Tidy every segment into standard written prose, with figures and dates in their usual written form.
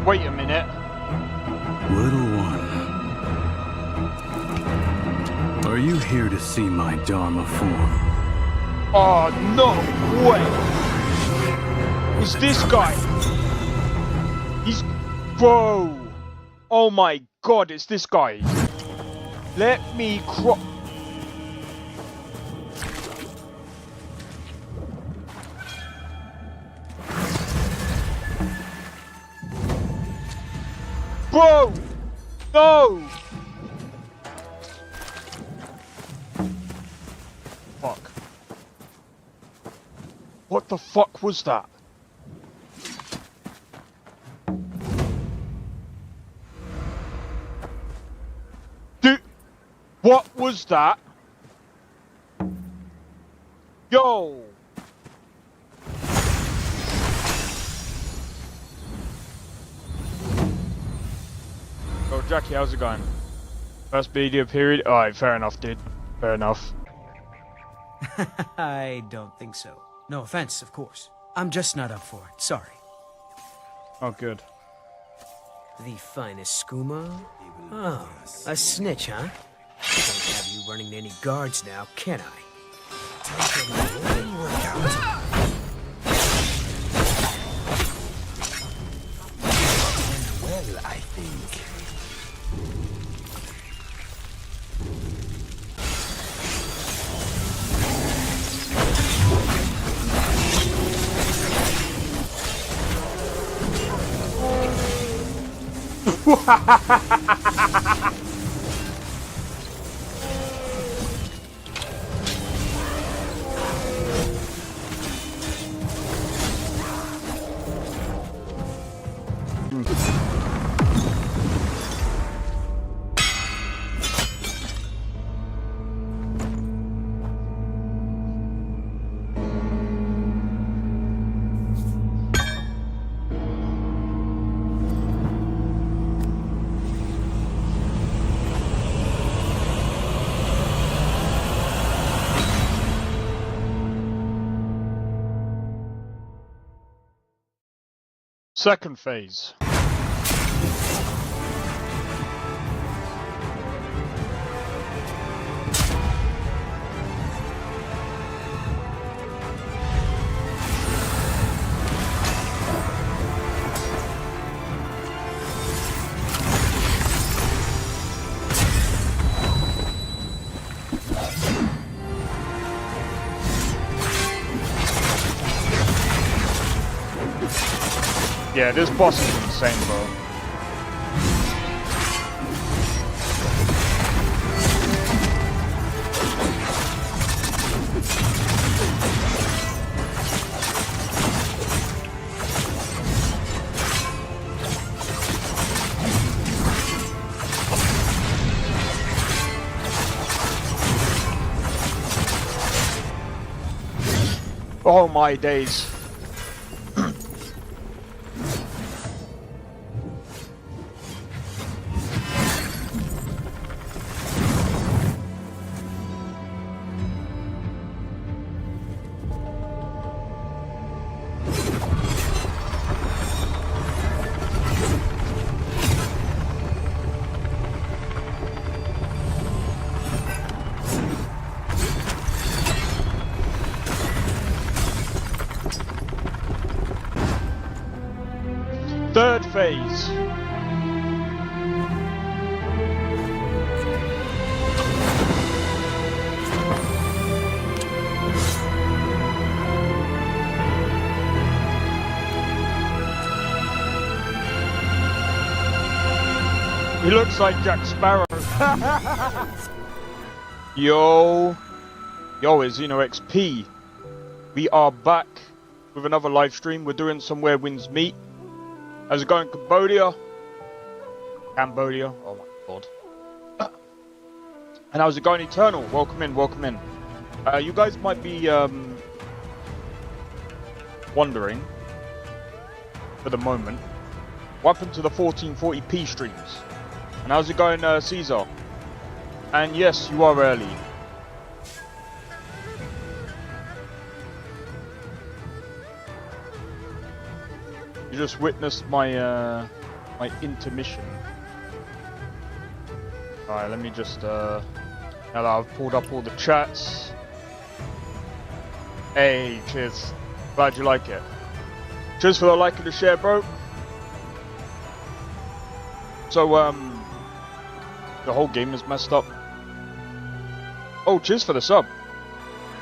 Wait a minute. Little one, are you here to see my Dharma form? Oh, no way. It's this guy. He's... Bro. Oh my god, it's this guy. Let me cro... Bro! No! Fuck. What the fuck was that? Dude! What was that? Yo! Oh, Jackie, how's it going? First video period? Alright, fair enough, dude. Fair enough. I don't think so. No offense, of course. I'm just not up for it. Sorry. Oh, good. The finest skooma? Oh, a snitch, huh? Can't have you running any guards now, can I? Take a morning workout. Well, I think. Second phase. Yeah, this boss is insane, bro. Oh my days. Third phase. He looks like Jack Sparrow. Yo, it's Xeno XP. We are back with another live stream. We're doing some Where Winds Meet. How's it going, Cambodia? Oh my god. And how's it going, Eternal? Welcome in, welcome in. You guys might be wondering, for the moment, what happened to the 1440p streams? And how's it going, Caesar? And yes, you are early. You just witnessed my my intermission. Alright, let me just, now that I've pulled up all the chats. Hey, cheers. Glad you like it. Cheers for the like and the share, bro. So, the whole game is messed up. Oh, cheers for the sub.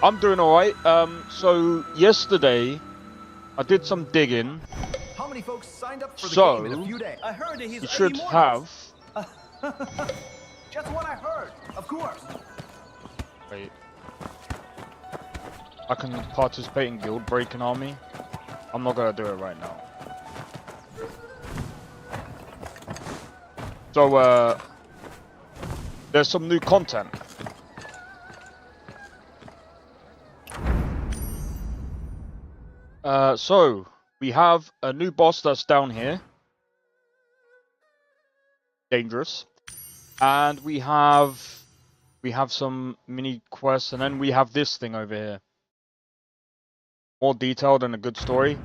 I'm doing alright. So, yesterday, I did some digging. How many folks signed up for the So, game in a few days? I heard that he's you should have... Just what I heard, of course. Wait. I can participate in guild breaking army. I'm not gonna do it right now. So, there's some new content. So, we have a new boss that's down here. Dangerous. And we have some mini quests, and then we have this thing over here. More detailed and a good story.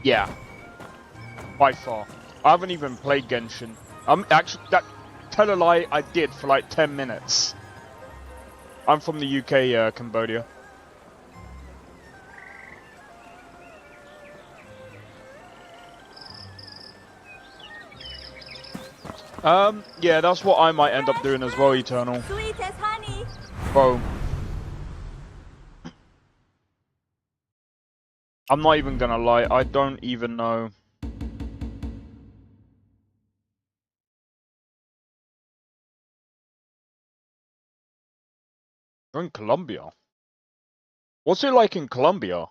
Yeah. By far. I haven't even played Genshin. Actually, tell a lie, I did for like 10 minutes. I'm from the UK, Cambodia. Yeah, that's what I might end up doing as well, Eternal. Sweet as honey. Bro. I'm not even gonna lie, I don't even know. You're in Colombia? What's it like in Colombia?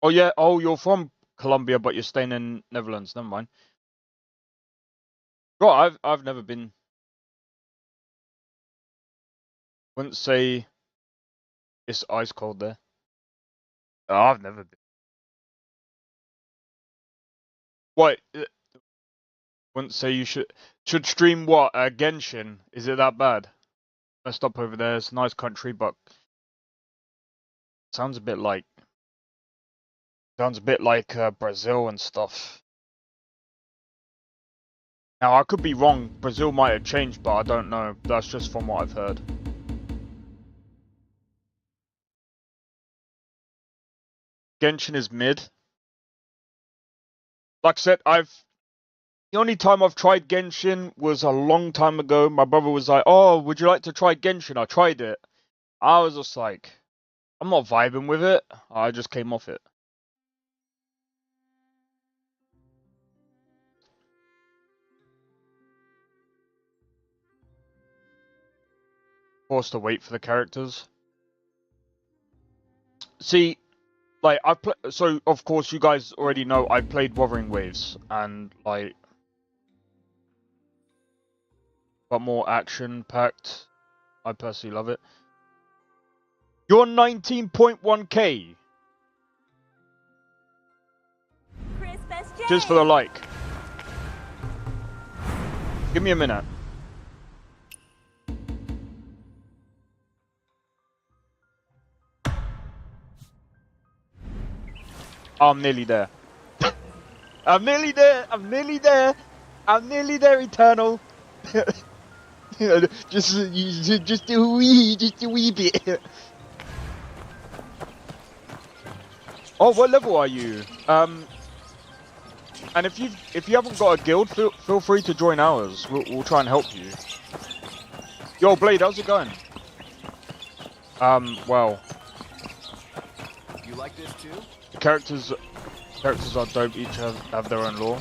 Oh yeah, oh, you're from Colombia, but you're staying in Netherlands. Never mind. Bro, I've never been. Wouldn't say it's ice cold there. Oh, I've never been. What? Wouldn't say you should stream what? Genshin? Is it that bad? Messed up over there. It's a nice country, but sounds a bit like. Sounds a bit like Brazil and stuff. Now, I could be wrong. Brazil might have changed, but I don't know. That's just from what I've heard. Genshin is mid. Like I said, the only time I've tried Genshin was a long time ago. My brother was like, oh, would you like to try Genshin? I tried it. I was just like, I'm not vibing with it. I just came off it. Forced to wait for the characters. See, like so of course you guys already know I played Wuthering Waves, and like got more action packed. I personally love it. You're 19.1k. Just for the like. Give me a minute. I'm nearly there. I'm nearly there. I'm nearly there. I'm nearly there, Eternal. just a wee bit. Oh, what level are you? And if you haven't got a guild, feel free to join ours. We'll try and help you. Yo, Blade, how's it going? Well. You like this too? Characters are dope. Each have their own lore.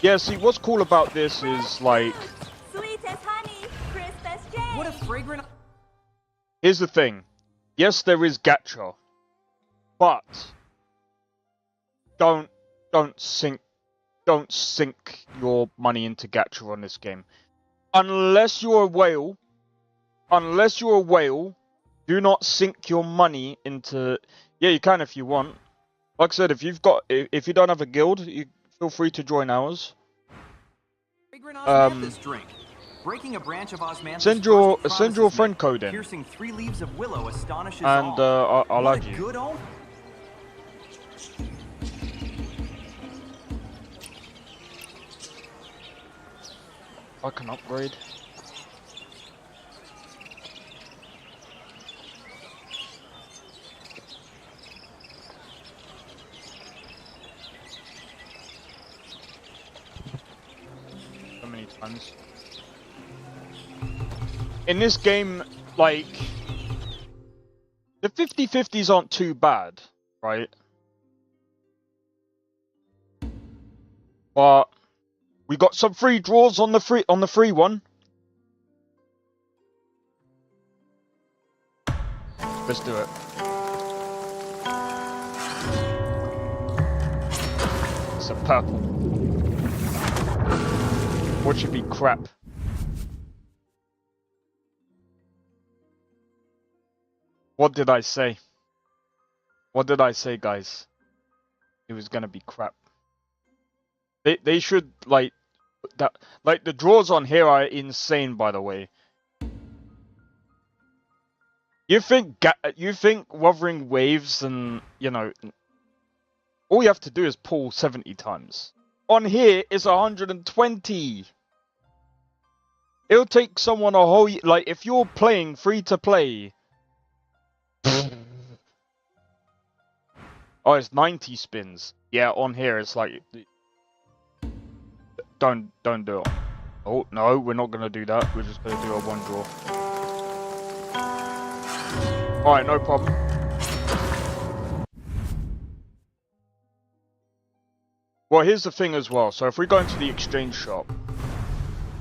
Yeah. See, what's cool about this is like. Sweet as honey, crisp as jam. What a fragrant. Here's the thing. Yes, there is gacha, but don't sink your money into gacha on this game. Unless you're a whale. Do not sink your money into. Yeah, you can if you want. Like I said, if you don't have a guild, you feel free to join ours. This drink. Breaking a branch of Send your friend code in. Piercing 3 leaves of willow astonishes and all. I'll add you. Good omen. I can upgrade. So many times. In this game, like, the 50-50s aren't too bad, right? But we got some free draws on the free one. Let's do it. It's a purple. What should be crap? What did I say? What did I say, guys? It was gonna be crap. They should like that. Like the draws on here are insane, by the way. You think Wuthering Waves and you know, all you have to do is pull 70 times. On here it's 120. It'll take someone a whole like if you're playing free to play. Oh, it's 90 spins. Yeah, on here it's like. Don't do it. Oh no, we're not gonna do that. We're just gonna do a one draw. All right, no problem. Well, here's the thing as well. So if we go into the exchange shop,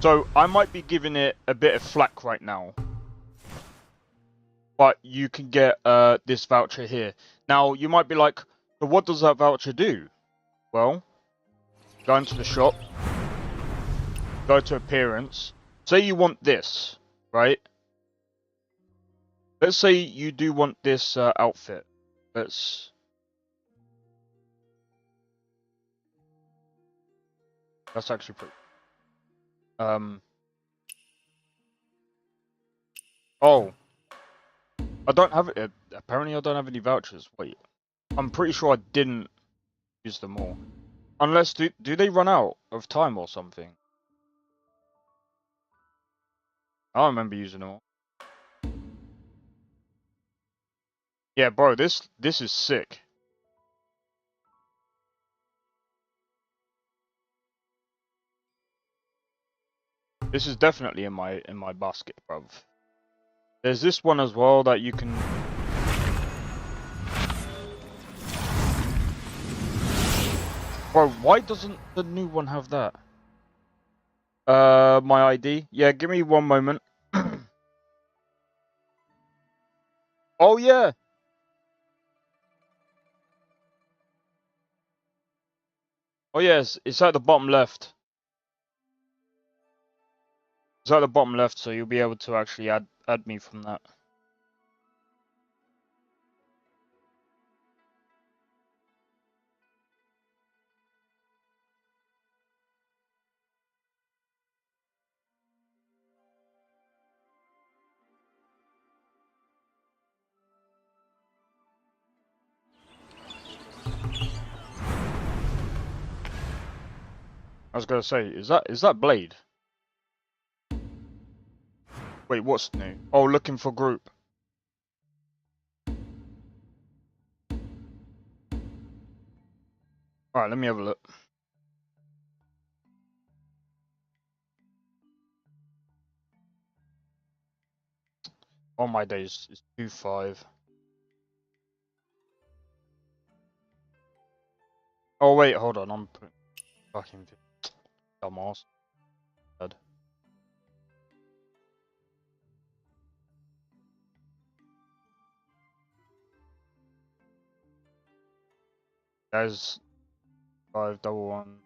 so I might be giving it a bit of flack right now, but you can get this voucher here. Now you might be like, but what does that voucher do? Well, go into the shop. Go to appearance. Say you want this, right? Let's say you do want this outfit. That's actually pretty. Oh, I don't have it. Apparently, I don't have any vouchers. Wait, I'm pretty sure I didn't use them all. Unless do they run out of time or something? I don't remember using them all. Yeah, bro, this is sick. This is definitely in my basket, bruv. There's this one as well that you can. Bro, why doesn't the new one have that? My ID. Yeah, give me one moment. Oh yeah. Oh yes, it's at the bottom left. It's at the bottom left, so you'll be able to actually add me from that. I was gonna say, is that Blade? Wait, what's new? Oh, looking for group. Alright, let me have a look. On my days, it's 2-5. Oh wait, hold on, I'm putting fucking dumbass. Dead. There's 511.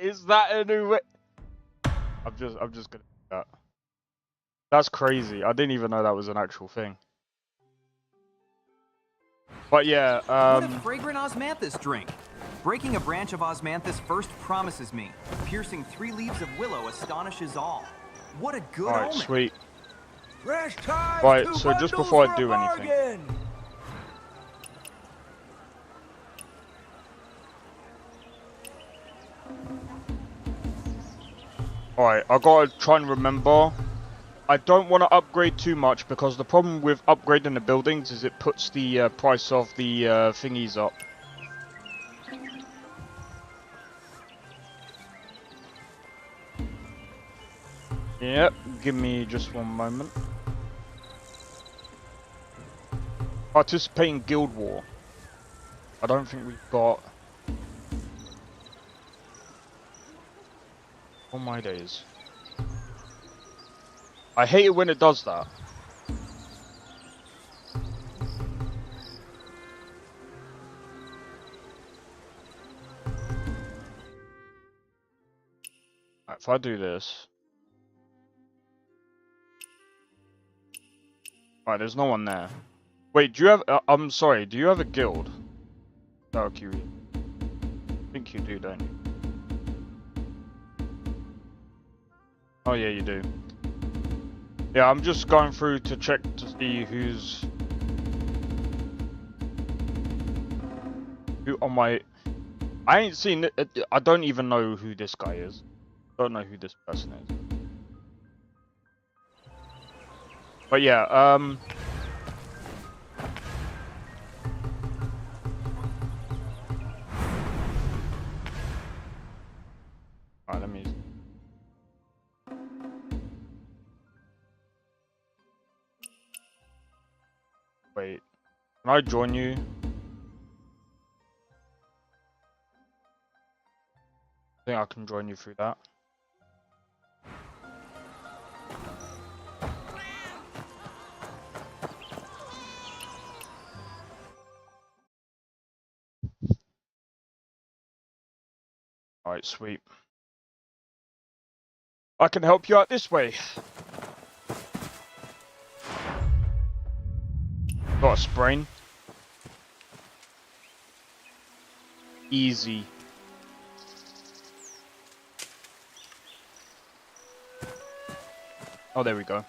Is that a new way? I'm just gonna do that. That's crazy. I didn't even know that was an actual thing. But yeah, What a fragrant osmanthus drink. Breaking a branch of osmanthus first promises me. Piercing 3 leaves of willow astonishes all. What a good alright, omen. sweet. Fresh ties, Right, two so just bundles before I for a do anything. bargain. Alright, I gotta try and remember. I don't want to upgrade too much because the problem with upgrading the buildings is it puts the price of the thingies up. Yep, give me just one moment. Participate in Guild War. I don't think we've got... Oh my days. I hate it when it does that. Right, if I do this... Right, there's no one there. Wait, do you have... I'm sorry, do you have a guild? Valkyrie. I think you do, don't you? Oh yeah, you do. Yeah, I'm just going through to check to see who's... Who on my... I ain't seen it. I don't even know who this guy is. Don't know who this person is. But yeah, alright, let me... Wait, can I join you? I think I can join you through that. Alright, sweet. I can help you out this way. Got a sprain. Easy. Oh, there we go.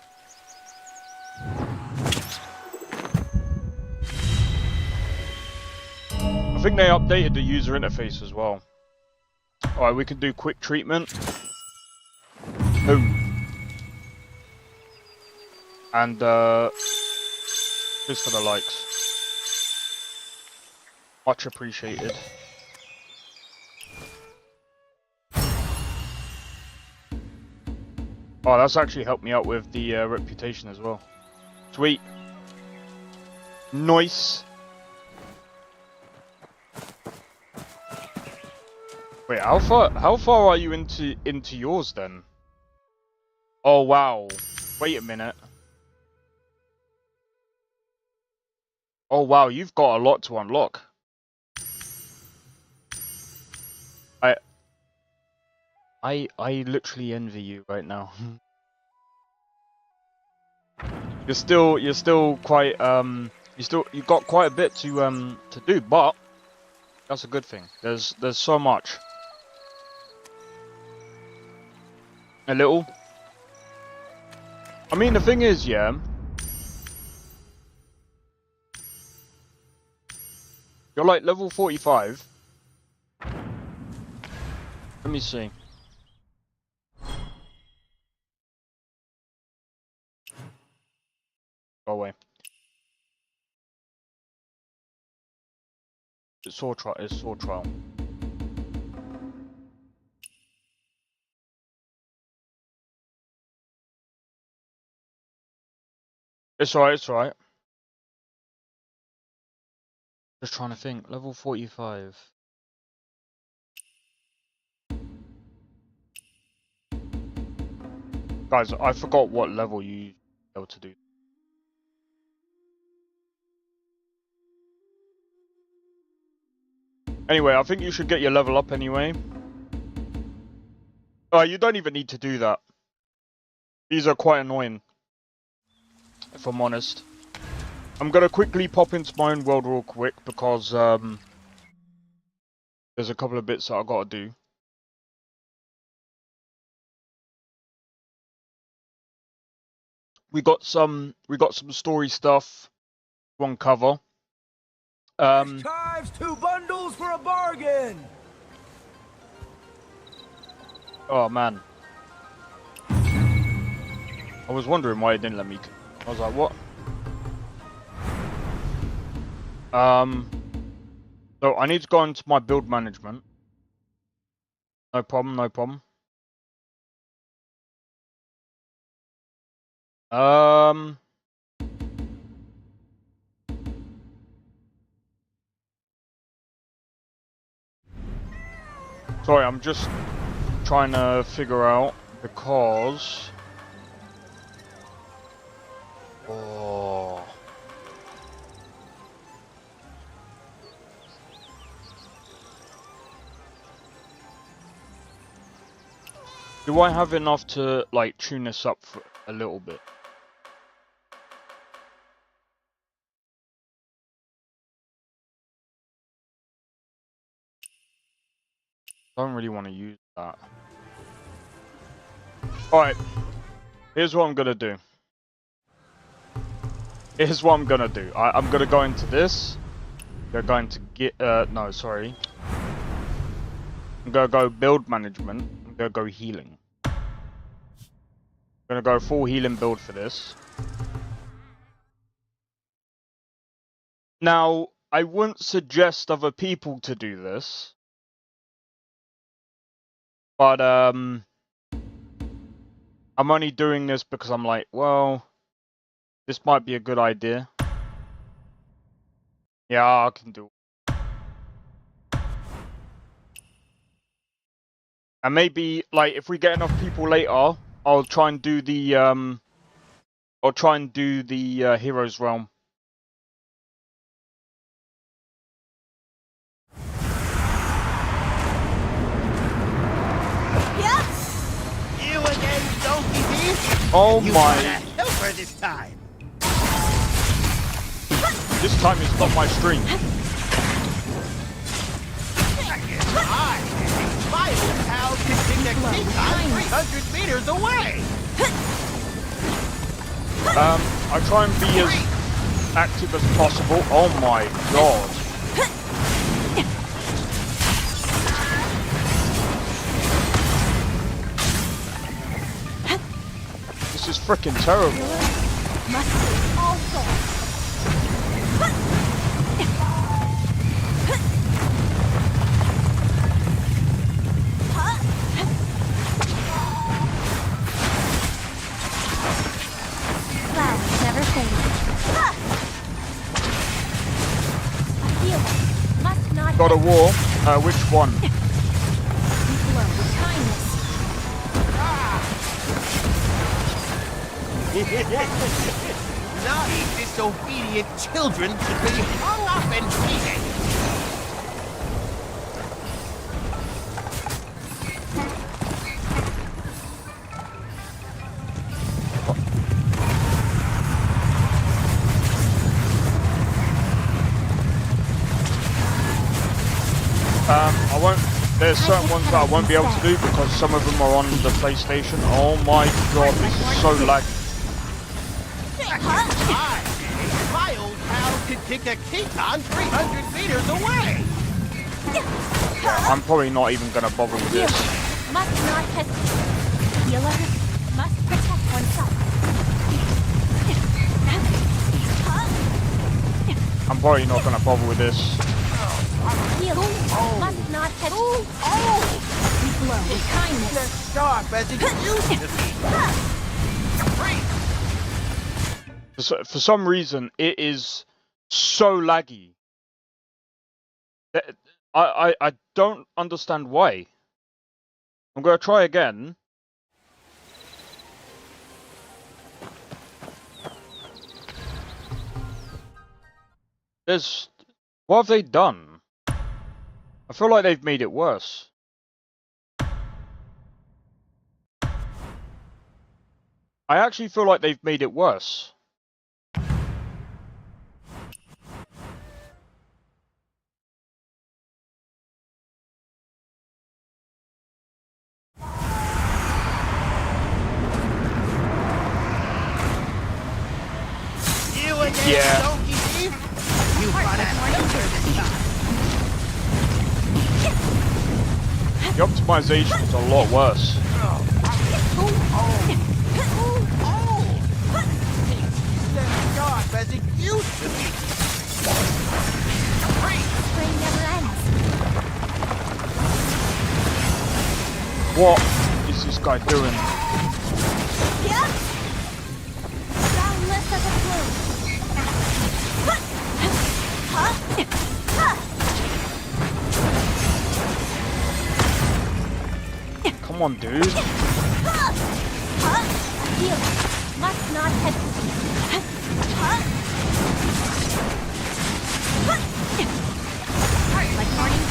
I think they updated the user interface as well. Alright, we can do quick treatment. Boom. And, just for the likes. Much appreciated. Oh, that's actually helped me out with the reputation as well. Sweet. Nice. Wait, how far are you into yours then? Oh wow. Wait a minute. Oh wow, you've got a lot to unlock. I literally envy you right now. You're still quite you've got quite a bit to do, but that's a good thing. There's so much. A little. I mean, the thing is, yeah. You're like level 45. Let me see. Go away. It's sword trial. It's sword trial. It's alright. It's alright. Just trying to think. Level 45. Guys, I forgot what level you able to do. Anyway, I think you should get your level up anyway. You don't even need to do that. These are quite annoying, if I'm honest. I'm gonna quickly pop into my own world real quick because there's a couple of bits that I gotta do. we got some story stuff to uncover. Times 2 bundles for a bargain. Oh man, I was wondering why it didn't let me. I was like, what? So I need to go into my build management. No problem, no problem. Sorry, I'm just trying to figure out because. Oh. Do I have enough to like tune this up for a little bit? Don't really want to use that. Alright, here's what I'm gonna do. Here's what I'm gonna do. I'm gonna go into this. They're going to get, no, sorry. I'm gonna go build management. I'm gonna go healing. I'm gonna go full healing build for this. Now, I wouldn't suggest other people to do this. But, I'm only doing this because I'm like, well, this might be a good idea. Yeah, I can do it. And maybe, like, if we get enough people later, I'll try and do the, Heroes Realm. You again, Donkey Thief? Oh You my... got a helper this time. This time it's not my stream. My old pal can sing the King 300 meters away. I try and be as active as possible. Oh my god. This is freaking terrible. Must be also. Clouds never fade. A healer must not God of War. Which one? flow with kindness. Naughty, disobedient children should be hung up and beaten. I won't. There's certain ones that I won't be able to do because some of them are on the PlayStation. Oh my god, this is so laggy. My old pal can kick a Keaton 300 meters away. I'm probably not even gonna bother with this. Must not hesitate. Healer must protect oneself. I'm probably not gonna bother with this. Healer must not hesitate. We flow with kindness. Sharp as it used to be. For some reason, it is so laggy. I don't understand why. I'm gonna try again. What have they done? I feel like they've made it worse. I actually feel like they've made it worse. Yeah. donkey thief! You got a filter this time! The optimization's a lot worse. Oh! It's not sharp as it used to be! Spring never ends. What is this guy doing? Yeah. Boundless as a plume. Come on, dude. Heal. Must not hesitate. Heart like morning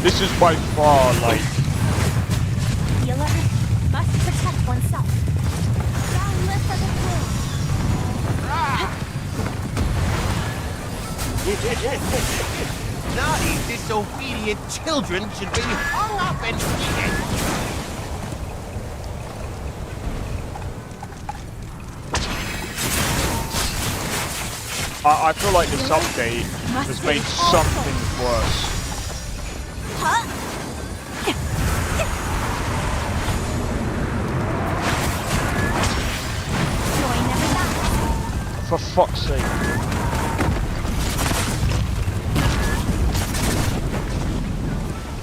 This is by far, like, Healer must protect oneself. Boundless as a plume. Naughty, disobedient children should be hung up and beaten! I feel like this update has made something worse. Joy never dies. For fuck's sake.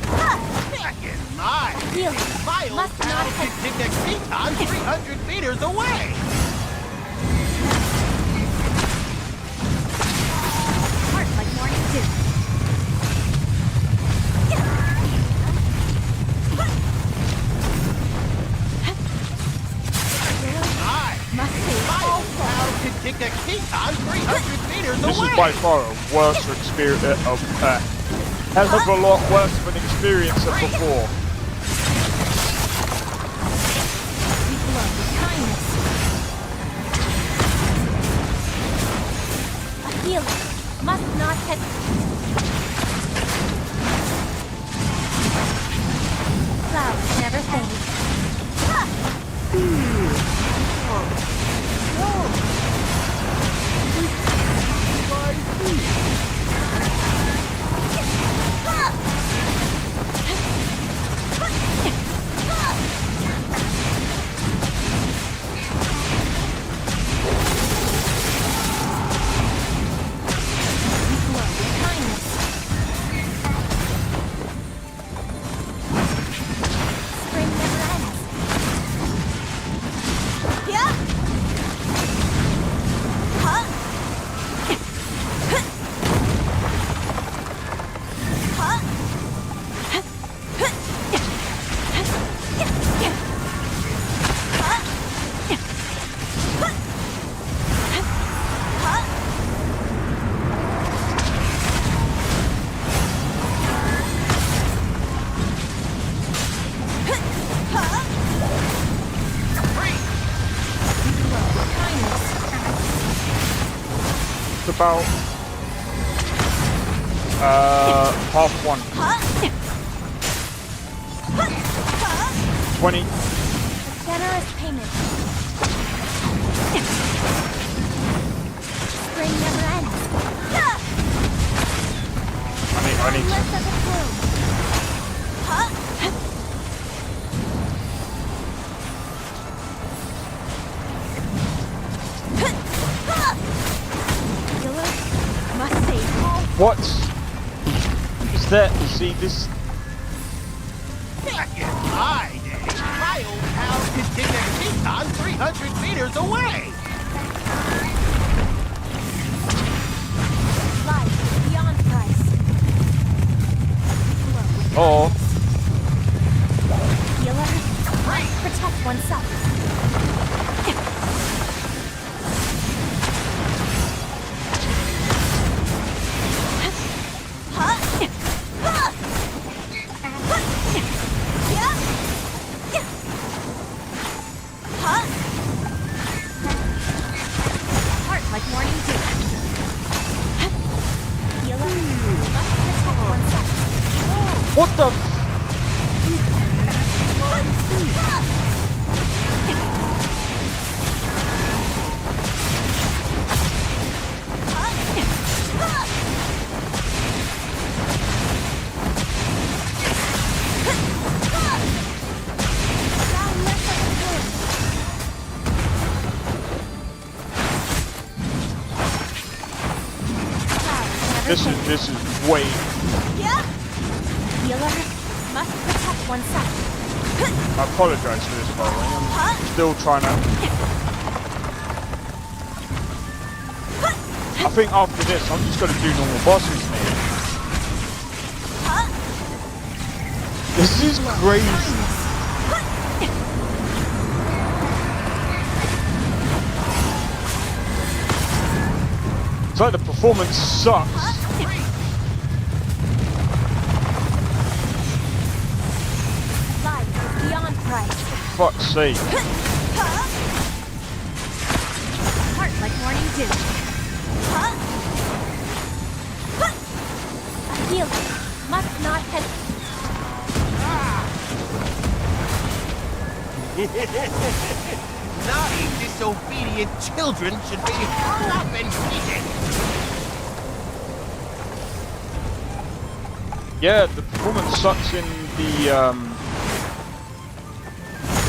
Back in my Healer My old must pal not can hesitate. dig a Keaton 300 meters away! Heart like morning dew. I, Must save my all old pal can dig a Keaton 300 meters This away! is by far a worse experience. Hell of a lot worse of an experience than before. We glow with kindness. A healer must not hesitate. Clouds never fade. We glow with kindness. Spring never ends. Yeah. Huh? Huh? It's about half one. 20. Generous payment. Spring never ends. I need Boundless to. as a plume. Healer must save all. What is that? See this? Back in my day, my old pal could dig a Keaton 300 meters away! Life beyond price. Glow. Oh, Healer must protect oneself. Heart like morning dew. This is way. Healer must protect oneself. I apologize for this, by the way. I'm still trying to. I think after this, I'm just gonna do normal bosses, mate. This is crazy. It's like the performance sucks. Life is beyond price. For fuck's sake. Heart like morning dew. A healer must not hesitate. Naughty, disobedient children should be hung up and beaten. Yeah, the performance sucks in the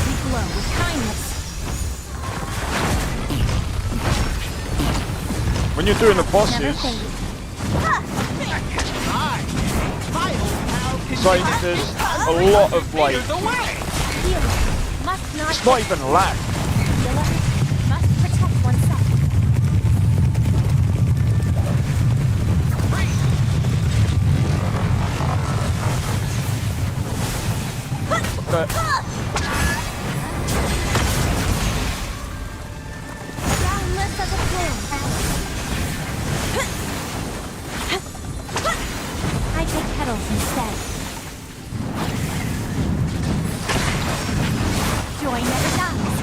We glow with kindness. when you're doing the Never bosses. fade. My old pal can It's like there's a lot of like. meters away. Healer must not It's not even lag. Healer must protect oneself. But Boundless as a flame. I take petals instead. Joy never dies.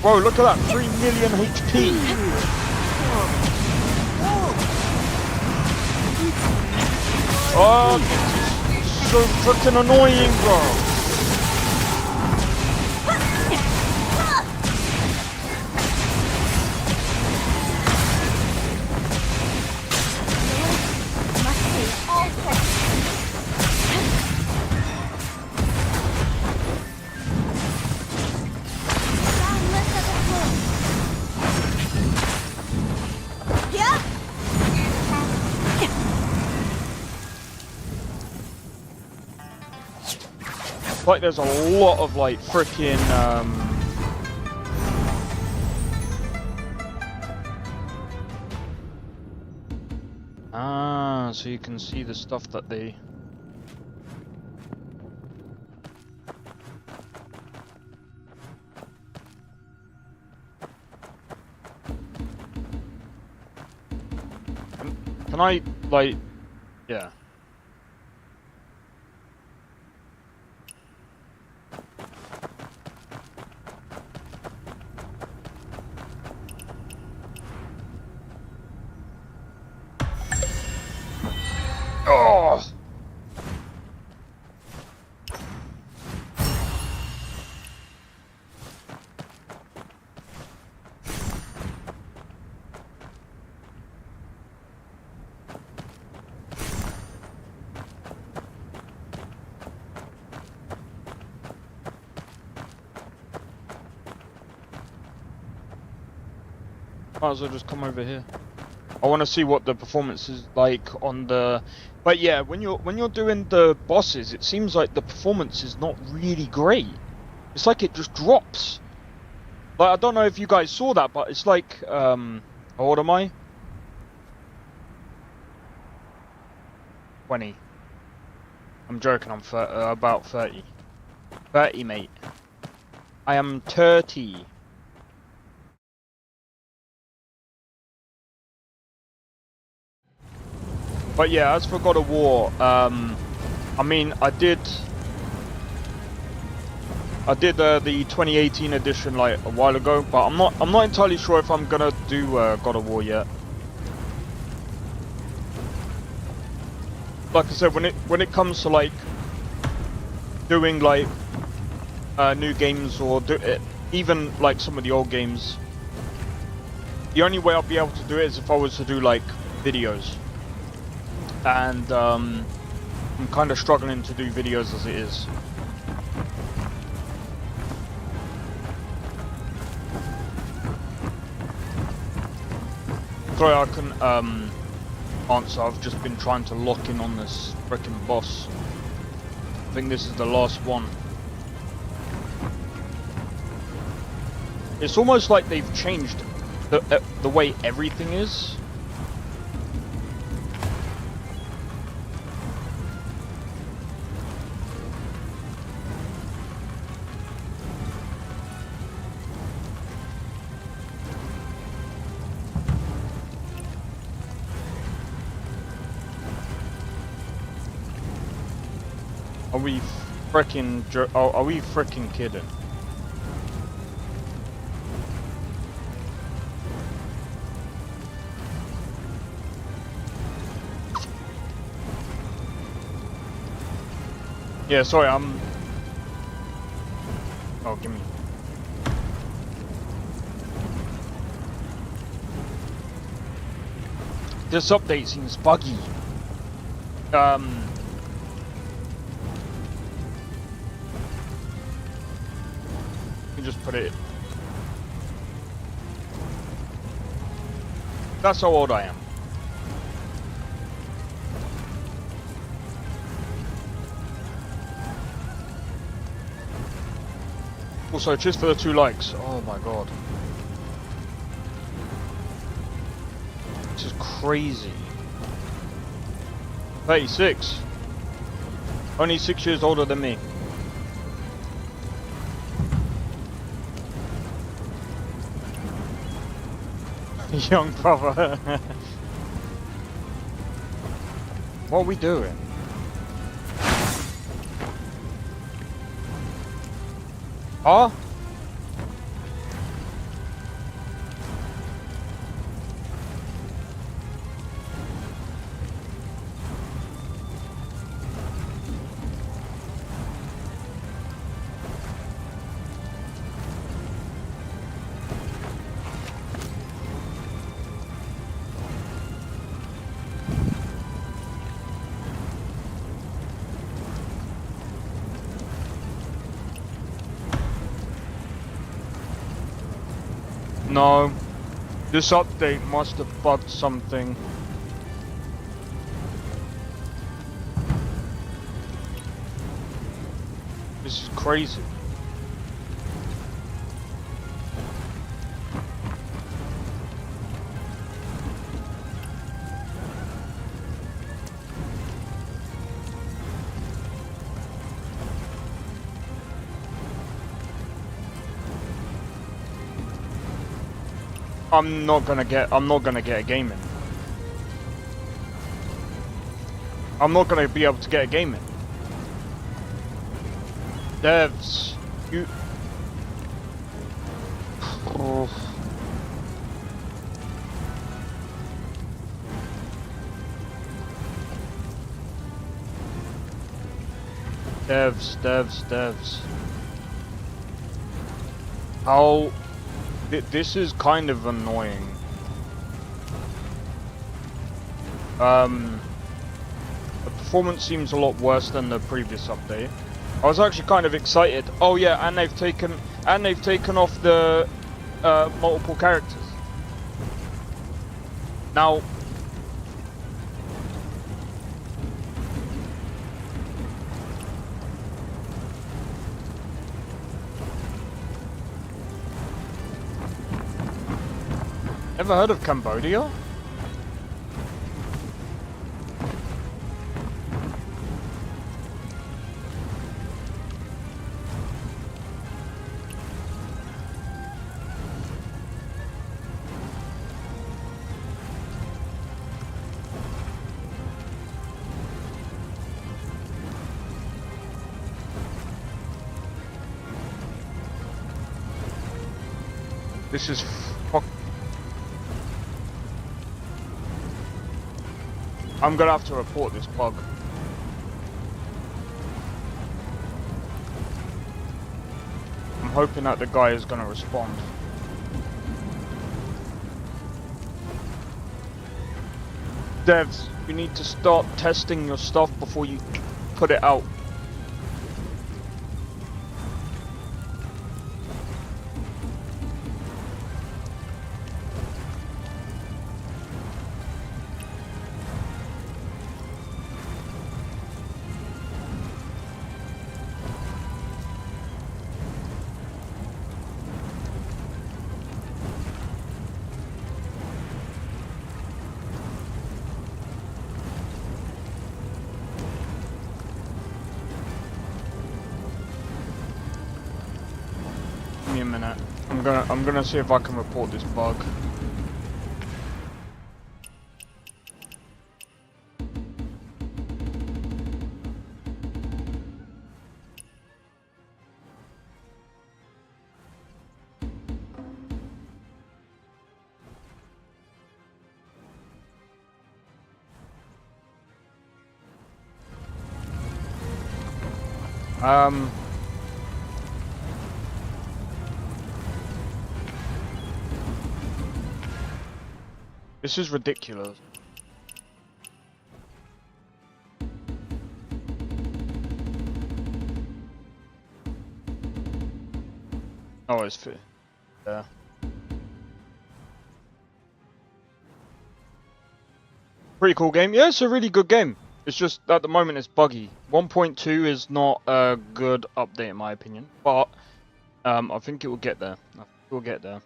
whoa, look at that, 3 million HP. Oh, this is so freaking annoying, bro. Must save all hope. Boundless as a flame. Yeah. Like there's a lot of like freaking so you can see the stuff that they Can I like yeah. Oh. Might as well just come over here. I want to see what the performance is like on the. But yeah, when you're doing the bosses, it seems like the performance is not really great. It's like it just drops. Like I don't know if you guys saw that, but it's like how old am I? 20. I'm joking. I'm about 30. 30, mate. I am 30. But yeah, as for God of War, I mean, I did the 2018 edition like a while ago, but I'm not entirely sure if I'm gonna do God of War yet. Like I said, when it comes to like doing like new games or even like some of the old games, the only way I'll be able to do it is if I was to do like videos. And I'm kind of struggling to do videos as it is. Sorry, I couldn't answer. I've just been trying to lock in on this frickin' boss. I think this is the last one. It's almost like they've changed the way everything is. Are we fricking kidding? Yeah, sorry, oh, give me. This update seems buggy. You just put it. That's how old I am. Also, cheers for the 2 likes. Oh my god. This is crazy. 36. Only 6 years older than me. Young brother. What are we doing? Oh? No, this update must have bugged something. This is crazy. I'm not gonna get a game in. I'm not gonna be able to get a game in. Devs, you. Oh. Devs. How? This is kind of annoying. The performance seems a lot worse than the previous update. I was actually kind of excited. Oh yeah, and they've taken off the multiple characters. Now, ever heard of Cambodia? This is fuck. I'm gonna have to report this bug. I'm hoping that the guy is gonna respond. Devs, you need to start testing your stuff before you put it out. me a minute. I'm gonna see if I can report this bug. This is ridiculous. Oh, it's fair. Yeah. Pretty cool game. Yeah, it's a really good game. It's just at the moment it's buggy. 1.2 is not a good update in my opinion, but I think it will get there. I think it will get there.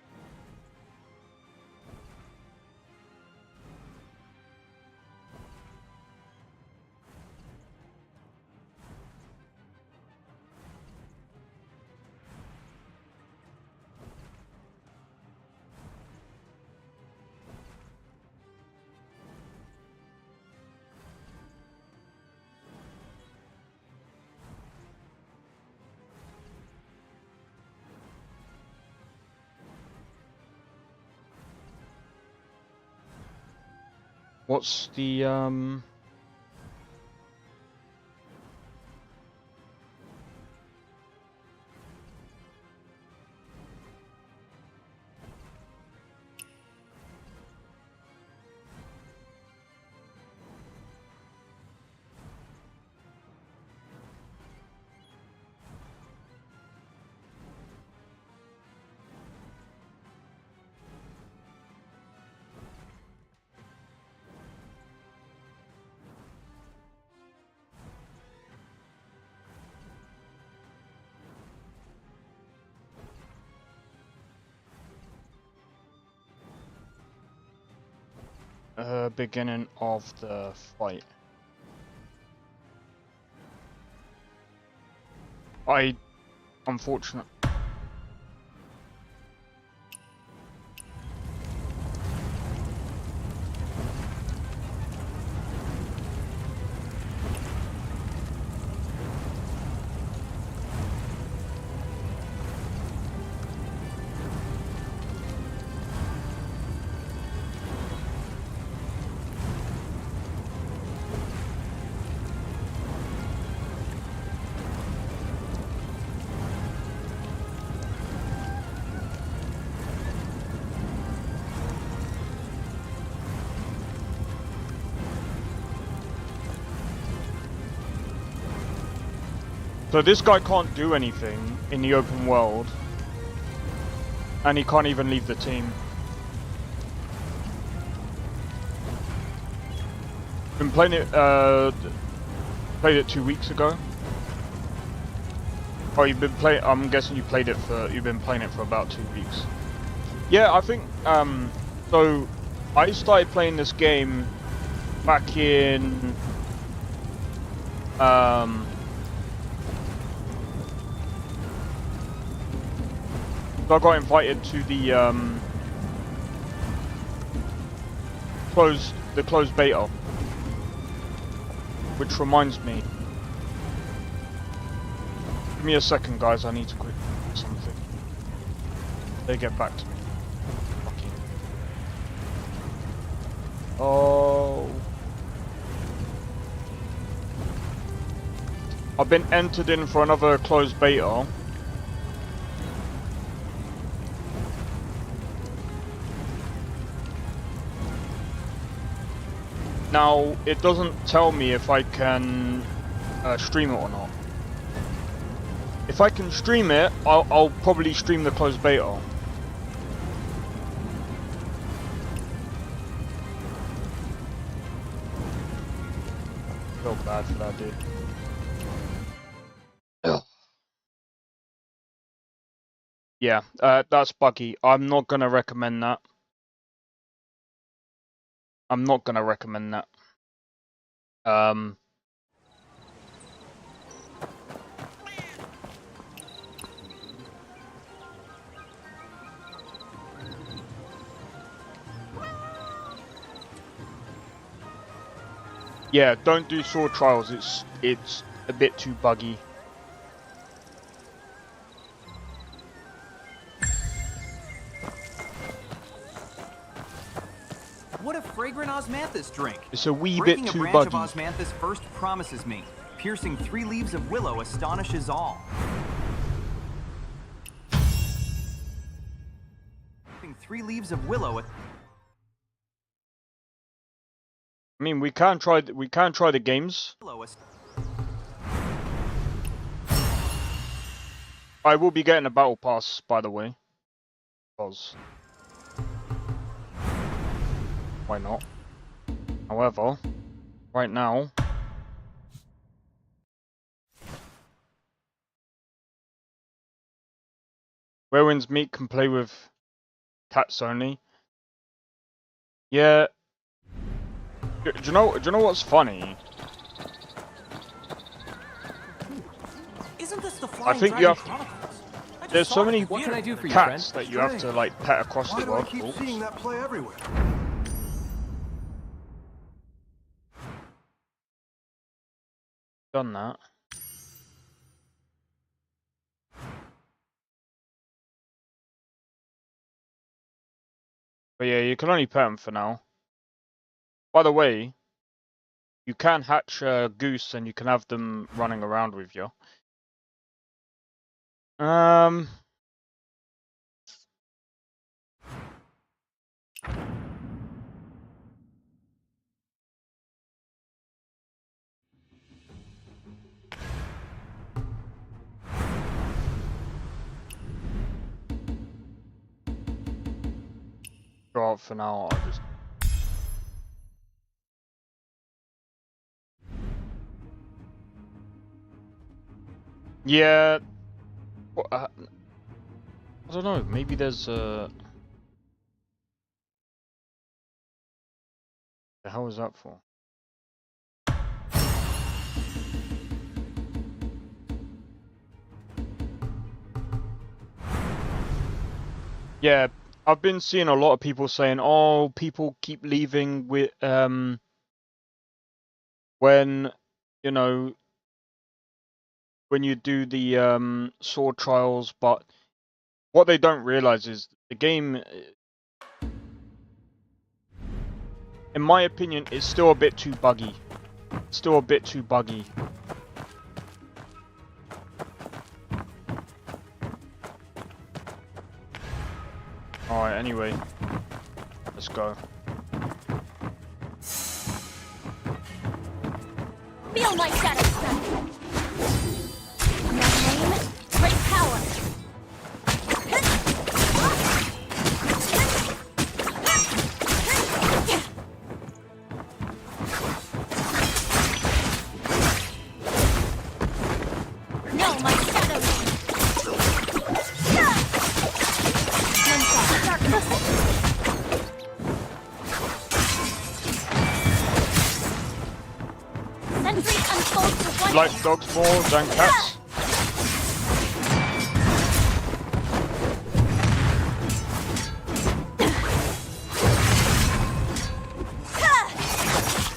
What's the beginning of the fight? Unfortunate. So this guy can't do anything in the open world, and he can't even leave the team. Been playing it, played it 2 weeks ago. Oh, you've been playing. I'm guessing you've been playing it for about 2 weeks. Yeah, I think. So I started playing this game back in. So I got invited to the closed beta, which reminds me. Give me a second, guys. I need to quick something. They get back to me. Fucking. Oh. I've been entered in for another closed beta. Now, it doesn't tell me if I can stream it or not. If I can stream it, I'll probably stream the closed beta. Feel bad for that dude. Ugh. Yeah, that's buggy. I'm not gonna recommend that. I'm not gonna recommend that. Yeah, don't do sword trials. It's a bit too buggy. What a fragrant osmanthus drink. It's a wee Breaking bit a too branch buggy. of osmanthus first promises me. Piercing 3 leaves of willow astonishes all. Piercing 3 leaves of willow. I mean, we can try the games. I will be getting a battle pass, by the way. Because why not? However, right now, Whereins Meat can play with cats only. Yeah. Do you know what's funny? Isn't this the I Flying think you Dragon have. Chronicles? I just There's saw so it many at the theater. cats that you have to like pet across Why the do I world. keep Oops. seeing that play everywhere? Done that. But yeah, you can only pet them for now. By the way, you can hatch a goose and you can have them running around with you. Draw it for now. I'll just. Yeah. I don't know. Maybe there's The hell is that for? Yeah, I've been seeing a lot of people saying, "Oh, people keep leaving with when you know when you do the sword trials," but what they don't realize is the game, in my opinion, is still a bit too buggy. Still a bit too buggy. Alright, anyway. Let's go. Feel my shadow strike. No name, great power. No, my shadow. One shot, darkness. Sentry unfolds with one Like dogs more than cats?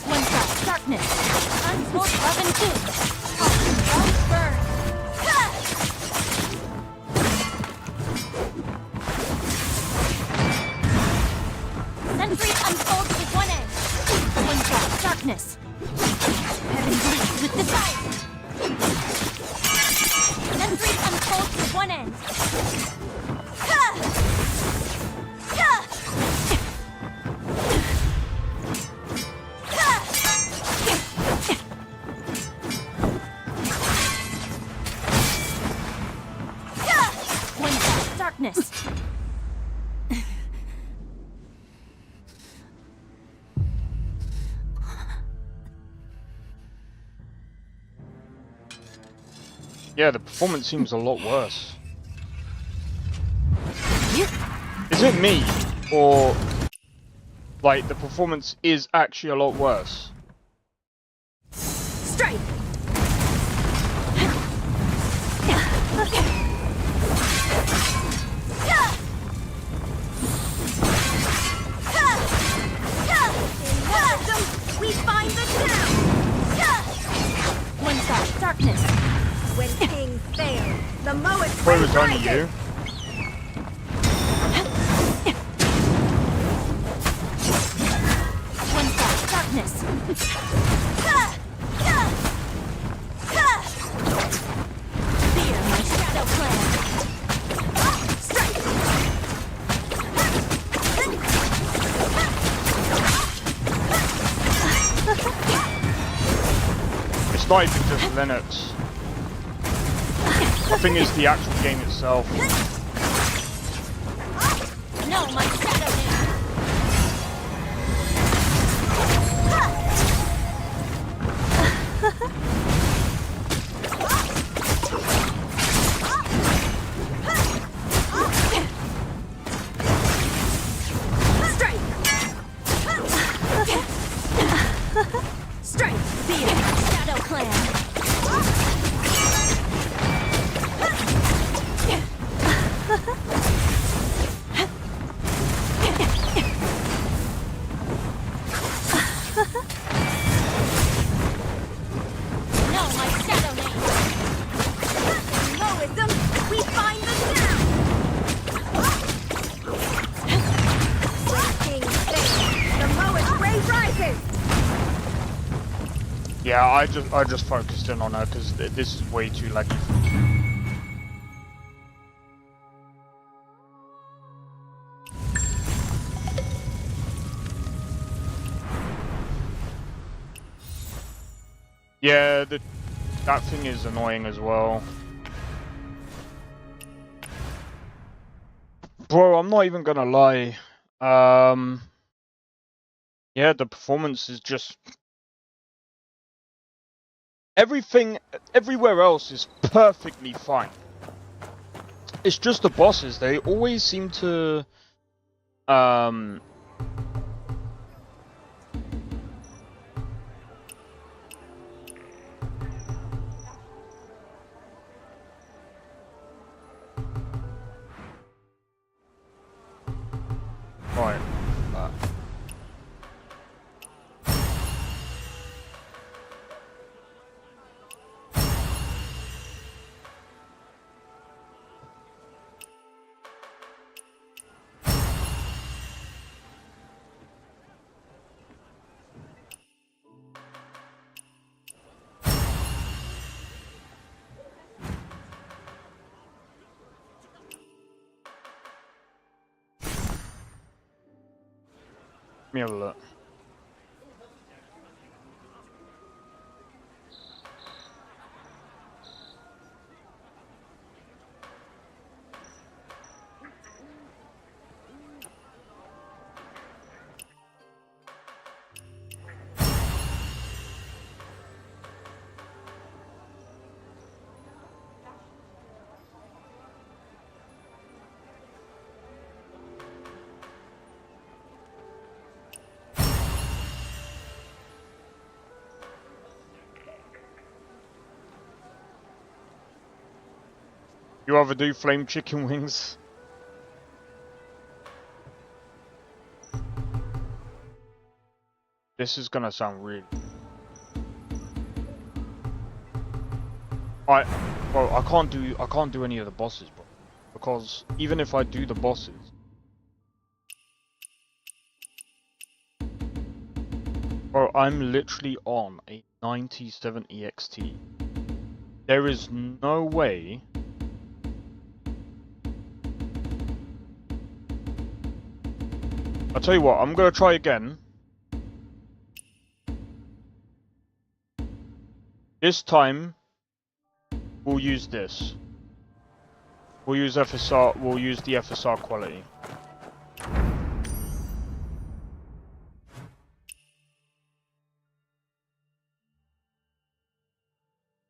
One shot, darkness. Untold love and doom. Love burn. Sentry unfolds with one end. One shot, darkness. Heaven bleeds with desire. Sentry unfolds with one end. One shot, darkness. Yeah, the performance seems a lot worse. Is it me? Or like the performance is actually a lot worse? Strike. We find the gem. only you. One shot, darkness. Fear my shadow clan. Strike. It's not even just Linux. I think it's the actual game itself. No, my shadow name. Strike. Strike. Fear Shadow Clan. No, my shadow name. Heroism, we find the sound. Breaking space, the lowest ray rises. Yeah, I just focused in on her because this is way too laggy. Yeah, that thing is annoying as well. Bro, I'm not even gonna lie. Yeah, the performance is just... Everything, everywhere else is perfectly fine. It's just the bosses, they always seem to... Right. Let me have a look. You ever do flame chicken wings? This is gonna sound really... Well, I can't do any of the bosses, bro. Because even if I do the bosses... Bro, I'm literally on a 97 EXT. There is no way... I'll tell you what, I'm gonna try again. This time, we'll use this. We'll use FSR, we'll use the FSR quality.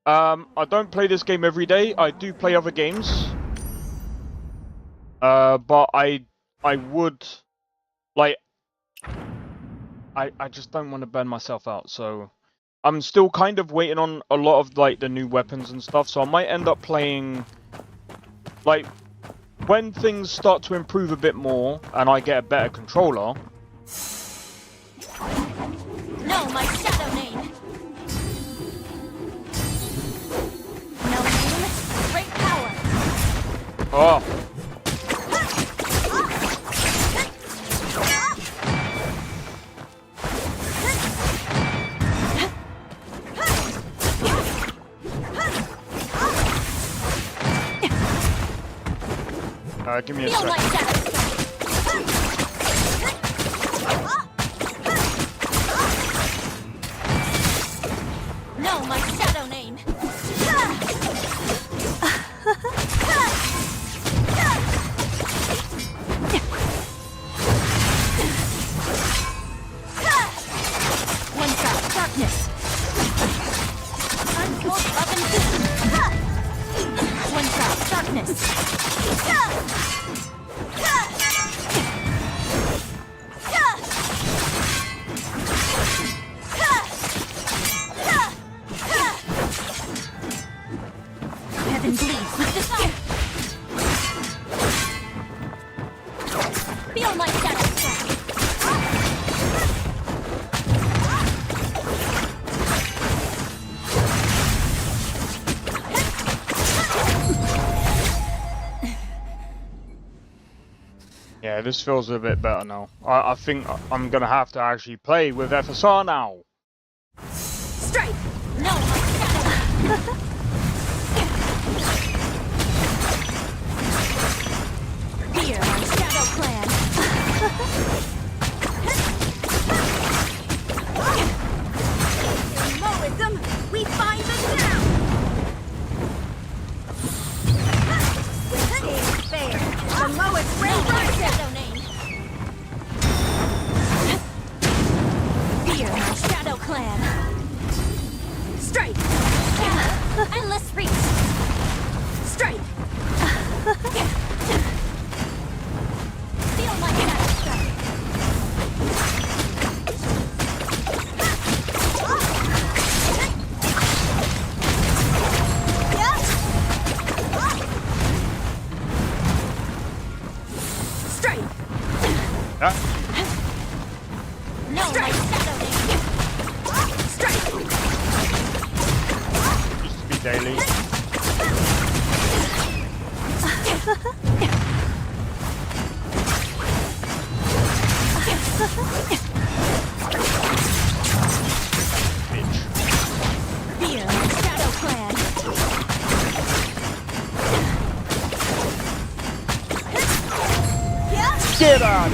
I don't play this game every day, I do play other games. But I would... Like, I just don't want to burn myself out, so I'm still kind of waiting on a lot of like the new weapons and stuff, so I might end up playing, like, when things start to improve a bit more and I get a better controller. No, my shadow name. No name, great power. Oh. Give me a Feel sec. my shadow strike. Know my shadow name. One shot, darkness. Unfold oven system. One shot, darkness. Heaven bleeds with this eye. Feel my shadow strike. Yeah, this feels a bit better now. I think I'm gonna have to actually play with FSR now. Strike! No, my shadow! Fear my shadow clan! Moism, we find the down! This ain't fair! The lowest rank my shadow name! Fear my shadow clan! Strike! Endless reach! Strike! Feel my shadow strike! Strike! Yeah, No, my shadow name! Strike! used to be daily. Bitch. Fear my shadow clan! Get out!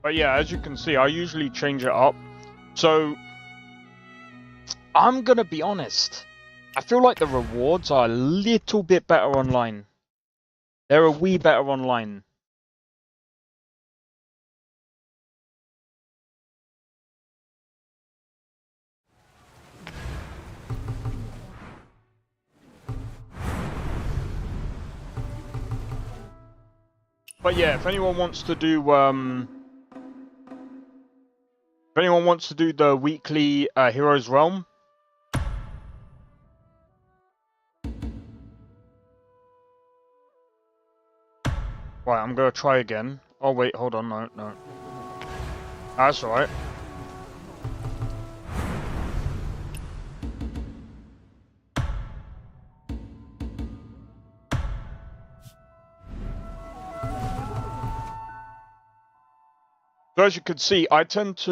But yeah, as you can see, I usually change it up. So, I'm gonna be honest. I feel like the rewards are a little bit better online. They're a wee better online. But yeah, if anyone wants to do the weekly Heroes Realm, right, I'm gonna try again. Oh wait, hold on, no. That's alright. So as you can see, I tend.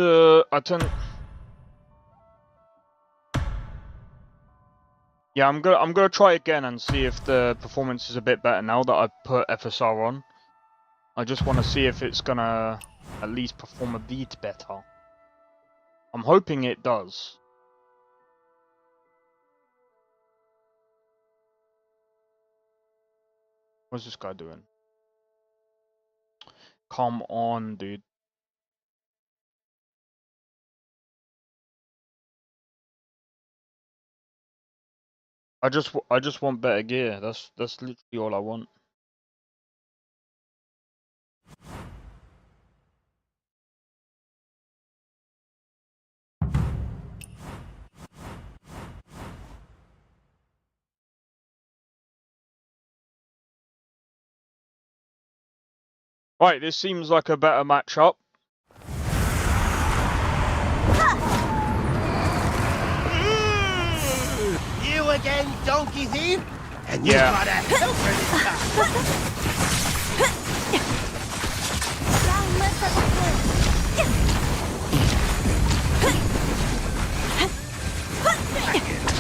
Yeah, I'm gonna try again and see if the performance is a bit better now that I put FSR on. I just want to see if it's gonna at least perform a bit better. I'm hoping it does. What's this guy doing? Come on, dude. I just want better gear. That's literally all I want. Right, this seems like a better matchup. You again, donkey thief? And you Yeah. got a helper this time. Boundless as a flume.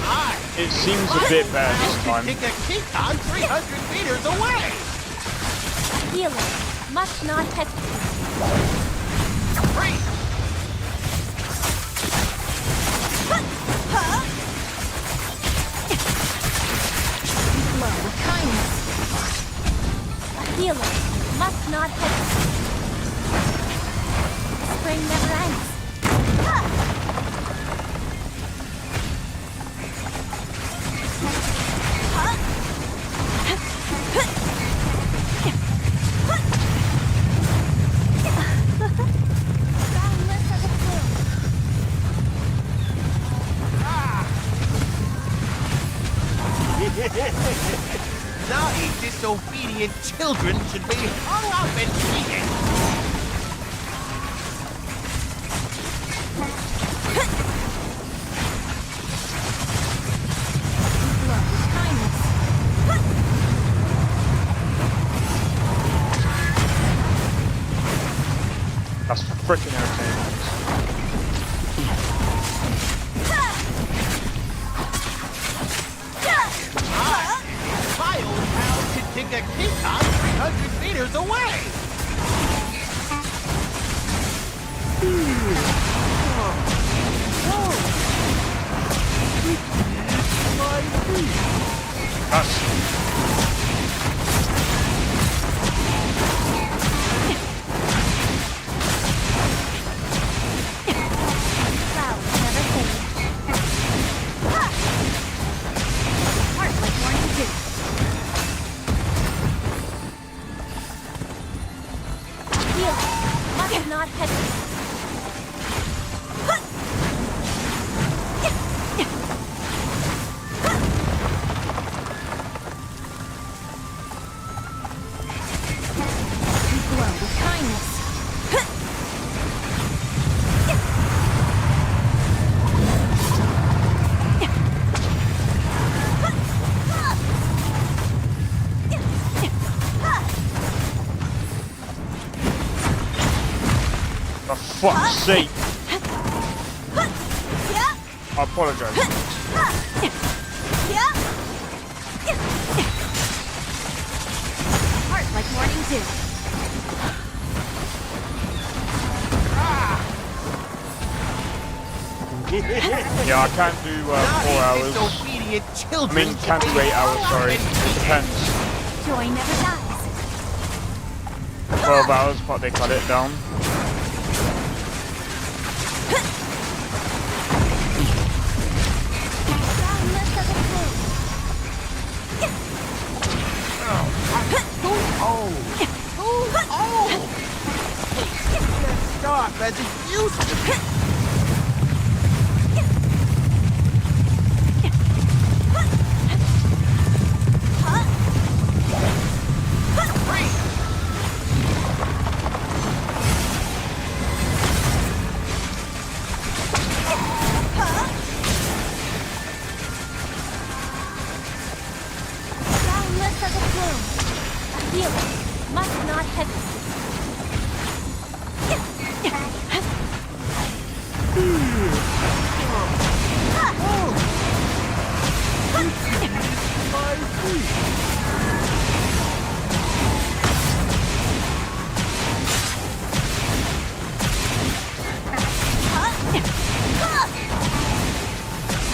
I It seems a bit better this time. Take a Keaton 300 meters away. A healer must not hesitate. Free. Flow with kindness. A healer must not hesitate. Spring never ends. Boundless as a flume. Naughty, disobedient children should be hung up and treated. Flow with kindness. That's freaking irritating. My old pal can take a Keaton 300 meters away. That's Clouds never fade. Heart like morning dew. Healer must not hesitate. We glow with kindness. for fuck's sake. I apologize. Heart like morning dew. Yeah, I can't do 4 hours. Disobedient I children mean, can't do 8 hours, sorry. Depends. Joy never dies. 12 hours, but they cut it down. Boundless as a flume. Stop as it used to be. Boundless as a flume. A healer must not hesitate.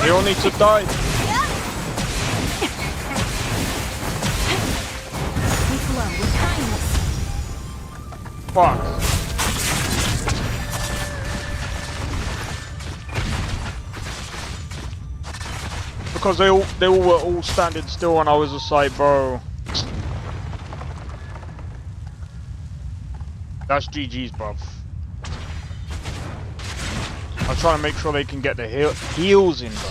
They all need to die. We glow with kindness. Fuck. because they all were all standing still, and I was just like, bro, that's GG's, bruv. I'm trying to make sure they can get the heals in, bro.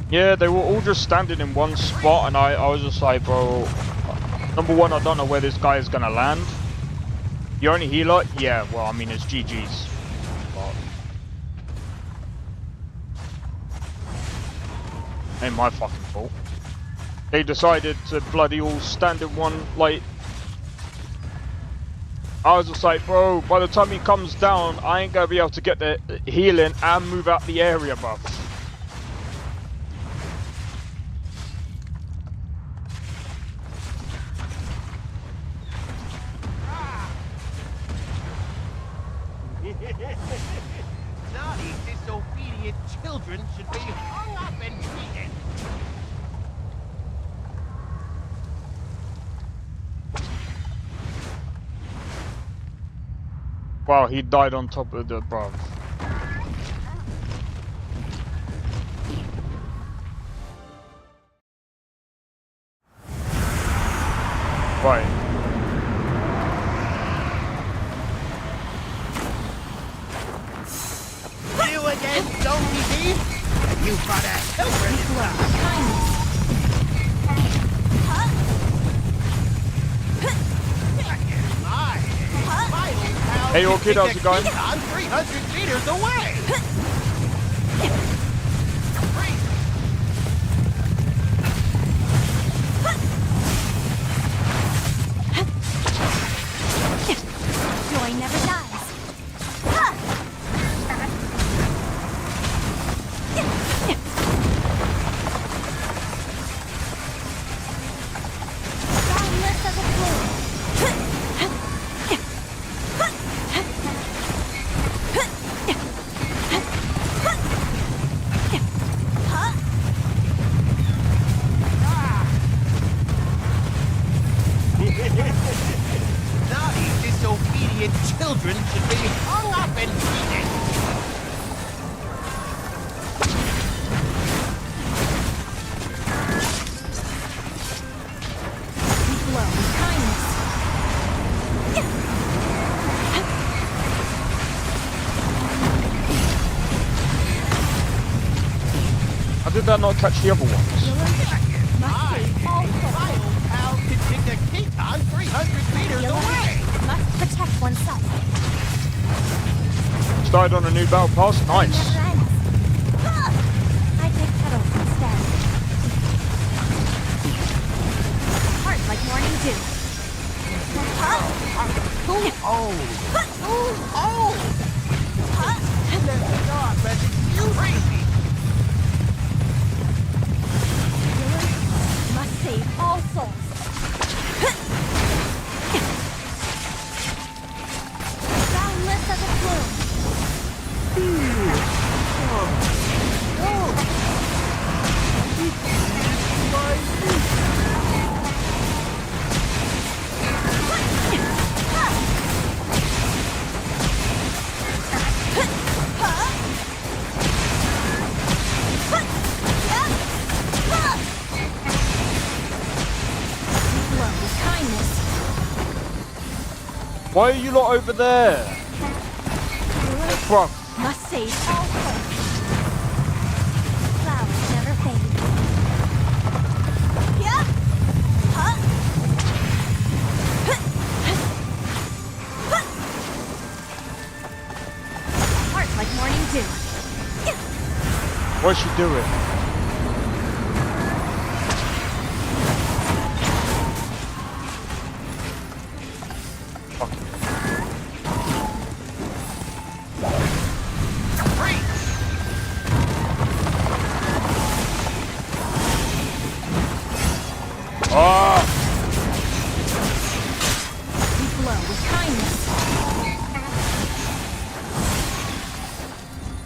Yeah, they were all just standing in one spot, and I was just like, bro, number one, I don't know where this guy is gonna land. Your only healer? Yeah, well, I mean, it's GG's. But ain't my fucking fault. They decided to bloody all stand in one, like... I was just like, bro, by the time he comes down, I ain't gonna be able to get the healing and move out the area, bruv. Naughty, disobedient children should be hung up and beaten. Wow, he died on top of the bruv. Right. You again, donkey thief? You got a helper this time. Hey, old kid, how's it going? 300 meters away. Joy never dies. Boundless as a plume. Naughty, disobedient children should be hung up and beaten. We glow with kindness. How did that not catch the other ones? Must save all souls. My old pal can kick a Keaton 300 meters away. Must protect oneself. Started on a new battle pass? Nice. Never ends. I take petals instead. Heart like morning dew. God, that's crazy. Must save all souls. Boundless as a plume. Glow with kindness. Why are you lot over there? Bruv. Must save all souls. Flowers never fade. Yeah. Huh? Heart like morning dew. What's she doing? Ah! We glow with kindness.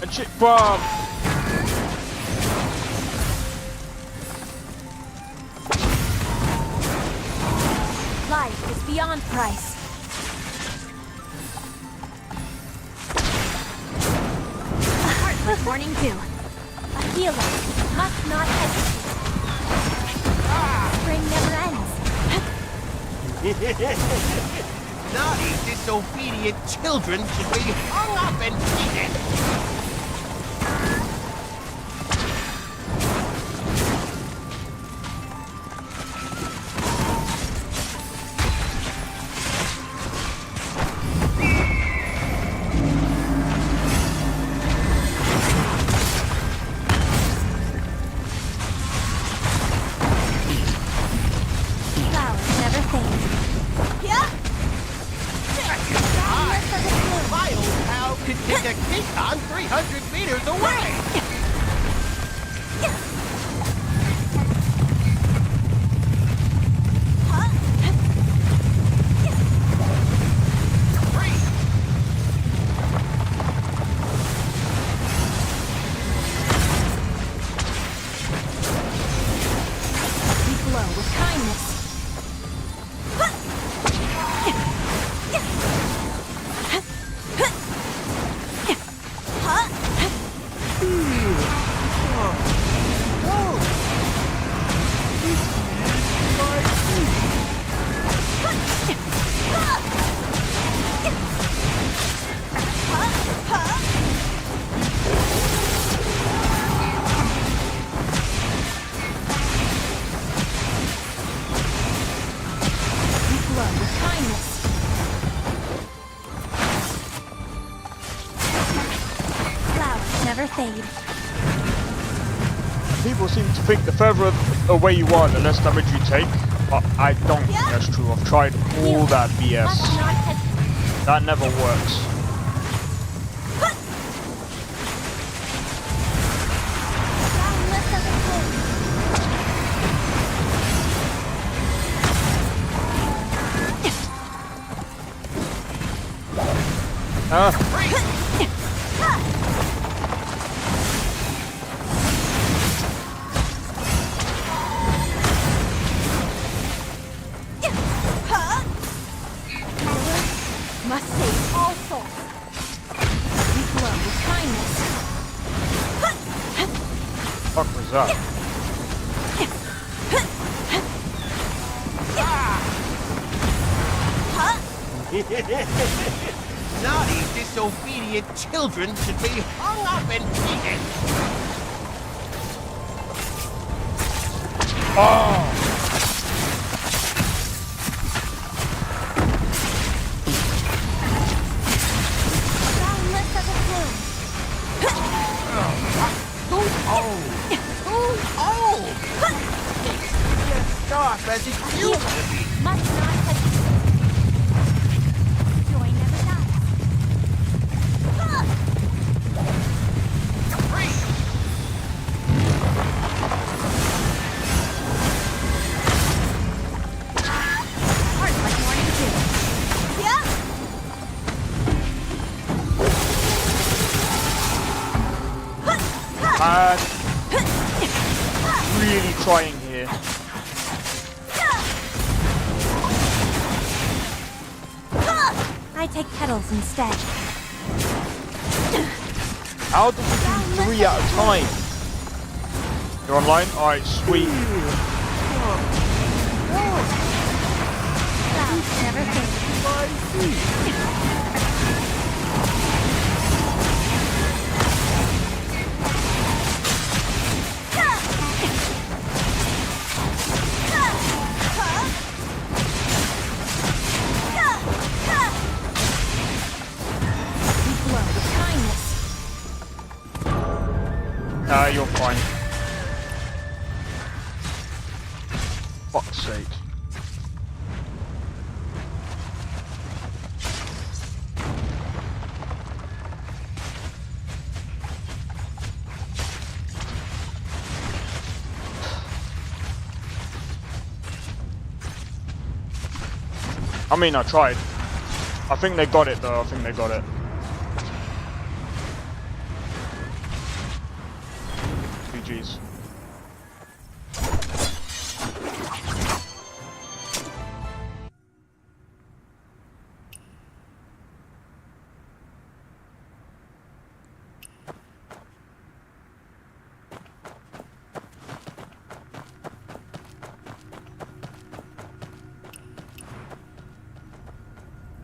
And shit, bruv! price. A heartless warning too. A healer must not hesitate. Spring never ends. Naughty, disobedient children should be hung up and beaten. Flowers never fade. Yeah. My old pal could kick a Kinkon 300 meters away. We glow with kindness. We glow with kindness. Flowers never fade. People seem to think the further away you are, the less damage you take. But I don't think that's true. I've tried all that Must BS. not hesitate. That never works. Boundless as a flame. Must save all souls. We glow with kindness. Fuck was that? Naughty, disobedient children should be hung up and beaten. Oh! Boundless as a plume. Sharp as it used to be. Must not hesitate. Joy never dies. Heart like morning dew. Yeah. Really trying here. I take petals instead. How did we do 3 at a time? You're online? Alright, sweet. Clouds never fade. We glow with kindness. You're fine. Fuck's sake. I mean, I tried. I think they got it though, I think they got it. GG's.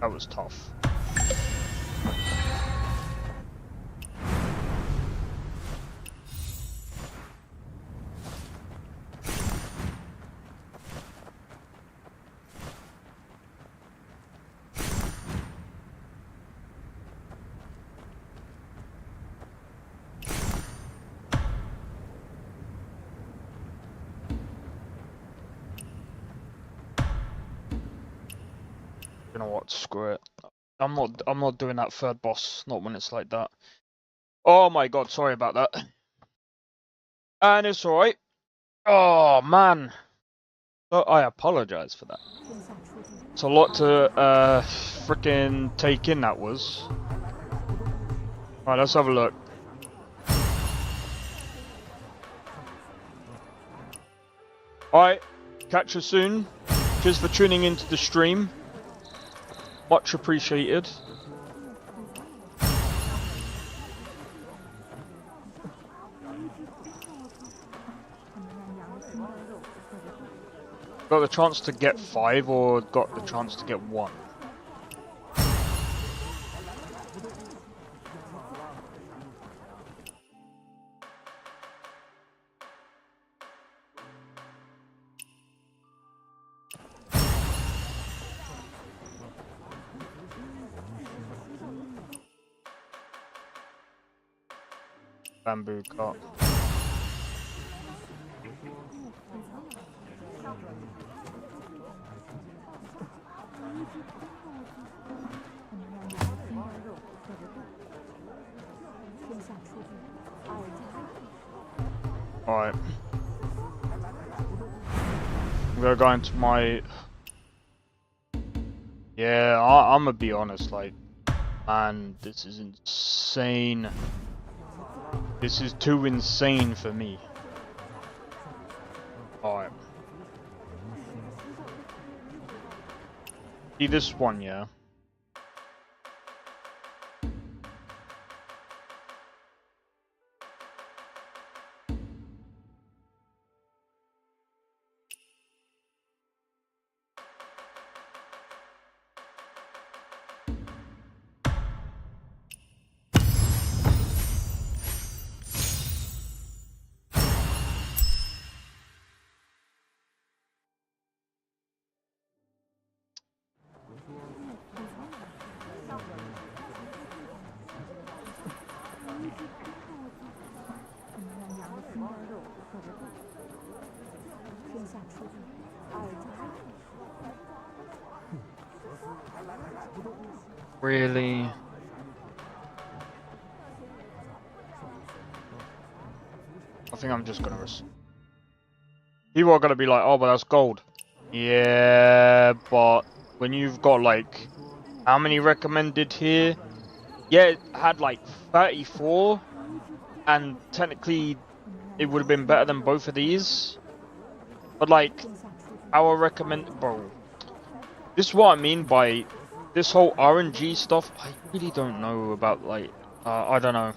That was tough. You know what? Screw it. I'm not doing that third boss. Not when it's like that. Oh my god, sorry about that. And it's alright. Oh man. Oh, I apologize for that. It's a lot to freaking take in, that was. Alright, let's have a look. Alright, catch you soon. Cheers for tuning into the stream. Much appreciated. Got the chance to get 5 or got the chance to get 1? Bamboo cart. Alright. I'm gonna go into my... Yeah, I'm gonna be honest, like... Man, this is insane. This is too insane for me. Alright. See this one, yeah? Really? I think I'm just gonna people are gonna be like, oh, but that's gold. Yeah, but when you've got like, how many recommended here? Yeah, it had like 34, and technically it would have been better than both of these. But like, our bro, this is what I mean by this whole RNG stuff. I really don't know about, like, I don't know.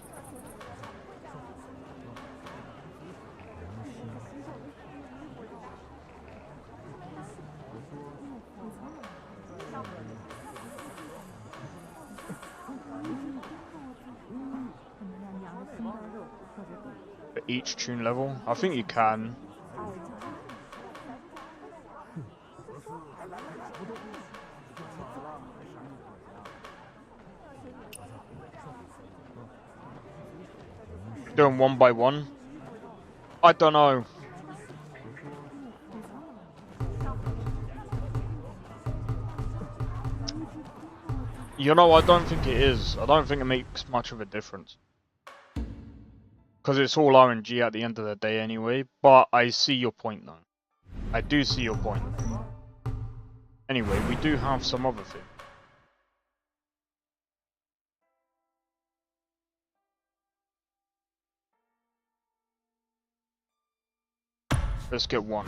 For each tune level, I think you can. Doing one by one? I don't know. You know, I don't think it is. I don't think it makes much of a difference. Because it's all RNG at the end of the day anyway. But I see your point though. I do see your point. Anyway, we do have some other things. Let's get one.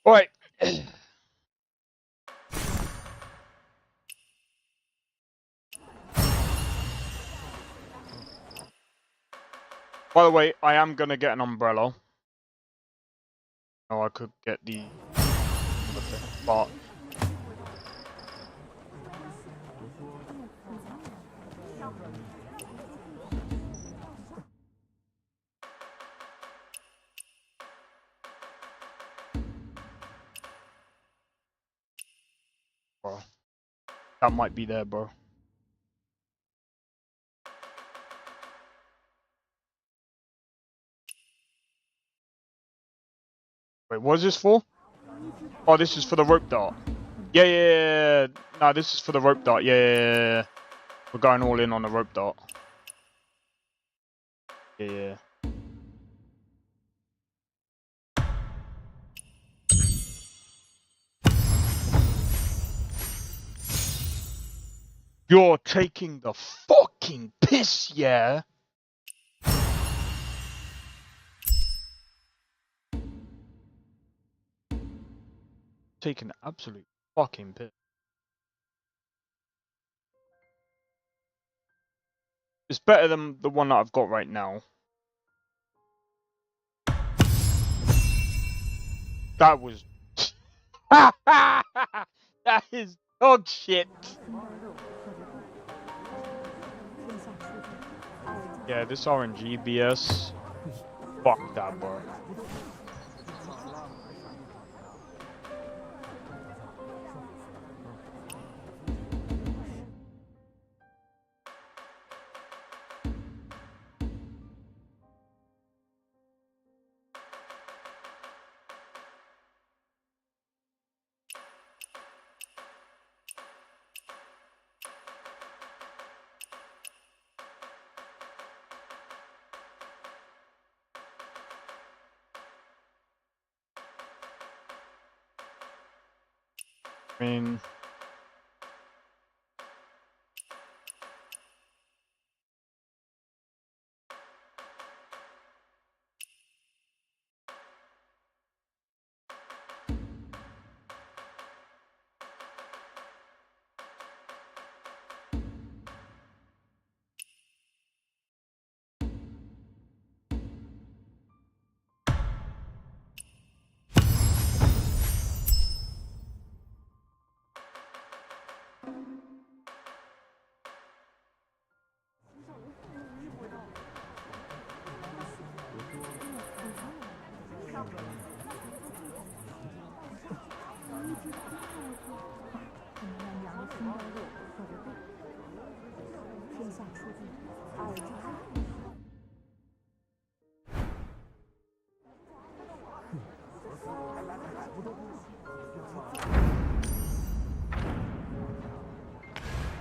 Alright. By the way, I am gonna get an umbrella. Oh, I could get the other thing, but bro, that might be there, bro. Wait, what is this for? Oh, this is for the rope dart. Yeah. No, this is for the rope dart. Yeah. We're going all in on the rope dart. Yeah. You're taking the fucking piss, yeah? Taking the absolute fucking piss. It's better than the one that I've got right now. That was... That is dog shit. Yeah, this RNG BS. Fuck that, bro. I mean...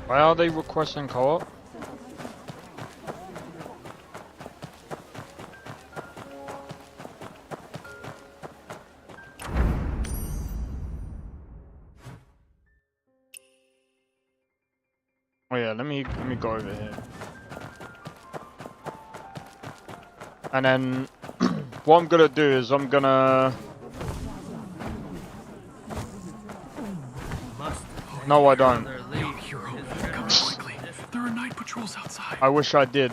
Why are they requesting co-op? Oh yeah, let me go over here. And then what I'm gonna do is I'm gonna... No, I don't. Hero, come quickly. There are night patrols outside. I wish I did.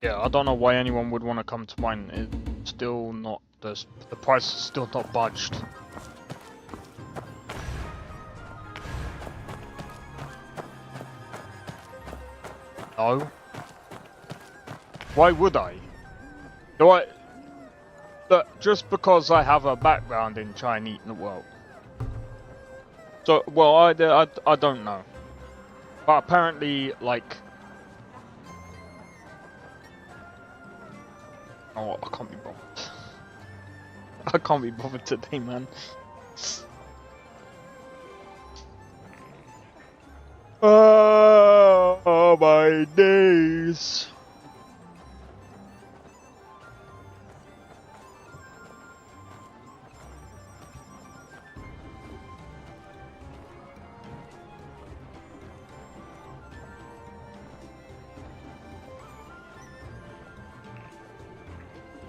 Yeah, I don't know why anyone would want to come to mine. It's still not... The price is still not budged. No. Why would I? Do I... Look, just because I have a background in Chinese... Well... So, well, I don't know. But apparently, like... Oh, I can't be bothered. I can't be bothered today, man. Oh my days.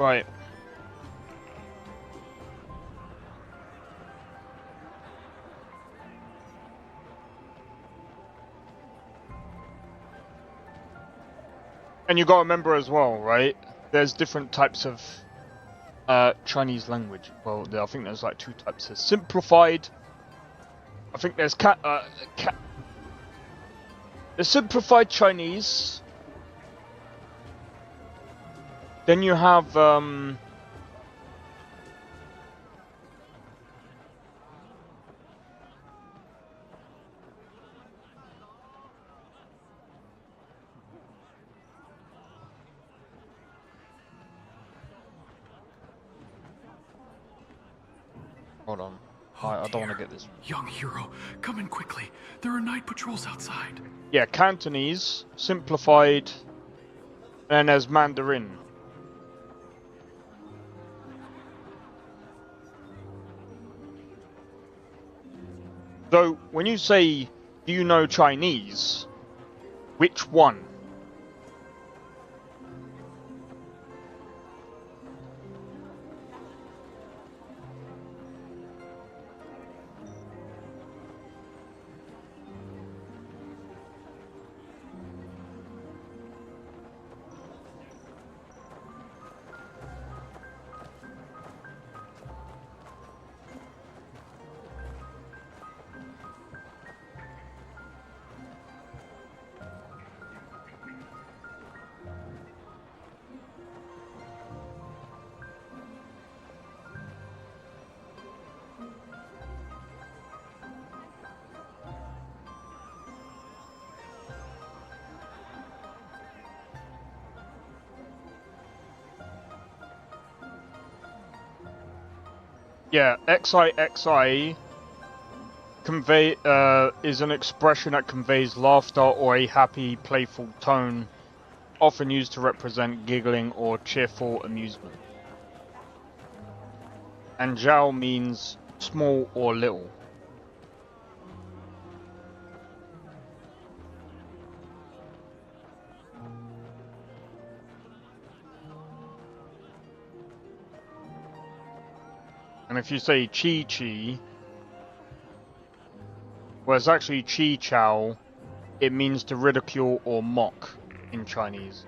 Right. And you got to remember as well, right? There's different types of Chinese language. Well, I think there's like 2 types. There's simplified. I think there's there's simplified Chinese. Then you have hold on. I don't want to get this. Young hero, come in quickly. There are night patrols outside. Yeah, Cantonese, simplified, and there's Mandarin. So, when you say, do you know Chinese, which one? Yeah, XIXI is an expression that conveys laughter or a happy, playful tone, often used to represent giggling or cheerful amusement. And Zhao means small or little. And if you say Chi Chi, well, it's actually Chi Chao, it means to ridicule or mock in Chinese.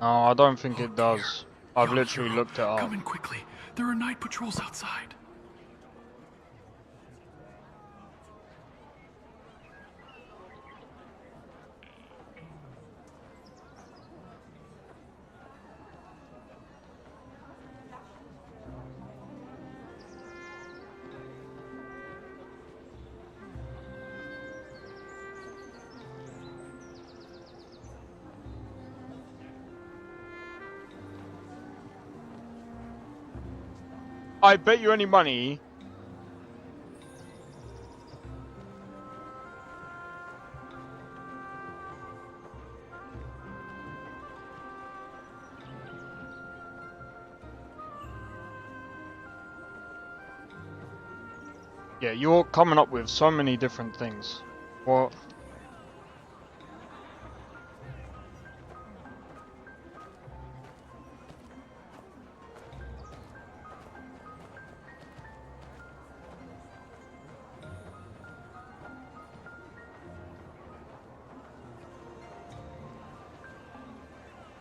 No, I don't think it does. I've Young literally hero, looked it up. Come in quickly. There are night patrols outside. I bet you any money. Yeah, you're coming up with so many different things. What?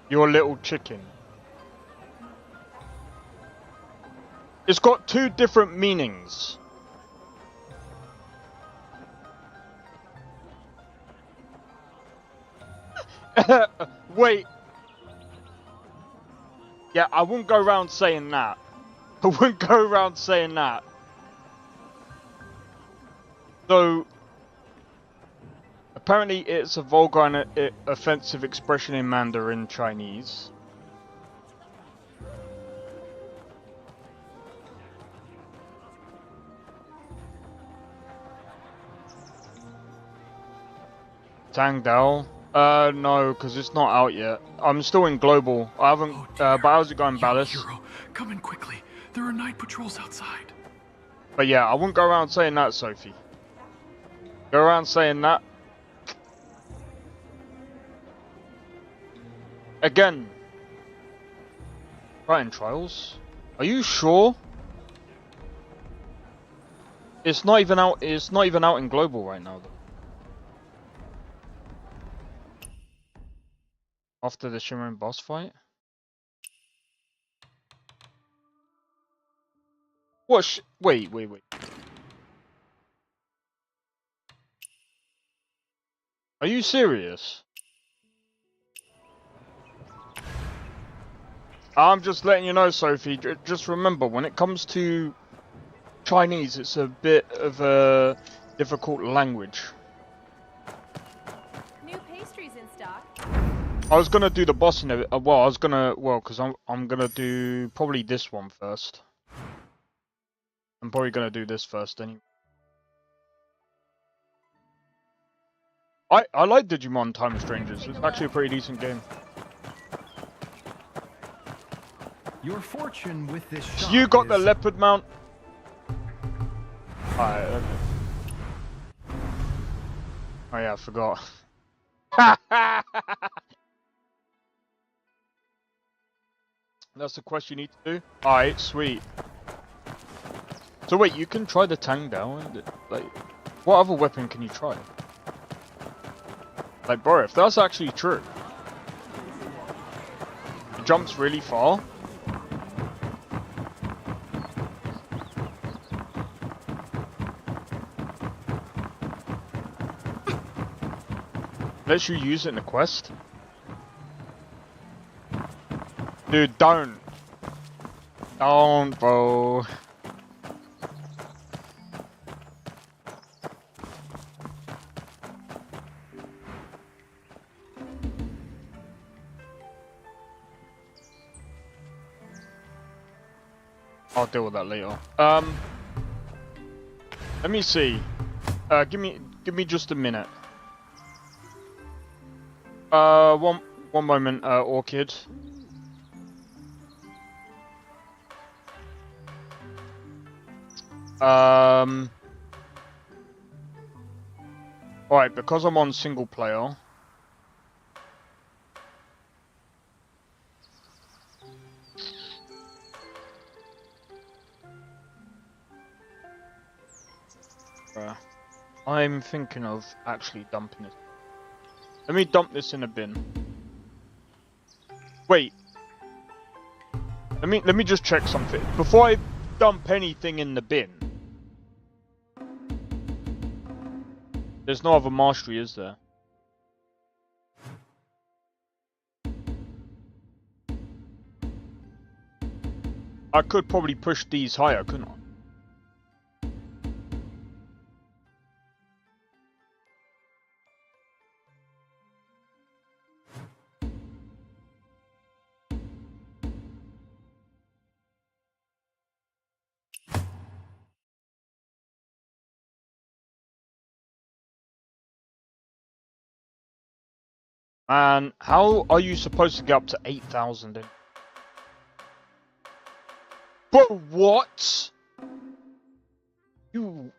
Your little chicken. It's got 2 different meanings. Wait. Yeah, I wouldn't go around saying that. I wouldn't go around saying that. So, apparently it's a vulgar and offensive expression in Mandarin Chinese. Tangdao? No, because it's not out yet. I'm still in global. I haven't. But how's it going, Ballas? Hero, come in quickly. There are night patrols outside. But yeah, I wouldn't go around saying that, Sophie. Go around saying that. Again. Right in trials? Are you sure? It's not even out in global right now though. After the Shimmering boss fight? What wait. Are you serious? I'm just letting you know, Sophie, just remember, when it comes to Chinese, it's a bit of a difficult language. New pastries in stock. I was gonna do the boss in it. Because I'm gonna do probably this one first. I'm probably gonna do this first anyway. I like Digimon Time of Strangers. It's actually a pretty decent game. Your fortune with this So shop you got the is- leopard mount. Alright, okay. Oh yeah, I forgot. That's the quest you need to do? Alright, sweet. So wait, you can try the Tang down? Like, what other weapon can you try? Like, bro, if that's actually true. It jumps really far. Lets you use it in the quest? Dude, don't. Don't, bro. I'll deal with that later. Let me see. Give me just a minute. One moment, Orchid. Alright, because I'm on single player. I'm thinking of actually dumping it. Let me dump this in a bin. Wait. Let me just check something. Before I dump anything in the bin. There's no other mastery, is there? I could probably push these higher, couldn't I? And how are you supposed to get up to 8,000 in? Bro, what? You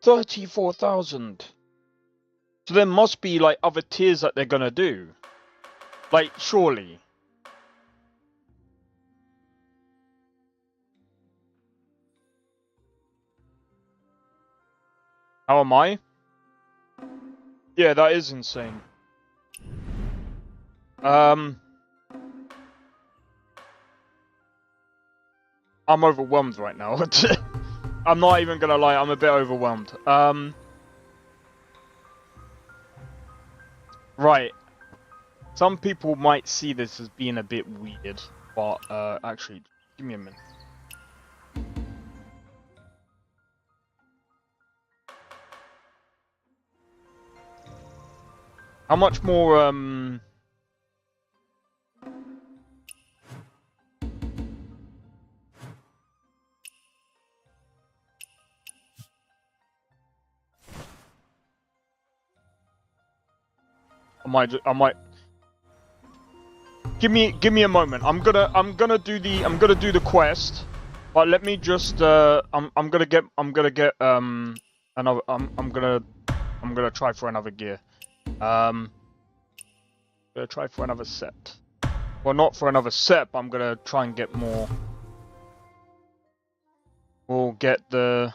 34,000. So there must be like other tiers that they're gonna do. Like, surely. How am I? Yeah, that is insane. I'm overwhelmed right now. I'm not even gonna lie, I'm a bit overwhelmed. Right. Some people might see this as being a bit weird, but actually, give me a minute. How much more, I might. Give me a moment. I'm gonna do the quest, but let me just. I'm gonna get another. I'm gonna try for another gear. Gonna try for another set. Well, not for another set, but I'm gonna try and get more. We'll get the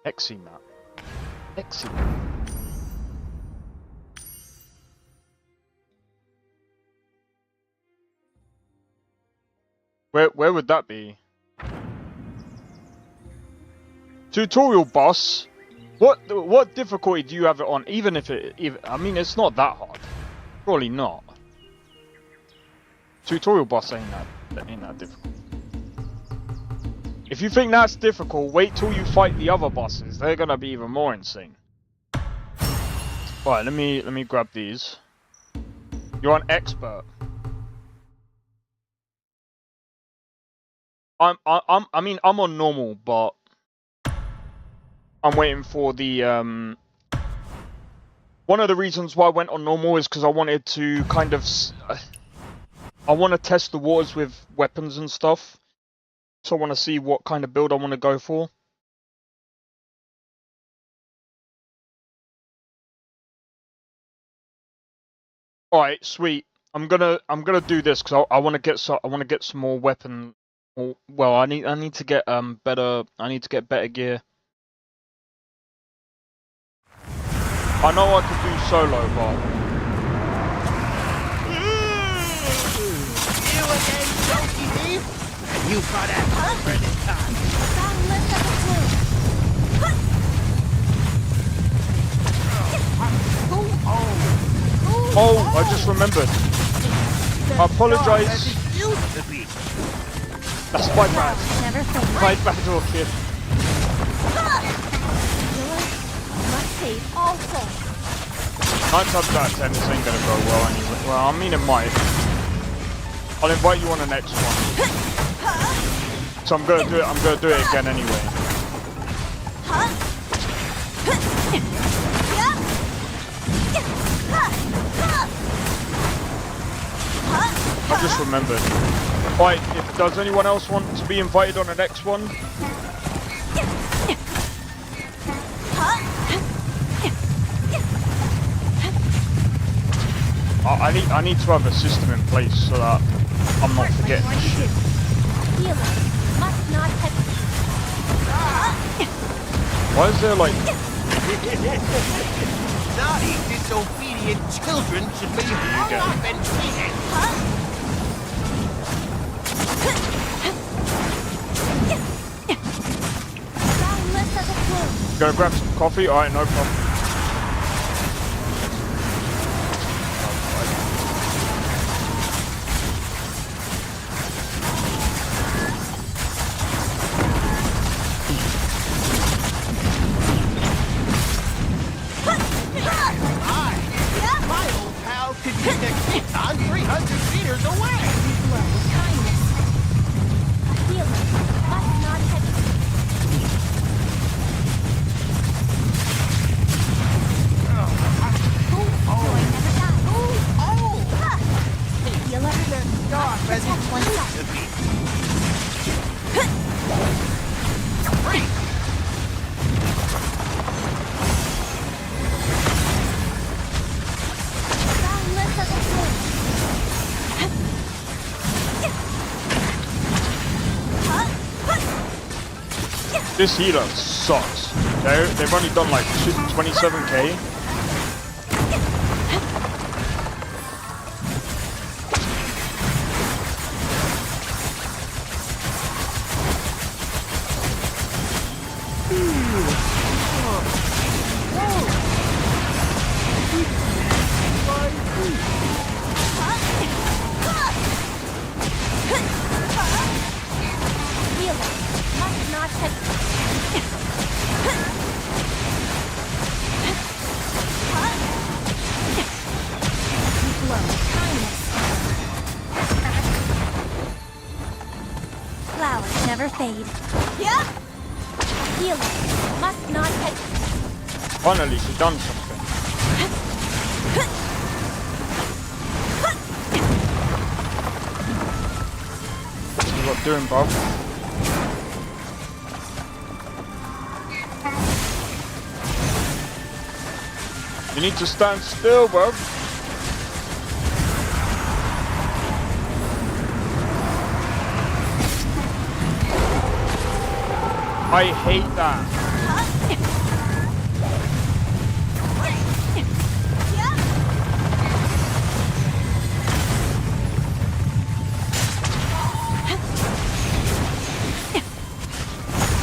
Exi map. Exi map. Where would that be? Tutorial boss. What difficulty do you have it on? Even if I mean, it's not that hard. Surely not. Tutorial boss ain't that difficult. If you think that's difficult, wait till you fight the other bosses. They're gonna be even more insane. Alright, let me grab these. You're an expert. I'm on normal, but I'm waiting for the one of the reasons why I went on normal is because I wanted to kind of I want to test the waters with weapons and stuff. So I want to see what kind of build I want to go for. All right, sweet. I'm gonna do this because I want to get some more weapon. Well, I need to get better. I need to get better gear. I know I could do solo, but You again, Donkey Thief? And you got that credit card. Wrong list of the clue. oh, I just remembered. I apologize. Used to be. That's my bad. Never fail. My bad, kid. Must save also. 9 times out of 10, this ain't gonna go well anyway. Well, I mean it might. I'll invite you on the next one. So I'm gonna do it again anyway. I just remembered. Alright, does anyone else want to be invited on the next one? I need to have a system in place so that I'm not forgetting shit. Healer must not have. Why is there like... Naughty, disobedient children should be hung up and treated. Wrong list of the clue. Gonna grab some coffee? Alright, no problem. My old pal could kick a Kitan 300 meters away. Blow with kindness. A healer must not have. Joy never dies. Healer, Dark as it one used side. to be. Wrong list of the clue. This healer sucks. They've only done like 27k. Healer must not have. Blow with kindness. Flowers never fade. Yeah. Healer must not have. Finally, she's done something. See what I'm doing, bro. You need to stand still, bro. I hate that.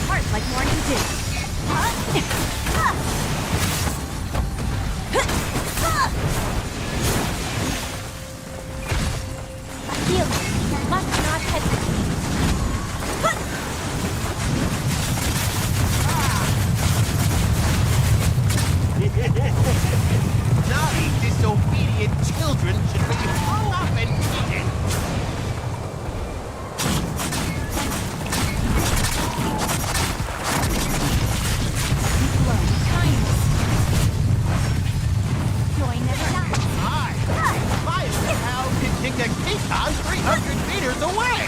Heart like morning dew. Heal. Must not hesitate. Naughty, disobedient children should be hung up and beaten. Glow. Kindness. Joy never dies. My old pal can kick a Kitan 300 meters away.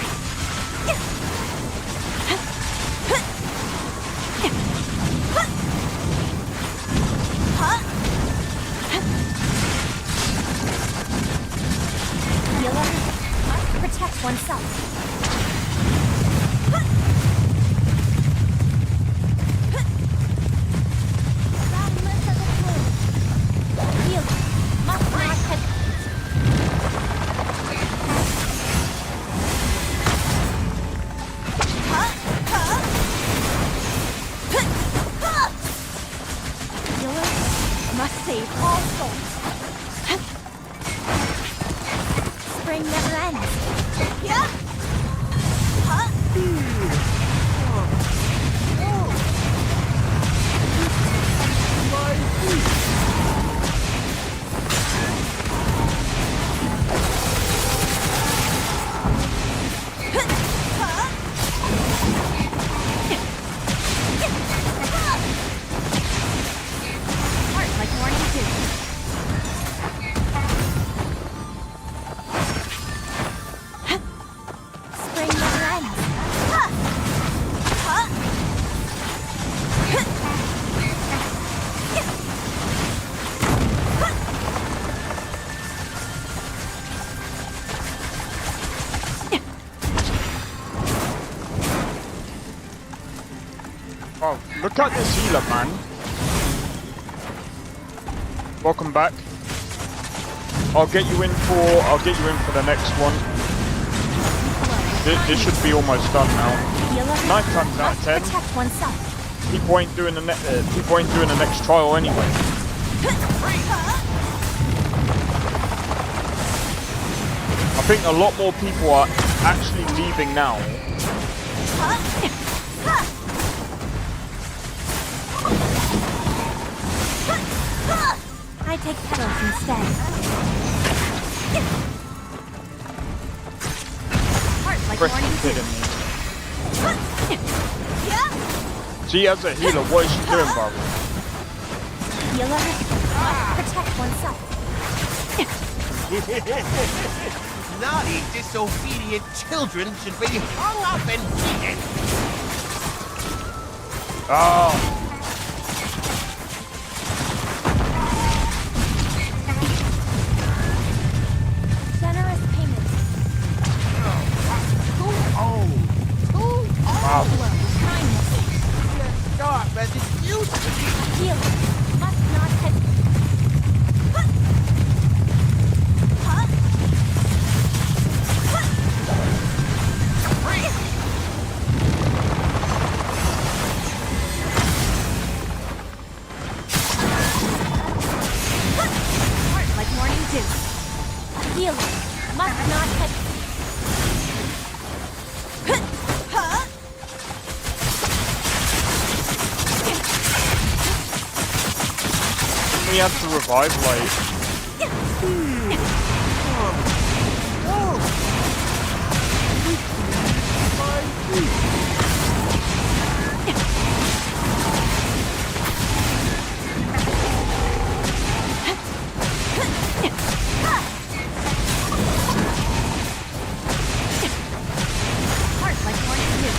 Healer must protect oneself. Boundless as a flow. Healer must not hesitate. Healer must save all souls. Spring never ends. Yeah. Heart like morning dew. Spring never ends. Oh, look at this healer, man. Welcome back. I'll get you in for the next one. This should be almost done now. Healer 9 times out of must 10. protect oneself. People ain't doing the next trial anyway. I think a lot more people are actually leaving now. I take petals instead. Heart like Fresh morning kidding dew. me. She as a healer, what is she doing, bro? Healer must protect oneself. Naughty, disobedient children should be hung up and beaten. Oh, Generous payment. wow. Glow. Kindness. Sharp as it used to be. Healer must not hesitate. Heart like morning dew. Healer must not hesitate. We have to revive, like, Heart like morning dew.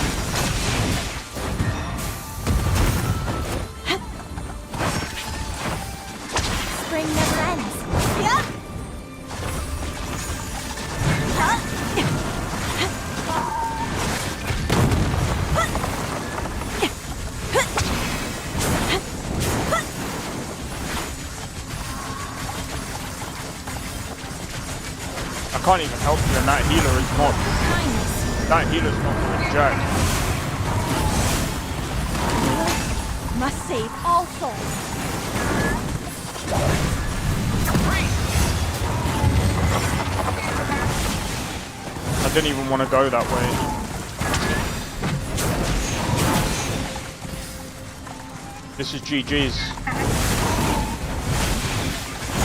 string never ends. Yeah. I can't even help you, and that healer is not. Kindness. That healer's not doing jack. Must save all souls. I didn't even want to go that way. This is GG's.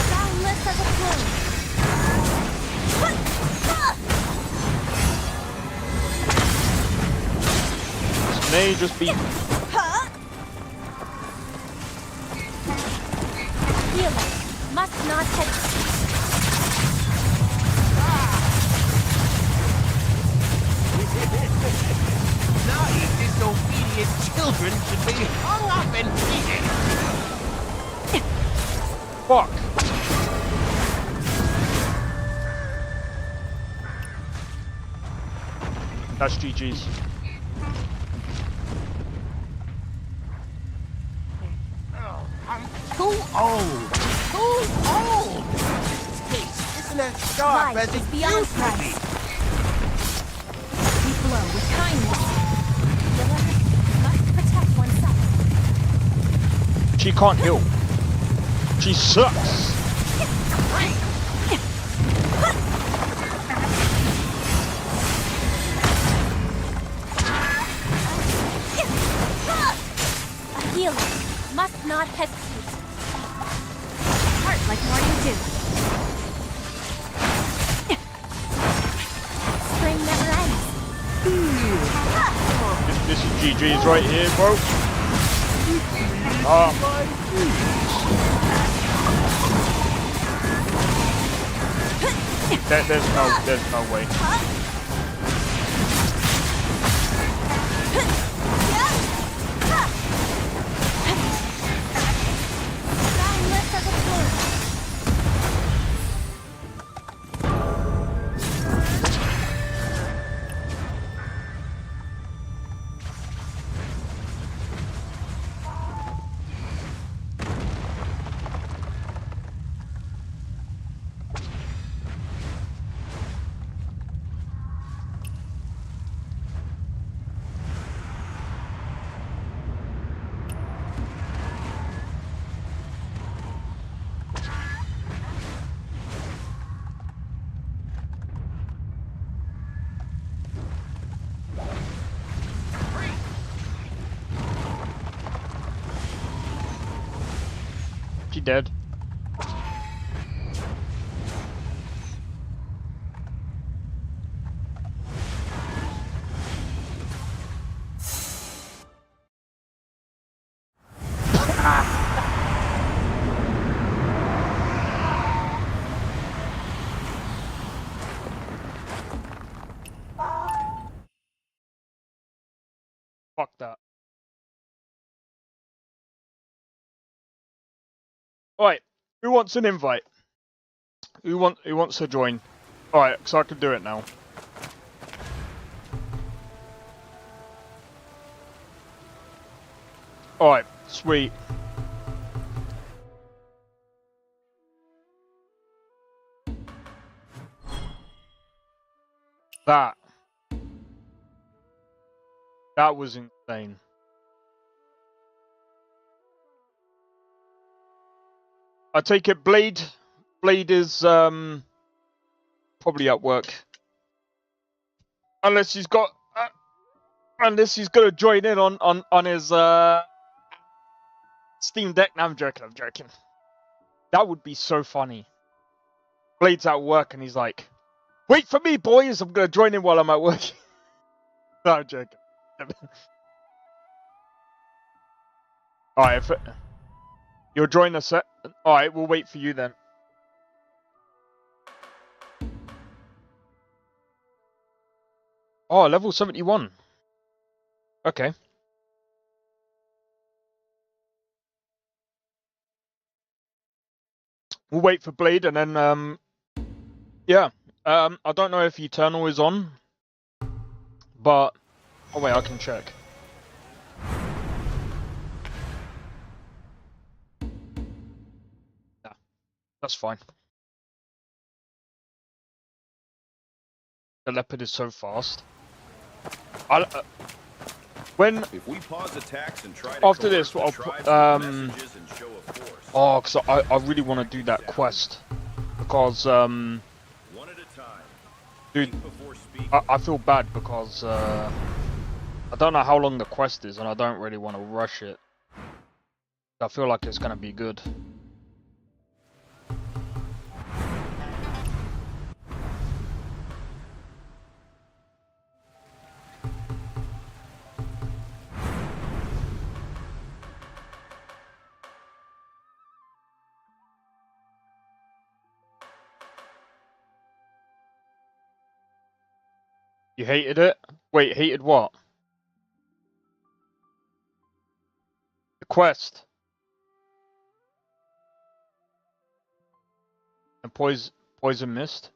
Boundless as a flame. This may just be. Healer must not hesitate. Naughty, disobedient children should be hung up and beaten. Fuck. That's GG's. I'm too old. Too old. This taste isn't as sharp Life as is it beyond used to be. price. We flow with kindness. Healer must protect oneself. She can't heal. She sucks. A healer must not hesitate. Heart like warrior do. Spring never ends. This is GG's right here, bro. There's no way. Boundless as a flame. She dead. Fuck that. Alright, who wants an invite? Who wants to join? Alright, so I can do it now. Alright, sweet. That was insane. I take it Blade is probably at work. Unless he's got unless he's gonna join in on his Steam Deck. No, I'm joking. That would be so funny. Blade's at work and he's like, "Wait for me, boys, I'm gonna join in while I'm at work." No, I'm joking. Alright, if you'll join us at... Alright, we'll wait for you then. Oh, level 71. Okay. we'll wait for Blade, and then yeah. I don't know if Eternal is on, but oh wait, I can check. Yeah, that's fine. The leopard is so fast. When If we pause attacks and try after this, I'll put oh, because I really want to do that quest because one at a time. dude, I feel bad because I don't know how long the quest is and I don't really want to rush it. I feel like it's gonna be good. You hated it? Wait, hated what? The quest. And poison mist.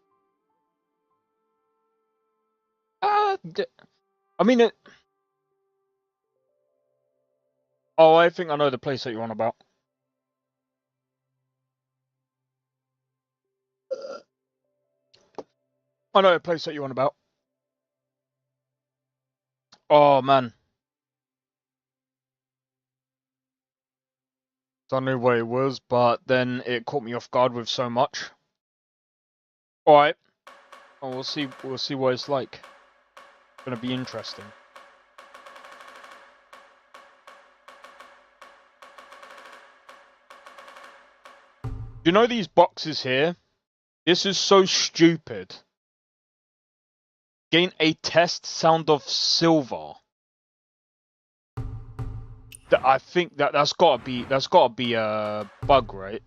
I mean it. Oh, I think I know the place that you're on about. I know the place that you're on about. Oh man. So I knew what it was, but then it caught me off guard with so much. Alright. Oh, we'll see what it's like. It's gonna be interesting. You know these boxes here? This is so stupid. Gain a test sound of silver. I think that's gotta be a bug, right?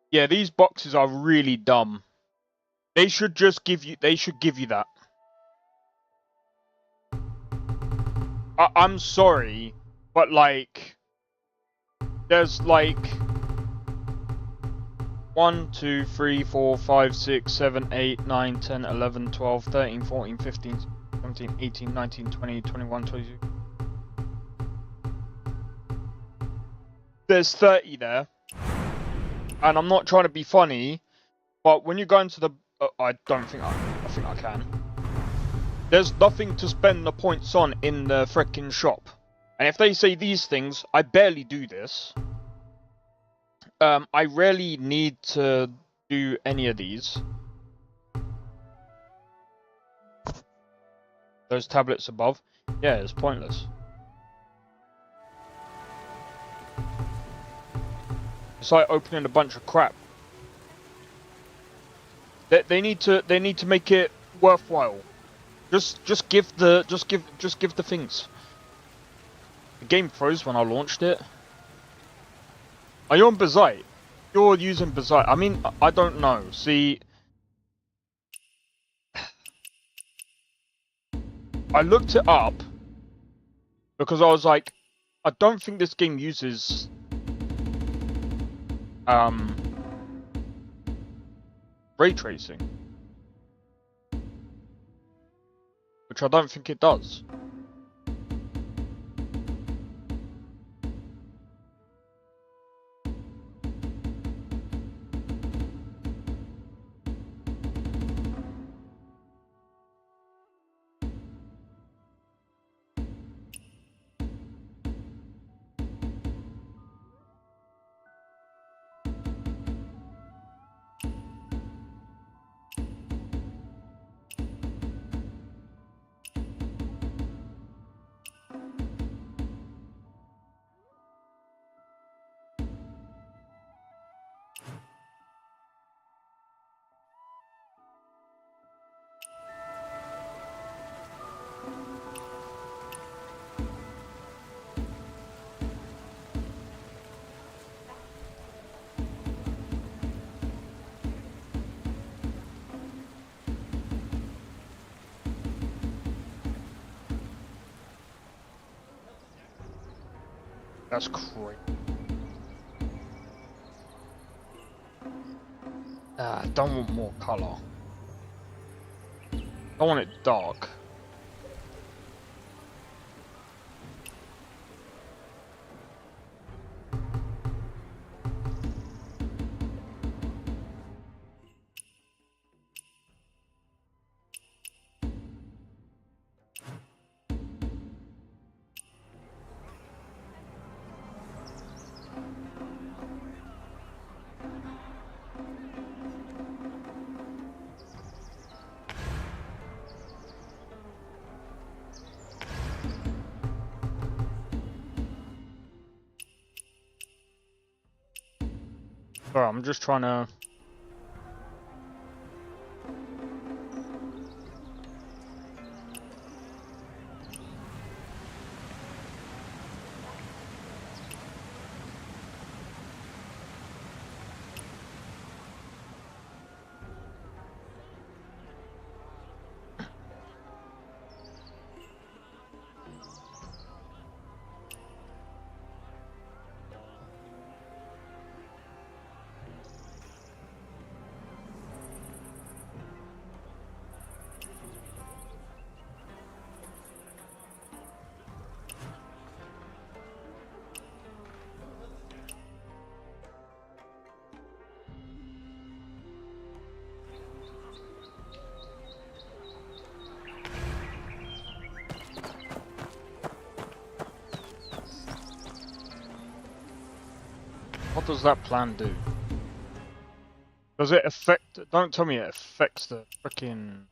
Yeah, these boxes are really dumb. They should just give you that. I'm sorry, but like there's like 1, 2, 3, 4, 5, 6, 7, 8, 9, 10, 11, 12, 13, 14, 15, 17, 18, 19, 20, 21, 22. There's 30 there. And I'm not trying to be funny, but when you go into the... I think I can. There's nothing to spend the points on in the frickin' shop. And if they say these things, I barely do this. I rarely need to do any of these. Those tablets above. Yeah, it's pointless. It's like opening a bunch of crap. They need to make it worthwhile. Just give the things. The game froze when I launched it. Are you on Bazite? You're using Bazite. I mean, I don't know. See, I looked it up because I was like, I don't think this game uses ray tracing, which I don't think it does. That's crazy. I don't want more color. I want it dark. Sorry, I'm just trying to... What does that plan do? Does it affect... Don't tell me it affects the frickin'...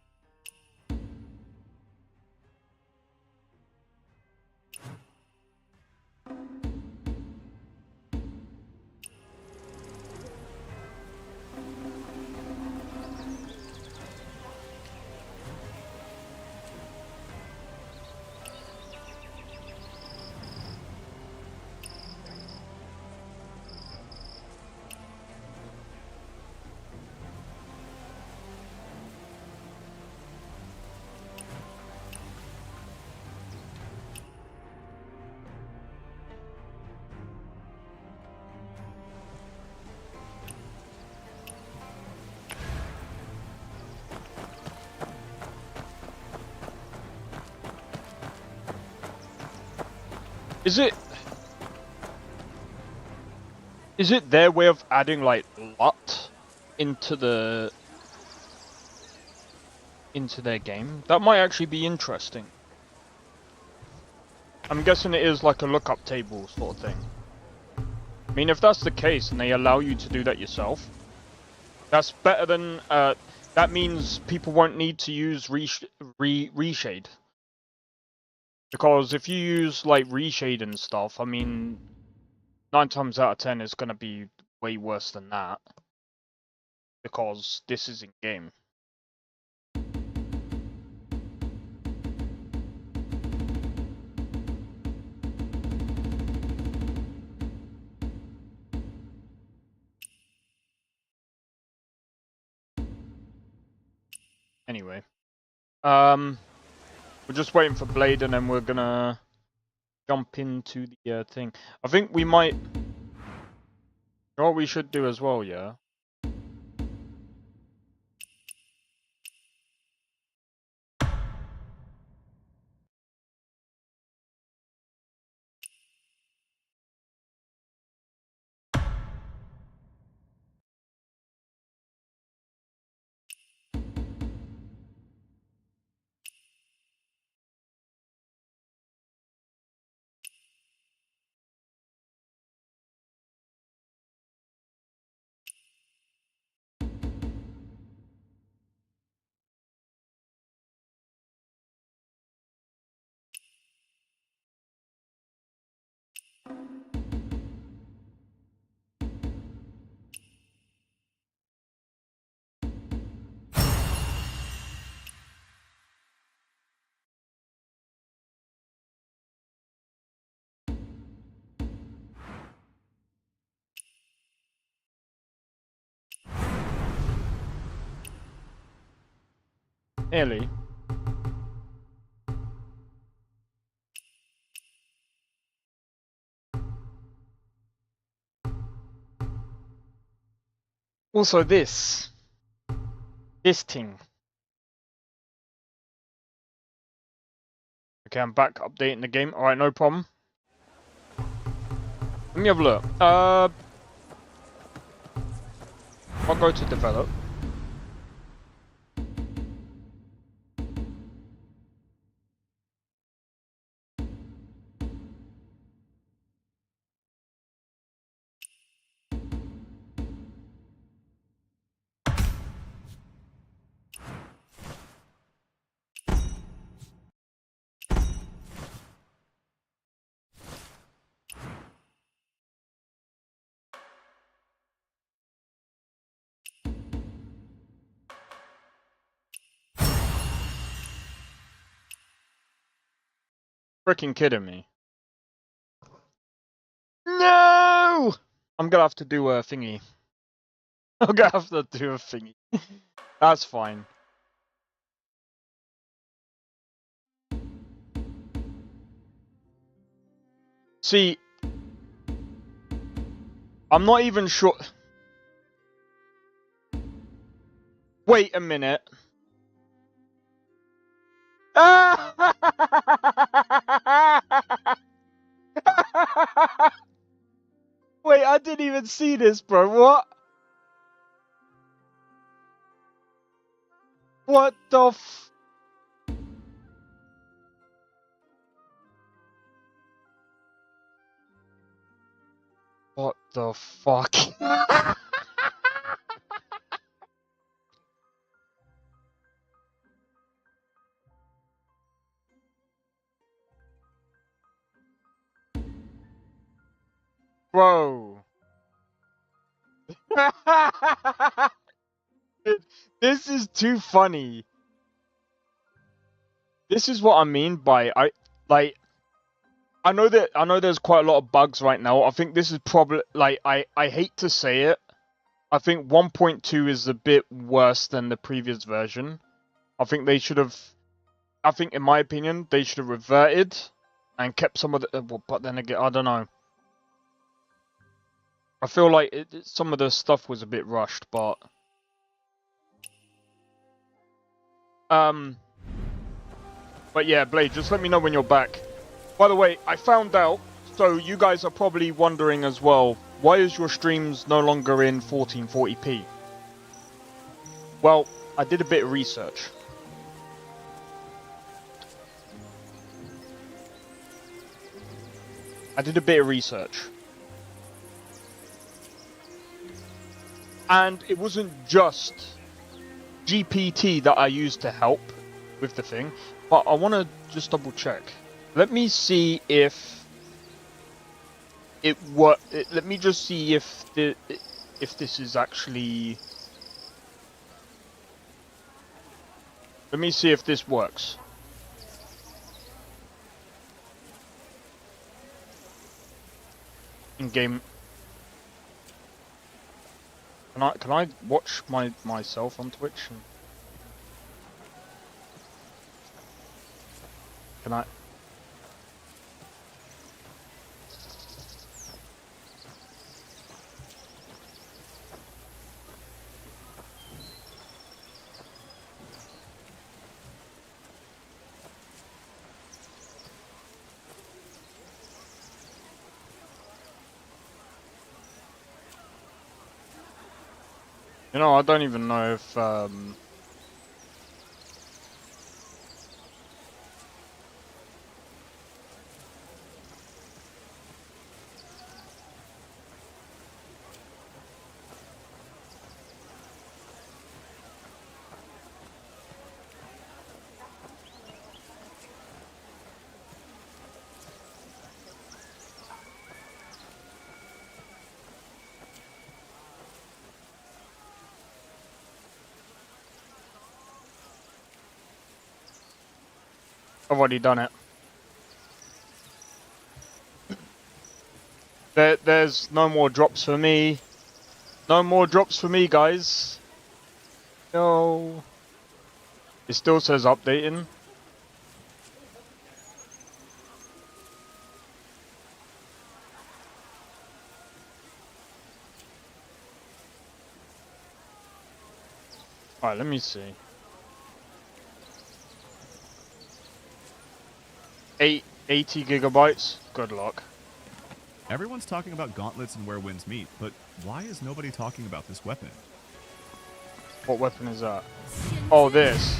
Is it their way of adding like LUT into their game? That might actually be interesting. I'm guessing it is like a lookup table sort of thing. I mean, if that's the case and they allow you to do that yourself, that's better than that means people won't need to use reshade. Because if you use like reshade and stuff, I mean, 9 times out of 10 is going to be way worse than that. Because this is in game. Anyway. We're just waiting for Blade and then we're gonna jump into the thing. I think we might... You know what we should do as well, yeah? Nearly. Also this thing. Okay, I'm back updating the game. Alright, no problem. Let me have a look. I'll go to develop. Freaking kidding me. No! I'm gonna have to do a thingy. I'm gonna have to do a thingy. That's fine. See, I'm not even sure. Wait a minute. Wait, I didn't even see this, bro. What? What the f... What the fuck? Bro. This is too funny. This is what I mean by I know there's quite a lot of bugs right now. I think this is probably like I hate to say it. I think 1.2 is a bit worse than the previous version. I think they should have in my opinion they should have reverted and kept some of the but then again I don't know. I feel like some of the stuff was a bit rushed, but yeah, Blade, just let me know when you're back. By the way, I found out, so you guys are probably wondering as well, why is your streams no longer in 1440p? Well, I did a bit of research. And it wasn't just GPT that I used to help with the thing, but I want to just double check. Let me see if it worked. Let me just see if this is actually. Let me see if this works. In game. Can I watch myself on Twitch? Can I? You know, I don't even know if I've already done it. There's no more drops for me. No more drops for me, guys. No. It still says updating. Alright, let me see. 80 gigabytes? Good luck. Everyone's talking about gauntlets and where winds meet, but why is nobody talking about this weapon? What weapon is that? Oh, this.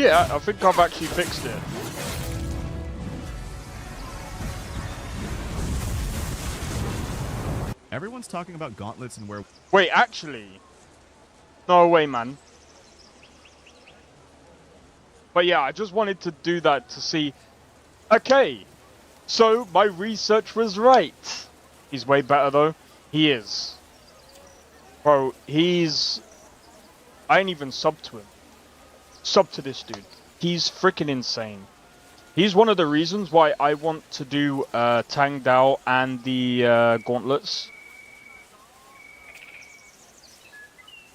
I think I've actually fixed it. Everyone's talking about gauntlets and where... Wait, actually. No way, man. But yeah, I just wanted to do that to see... Okay. So, my research was right. He's way better, though. He is. Bro, he's... I ain't even subbed to him. Sub to this dude. He's freaking insane. He's one of the reasons why I want to do Tang Dao and the gauntlets.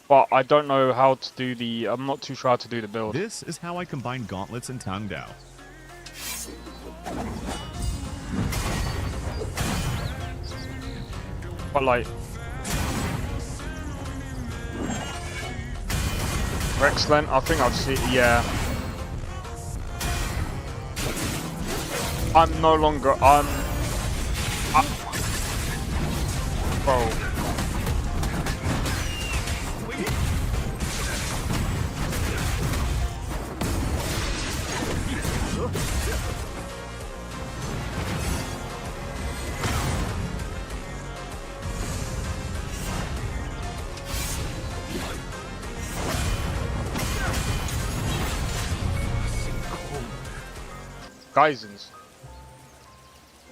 But I don't know how to do the... I'm not too sure how to do the build. This is how I combine gauntlets and Tang Dao. But like... Rexland, I think I've seen... Yeah. I'm no longer... Bro.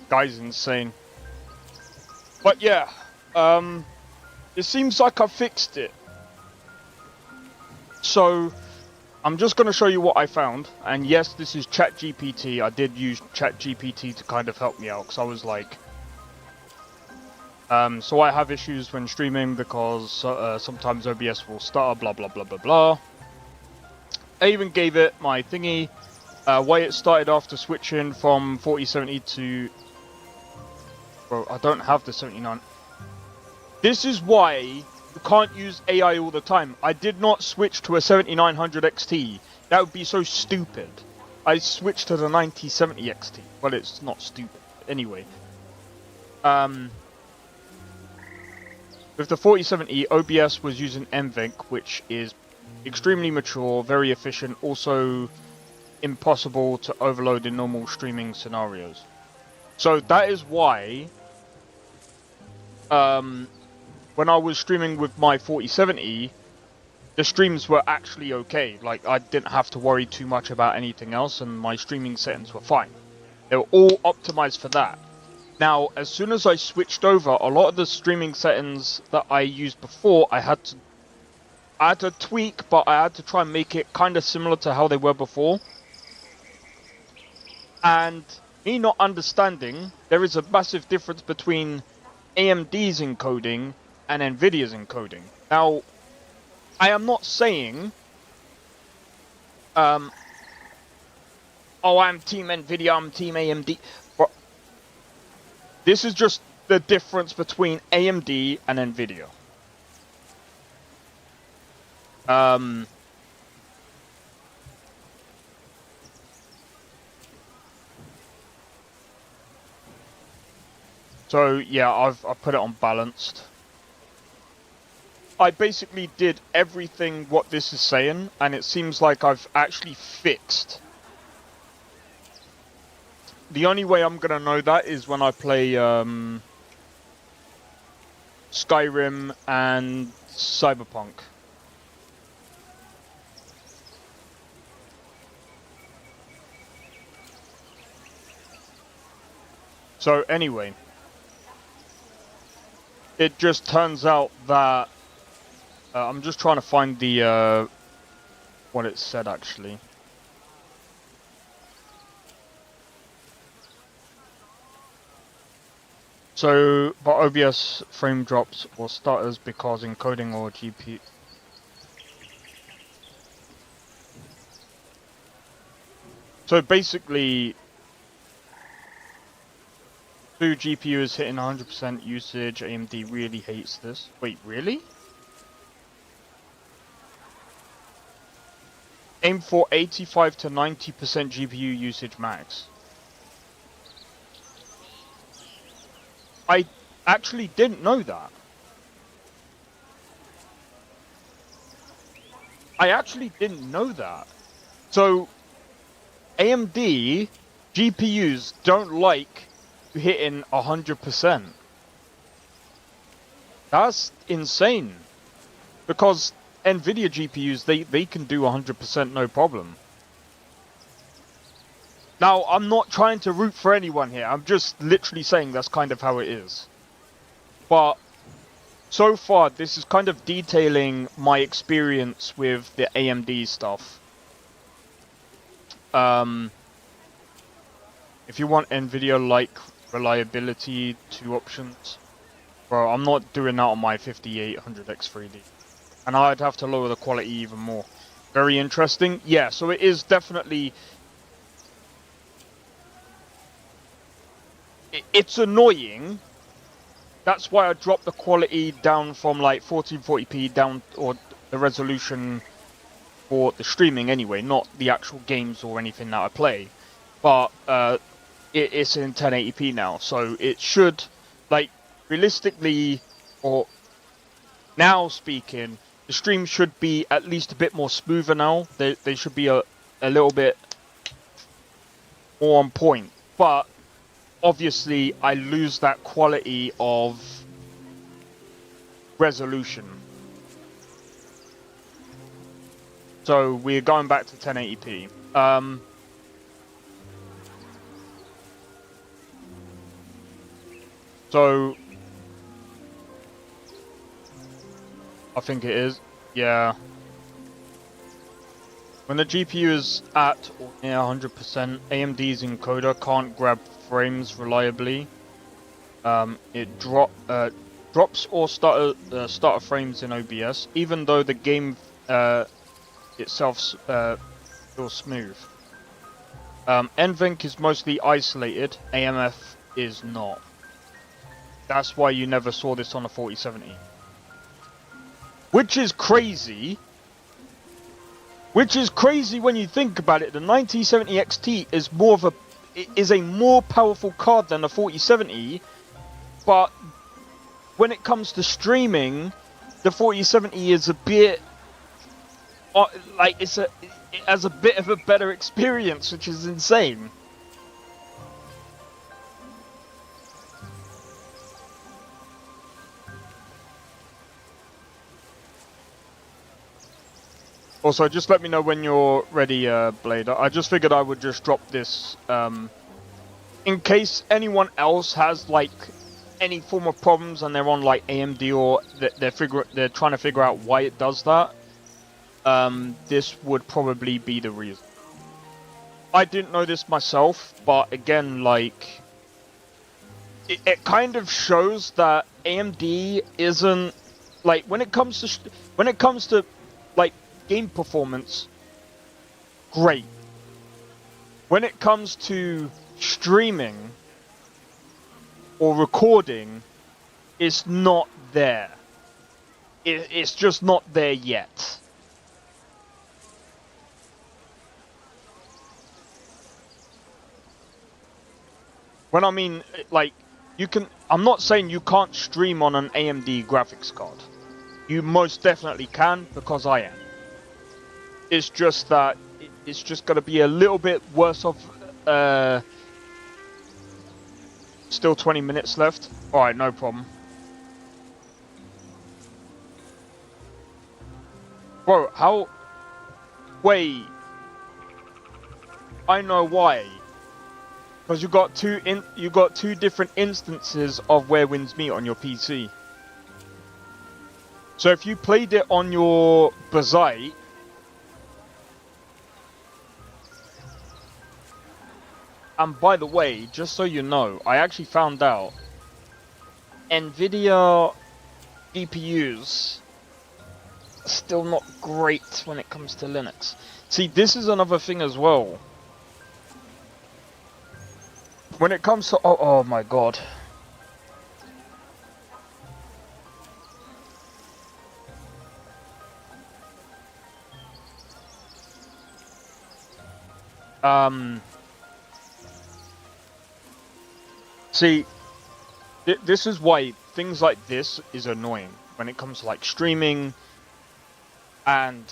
Guy's insane. But yeah, it seems like I fixed it. So, I'm just going to show you what I found. And yes, this is ChatGPT. I did use ChatGPT to kind of help me out, because I was like... so I have issues when streaming because sometimes OBS will stutter, blah blah blah blah blah. I even gave it my thingy. Why it started after switching from 4070 to... Bro, I don't have the 79. This is why you can't use AI all the time. I did not switch to a 7900 XT. That would be so stupid. I switched to the 9070 XT. Well, it's not stupid. Anyway. With the 4070, OBS was using NVENC, which is extremely mature, very efficient, also... impossible to overload in normal streaming scenarios. So that is why when I was streaming with my 4070, the streams were actually okay. Like, I didn't have to worry too much about anything else, and my streaming settings were fine. They were all optimized for that. Now, as soon as I switched over, a lot of the streaming settings that I used before, I had to tweak, but I had to try and make it kind of similar to how they were before. And me not understanding, there is a massive difference between AMD's encoding and NVIDIA's encoding. Now, I am not saying, oh, I'm Team NVIDIA, I'm Team AMD, but this is just the difference between AMD and NVIDIA. So yeah, I've put it on balanced. I basically did everything what this is saying, and it seems like I've actually fixed. The only way I'm gonna know that is when I play Skyrim and Cyberpunk. So anyway. It just turns out that I'm just trying to find the what it said actually. So, but OBS frame drops or stutters because encoding or GPU. So basically, two GPU is hitting 100% usage. AMD really hates this. Wait, really? Aim for 85 to 90% GPU usage max. I actually didn't know that. I actually didn't know that. So, AMD GPUs don't like hitting 100%. That's insane. Because NVIDIA GPUs, they can do 100% no problem. Now, I'm not trying to root for anyone here. I'm just literally saying that's kind of how it is. But so far, this is kind of detailing my experience with the AMD stuff. If you want NVIDIA-like reliability, 2 options. Bro, I'm not doing that on my 5800X3D. And I'd have to lower the quality even more. Very interesting. Yeah, so it is definitely... It's annoying. That's why I dropped the quality down from like 1440p down, or the resolution for the streaming anyway, not the actual games or anything that I play. But it's in 1080p now, so it should, like, realistically, or now speaking, the stream should be at least a bit more smoother now. They should be a little bit more on point. But obviously, I lose that quality of resolution. So we're going back to 1080p. So I think it is, yeah. When the GPU is at or near 100%, AMD's encoder can't grab frames reliably. It drops or stutter frames in OBS, even though the game itself feels smooth. NVENC is mostly isolated, AMF is not. That's why you never saw this on a 4070. Which is crazy. Which is crazy when you think about it. The 9070 XT is a more powerful card than the 4070, but when it comes to streaming, the 4070 is a bit like it has a bit of a better experience, which is insane. Also, just let me know when you're ready, Blade. I just figured I would just drop this, in case anyone else has, like, any form of problems and they're on, like, AMD or they're trying to figure out why it does that. This would probably be the reason. I didn't know this myself, but again, like, it kind of shows that AMD isn't, like, when it comes to like, game performance, great. When it comes to streaming or recording, it's not there. It's just not there yet. When I mean, like, you can, I'm not saying you can't stream on an AMD graphics card. You most definitely can, because I am. It's just that it's just going to be a little bit worse off. Still 20 minutes left. Alright, no problem. Bro, how... Wait. I know why. Because you got two different instances of Where Winds Meet on your PC. So if you played it on your Bazite, and by the way, just so you know, I actually found out NVIDIA GPUs are still not great when it comes to Linux. See, this is another thing as well. When it comes to... Oh my god. See, this is why things like this is annoying when it comes to like streaming and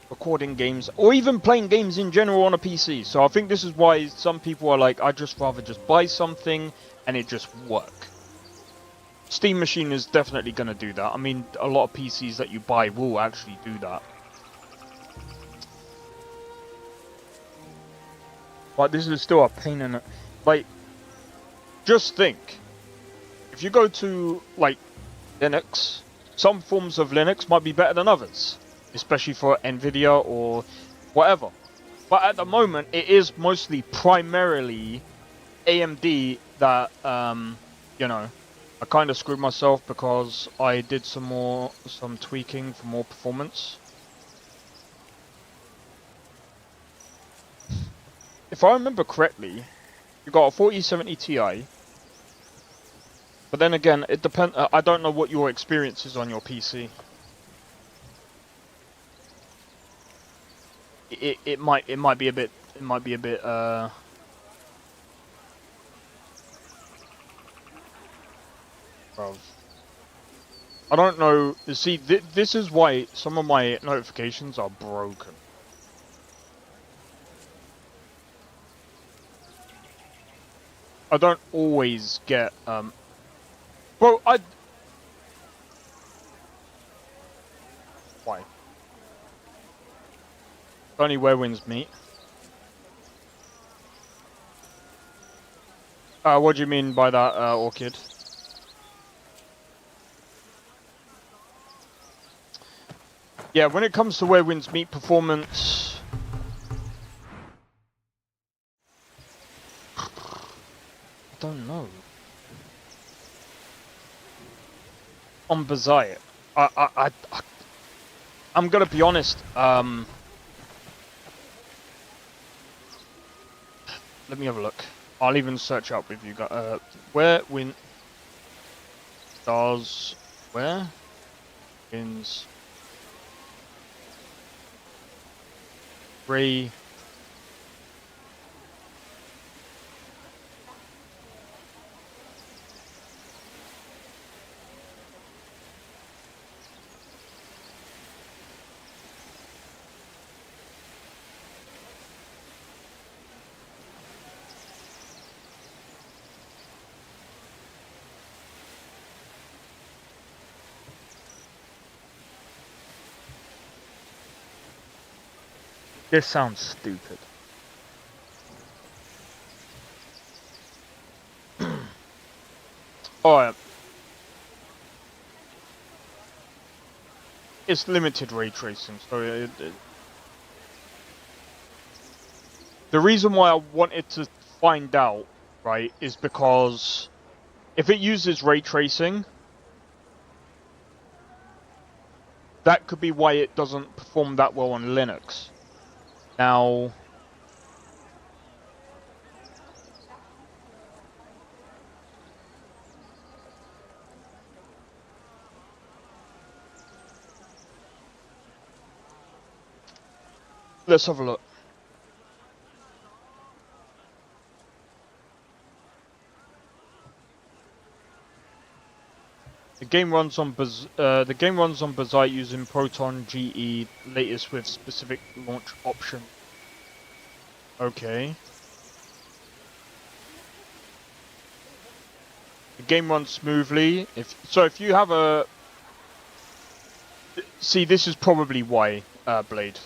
recording games, or even playing games in general on a PC. So I think this is why some people are like, I'd just rather just buy something and it just work. Steam Machine is definitely going to do that. I mean, a lot of PCs that you buy will actually do that. But this is still a pain in it. Like, just think. If you go to, like, Linux, some forms of Linux might be better than others. Especially for NVIDIA or whatever. But at the moment, it is mostly primarily AMD that, you know, I kind of screwed myself because I did some tweaking for more performance. If I remember correctly, you got a 4070 Ti. But then again, it depends. I don't know what your experience is on your PC. It might be a bit. Bruv. I don't know. You see, this is why some of my notifications are broken. I don't always get, bro, why? Only where winds meet. What do you mean by that, Orchid? Yeah, when it comes to where winds meet performance... don't know. On Bazaar, I'm gonna be honest. Let me have a look. I'll even search up with you guys. Where win stars? Where wins? Ray. This sounds stupid. Alright. It's limited ray tracing, so the reason why I wanted to find out, right, is because if it uses ray tracing, that could be why it doesn't perform that well on Linux. Now, let's have a look. The game runs on Bazaar using Proton GE, latest with specific launch option. Okay. The game runs smoothly. If you have a... See, this is probably why, Blade.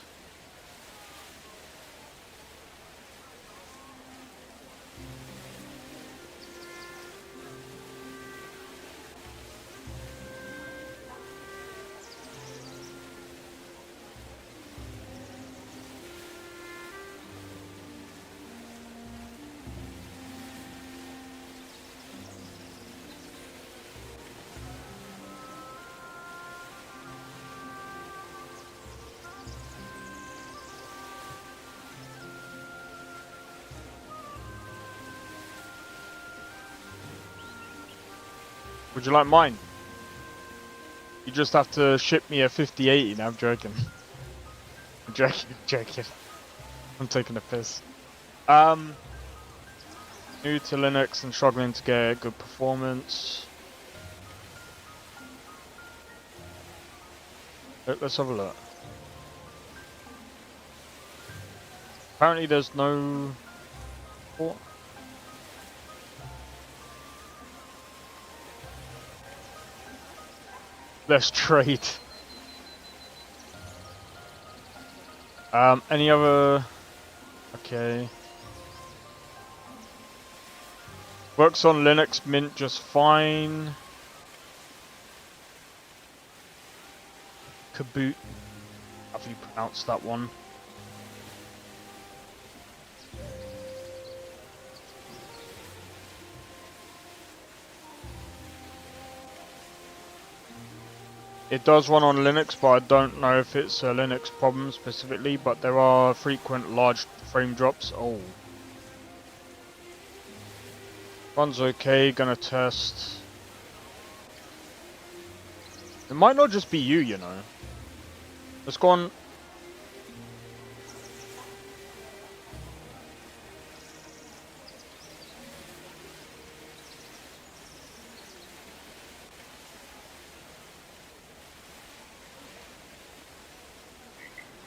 Would you like mine? You just have to ship me a 5080. No, I'm joking. I'm joking. I'm taking a piss. New to Linux and struggling to get good performance. Let's have a look. Apparently there's no... What? Let's trade. Any other... Okay. Works on Linux Mint just fine. Kaboot. How do you pronounce that one? It does run on Linux, but I don't know if it's a Linux problem specifically, but there are frequent large frame drops. Oh. Runs okay, gonna test. It might not just be you, you know. Let's go on.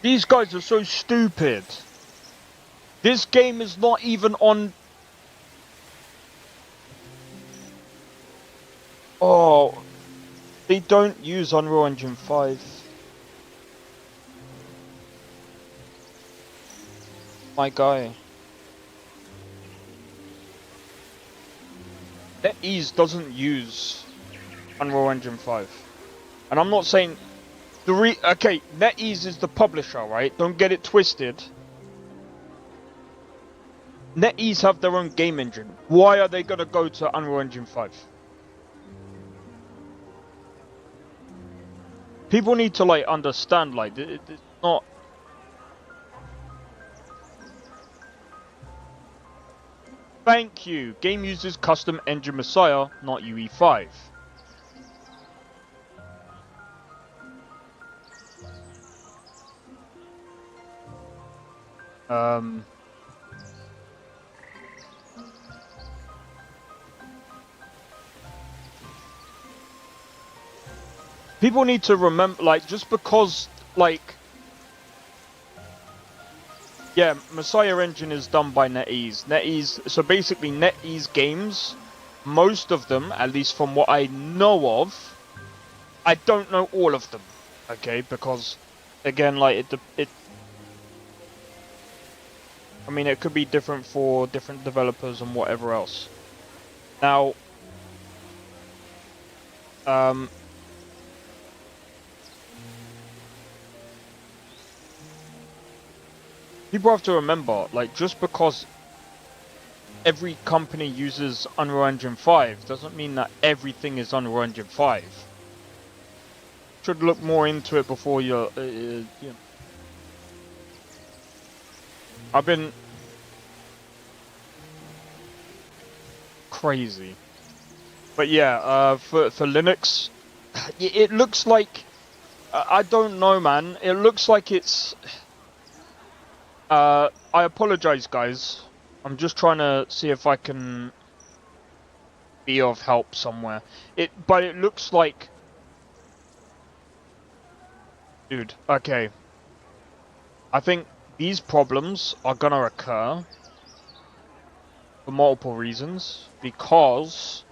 These guys are so stupid. This game is not even on... Oh, they don't use Unreal Engine 5. My guy. NetEase doesn't use Unreal Engine 5. And I'm not saying... Okay, NetEase is the publisher, right? Don't get it twisted. NetEase have their own game engine. Why are they gonna go to Unreal Engine 5? People need to like understand, like it's not. Thank you. Game uses custom engine Messiah, not UE5. People need to remember, like, just because, like, yeah, Messiah Engine is done by NetEase. NetEase, so basically NetEase games, most of them, at least from what I know of, I don't know all of them, okay, because, again, like, I mean, it could be different for different developers and whatever else. Now, people have to remember, like, just because every company uses Unreal Engine 5 doesn't mean that everything is Unreal Engine 5. Should look more into it before you're, you know. I've been crazy, but yeah, for Linux, it looks like I don't know, man. It looks like it's. I apologize, guys. I'm just trying to see if I can be of help somewhere. But it looks like, dude. Okay, I think these problems are gonna occur for multiple reasons, because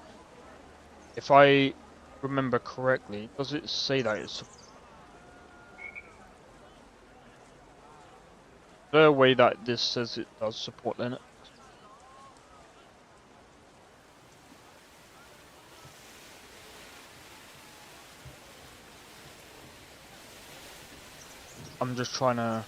if I remember correctly, does it say that it's... Is there a way that this says it does support Linux? I'm just trying to...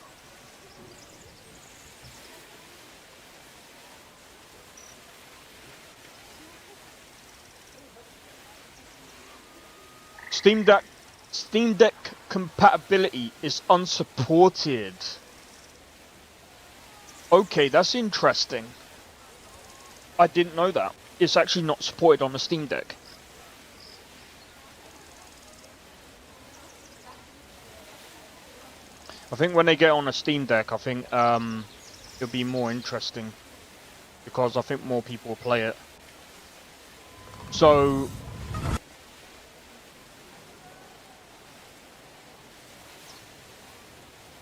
Steam Deck compatibility is unsupported. Okay, that's interesting. I didn't know that. It's actually not supported on the Steam Deck. I think when they get on a Steam Deck, I think it'll be more interesting because I think more people will play it. So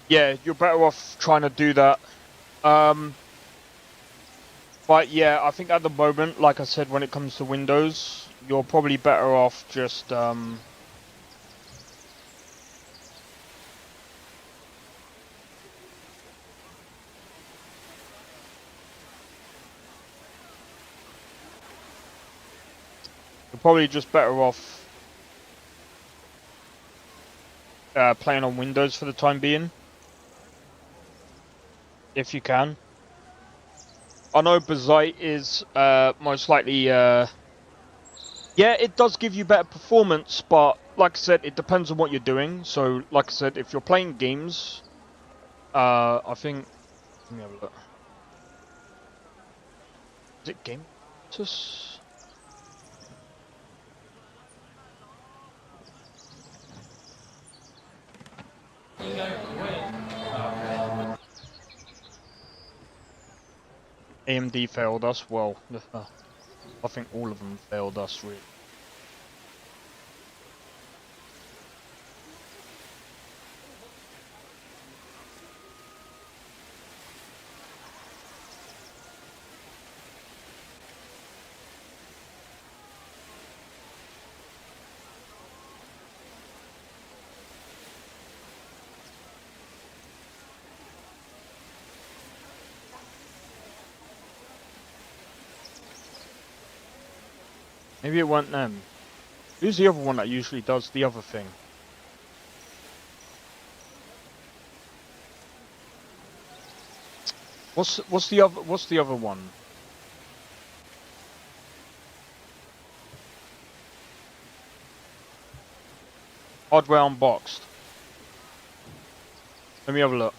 yeah, you're better off trying to do that. But yeah, I think at the moment, like I said, when it comes to Windows, you're probably better off just you're probably just better off playing on Windows for the time being, if you can. I know Bazite is most likely, yeah, it does give you better performance, but like I said, it depends on what you're doing. So, like I said, if you're playing games, I think, let me have a look. Is it GameTus? AMD failed us. Well, I think all of them failed us, really. Maybe it weren't them. Who's the other one that usually does the other thing? What's the other one? Hardware Unboxed. Let me have a look.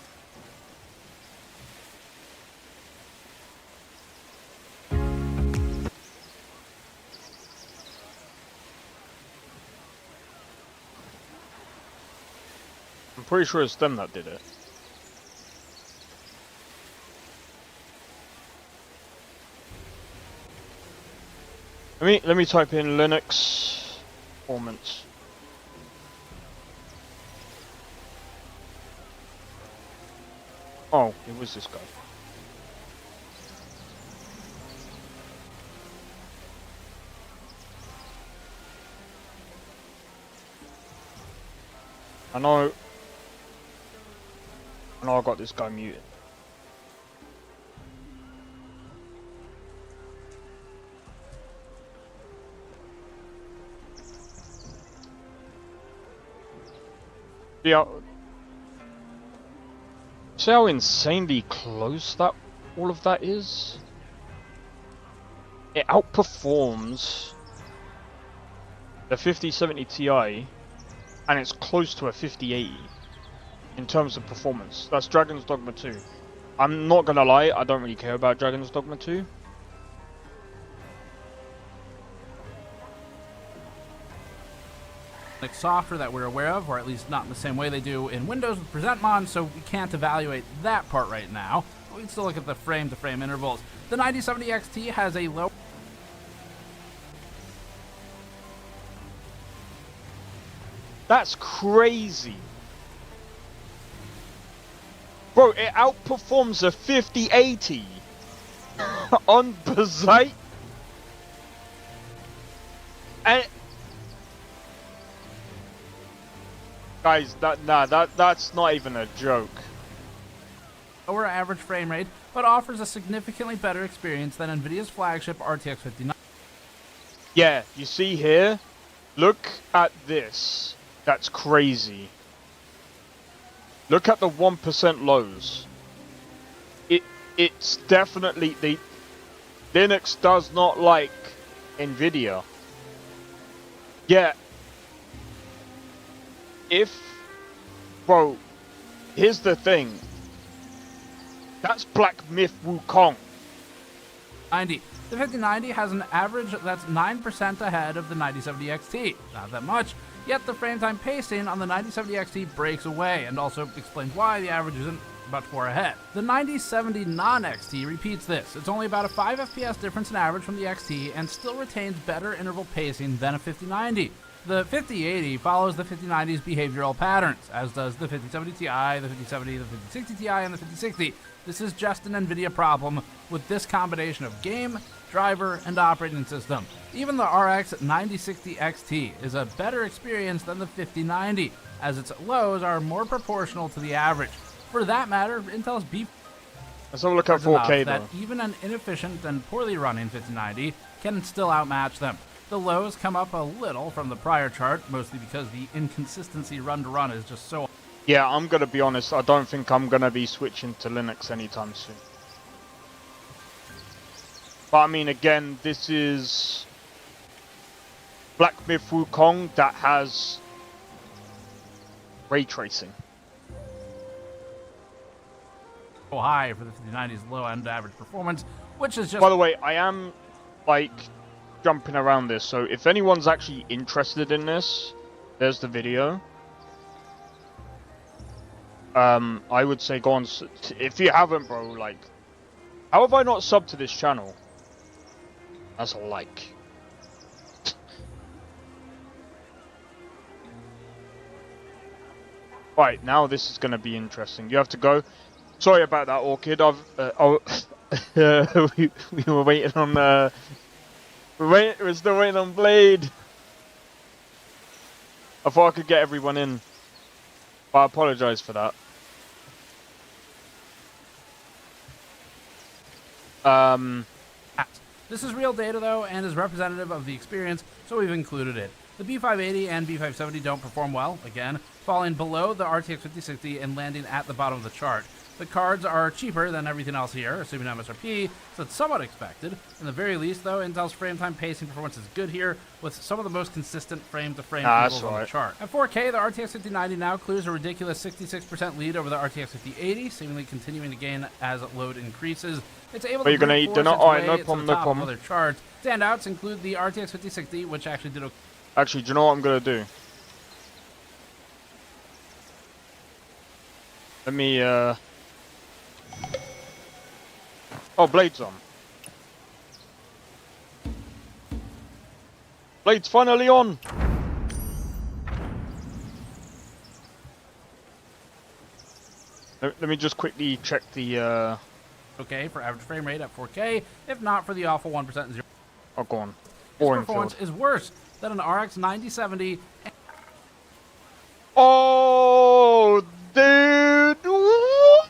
I'm pretty sure it's them that did it. Let me type in Linux performance. Oh, it was this guy. I know I got this guy muted. Yeah. See how insanely close that all of that is? It outperforms the 5070 Ti, and it's close to a 5080 in terms of performance. That's Dragon's Dogma 2. I'm not gonna lie, I don't really care about Dragon's Dogma 2. Software that we're aware of, or at least not in the same way they do in Windows with PresentMon, so we can't evaluate that part right now. We can still look at the frame-to-frame intervals. The 9070 XT has a low... That's crazy. Bro, it outperforms a 5080 on Bazite. And guys, that's not even a joke. Lower average frame rate, but offers a significantly better experience than NVIDIA's flagship RTX 59. Yeah, you see here? Look at this. That's crazy. Look at the 1% lows. It's definitely Linux does not like NVIDIA. Yeah. Bro, here's the thing. That's Black Myth Wukong. 90. The 5090 has an average that's 9% ahead of the 9070 XT. Not that much, yet the frame time pacing on the 9070 XT breaks away and also explains why the average isn't much more ahead. The 9070 non-XT repeats this. It's only about a 5 FPS difference in average from the XT and still retains better interval pacing than a 5090. The 5080 follows the 5090's behavioral patterns, as does the 5070 Ti, the 5070, the 5060 Ti, and the 5060. This is just an NVIDIA problem with this combination of game, driver, and operating system. Even the RX 9060 XT is a better experience than the 5090, as its lows are more proportional to the average. For that matter, Intel's B. Let's have a look at 4K that though. even an inefficient and poorly running 5090 can still outmatch them. The lows come up a little from the prior chart, mostly because the inconsistency run-to-run is just so... Yeah, I'm gonna be honest, I don't think I'm gonna be switching to Linux anytime soon. But I mean, again, this is Black Myth Wukong that has ray tracing. high for the 5090's low-end average performance, which is just... By the way, I am, like, jumping around this, so if anyone's actually interested in this, there's the video. I would say go on, if you haven't, bro, like, how have I not subbed to this channel? That's a like. Right, now this is going to be interesting. You have to go. Sorry about that, Orchid. We were waiting on, we're still waiting on Blade. I thought I could get everyone in. But I apologize for that. This is real data, though, and is representative of the experience, so we've included it. The B580 and B570 don't perform well, again, falling below the RTX 5060 and landing at the bottom of the chart. The cards are cheaper than everything else here, assuming MSRP, so it's somewhat expected. In the very least, though, Intel's frame time pacing performance is good here, with some of the most consistent frame-to-frame intervals on the chart. At 4K, the RTX 5090 now clears a ridiculous 66% lead over the RTX 5080, seemingly continuing to gain as load increases. It's able to gonna eat dinner? Alright, no problem, no problem. Other charts. Standouts include the RTX 5060, which actually did a... Actually, do you know what I'm gonna do? Let me, Oh, Blade's on. Blade's finally on! Let me just quickly check the, Okay, for average frame rate at 4K, if not for the awful 1% and 0. Oh, go on. This Boring performance field. is worse than an RX 9070. Oh, dude! What?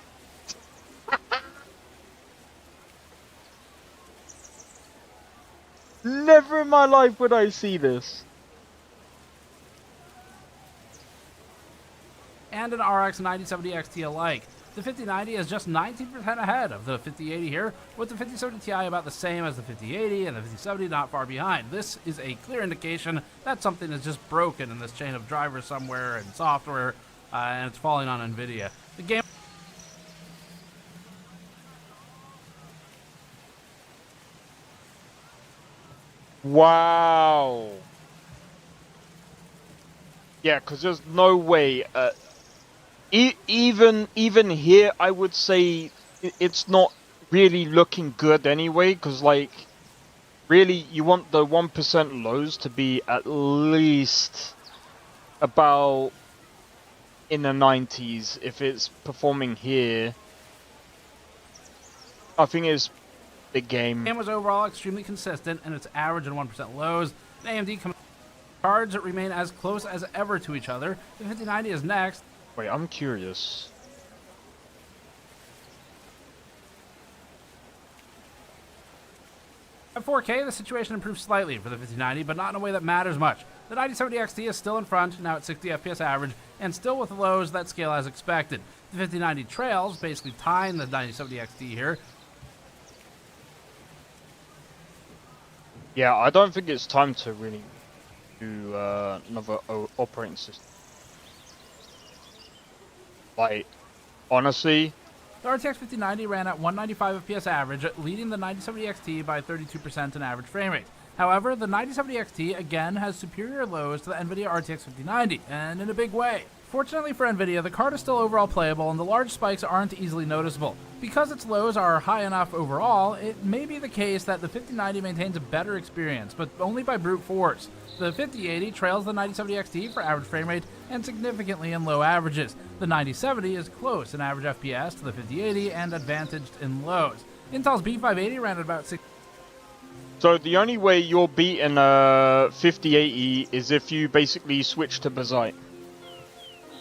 Never in my life would I see this. And an RX 9070 XT alike. The 5090 is just 19% ahead of the 5080 here, with the 5070 Ti about the same as the 5080 and the 5070 not far behind. This is a clear indication that something is just broken in this chain of drivers somewhere and software, and it's falling on NVIDIA. The game... Wow. Yeah, because there's no way... even here, I would say it's not really looking good anyway, because, like, really, you want the 1% lows to be at least about in the 90s. If it's performing here, I think it's the game. The game was overall extremely consistent in its average and 1% lows. The AMD cards remain as close as ever to each other. The 5090 is next. Wait, I'm curious. At 4K, the situation improves slightly for the 5090, but not in a way that matters much. The 9070 XT is still in front, now at 60 FPS average, and still with lows that scale as expected. The 5090 trails, basically tying the 9070 XT here. Yeah, I don't think it's time to really do another operating system. Like, honestly, The RTX 5090 ran at 195 FPS average, leading the 9070 XT by 32% in average frame rate. However, the 9070 XT again has superior lows to the NVIDIA RTX 5090, and in a big way. Fortunately for NVIDIA, the card is still overall playable and the large spikes aren't easily noticeable. Because its lows are high enough overall, it may be the case that the 5090 maintains a better experience, but only by brute force. The 5080 trails the 9070 XT for average frame rate and significantly in low averages. The 9070 is close in average FPS to the 5080 and advantaged in lows. Intel's B580 ran at about 6. So the only way you're beating a 5080 is if you basically switch to Bazite.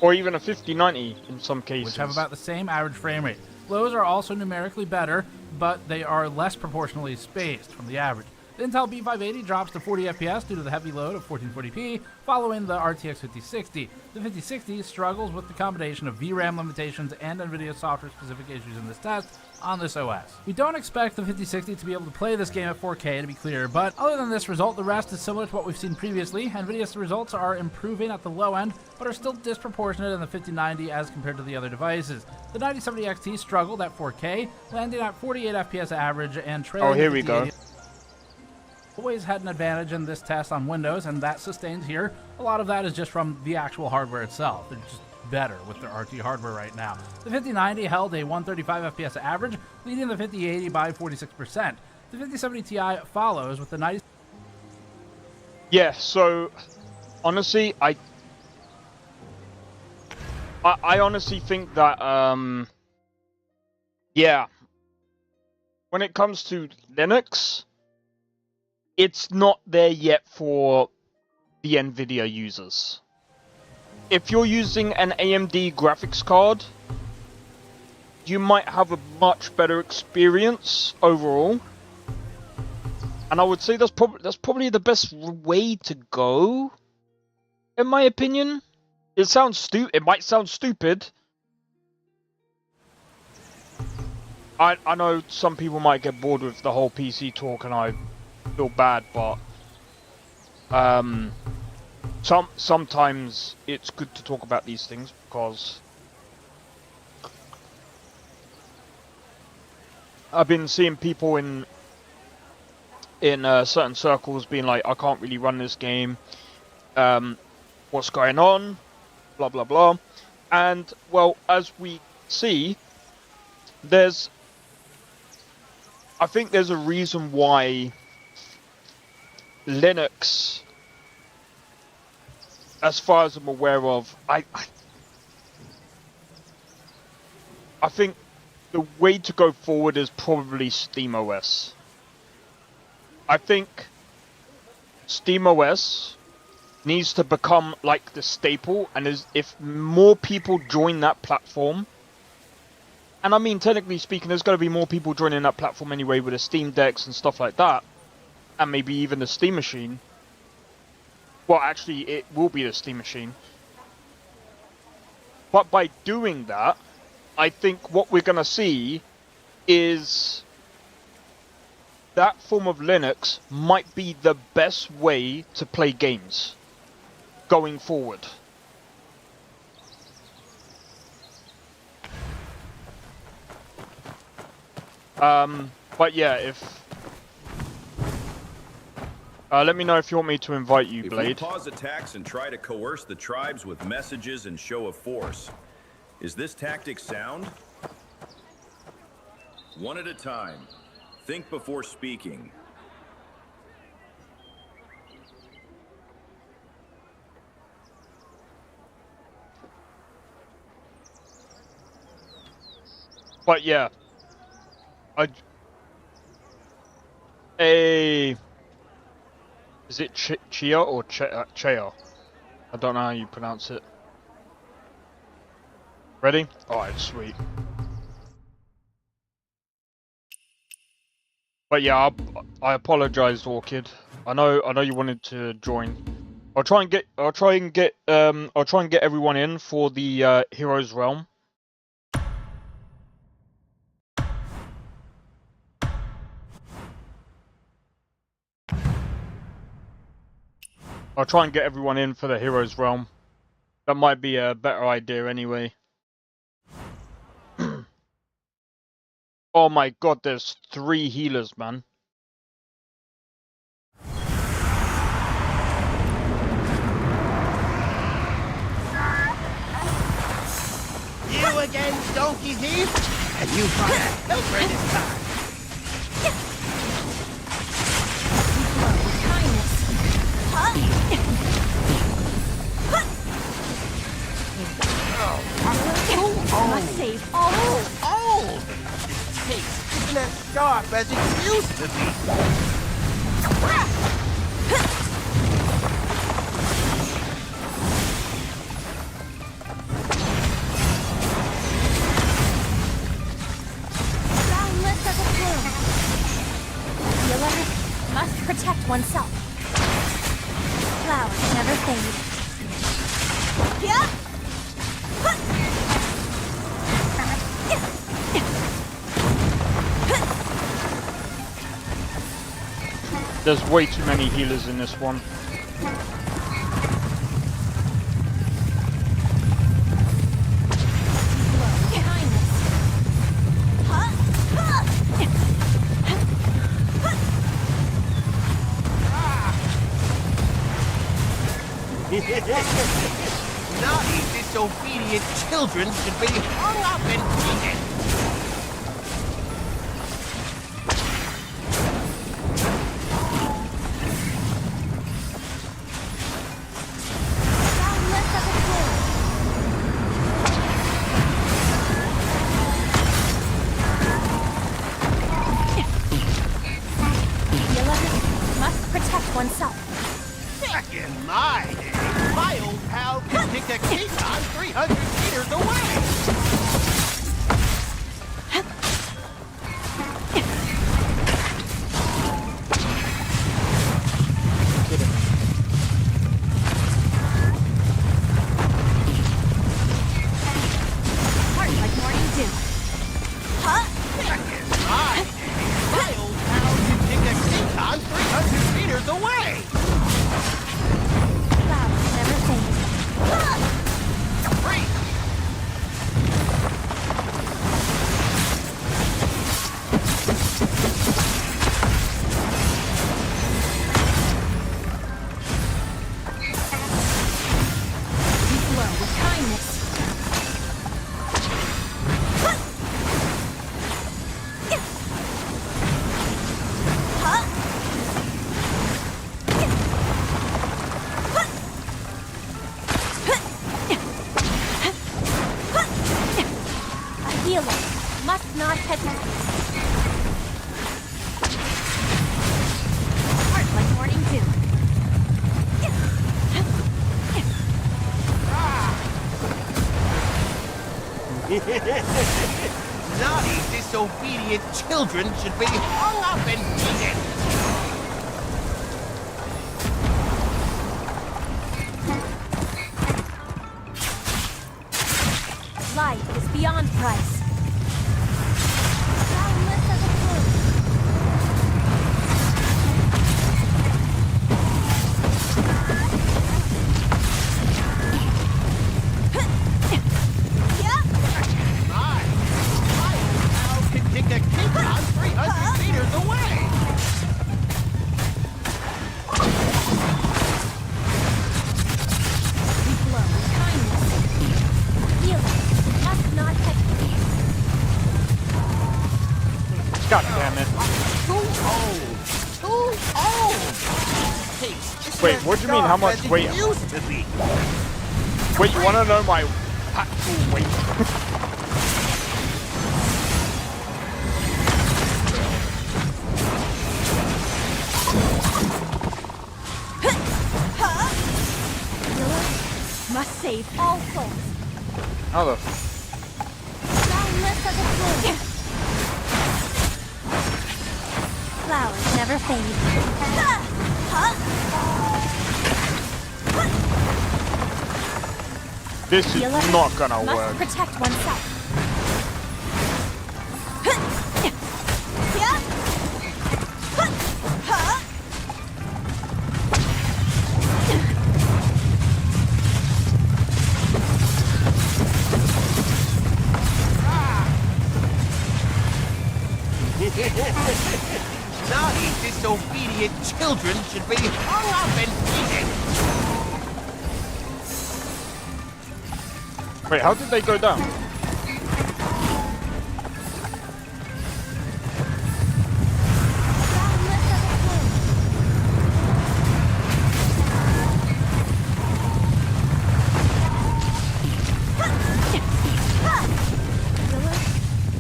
Or even a 5090 in some cases. Which have about the same average frame rate. Lows are also numerically better, but they are less proportionally spaced from the average. The Intel B580 drops to 40 FPS due to the heavy load of 1440p, following the RTX 5060. The 5060 struggles with the combination of VRAM limitations and NVIDIA software-specific issues in this test on this OS. We don't expect the 5060 to be able to play this game at 4K, to be clear, but other than this result, the rest is similar to what we've seen previously. NVIDIA's results are improving at the low end, but are still disproportionate in the 5090 as compared to the other devices. The 9070 XT struggled at 4K, landing at 48 FPS average and trailing. Oh, here we go. Always had an advantage in this test on Windows, and that sustains here. A lot of that is just from the actual hardware itself. They're just better with their RT hardware right now. The 5090 held a 135 FPS average, leading the 5080 by 46%. The 5070 Ti follows with the 90. Yeah, so honestly, I honestly think that yeah, when it comes to Linux, it's not there yet for the NVIDIA users. If you're using an AMD graphics card, you might have a much better experience overall. And I would say that's probably the best way to go, in my opinion. It might sound stupid. I know some people might get bored with the whole PC talk, and I feel bad, but sometimes it's good to talk about these things because I've been seeing people in certain circles being like, I can't really run this game. What's going on? Blah blah blah. And well, as we see, I think there's a reason why Linux, as far as I'm aware of, I think the way to go forward is probably SteamOS. I think SteamOS needs to become like the staple, and if more people join that platform, and I mean technically speaking, there's going to be more people joining that platform anyway with the Steam Decks and stuff like that, and maybe even the Steam Machine. Well, actually, it will be the Steam Machine. But by doing that, I think what we're going to see is that form of Linux might be the best way to play games going forward. But yeah, let me know if you want me to invite you, Blade. If we pause attacks and try to coerce the tribes with messages and show of force, is this tactic sound? One at a time. Think before speaking. But yeah, is it Chia or Chea? I don't know how you pronounce it. Ready? Alright, sweet. But yeah, I apologize, Orchid. I know you wanted to join. I'll try and get everyone in for the Heroes Realm. I'll try and get everyone in for the Heroes Realm. That might be a better idea anyway. Oh my god, there's 3 healers, man. You again, donkey thief? And you brought a helper this time. Must save all hope. Old! This taste isn't as sharp as it used to be. Boundless as a plume. Healer must protect oneself. Flowers never fade. Yeah. There's way too many healers in this one. Naughty, disobedient children should be hung up and beaten. Boundless as a plume. Healer must protect oneself. Back in my day, my old pal could kick a Keaton 300 meters away. Heart like morning dew. Huh? Back in my day, my old pal could kick a Keaton 300 meters away. Flowers never fade. Freeze! We flow with kindness. A healer must not hesitate. Heart like morning dew. Naughty, disobedient children should be hung up and beaten. Life is beyond price. Boundless as a plume. Yeah. My old pal can kick a Keaton 300 meters away. We flow with kindness. Healer must not hesitate. God damn it. Too old. Taste isn't Wait, as what do you mean, how sharp much as it weight? used to be. Wait, you wanna know my actual weight? Healer must save all souls. How the Boundless as a plume. Flowers never fade. This is Healer not gonna must work. protect oneself. disobedient children should be hung up and beaten. Wait, how did they go down?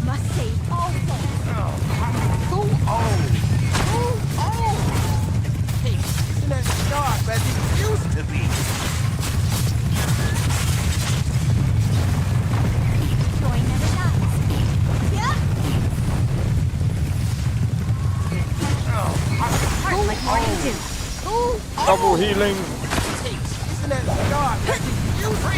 Must save all souls. Too old. Too old. Hey, isn't as sharp as it used to be. Joy never dies. Yeah. Heart like morning dew. Double healing. Isn't as sharp as it used to be.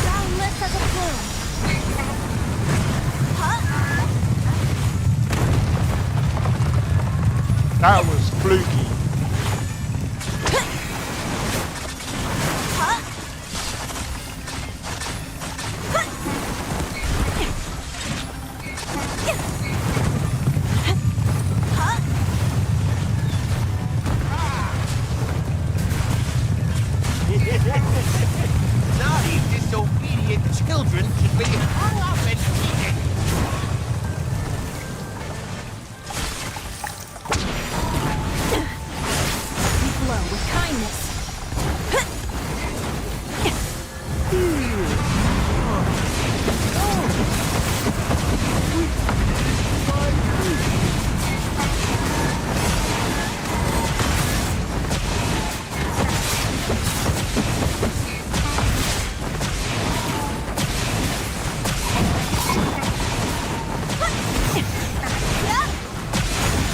Boundless as a plume. That was fluky. Naughty, disobedient children should be hung up and beaten. We flow with kindness.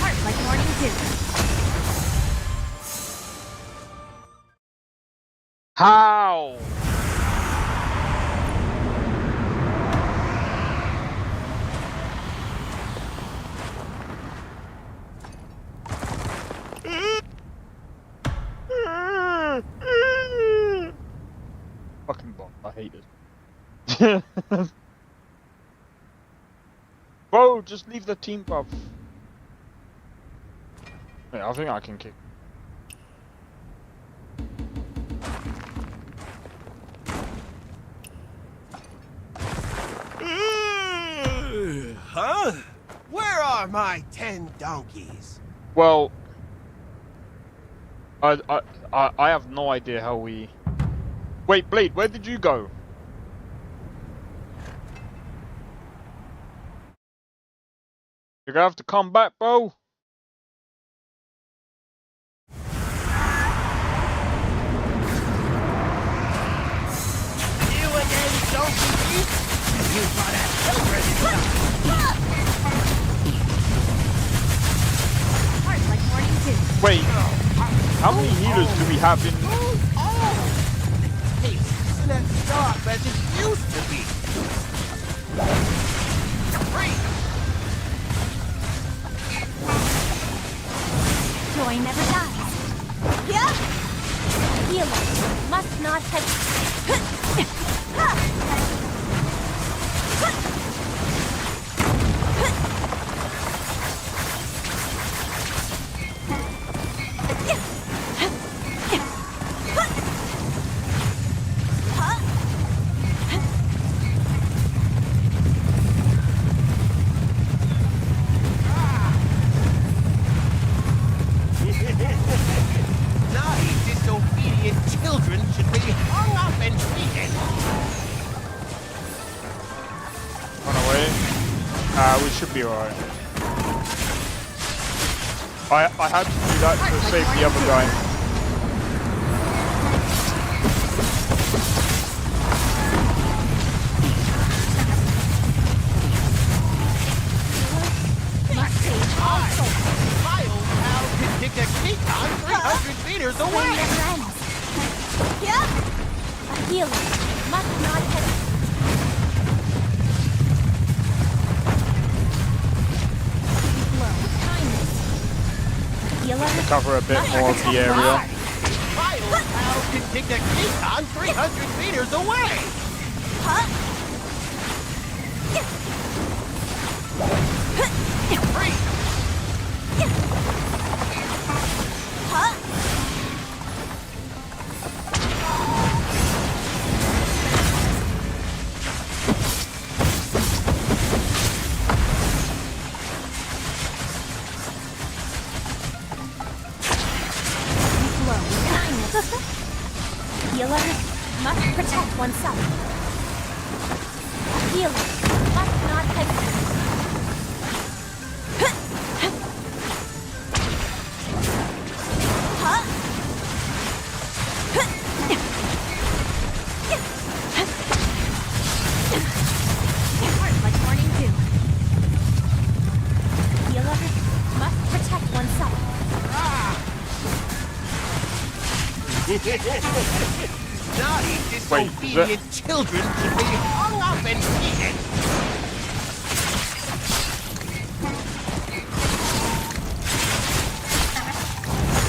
Heart like morning dew. How? Fucking bot, I hate this. Bro, just leave the team buff. Yeah, I think I can kick. Huh? Where are my 10 donkeys? Well, I have no idea how we. Wait, Blade, where did you go? You're gonna have to come back, bro. You again, donkeys? You got a children Heart like morning dew. Wait, how many healers do we have in? Hey, isn't as sharp as it used to be. Free. Joy never dies. Yeah. Healer must not hesitate. Naughty, disobedient children should be hung up and beaten. Run away. We should be alright. I had to do that to save the other guy. Must save all souls. My old pal can kick a Kikan 300 meters Joy away. never ends. Yeah. A healer must not hesitate. We flow with kindness. Healer. Cover a bit more of the area. My old pal can kick a Kitan 300 meters away! Freeze! Flow with kindness. Healer must protect oneself. Healer must not hesitate. Heart like morning dew. Healer must protect oneself. Naughty, disobedient children should be hung up and beaten!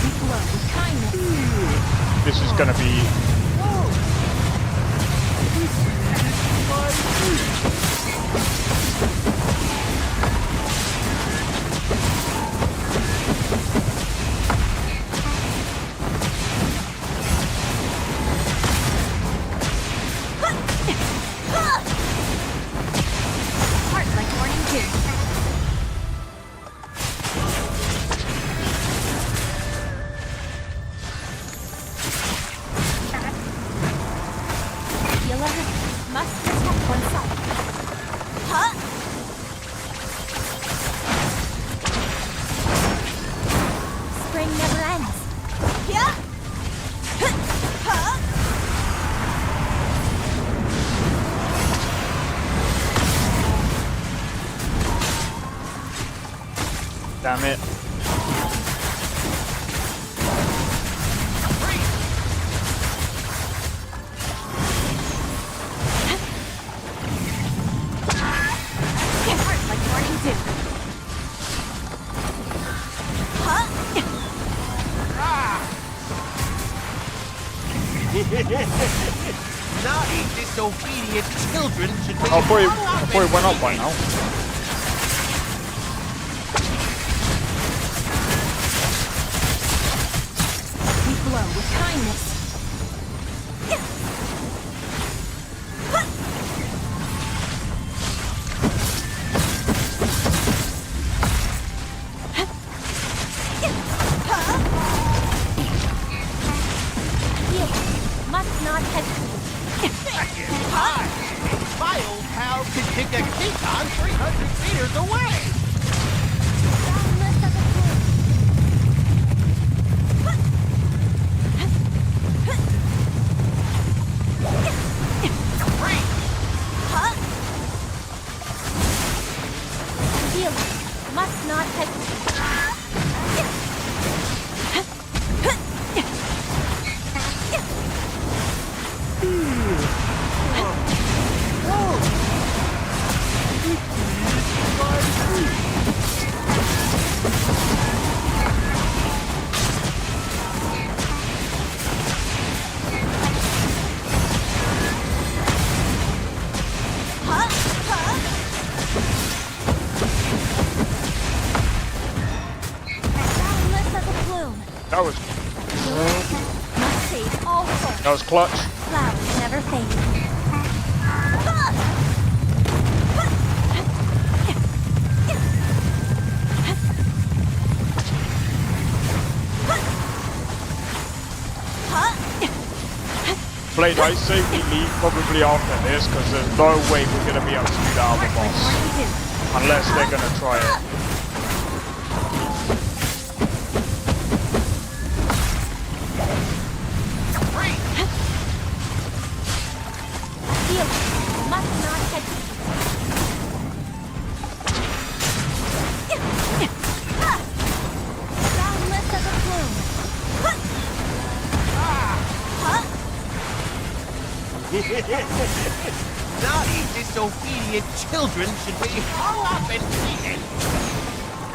We flow with kindness. This is gonna be. Heart like morning dew. Healer must protect oneself. Spring never ends. Damn it. Heart like morning dew. Naughty, disobedient children should be Oh, boy, hung up boy, and went up by beaten. now. We flow with kindness. Healer must not hesitate. Hi! My old pal can kick a Kitan 300 meters away! Boundless as a flow. Freeze! Healer must not hesitate. Boundless as a plume. That was Must save all souls. that was clutch. Flowers never fade. Blade, I say we leave probably after this because there's no way we're gonna be able to do that other boss unless they're gonna try it. Healer must not hesitate. Boundless as a plume. Naughty, disobedient children should be hung up and beaten.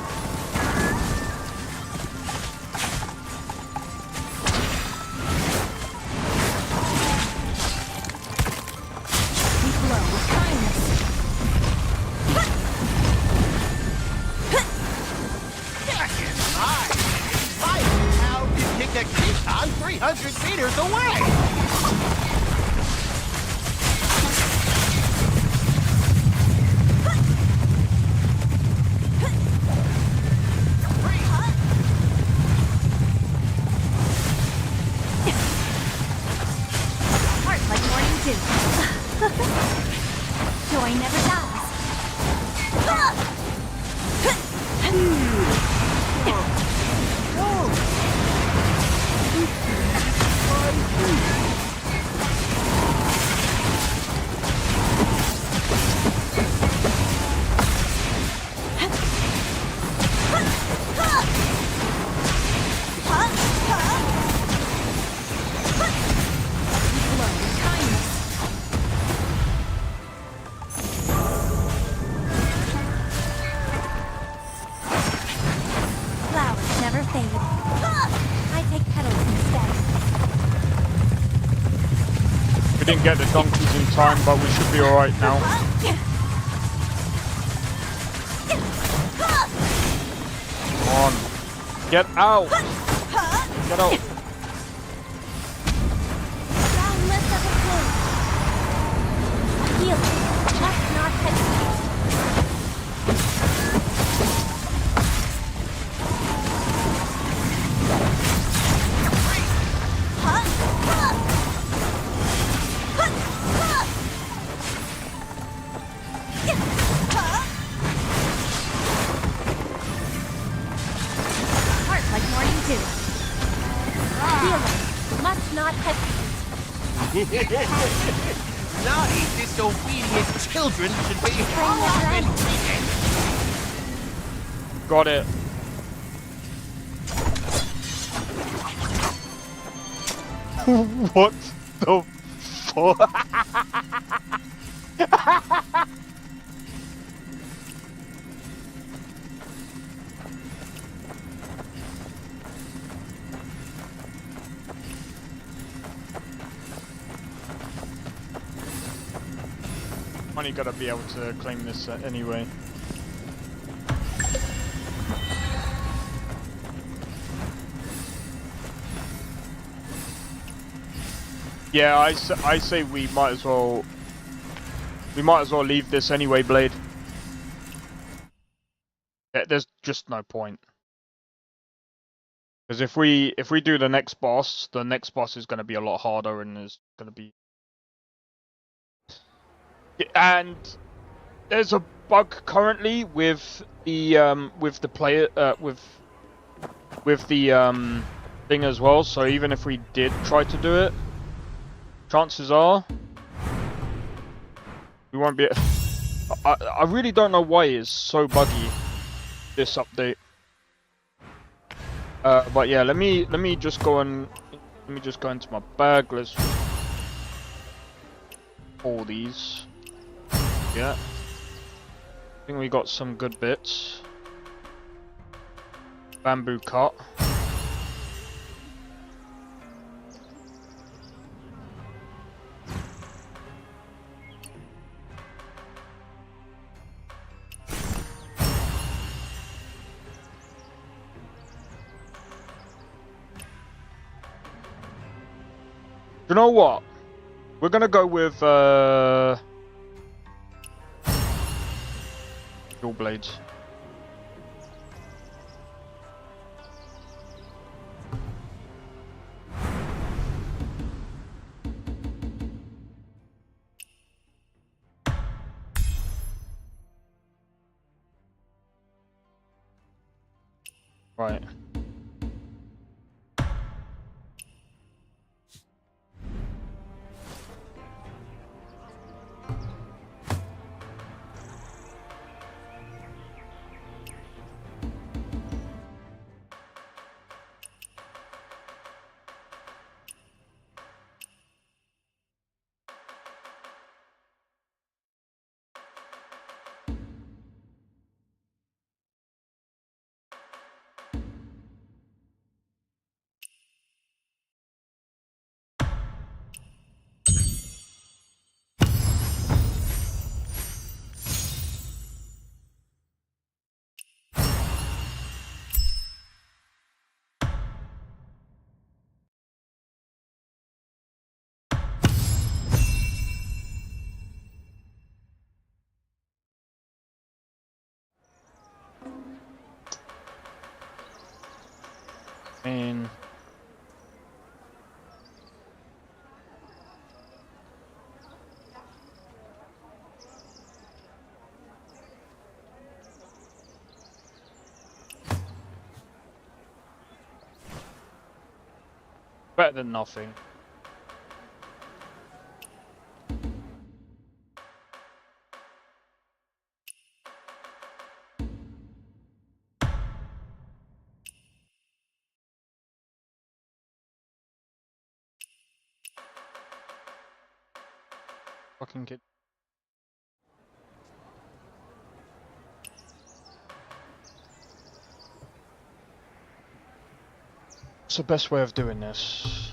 detect Teton 300 meters away! Heart like morning dew. Joy never dies. Flowers never fade. I take petals instead. We didn't get the donkeys in time, but we should be alright now. Come on. Get out! Get out! Boundless as a flame. Heal. Must not hesitate. Heart like morning dew. Healing. Must not hesitate. Naughty, disobedient children should be off and treated. Got it. What the fuck? Only gotta be able to claim this anyway. Yeah, I say we might as well leave this anyway, Blade. Yeah, there's just no point. Because if we do the next boss is going to be a lot harder and is going to be. And there's a bug currently with the player with the thing as well. So even if we did try to do it, chances are we won't be. I really don't know why it's so buggy, this update. But yeah, let me just go into my bag. Let's all these. Yeah, I think we got some good bits. Bamboo cut. You know what? We're gonna go with dual blades. Right. And better than nothing. Fucking kid. What's the best way of doing this?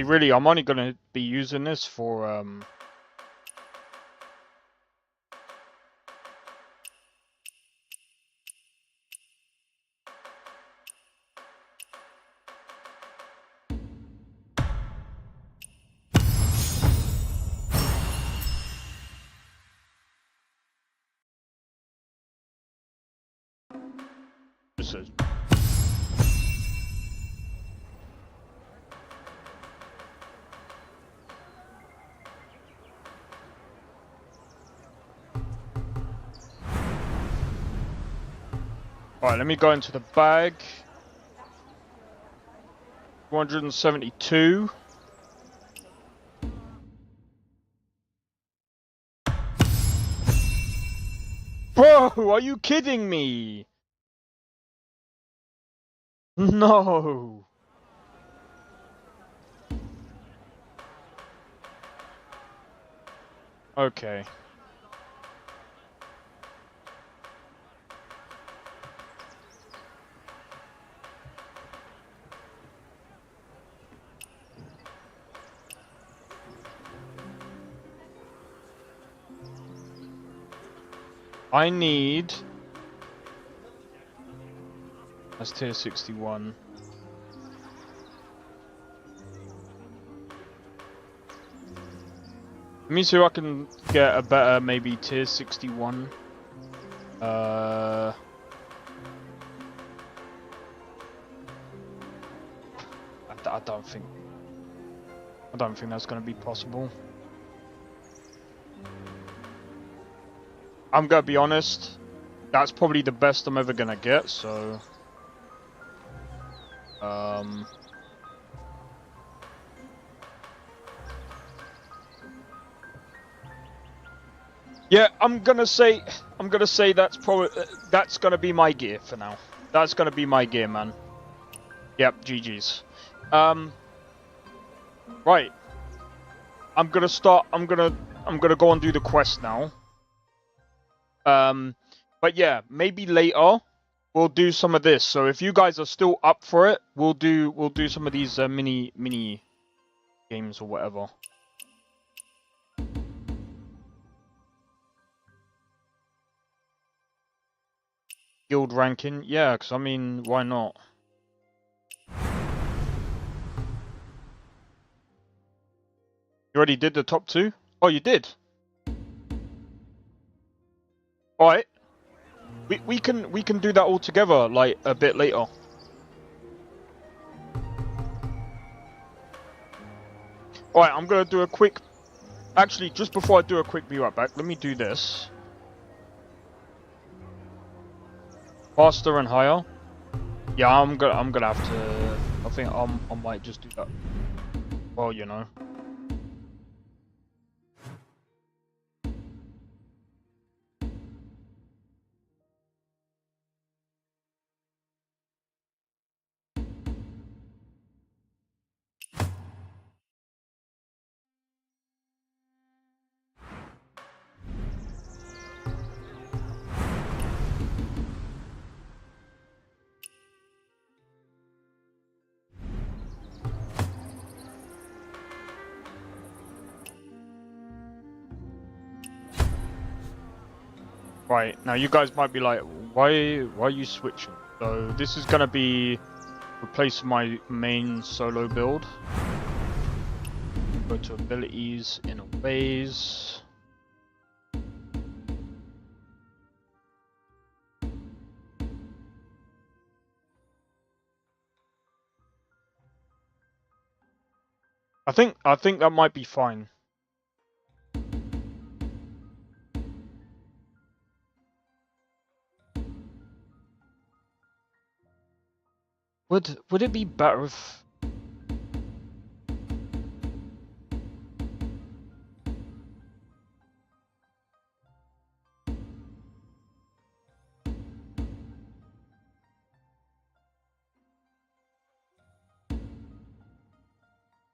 Really, I'm only gonna be using this for this is. Alright, let me go into the bag. 472. Bro, are you kidding me? No. Okay. I need... That's tier 61. Let me see if I can get a better, maybe tier 61. I don't think that's gonna be possible. I'm gonna be honest, that's probably the best I'm ever gonna get, so... Yeah, I'm gonna say that's probably, that's gonna be my gear for now. That's gonna be my gear, man. Yep, GG's. Right. I'm gonna go and do the quest now. But yeah, maybe later we'll do some of this. So if you guys are still up for it, we'll do some of these mini games or whatever. Guild ranking, yeah, because I mean, why not? You already did the top 2? Oh, you did. All right. We can do that all together, like a bit later. All right, I'm gonna do a quick. Actually, just before I do a quick be right back, let me do this. Faster and higher. Yeah, I'm gonna have to. I think I might just do that. Well, you know. Right, now you guys might be like, why are you switching? So this is gonna be replacing my main solo build. Go to abilities, inner ways. I think that might be fine. Would it be better if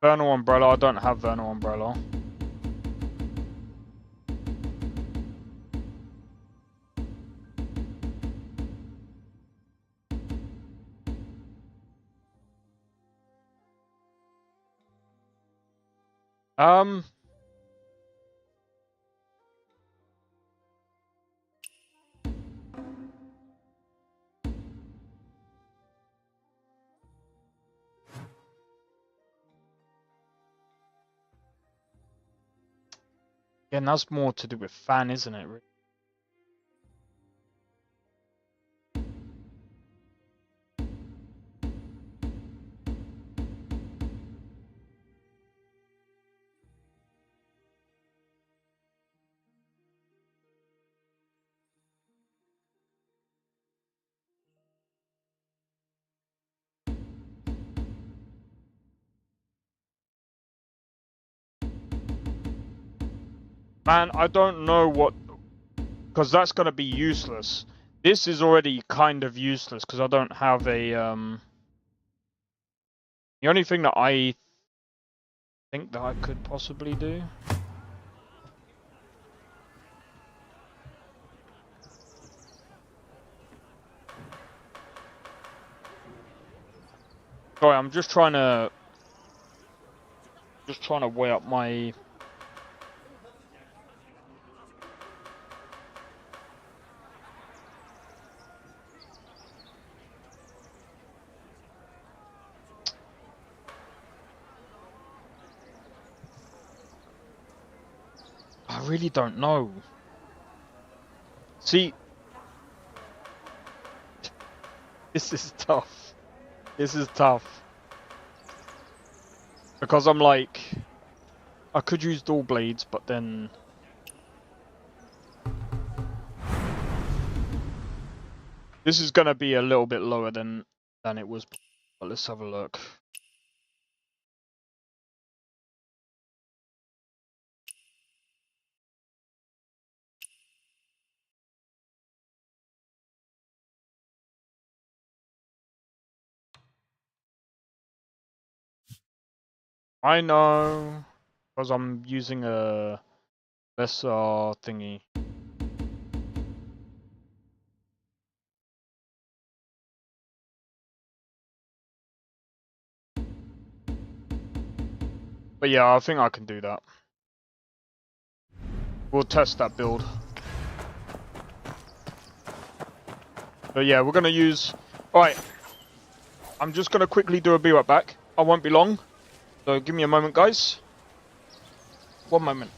Vernal Umbrella? I don't have Vernal Umbrella. Again, that's more to do with fan, isn't it? Man, I don't know what, because that's gonna be useless. This is already kind of useless because I don't have a The only thing that I think that I could possibly do. Sorry, I'm just trying to weigh up my. I really don't know. See, this is tough. This is tough. Because I'm like, I could use dual blades, but then this is gonna be a little bit lower than it was. But let's have a look. I know, because I'm using a lesser thingy. But yeah, I think I can do that. We'll test that build. But yeah, we're gonna use. Alright. I'm just gonna quickly do a be right back. I won't be long. So give me a moment, guys. One moment.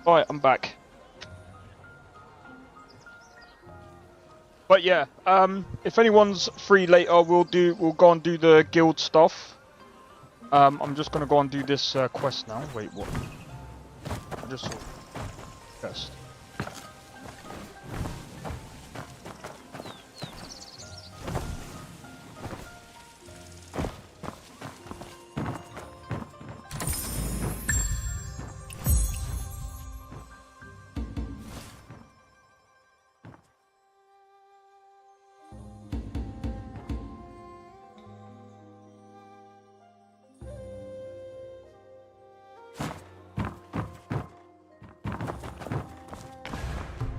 Alright, I'm back. But yeah, if anyone's free later, we'll go and do the guild stuff. I'm just gonna go and do this quest now. Wait, what? I just saw quest.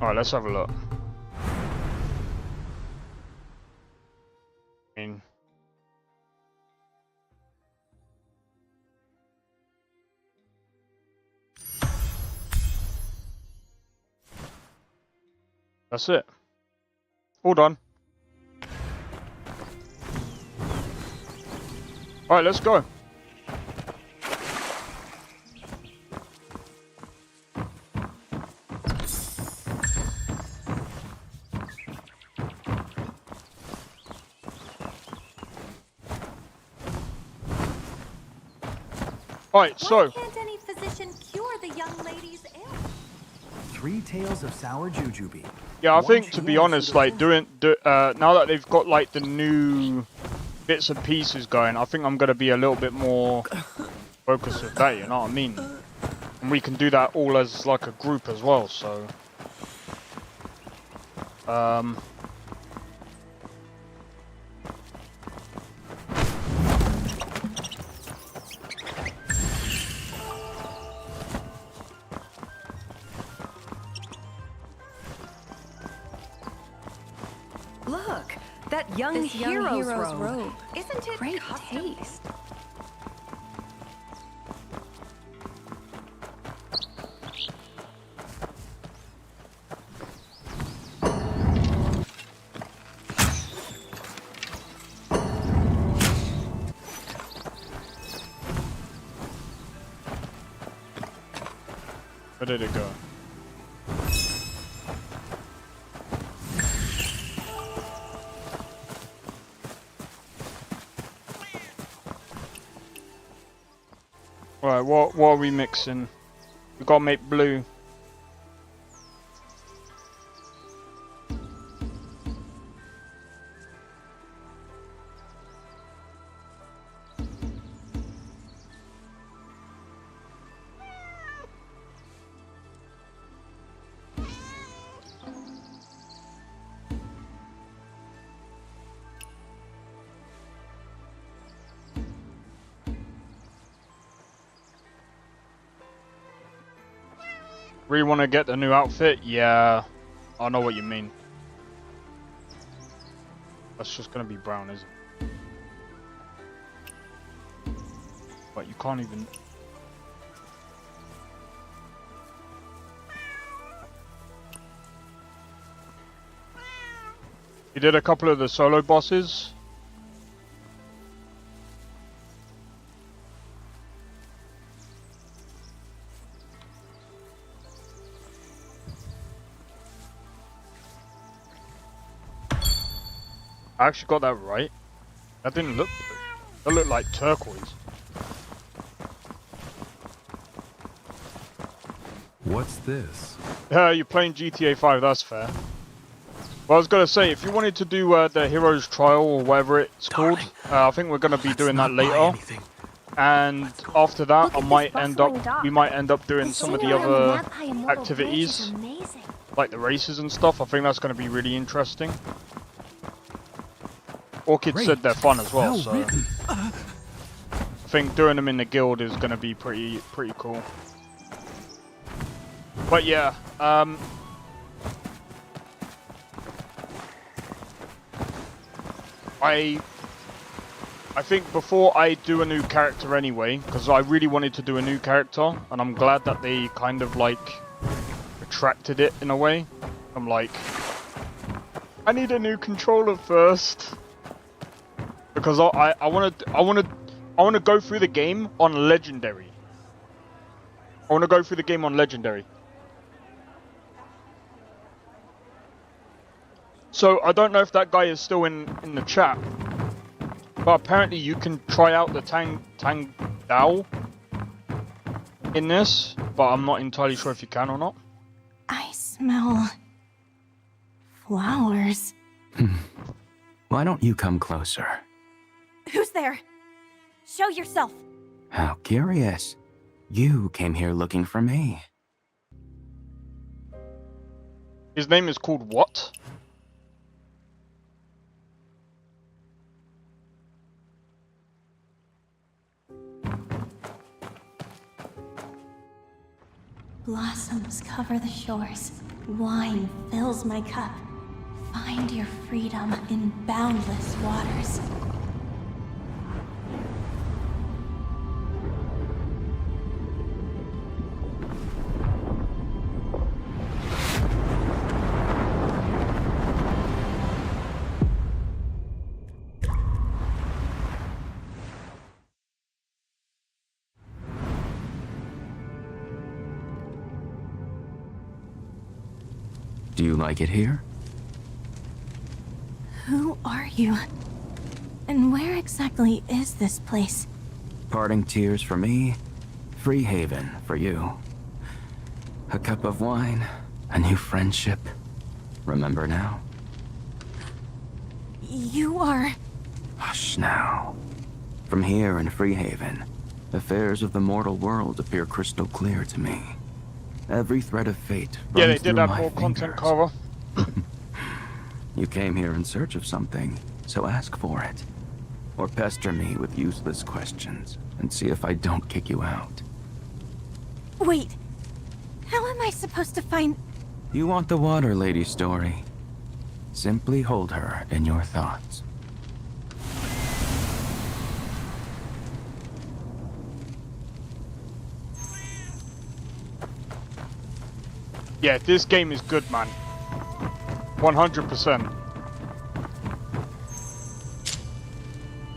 Alright, let's have a look. That's it. All done. Alright, let's go. Alright, so. Why can't any physician cure the young lady's ill? 3 Tales of Sour Jujube. Yeah, I think to be honest, like now that they've got like the new bits and pieces going, I think I'm gonna be a little bit more focused with that. You know what I mean? And we can do that all as like a group as well. So, Look, that young hero's robe. Isn't it Great custom? taste. where did it go? Right, what are we mixing? We gotta make blue. Really want to get the new outfit? Yeah, I know what you mean. That's just gonna be brown, isn't it? But you can't even. You did a couple of the solo bosses. I actually got that right. That didn't look blue. That looked like turquoise. What's this? You're playing GTA 5, that's fair. Well, I was gonna say, if you wanted to do the Hero's Trial or whatever it's called, I think we're gonna be doing that later. And after that, we might end up doing some of the other activities, like the races and stuff. I think that's gonna be really interesting. Orchid said they're fun as well, so I think doing them in the guild is going to be pretty cool. But yeah, I think before I do a new character anyway, because I really wanted to do a new character, and I'm glad that they kind of like retracted it in a way. I'm like, I need a new controller first. Because I want to go through the game on legendary. I want to go through the game on legendary. So I don't know if that guy is still in the chat, but apparently you can try out the Tang Dao in this, but I'm not entirely sure if you can or not. I smell flowers. Why don't you come closer? Who's there? Show yourself. How curious. You came here looking for me. His name is called what? Blossoms cover the shores. Wine fills my cup. Find your freedom in boundless waters. Do you like it here? Who are you? And where exactly is this place? Parting tears for me, free haven for you. A cup of wine, a new friendship. Remember now? You are... Hush now. From here in Freehaven, affairs of the mortal world appear crystal clear to me. Every thread of fate runs Yeah, they did through have my more content fingers. cover. You came here in search of something, so ask for it. Or pester me with useless questions, and see if I don't kick you out. Wait. How am I supposed to find... You want the water lady story? Simply hold her in your thoughts. Yeah, this game is good, man. 100%.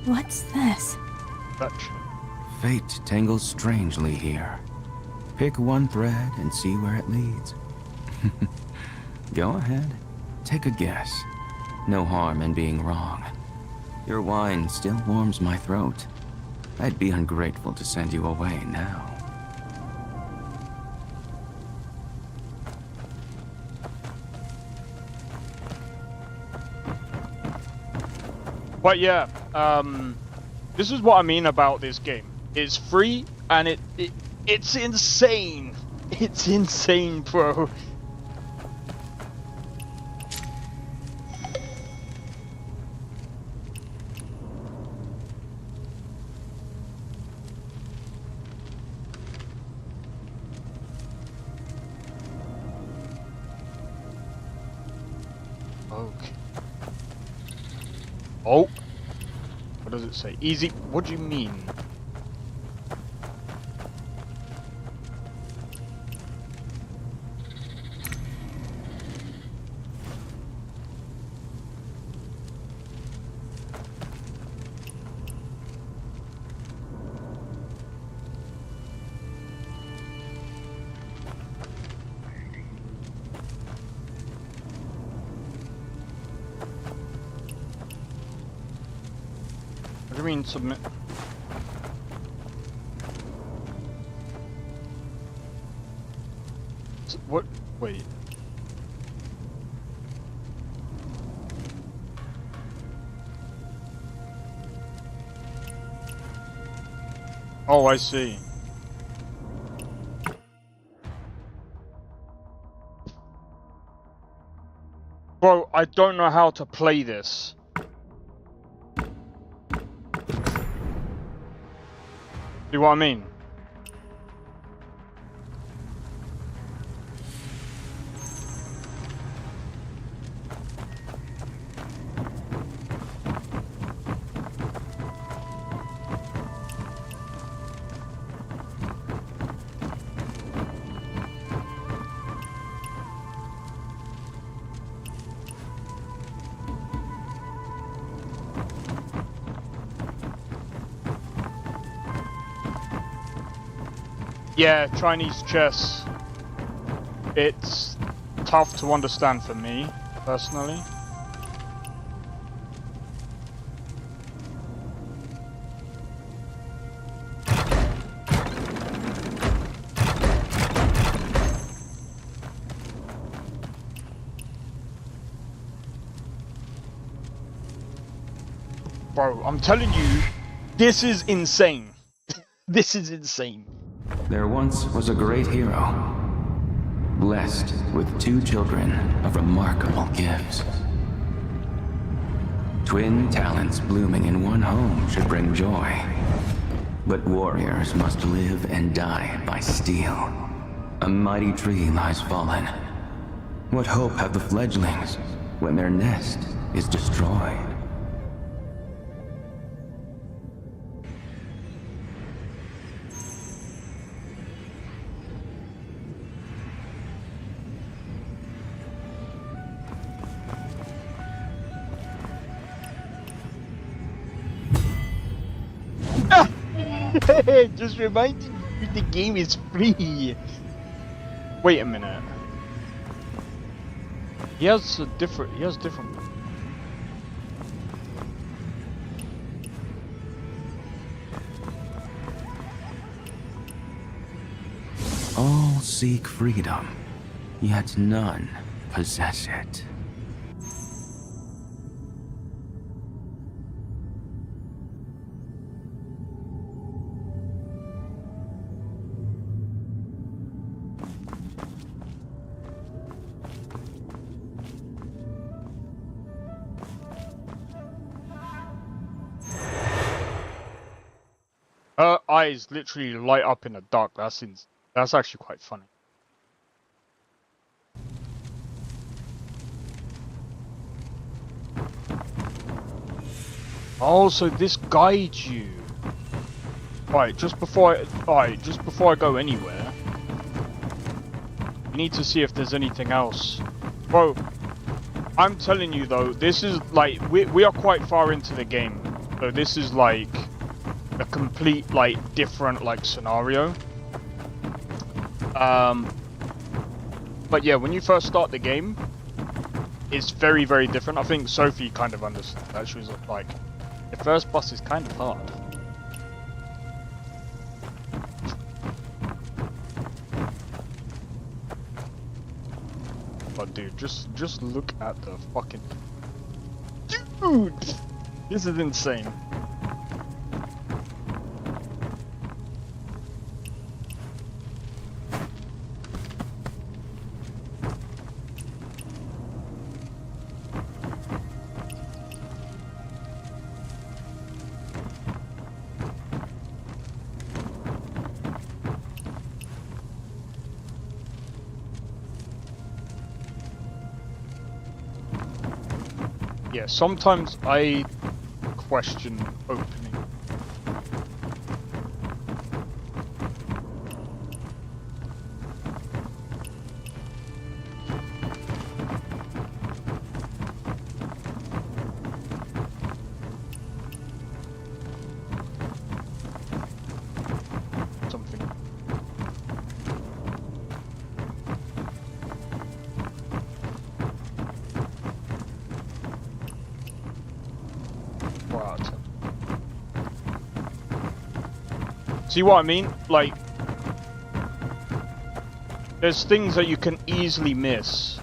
What's this? Touch. Fate tangles strangely here. Pick one thread and see where it leads. Go ahead. Take a guess. No harm in being wrong. Your wine still warms my throat. I'd be ungrateful to send you away now. But yeah, this is what I mean about this game. It's free and it's insane. It's insane, bro. Okay. Oh. What does it say? Easy. What do you mean? What do you mean submit? What? Wait. Oh, I see. Bro, I don't know how to play this. See what I mean? Yeah, Chinese chess. It's tough to understand for me, personally. Bro, I'm telling you, this is insane. This is insane. There once was a great hero, blessed with 2 children of remarkable gifts. Twin talents blooming in one home should bring joy. But warriors must live and die by steel. A mighty tree lies fallen. What hope have the fledglings when their nest is destroyed? Just reminding you the game is free. Wait a minute. He has different. All seek freedom, yet none possess it. Her eyes literally light up in the dark. That's actually quite funny. Also, this guides you. Alright, just before I go anywhere, you need to see if there's anything else. Bro, I'm telling you though, this is like we are quite far into the game. So this is like a complete like different like scenario. But yeah, when you first start the game, it's very, very different. I think Sophie kind of understood that. She was like, the first boss is kind of hard. But dude, just look at the fucking dude. This is insane. Yeah, sometimes I question opening. Something. See what I mean? Like, there's things that you can easily miss.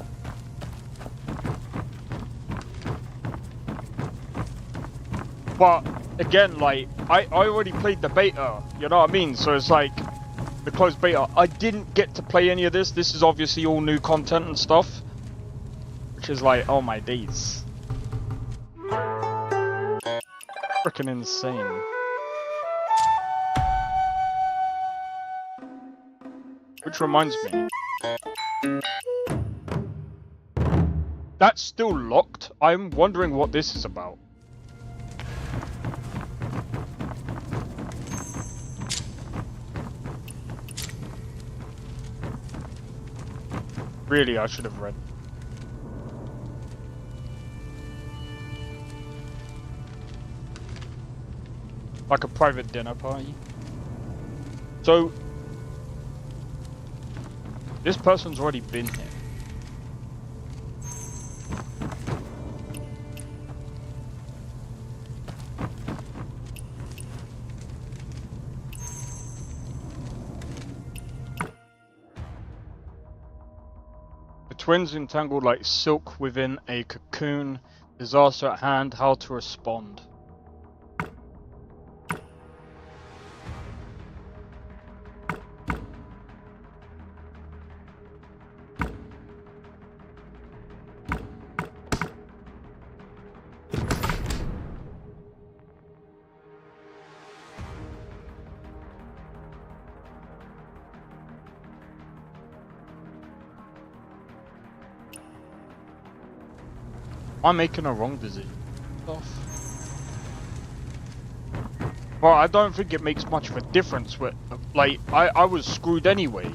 But again, like, I already played the beta, you know what I mean? So it's like the closed beta. I didn't get to play any of this. This is obviously all new content and stuff, which is like, oh my days, freaking insane. Which reminds me, that's still locked. I'm wondering what this is about. Really, I should have read. Like a private dinner party. So this person's already been here. The twins entangled like silk within a cocoon. Disaster at hand, how to respond. I'm making a wrong decision. Well, I don't think it makes much of a difference. With, like, I was screwed anyway.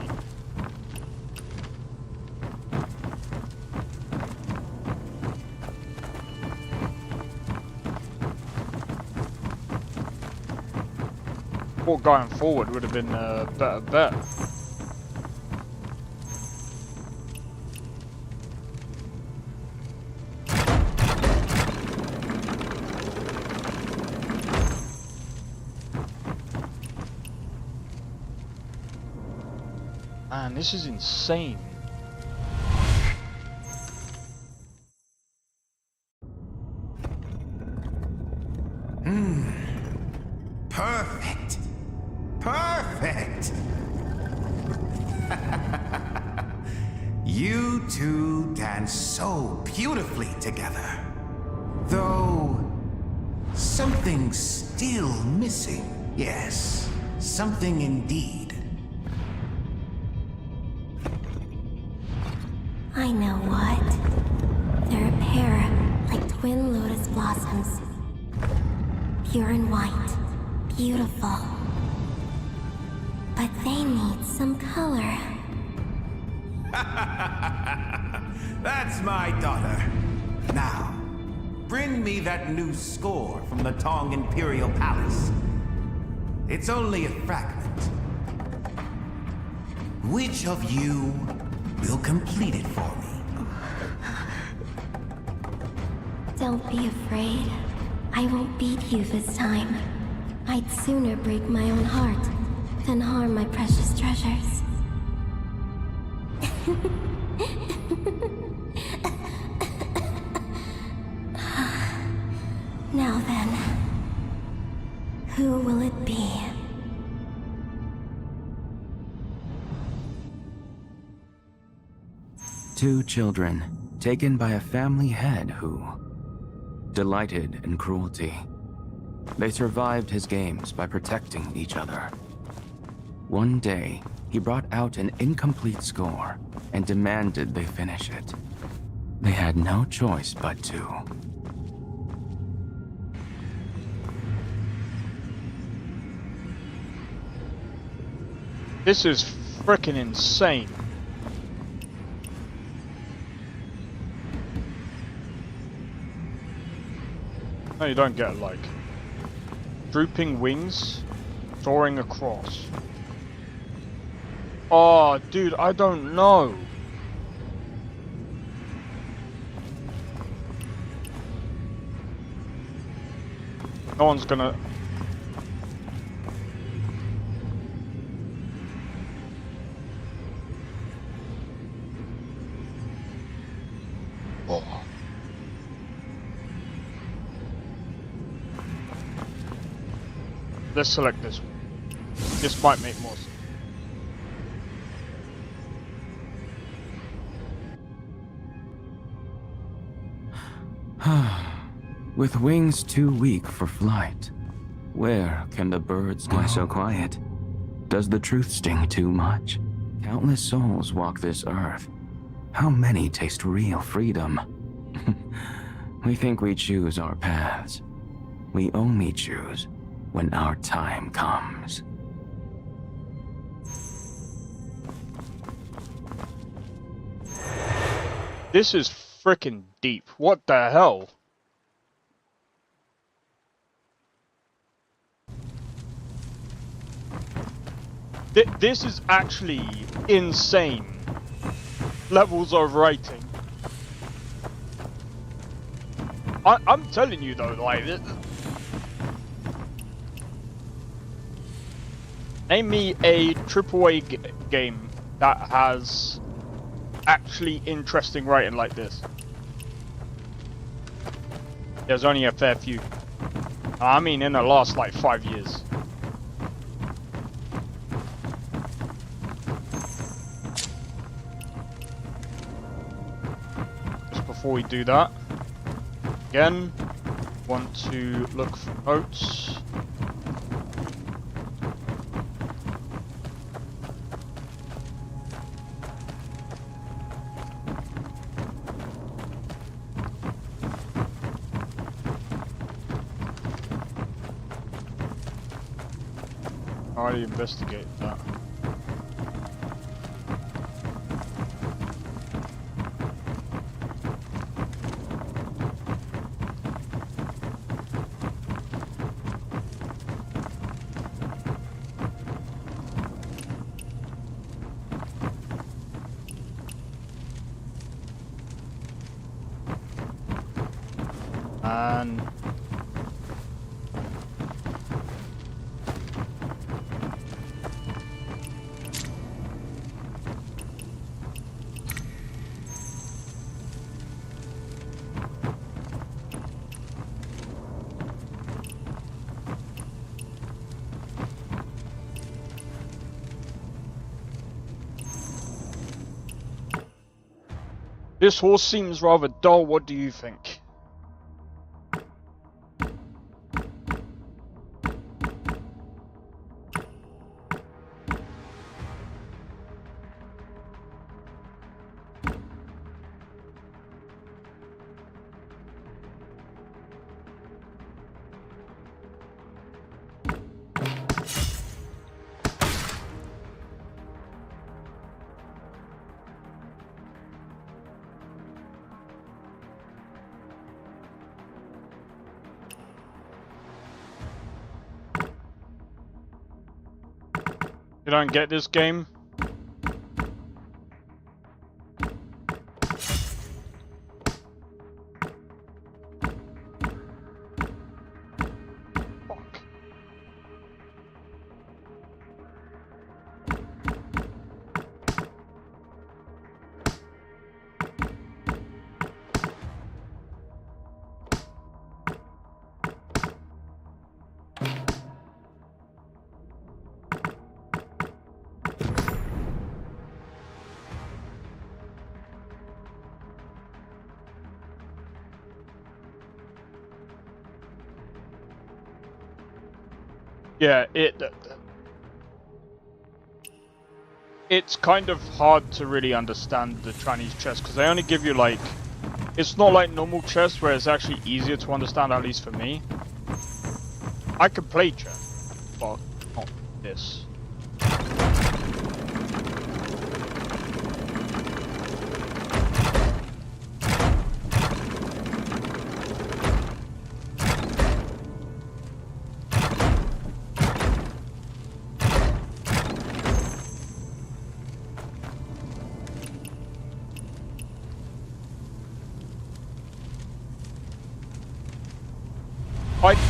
Thought going forward would have been a better bet. Man, this is insane. Perfect. Perfect. You two dance so beautifully together. Though something's still missing. Yes, something indeed. I know what. They're a pair, like twin lotus blossoms. Pure and white. Beautiful. But they need some color. That's my daughter. Now, bring me that new score from the Tong Imperial Palace. It's only a fragment. Which of you will complete it for me? Don't be afraid. I won't beat you this time. I'd sooner break my own heart than harm my precious treasures. Now then, who will it be? Two children taken by a family head who delighted in cruelty. They survived his games by protecting each other. One day, he brought out an incomplete score and demanded they finish it. They had no choice but to. This is freaking insane. No, you don't get, like, drooping wings, soaring across. Oh, dude, I don't know. No one's gonna... Oh. Let's select this one. This might make more sense. With wings too weak for flight, where can the birds go? Why so quiet? Does the truth sting too much? Countless souls walk this earth. How many taste real freedom? We think we choose our paths. We only choose when our time comes. This is freaking deep. What the hell? This is actually insane levels of writing. I'm telling you though, like, name me a AAA game that has actually interesting writing like this. There's only a fair few. I mean, in the last like 5 years. Just before we do that, again, want to look for notes. already investigated that. And this horse seems rather dull. What do you think? You don't get this game? Fuck. Yeah, it's kind of hard to really understand the Chinese chess because they only give you like, it's not like normal chess where it's actually easier to understand, at least for me. I can play chess, but not this.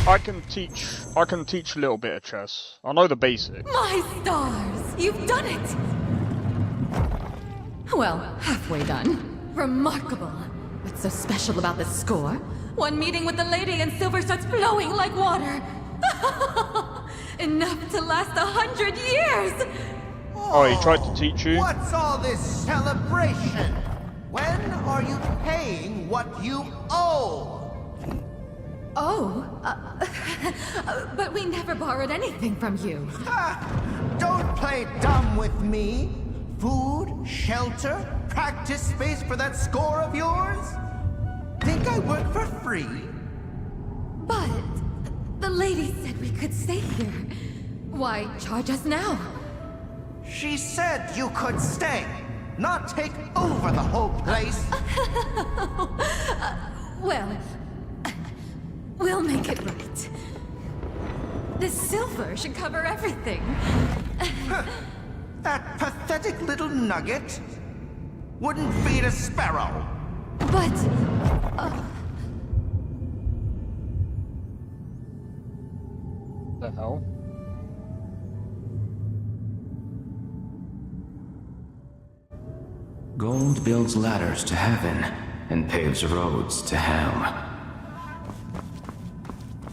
I can teach a little bit of chess. I know the basics. My stars! You've done it! Well, halfway done. Remarkable. What's so special about this score? One meeting with the lady and silver starts flowing like water. Enough to last 100 years! Oh, he tried to teach you? What's all this celebration? When are you paying what you owe? Oh, but we never borrowed anything from you. Don't play dumb with me. Food, shelter, practice space for that score of yours? Think I work for free? But the lady said we could stay here. Why charge us now? She said you could stay, not take over the whole place. Well, we'll make it right. This silver should cover everything. That pathetic little nugget wouldn't feed a sparrow. But... the hell? Gold builds ladders to heaven and paves roads to hell.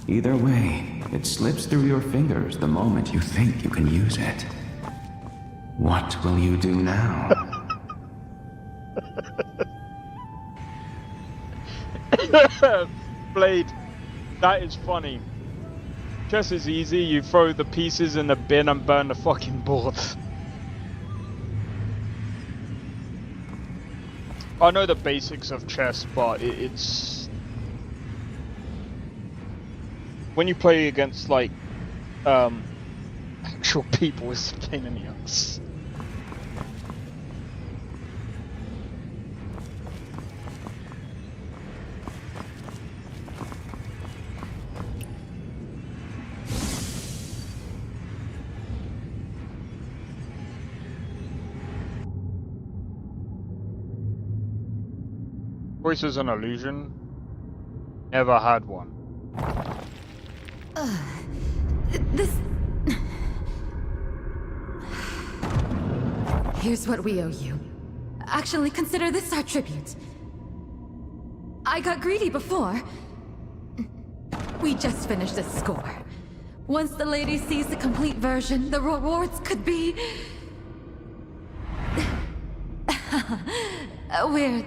Either way, it slips through your fingers the moment you think you can use it. What will you do now? Blade, that is funny. Chess is easy, you throw the pieces in the bin and burn the fucking board. I know the basics of chess, but it's... when you play against like Actual people is a pain in the ass. Voice is an illusion. Never had one. This... Here's what we owe you. Actually, consider this our tribute. I got greedy before. We just finished the score. Once the lady sees the complete version, the rewards could be... We're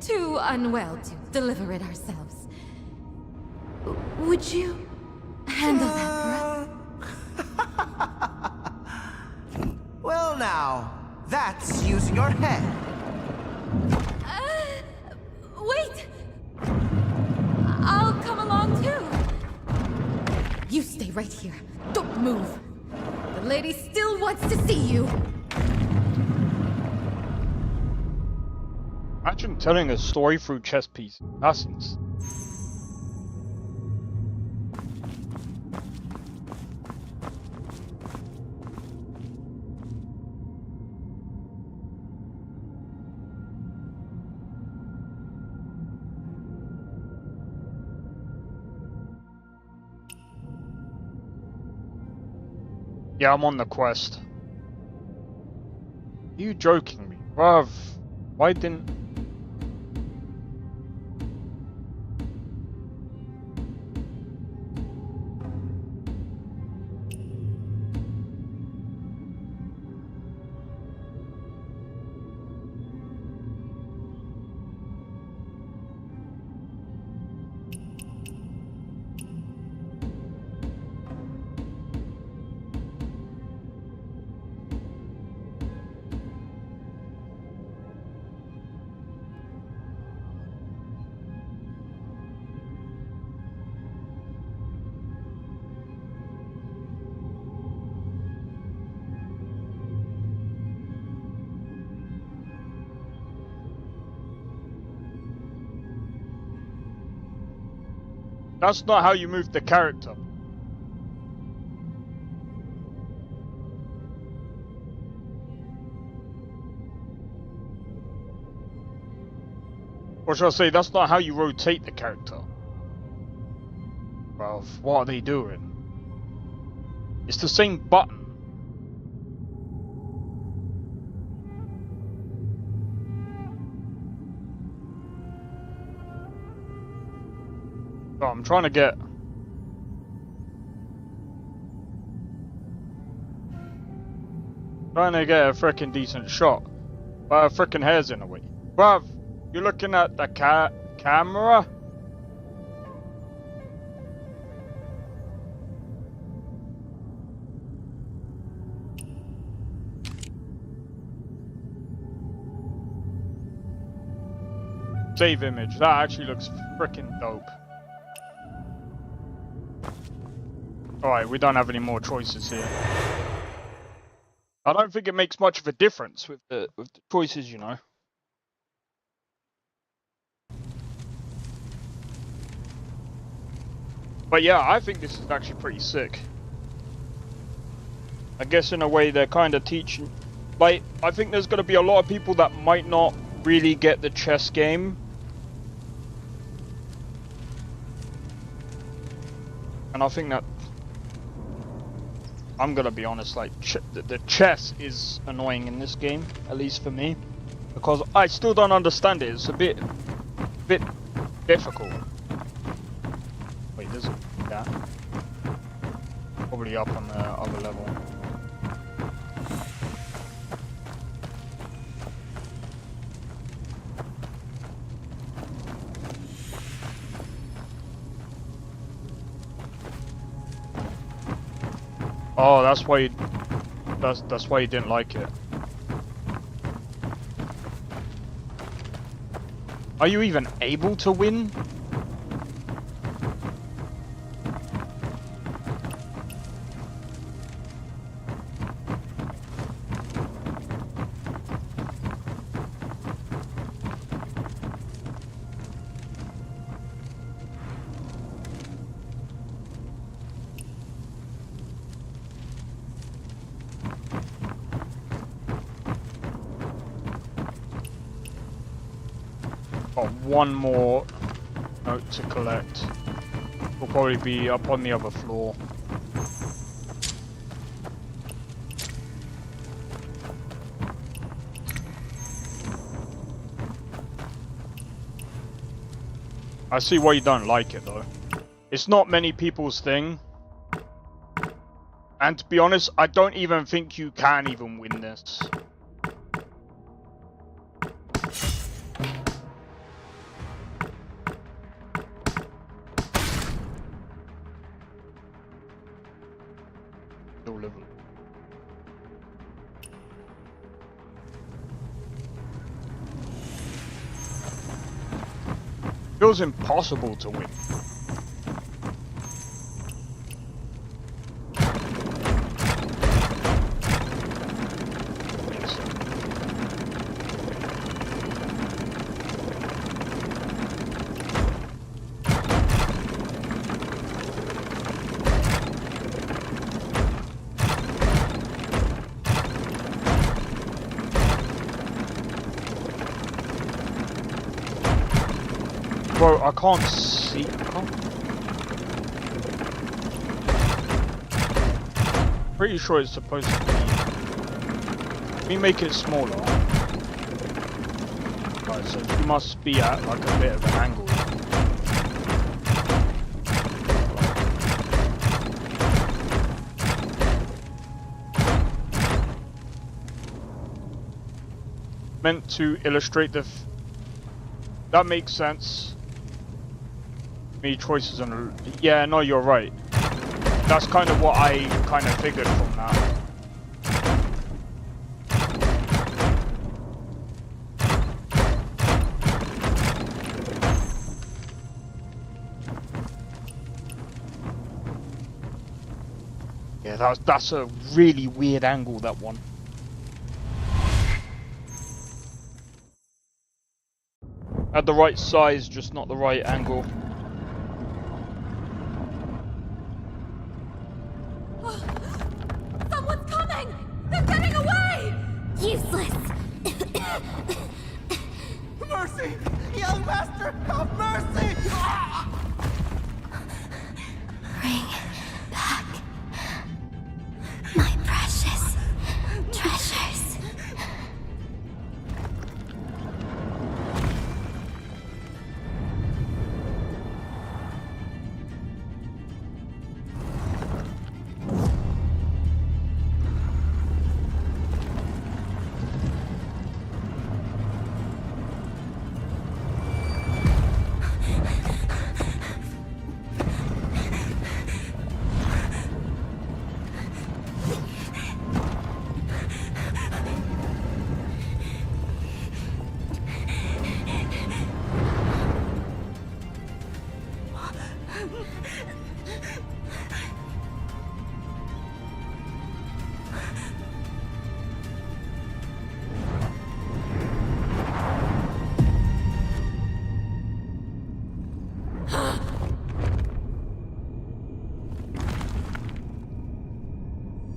too unwell to deliver it ourselves. Would you handle that for us? Well now, that's using your head. Wait! I'll come along too. You stay right here. Don't move. The lady still wants to see you. Imagine telling a story through chess pieces. That's insane. Yeah, I'm on the quest. Are you joking me? Bruv, why didn't... That's not how you move the character. Or should I say, that's not how you rotate the character. Well, what are they doing? It's the same button. Oh, I'm trying to get... a frickin' decent shot. But her frickin' hair's in the way. Bruv, you're looking at the camera? Save image. That actually looks frickin' dope. Alright, we don't have any more choices here. I don't think it makes much of a difference with the choices, you know. But yeah, I think this is actually pretty sick. I guess in a way they're kind of teaching... Like, I think there's going to be a lot of people that might not really get the chess game. And I think that... I'm gonna be honest, like, the chess is annoying in this game, at least for me. Because I still don't understand it, it's a bit difficult. Wait, there's that. Probably up on the other level. Oh, that's why you didn't like it. Are you even able to win? Got one more note to collect. Will probably be up on the other floor. I see why you don't like it though. It's not many people's thing. And to be honest, I don't even think you can even win this. Still level. Feels impossible to win. Bro, I can't see. Pretty sure it's supposed to be. Let me make it smaller. Right, so it must be at like a bit of an angle. Meant to illustrate the. That makes sense. Me choices on. Yeah, no, you're right. That's kind of what I kind of figured from that. Yeah, that's a really weird angle, that one. At the right size, just not the right angle. Someone's coming! They're getting away! Useless! Mercy! Young master, have mercy! Bring back my precious treasures.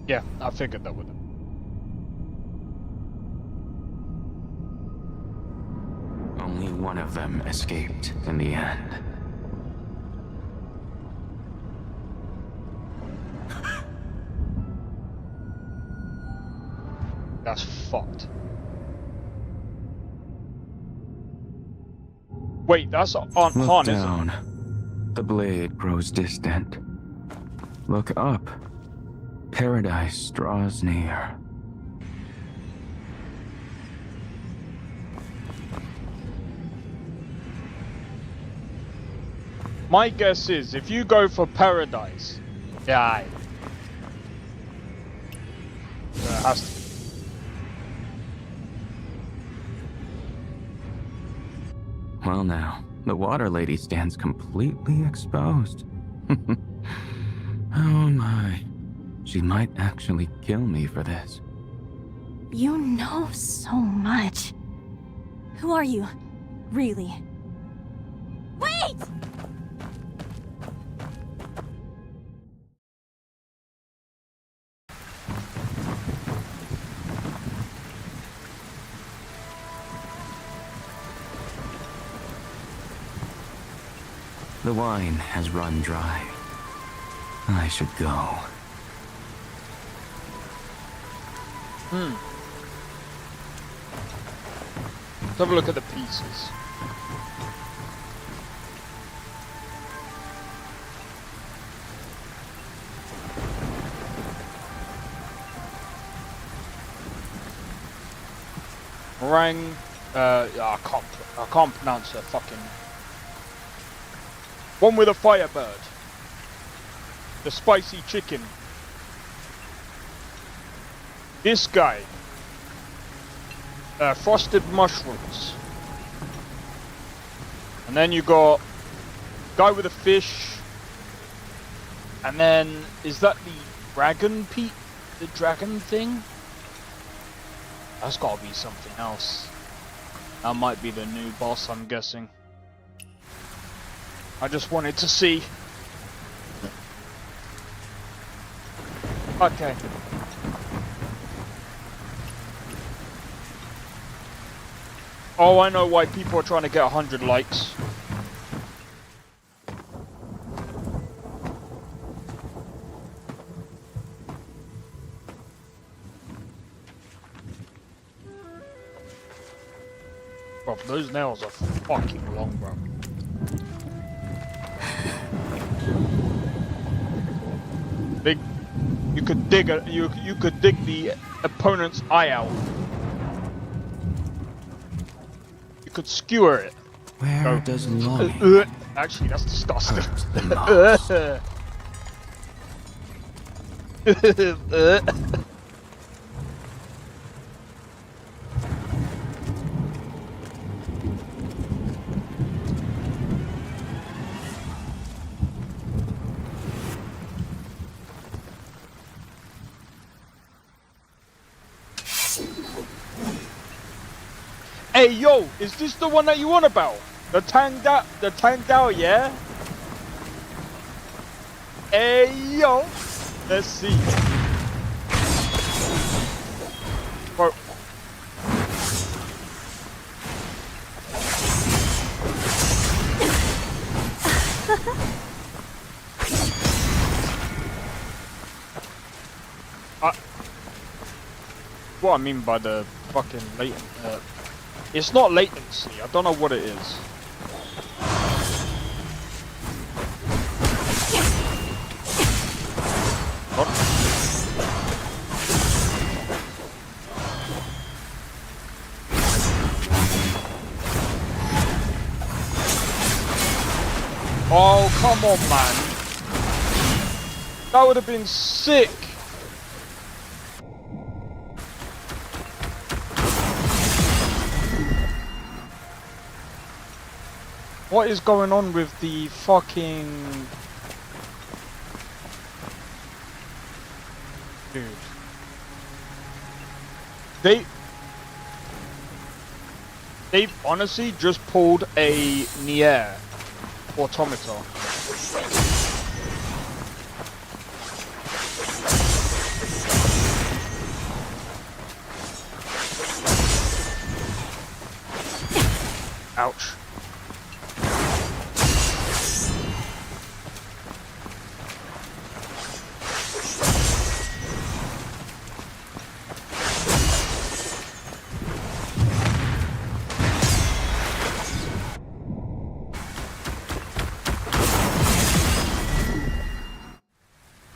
Yeah, I figured that would. Only one of them escaped in the end. That's fucked. Wait, that's Aunt Look Han, isn't it? down. The blade grows distant. Look up. Paradise draws near. My guess is, if you go for paradise, yeah, it has to. Well now, the water lady stands completely exposed. Oh my. She might actually kill me for this. You know so much. Who are you? Really? Wait! The wine has run dry. I should go. Let's have a look at the pieces. Meringue, I can't pronounce the fucking one with a firebird. The spicy chicken. This guy, frosted mushrooms, and then you got guy with a fish, and then is that the dragon the dragon thing? That's gotta be something else. That might be the new boss, I'm guessing. I just wanted to see. Okay. Oh, I know why people are trying to get 100 likes. Bro, those nails are fucking long, bro. You could dig you could dig the opponent's eye out. You could skewer it. Where does longing actually, that's disgusting. Hey yo, is this the one that you want about? The Tang Dao, yeah? Hey yo, let's see. Bro. What I mean by the fucking latent, it's not latency, I don't know what it is. What? Oh, come on, man. That would have been sick. What is going on with the fucking... Dude. They've honestly just pulled a Nier Automata. Ouch.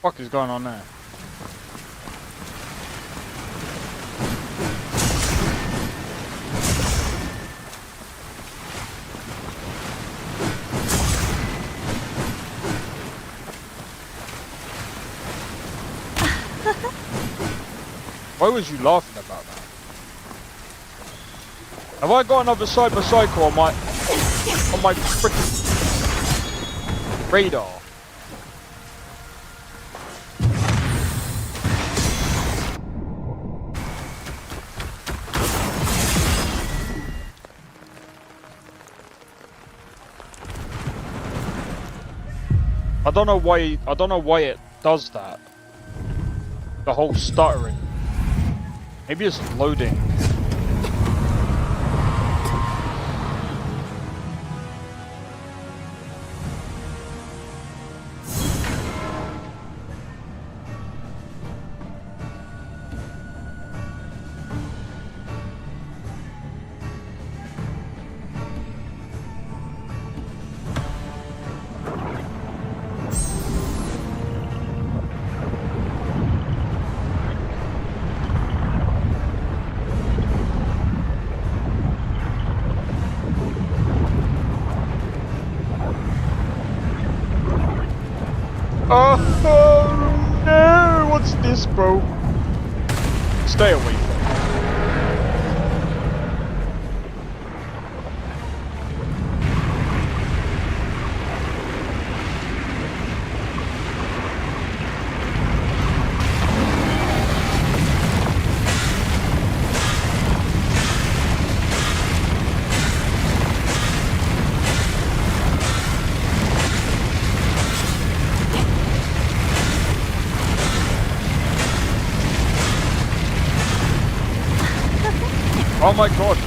What the fuck is going on there? Why was you laughing about that? Have I got another Cyber Psycho on my freaking radar? I don't know why it does that. The whole stuttering. Maybe it's loading. bro. Stay away from me. Oh my god.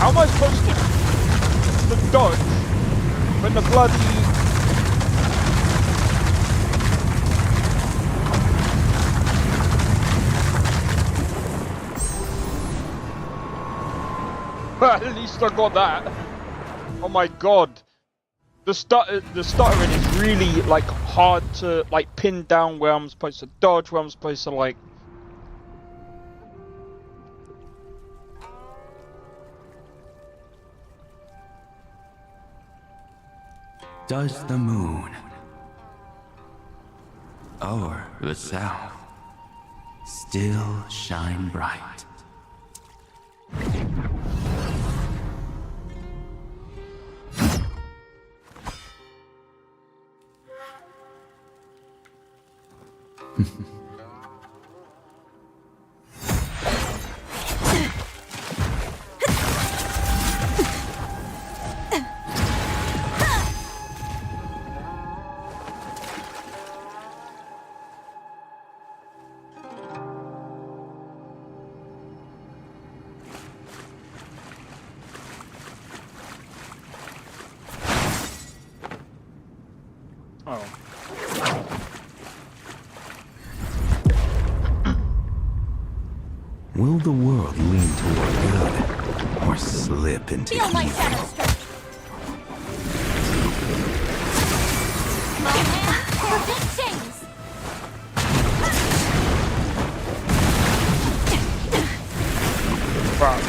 How am I supposed to dodge when the bloody... At least I got that. Oh my god. The stuttering is really like hard to like pin down where I'm supposed to dodge, where I'm supposed to like... Does the moon over the south still shine bright? Will the world lean toward good or slip into Feel my evil? shadow strike. My hands for big things. Wow.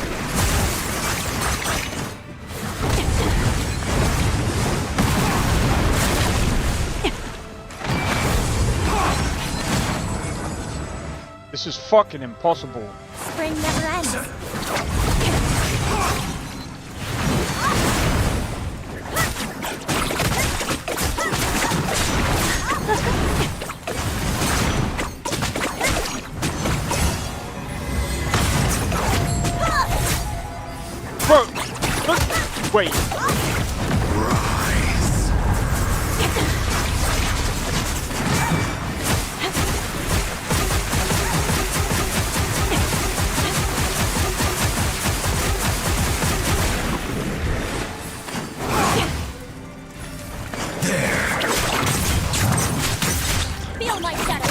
This is fucking impossible. Spring never ends. Bro, look, wait. Feel my shadow.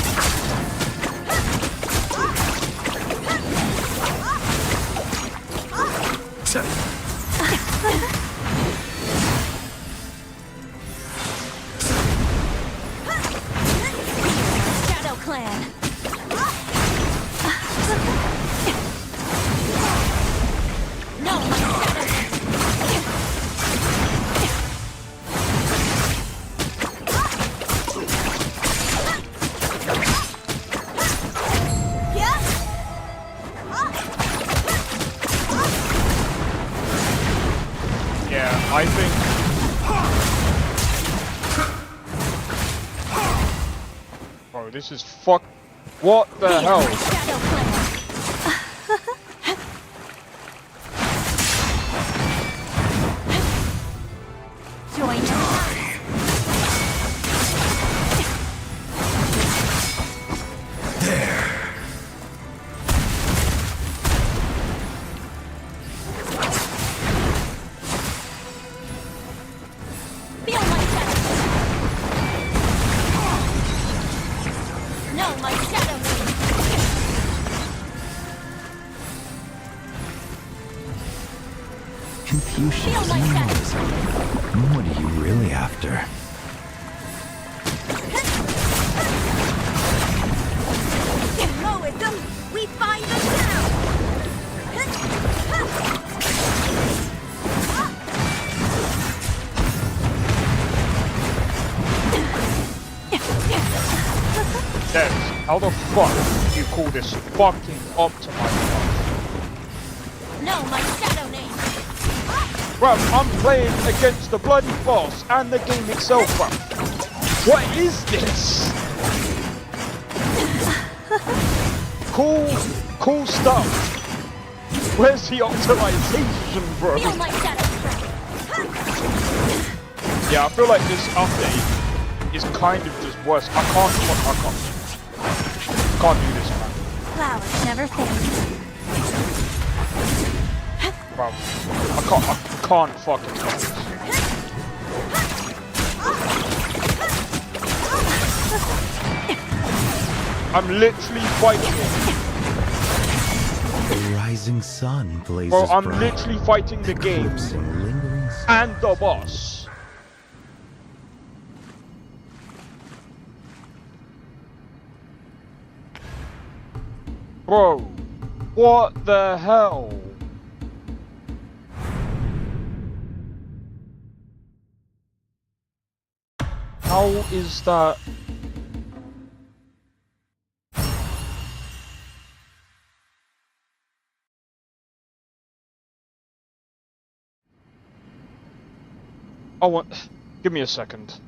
Shadow Clan. No, my shadow. Yeah, I think... Bro, this is fuck... What the hell? Shadow Clan. Join us. Confucius symbolism. What are you really after? Heroism, we find the town! Des, how the fuck do you call this fucking optimized? No, my shadow name! Bruv, I'm playing against the bloody boss and the game itself, bruv. What is this? Cool stuff. Where's the optimization, bro? Feel my shadow strike! Yeah, I feel like this update is kind of just worse. I can't do this, man. Flowers never fade. Bro, I can't fucking do this. I'm literally fighting. The rising sun blazes Bro, I'm bright, literally fighting the game eclipsing lingering and the boss. Bro, what the hell? How is that? Oh, give me a second.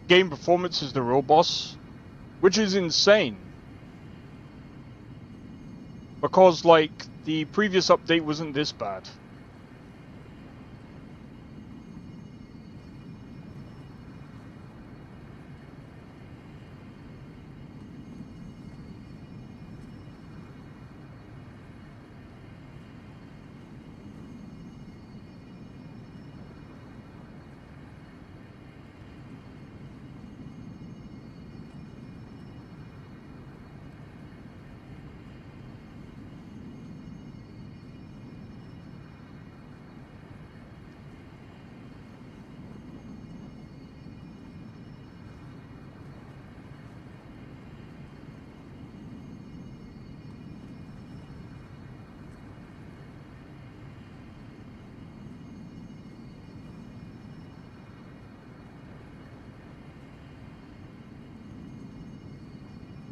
Game performance is the real boss, which is insane. Because, like, the previous update wasn't this bad.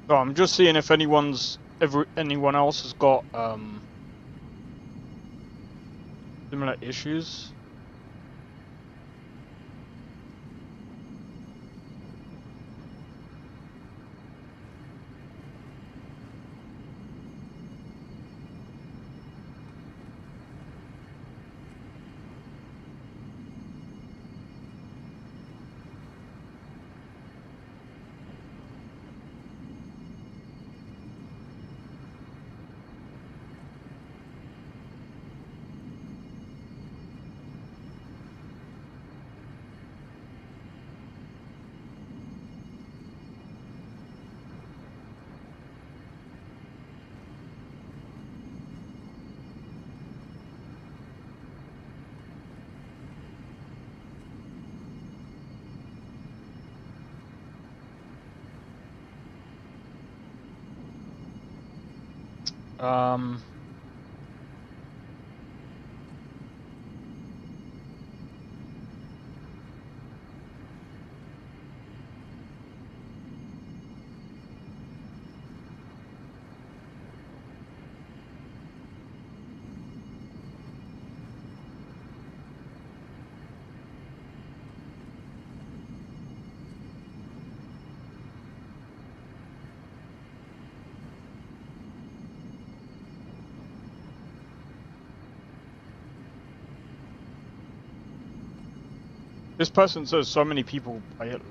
Oh, I'm just seeing if anyone else has got similar issues. This person says so many people play it.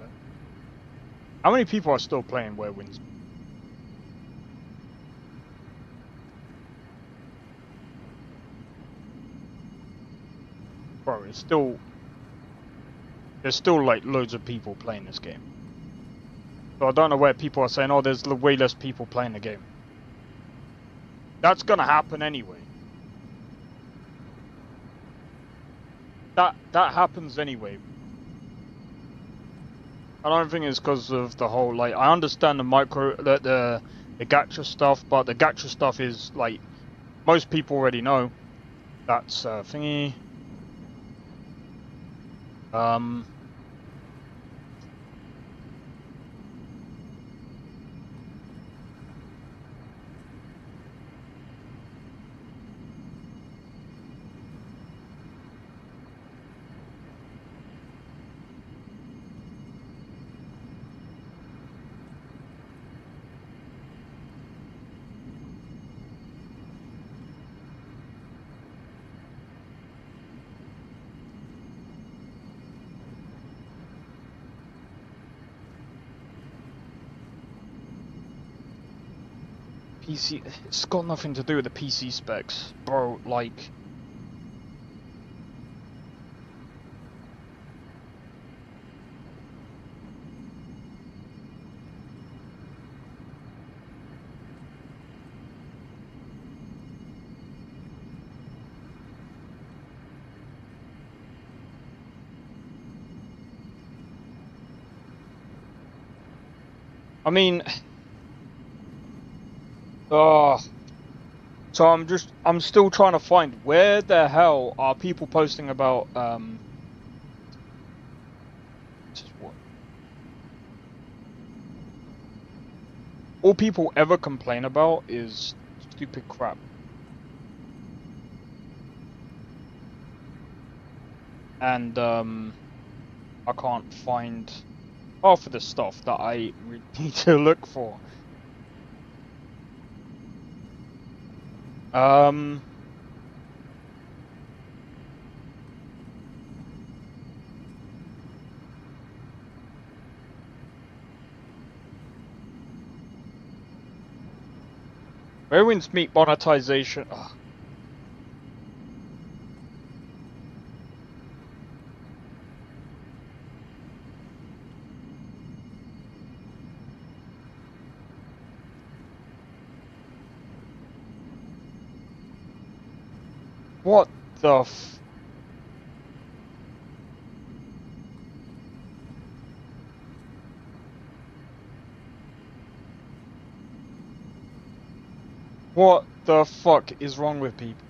How many people are still playing Where Winds Meet? Bro, it's still... There's still like loads of people playing this game. So I don't know where people are saying, oh, there's way less people playing the game. That's gonna happen anyway. That happens anyway. I don't think it's because of the whole, like, I understand the the gacha stuff, but the gacha stuff is like most people already know. That's thingy. PC, it's got nothing to do with the PC specs, bro, like... I mean... Oh, so I'm still trying to find where the hell are people posting about this is what all people ever complain about is stupid crap. And I can't find half of the stuff that I need to look for. Where Winds Meet monetization? Ugh. What the f... What the fuck is wrong with people?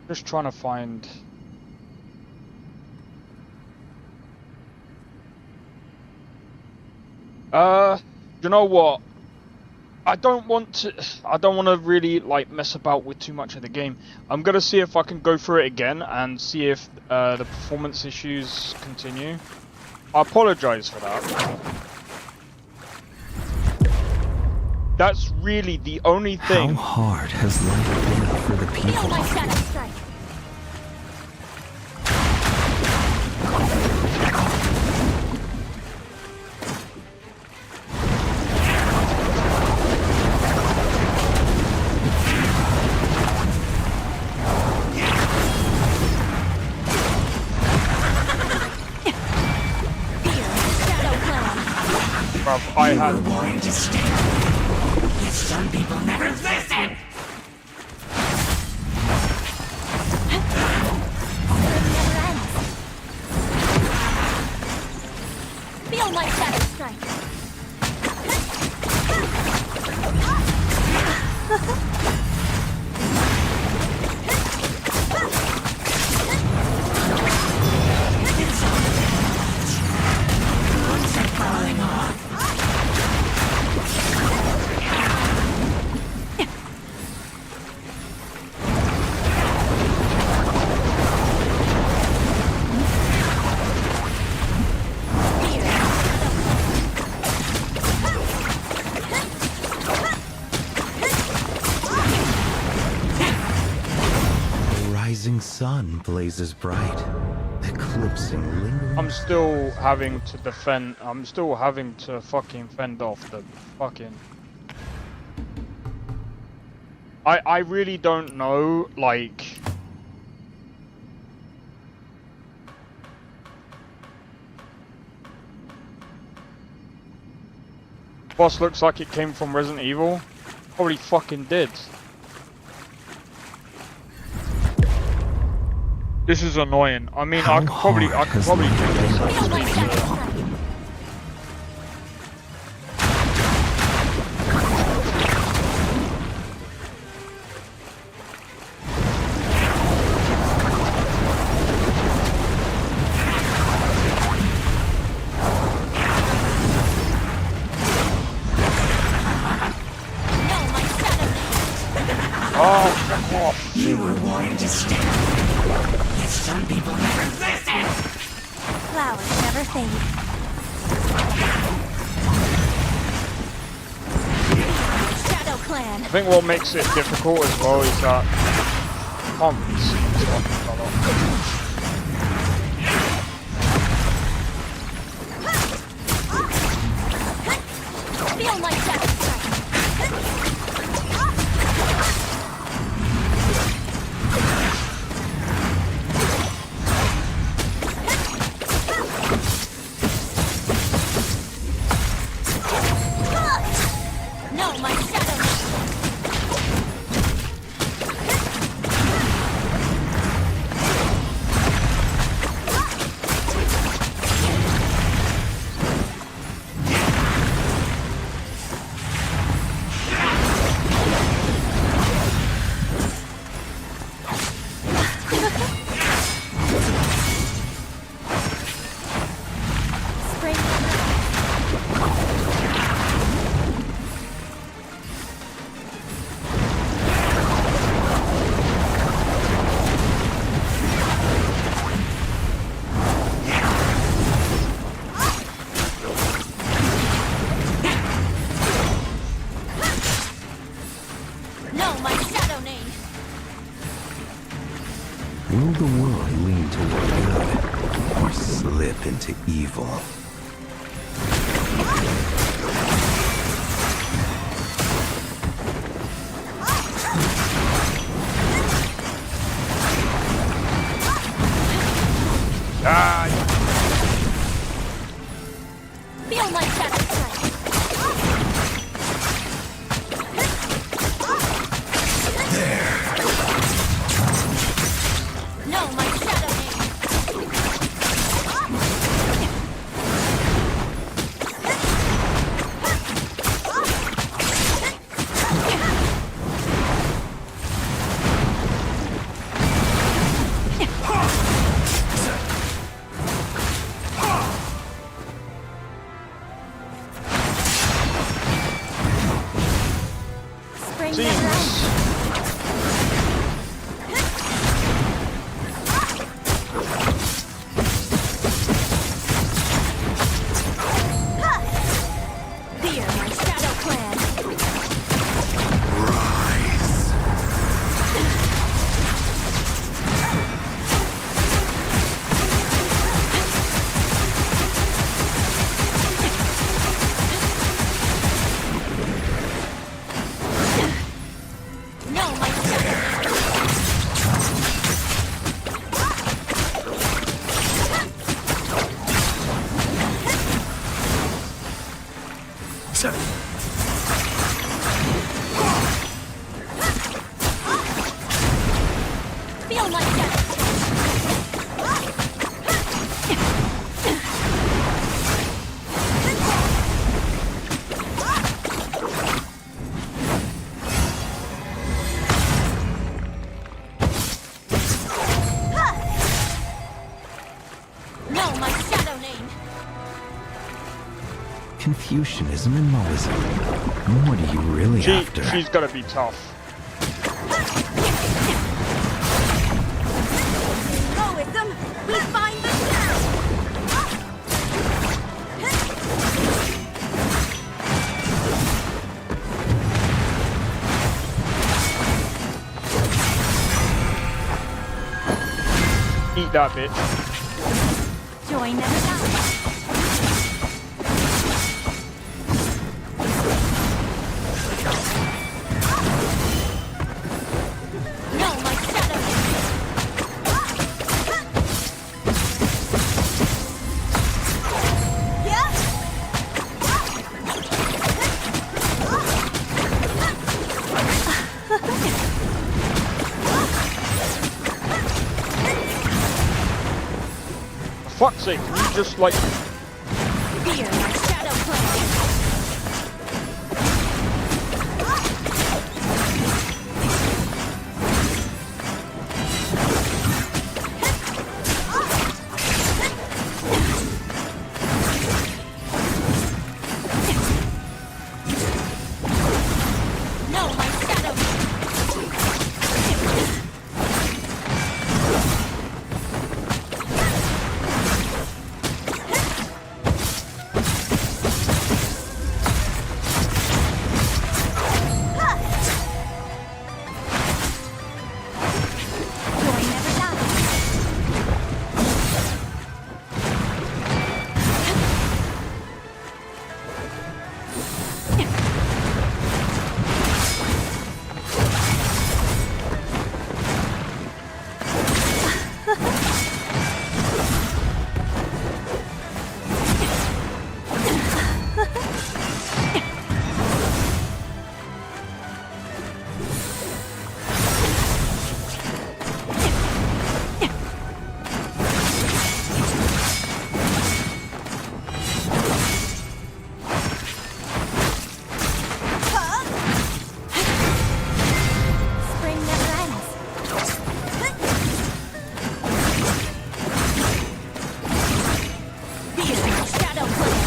Just trying to find... you know what? I don't want to really like mess about with too much of the game. I'm gonna see if I can go through it again and see if the performance issues continue. I apologize for that. That's really the only thing. How hard has life been for the people? Feel my shadow strike. I had warned to stay. Yet some people never listen. Feel my shadow strike. Falling off. sun blazes bright, eclipsing lingering... I'm still having to defend. I'm still having to fucking fend off the fucking... I really don't know, like... Boss looks like it came from Resident Evil. Probably fucking did. This is annoying. I mean, I could probably do this. You were warned to stay. Yet some people never listen. Flowers never fade. Shadow Clan. I think what makes it difficult as well is that Feel my shadow strike. No, my shadow. Will the world lean toward good or slip into evil? Feel my shadow strike. No, my shadow Feel my shadow. No, my shadow name. Confucianism and Moism. What are you really after? She's gotta be tough. Taoism, we find the sound. that bitch. Joy never dies. No, my shadow. For fuck's sake, can you just like... Fear my shadow plane. No, my shadow. Spring never ends. Fear my shadow plane.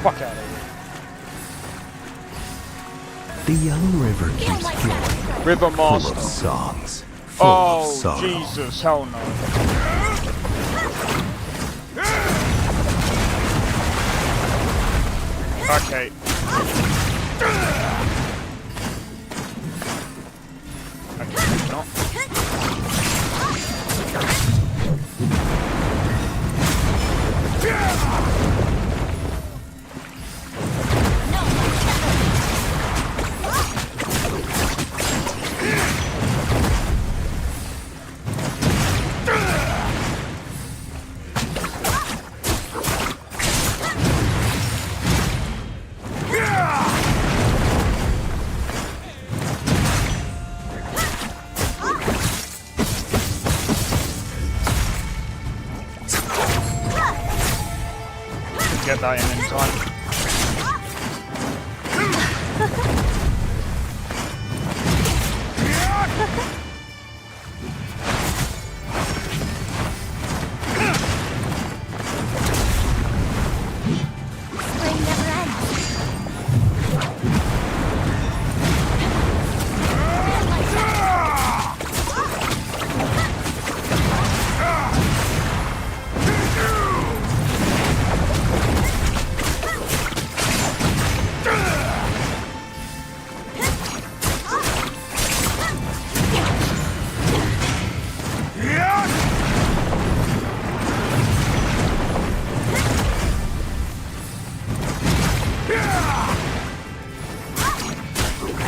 Fuck out of here. The young river keeps flowing, River full of Master. songs, full Oh, of sorrow. Jesus, hell no. Okay. Okay, no. Get that in time. Spring never ends.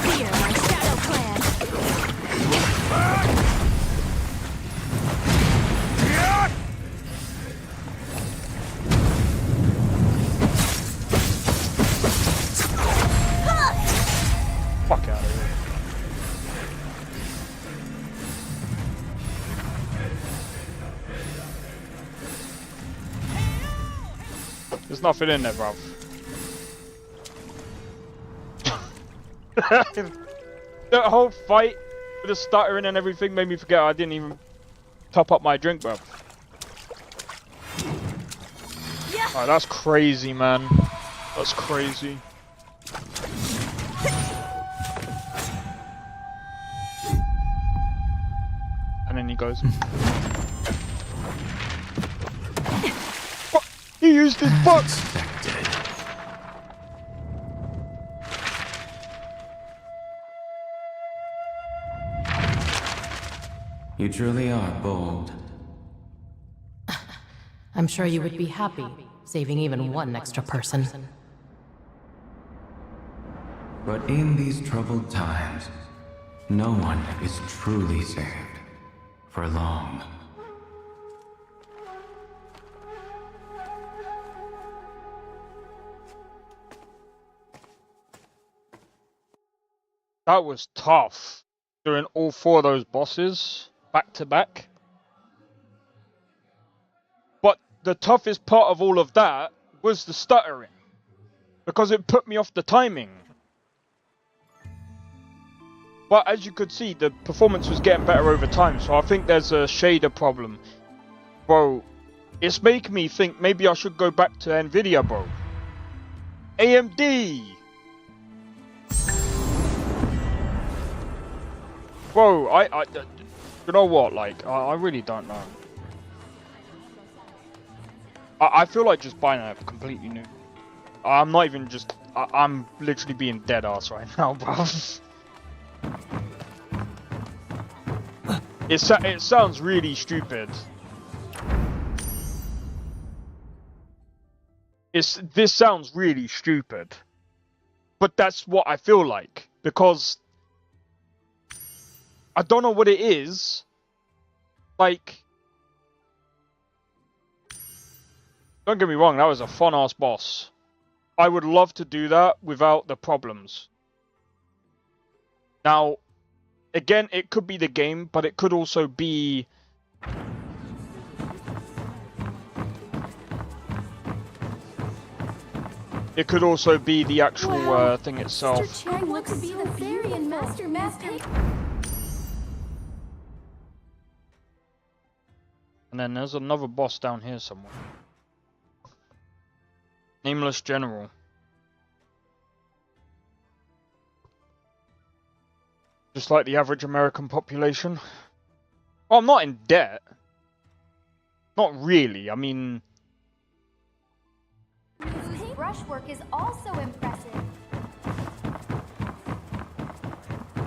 Fear my shadow clan. Fuck out of here. There's nothing in there, bruv. That whole fight with the stuttering and everything made me forget I didn't even top up my drink, bruv. Oh, that's crazy, man. That's crazy. And then he goes. What? He used his box. You truly are bold. I'm sure you would be happy saving even one extra person. But in these troubled times, no one is truly saved for long. That was tough, doing all 4 of those bosses back to back. But the toughest part of all of that was the stuttering, because it put me off the timing. But as you could see, the performance was getting better over time, so I think there's a shader problem. Bro, it's making me think maybe I should go back to Nvidia, bro. AMD! Bro, you know what, like, I really don't know. I feel like just buying a completely new. I'm not even just, I'm literally being dead ass right now, bro. It sounds really stupid. This sounds really stupid. But that's what I feel like, because I don't know what it is. Like, don't get me wrong, that was a fun-ass boss. I would love to do that without the problems. Now, again, it could be the game, but it could also be... It could also be the actual thing itself. Mr. Chang looks to be the fairy and Master Master. And then there's another boss down here somewhere. Nameless General. Just like the average American population. Well, I'm not in debt. Not really, I mean... His brushwork is also impressive.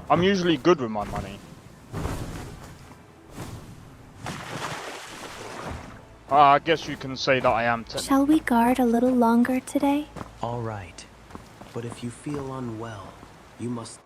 I'm usually good with my money. I guess you can say that I am. Shall we guard a little longer today? All right. But if you feel unwell, you must...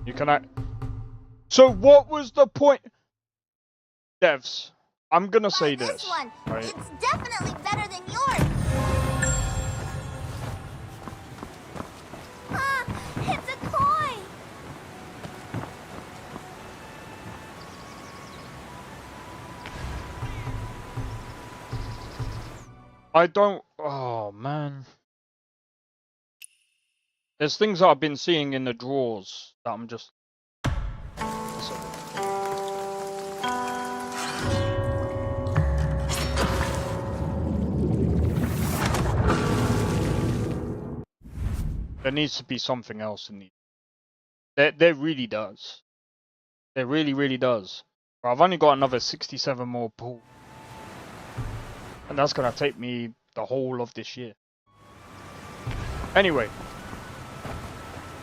You cannot. So what was the point? Devs, I'm gonna say this. One. Right? It's definitely better than yours. It's a coin. I don't. Oh man. There's things that I've been seeing in the drawers that I'm just... There needs to be something else in these. There really does. There really, really does. But I've only got another 67 more pool. And that's going to take me the whole of this year. Anyway.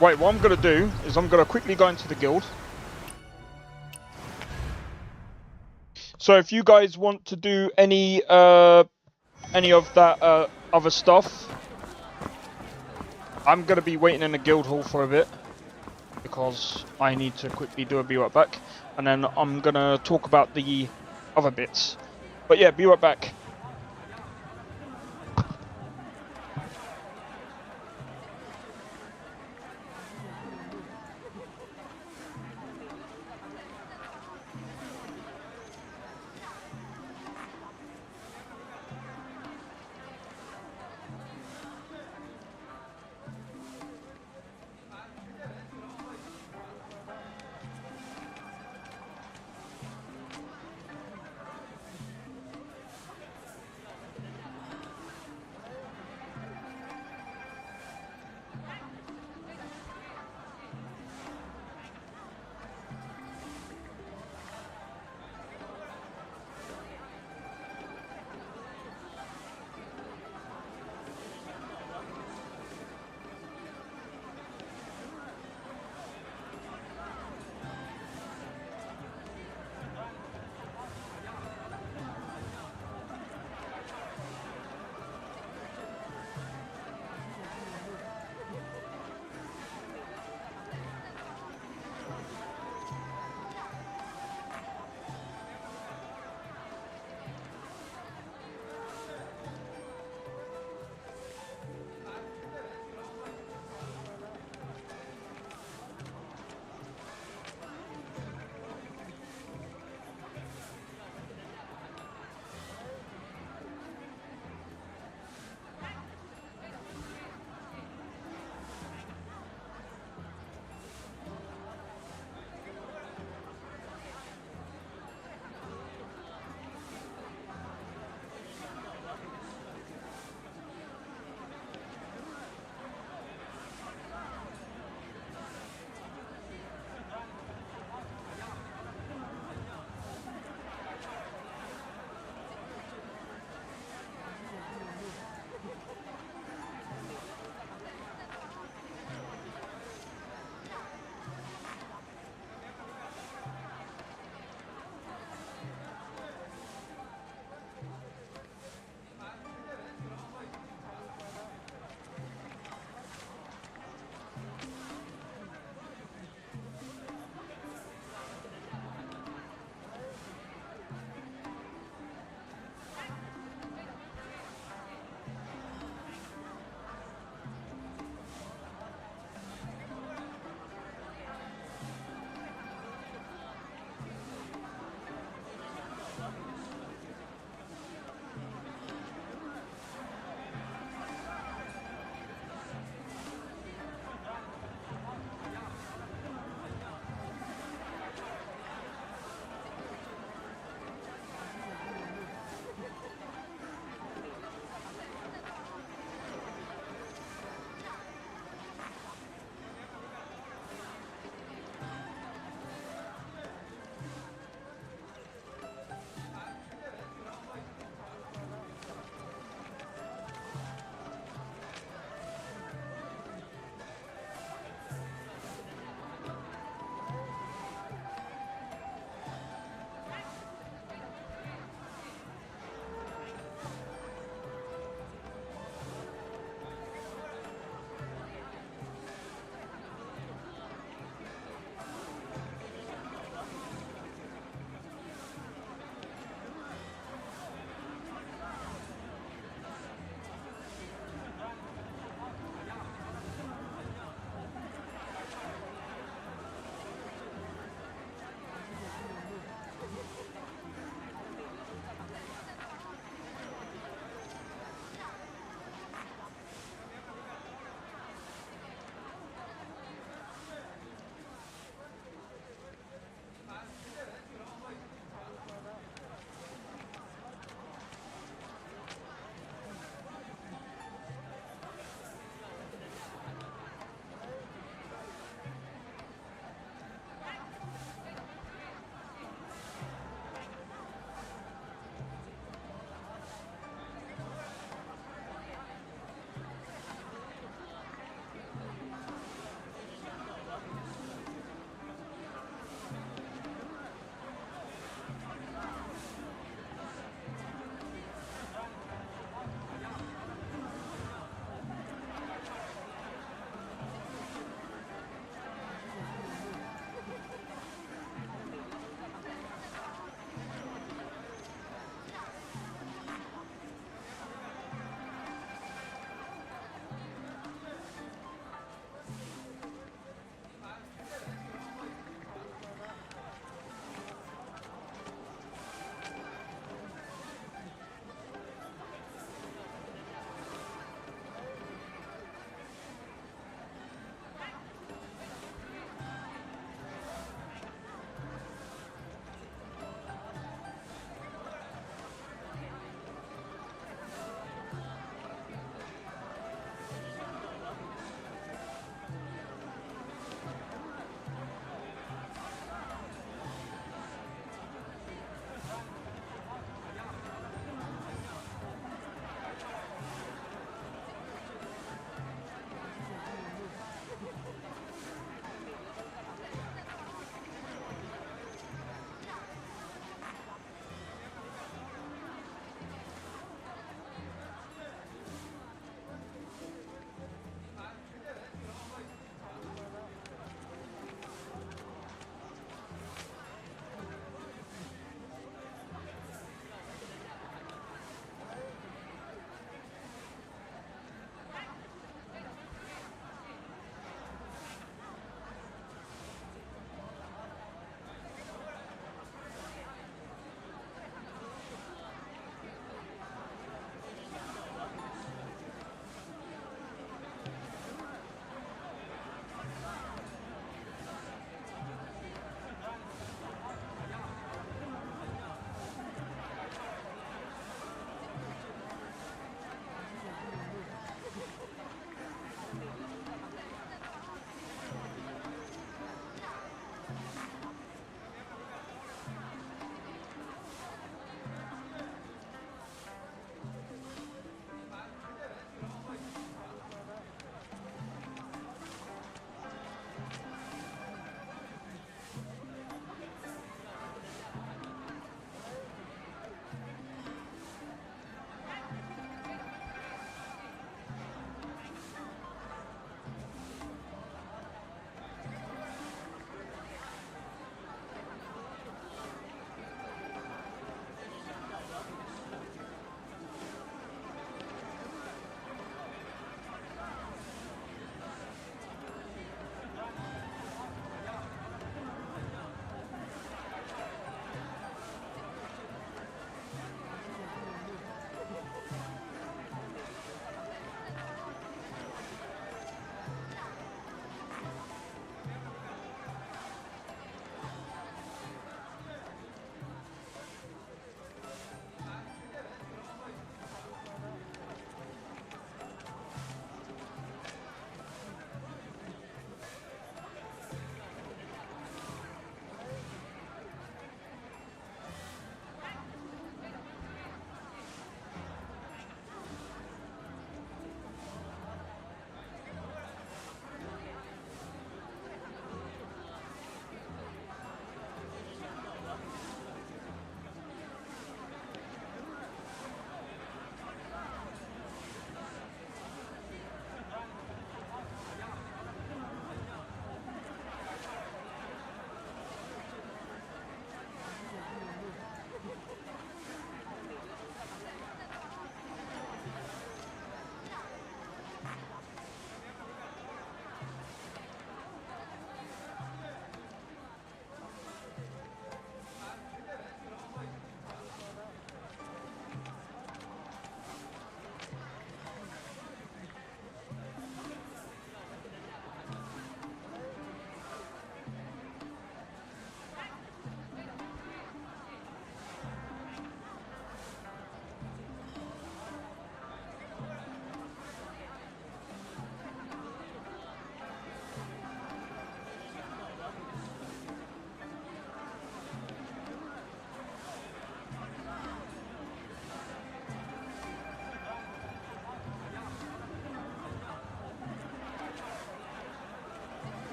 Right, what I'm going to do is I'm going to quickly go into the guild. So if you guys want to do any of that other stuff, I'm going to be waiting in the guild hall for a bit because I need to quickly do a be right back, and then I'm going to talk about the other bits. But yeah, be right back.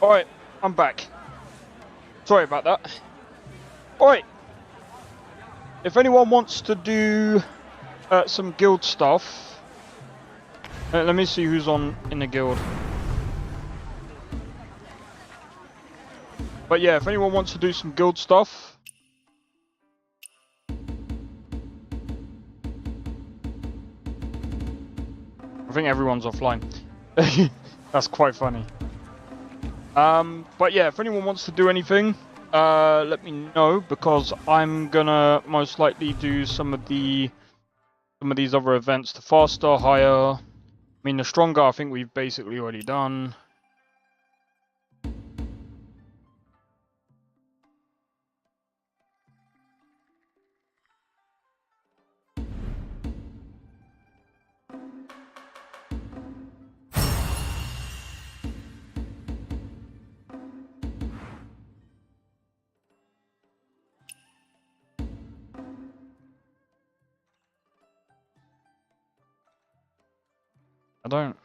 Alright, I'm back. Sorry about that. Alright. If anyone wants to do some guild stuff, let me see who's on in the guild. But yeah, if anyone wants to do some guild stuff, I think everyone's offline. That's quite funny. But yeah, if anyone wants to do anything, let me know, because I'm gonna most likely do some of these other events. The faster, higher. I mean, the stronger, I think we've basically already done. I don't.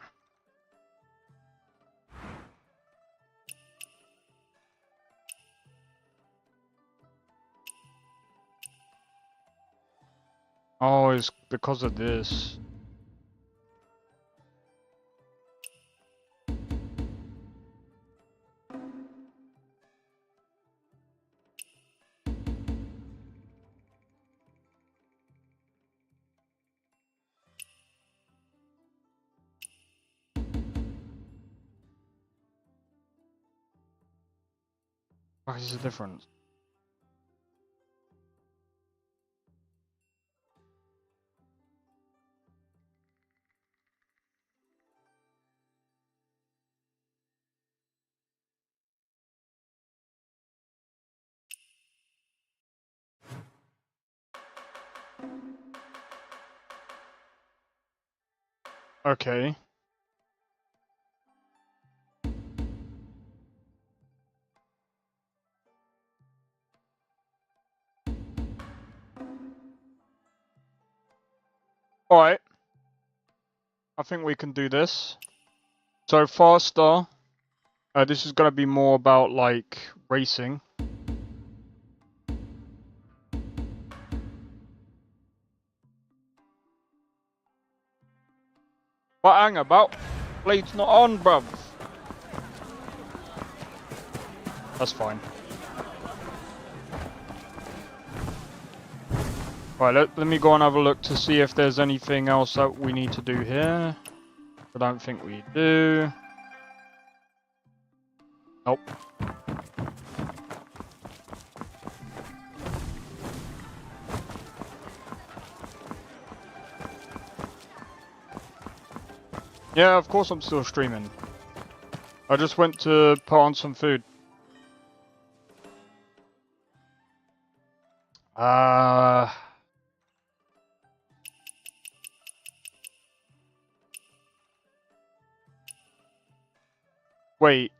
Oh, it's because of this. What is the difference? Okay. Alright. I think we can do this. So faster. This is going to be more about like racing. What hang about? Blade's not on, bruv. That's fine. Right, let me go and have a look to see if there's anything else that we need to do here. I don't think we do. Nope. Yeah, of course I'm still streaming. I just went to put on some food. Wait.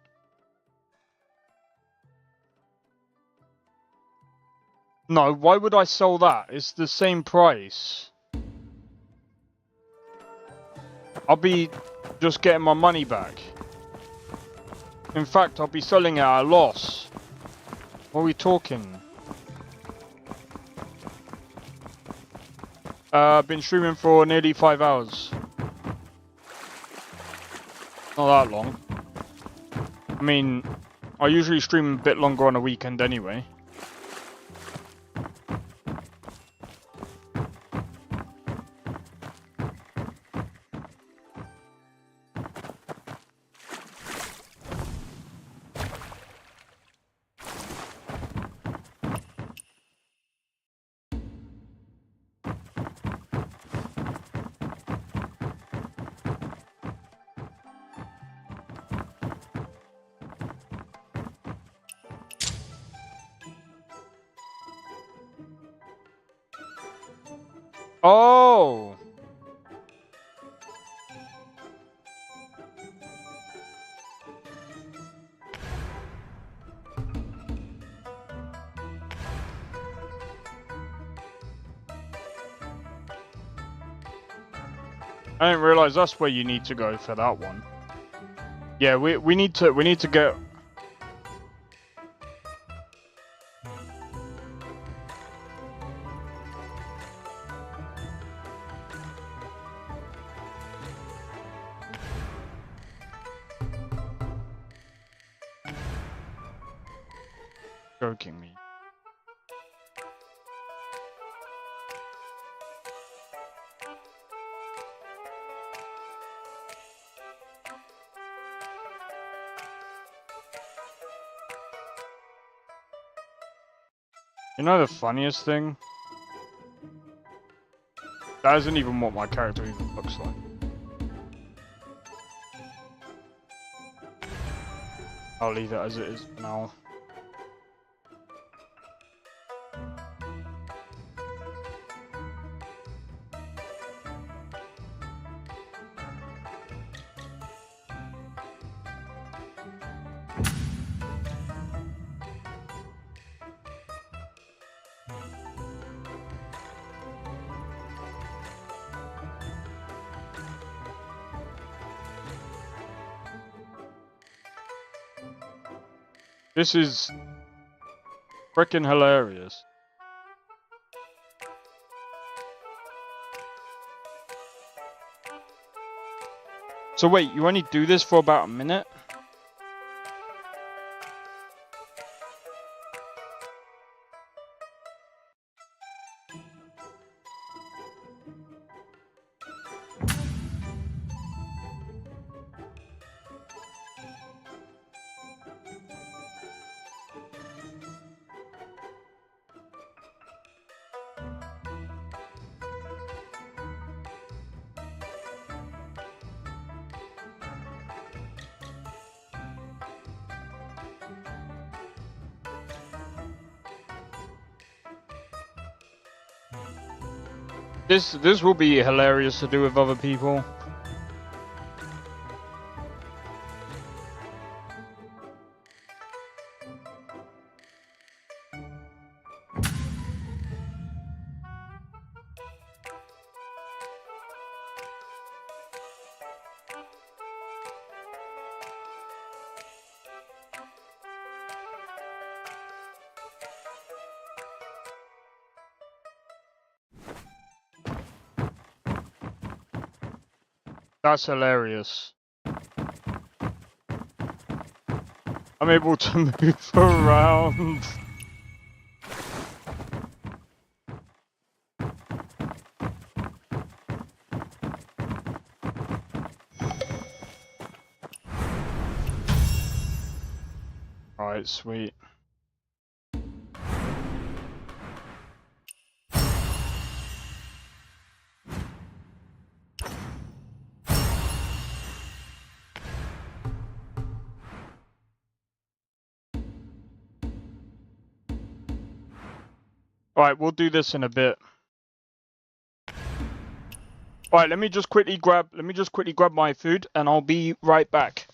No, why would I sell that? It's the same price. I'll be just getting my money back. In fact, I'll be selling it at a loss. What are we talking? I've been streaming for nearly 5 hours. Not that long. I mean, I usually stream a bit longer on a weekend anyway. Oh! I didn't realize that's where you need to go for that one. Yeah, we need to get choking me. You know the funniest thing? That isn't even what my character even looks like. I'll leave it as it is now. This is freaking hilarious. So wait, you only do this for about a minute? This will be hilarious to do with other people. That's hilarious. I'm able to move around. Alright, sweet. Alright, we'll do this in a bit. Alright, let me just quickly grab my food and I'll be right back.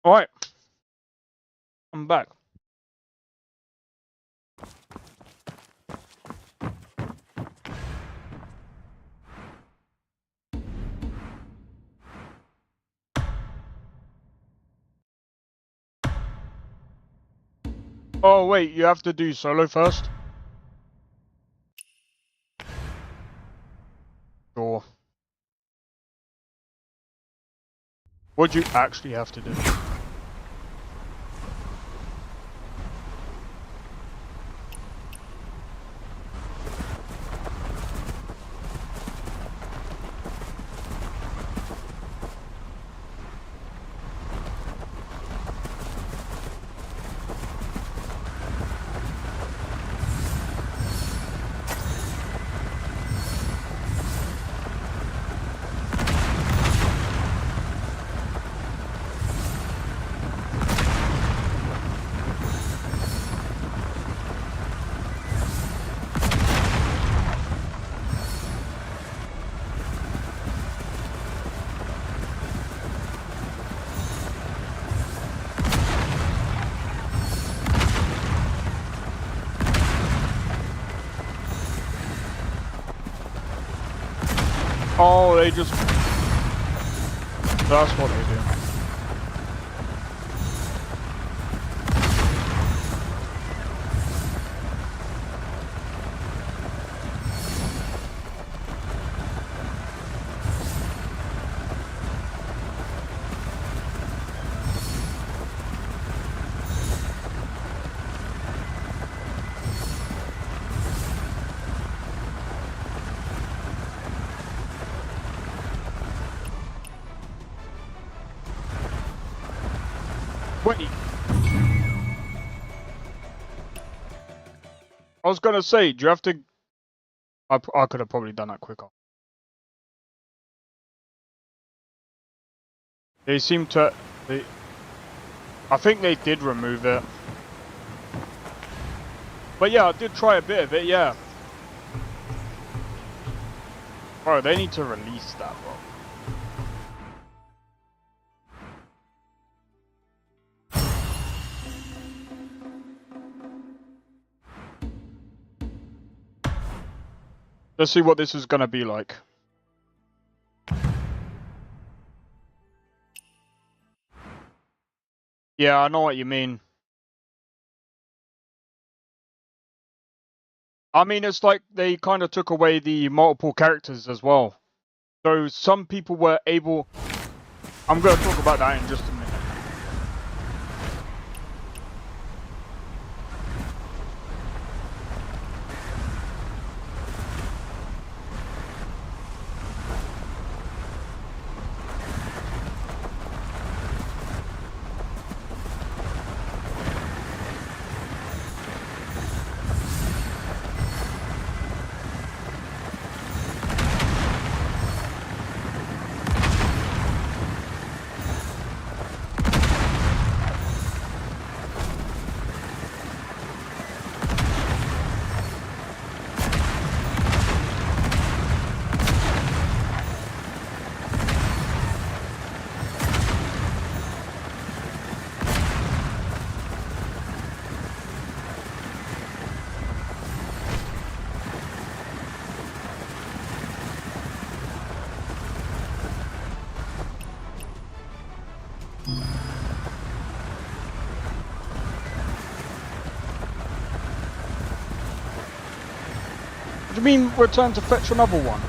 Alright. I'm back. Oh wait, you have to do solo first? Sure. What do you actually have to do? Oh, they just... That's what they do. Wait. I was gonna say, do you have to... I could have probably done that quicker. They seem to... I think they did remove it. But yeah, I did try a bit of it, yeah. Bro, they need to release that, bro. Let's see what this is gonna be like. Yeah, I know what you mean. I mean, it's like they kind of took away the multiple characters as well. So some people were able... I'm gonna talk about that in just a minute. What do you mean return to fetch another one?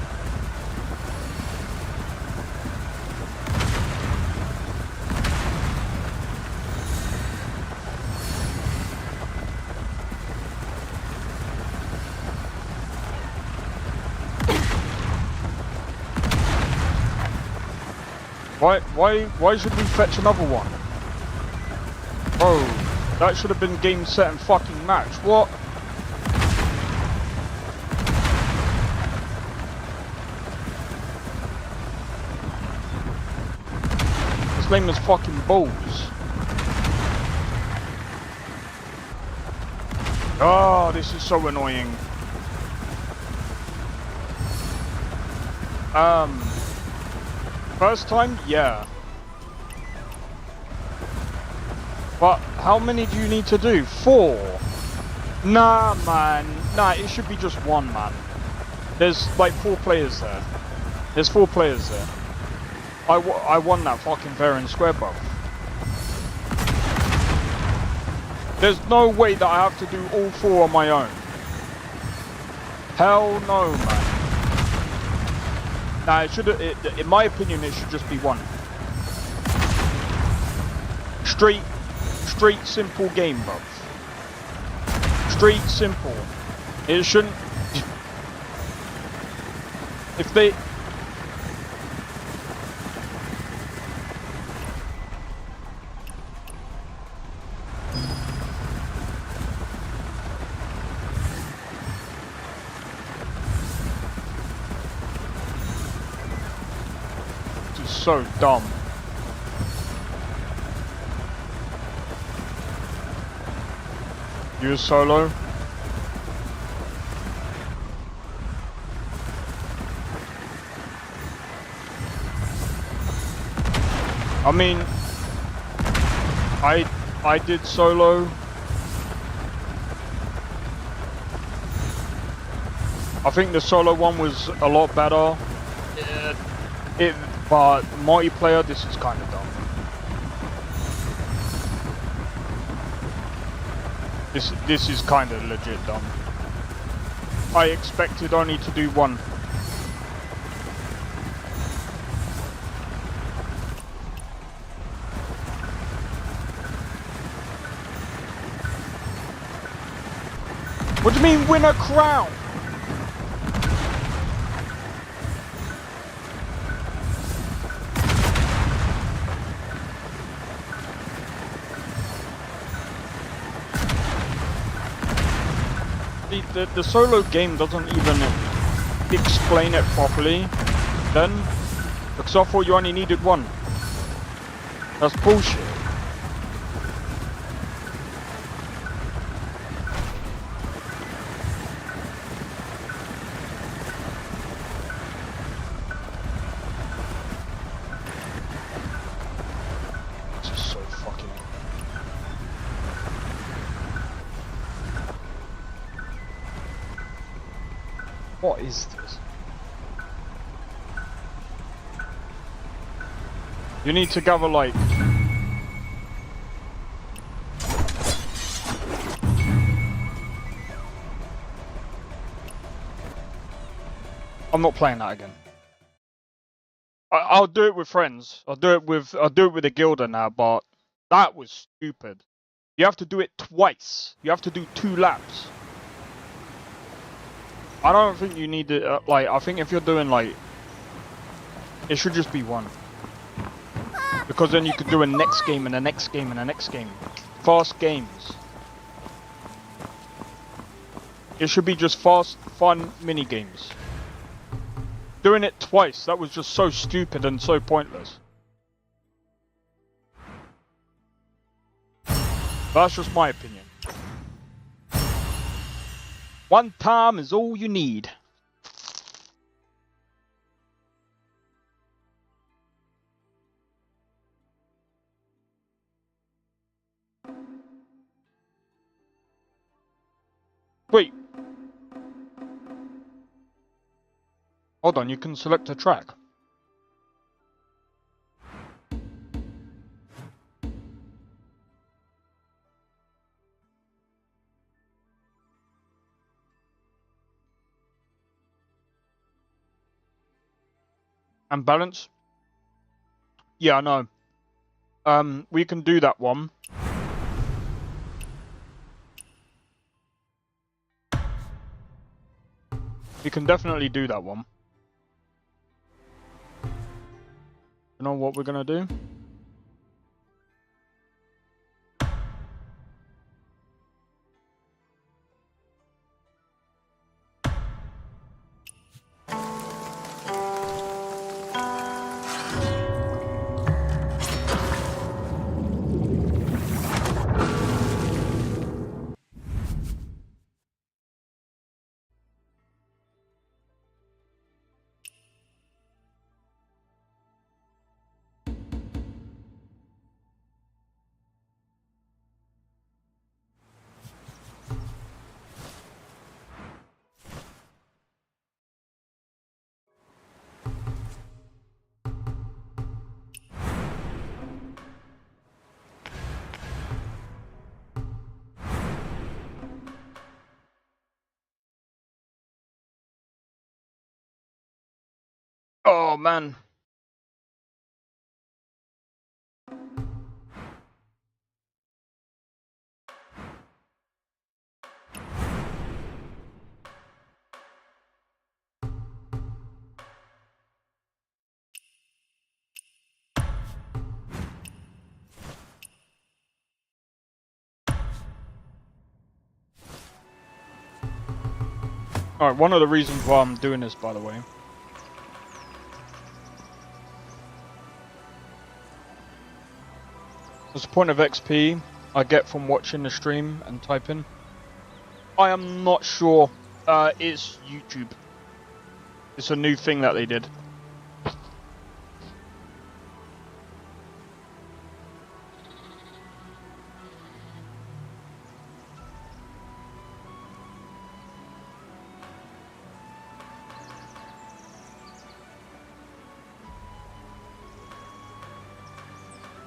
Why should we fetch another one? Bro, that should have been game, set, and fucking match. What? This name is fucking balls. Oh, this is so annoying. First time, yeah. But how many do you need to do? 4? Nah, man. Nah, it should be just 1, man. There's like 4 players there. There's 4 players there. I won that fucking fair and square, bro. There's no way that I have to do all 4 on my own. Hell no, man. Nah, it should. In my opinion, it should just be 1. Straight, simple game, bro. Straight, simple. It shouldn't. If they. This is so dumb. Use solo. I mean, I did solo. I think the solo one was a lot better. But multiplayer, this is kind of dumb. This is kind of legit dumb. I expected only to do 1. What do you mean win a crown? The solo game doesn't even explain it properly then, because I thought you only needed 1. That's bullshit. This is so fucking... What is this? You need to gather like... I'm not playing that again. I'll do it with friends. I'll do it with the guilder now, but that was stupid. You have to do it twice. You have to do 2 laps. I don't think you need to, like, I think if you're doing, like, it should just be 1. Because then you could do a next game and a next game and a next game. Fast games. It should be just fast, fun mini games. Doing it twice, that was just so stupid and so pointless. That's just my opinion. 1 time is all you need. Wait. Hold on, you can select a track. And balance? Yeah, I know. We can do that one. We can definitely do that one. You know what we're gonna do? Oh man. Alright, one of the reasons why I'm doing this, by the way. There's a point of XP I get from watching the stream and typing. I am not sure. It's YouTube. It's a new thing that they did.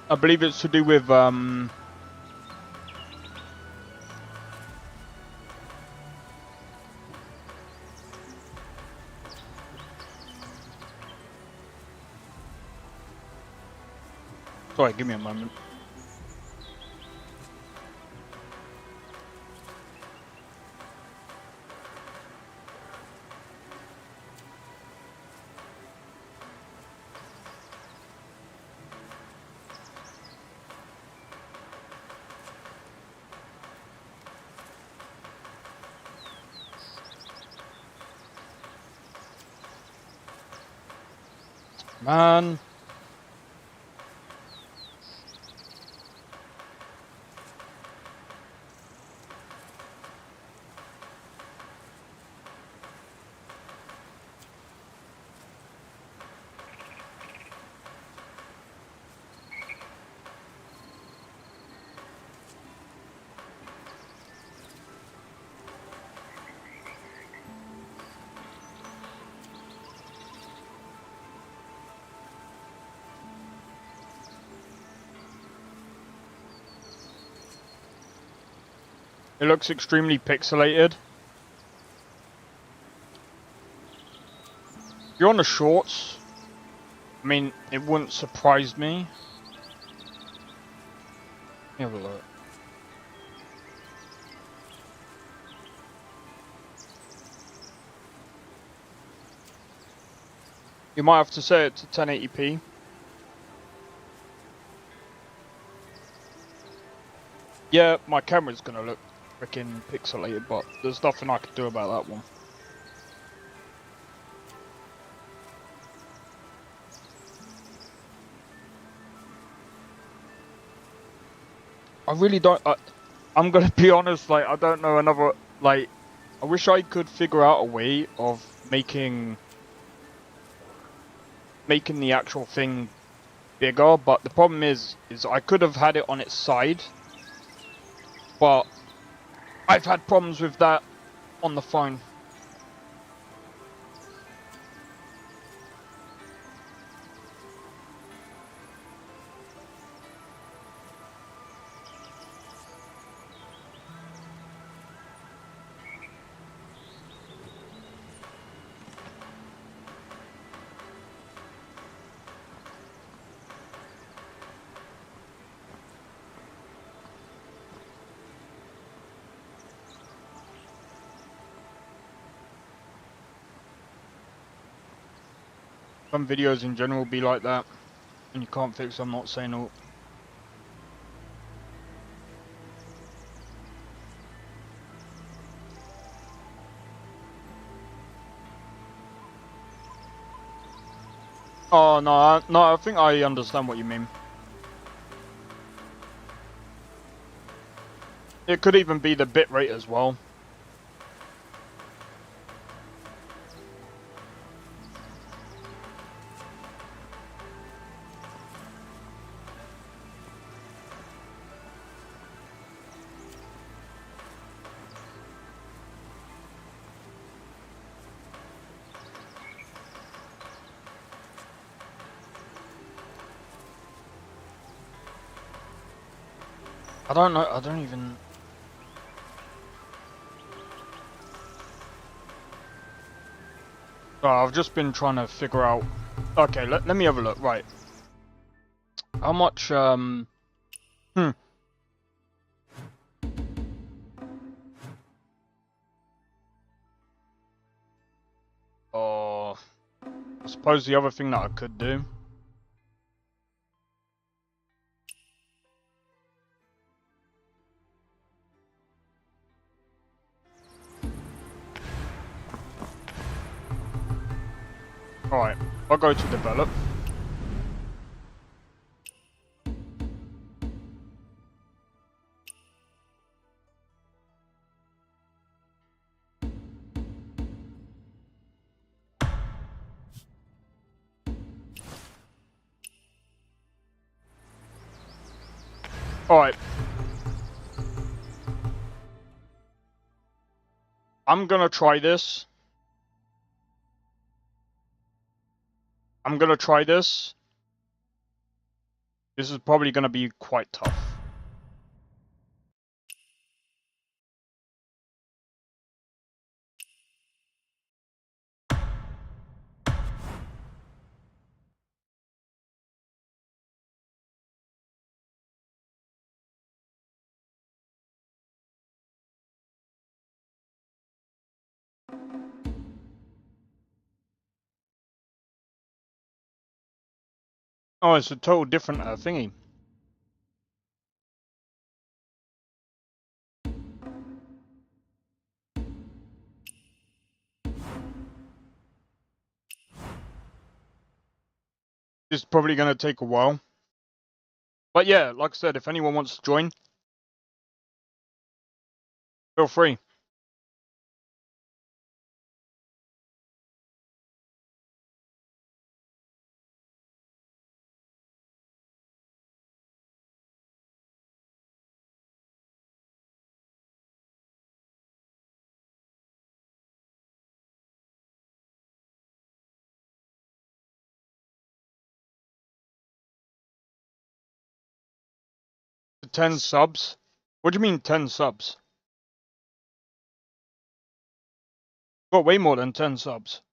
I believe it's to do with sorry, give me a moment. Man. It looks extremely pixelated. If you're on the shorts, I mean, it wouldn't surprise me. Let me have a look. You might have to set it to 1080p. Yeah, my camera's gonna look freaking pixelated, but there's nothing I can do about that one. I really don't. I'm gonna be honest. Like, I don't know another. Like, I wish I could figure out a way of making the actual thing bigger. But the problem is I could have had it on its side, but I've had problems with that on the phone. Some videos in general be like that, and you can't fix. I'm not saying all. Oh no, no, I think I understand what you mean. It could even be the bitrate as well. I don't know, I don't even... Oh, I've just been trying to figure out Okay, let me have a look. Right. How much, Oh, I suppose the other thing that I could do. Alright, I'll go to develop. Alright. I'm gonna try this. This is probably gonna be quite tough. Oh, it's a total different thingy. This is probably going to take a while. But yeah, like I said, if anyone wants to join, feel free. The 10 subs? What do you mean 10 subs? Got way more than 10 subs.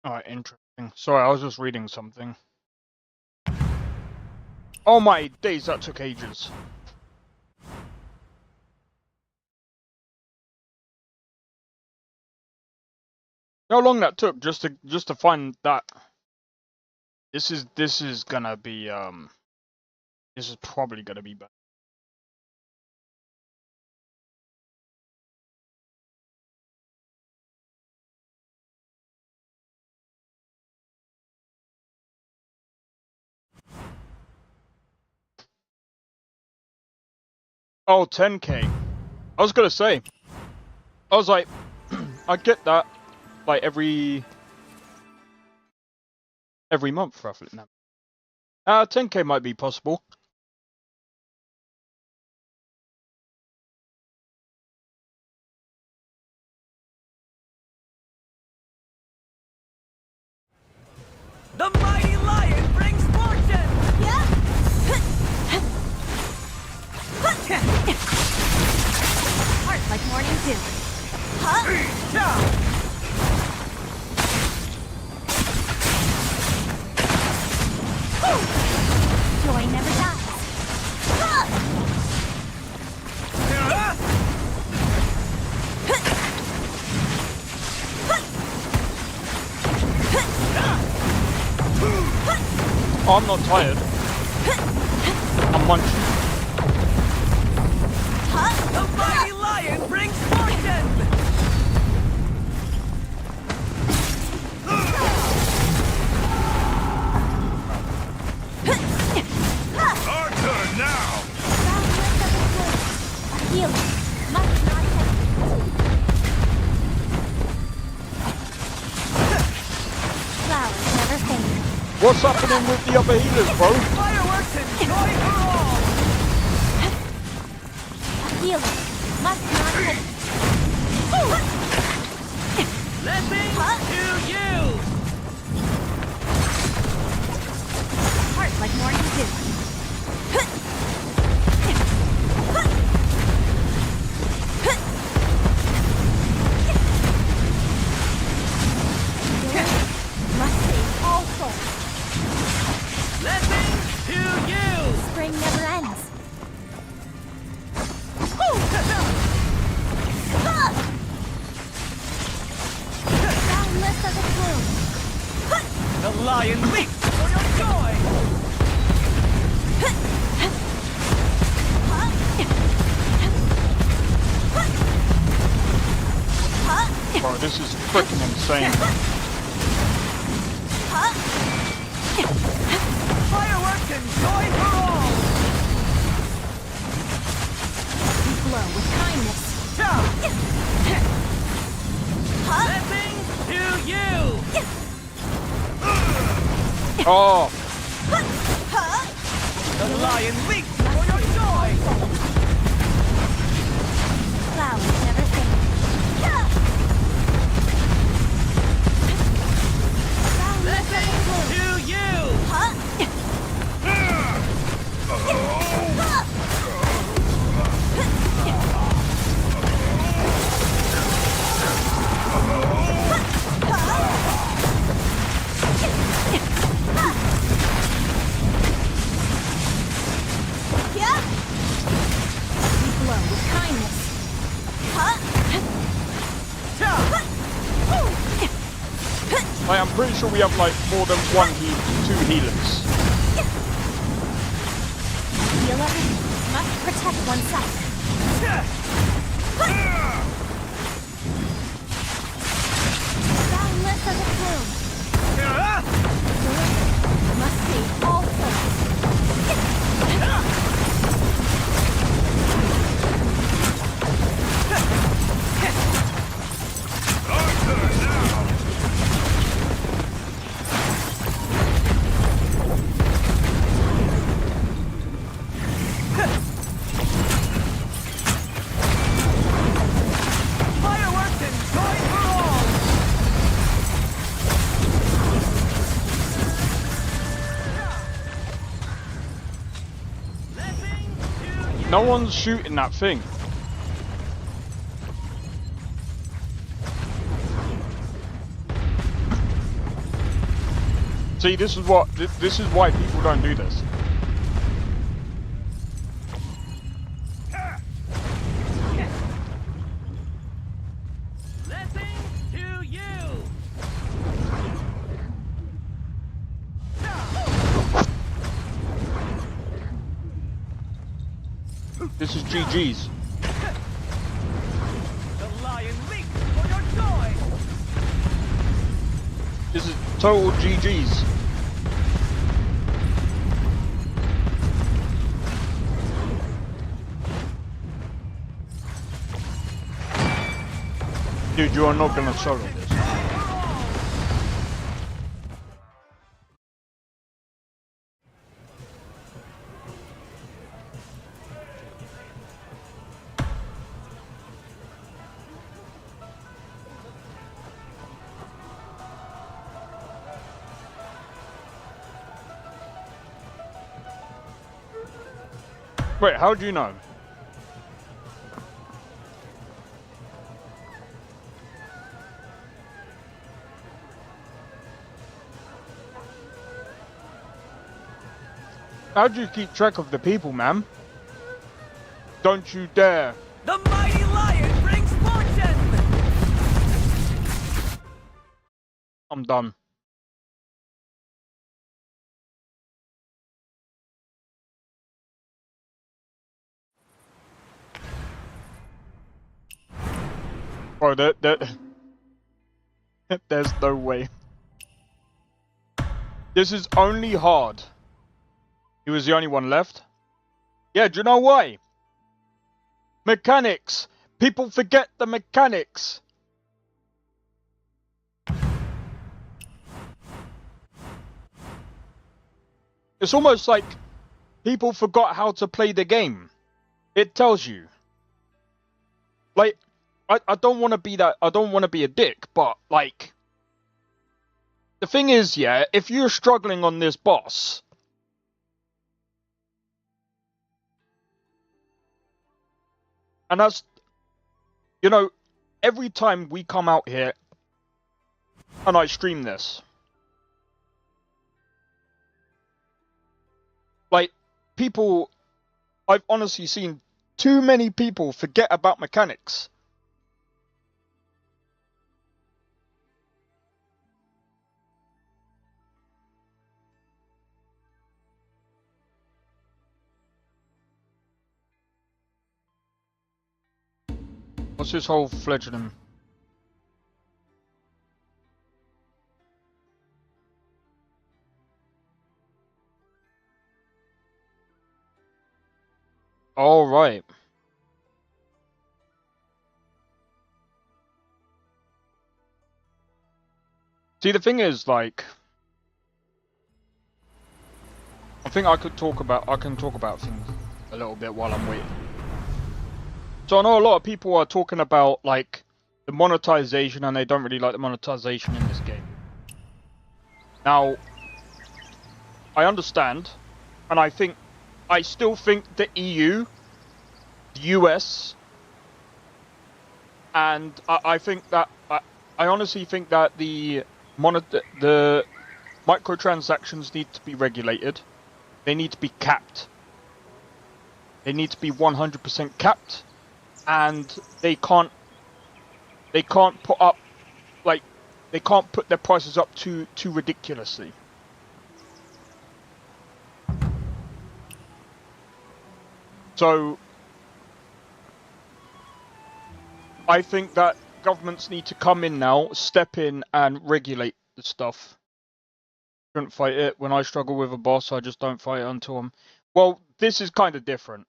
Alright, interesting. Sorry, I was just reading something. Oh my days, that took ages. How long that took just to find that. This is gonna be this is probably gonna be bad. Oh, 10k. I was gonna say. I was like, I get that, like every month roughly now. 10k might be possible. The mighty lion brings fortune! Heart like morning dew. Joy never dies. Oh, I'm not tired. I'm munching. The mighty lion brings fortune! What's happening with the other healers, bro? Fireworks and joy for all! A healer must not hesitate. Blessings to you! Heart like morning dew. Must save all souls. Blessings to you! Spring never ends. Boundless as a plume. The lion leaps for your joy! Bro, this is freaking insane. Fireworks and joy for all! We glow with kindness. Blessings to you! Oh, The lion leaps for your joy! Flowers never fade. Boundless as a Blessings plume. to you! We glow with kindness. I'm pretty sure we have like more than two healers. Healer must protect oneself. Boundless as a plume. Must save all souls. Fireworks and joy for all! No one's shooting that thing. See, this is why people don't do this. Blessings to you! This is GG's. The lion leaps for your joy! This is total GG's. Dude, you are not gonna solo this. Wait, how do you know? How do you keep track of the people, ma'am? Don't you dare. The mighty lion brings fortune! I'm done. Bro, there's no way. This is only hard. He was the only one left. Yeah, do you know why? Mechanics. People forget the mechanics. It's almost like people forgot how to play the game. It tells you. Like, I don't want to be that. I don't want to be a dick, but like, the thing is, yeah, if you're struggling on this boss, and that's, you know, every time we come out here and I stream this, like, people, I've honestly seen too many people forget about mechanics. What's this whole fledgling? All right. See, the thing is, like, I think I can talk about things a little bit while I'm waiting. So I know a lot of people are talking about, like, the monetization, and they don't really like the monetization in this game. Now, I understand, and I still think the EU, the US, and I think that, I honestly think that the microtransactions need to be regulated. They need to be capped. They need to be 100% capped. And they can't put up, like, they can't put their prices up too ridiculously. So I think that governments need to come in now, step in and regulate the stuff. Shouldn't fight it. When I struggle with a boss, I just don't fight it until I'm... Well, this is kind of different.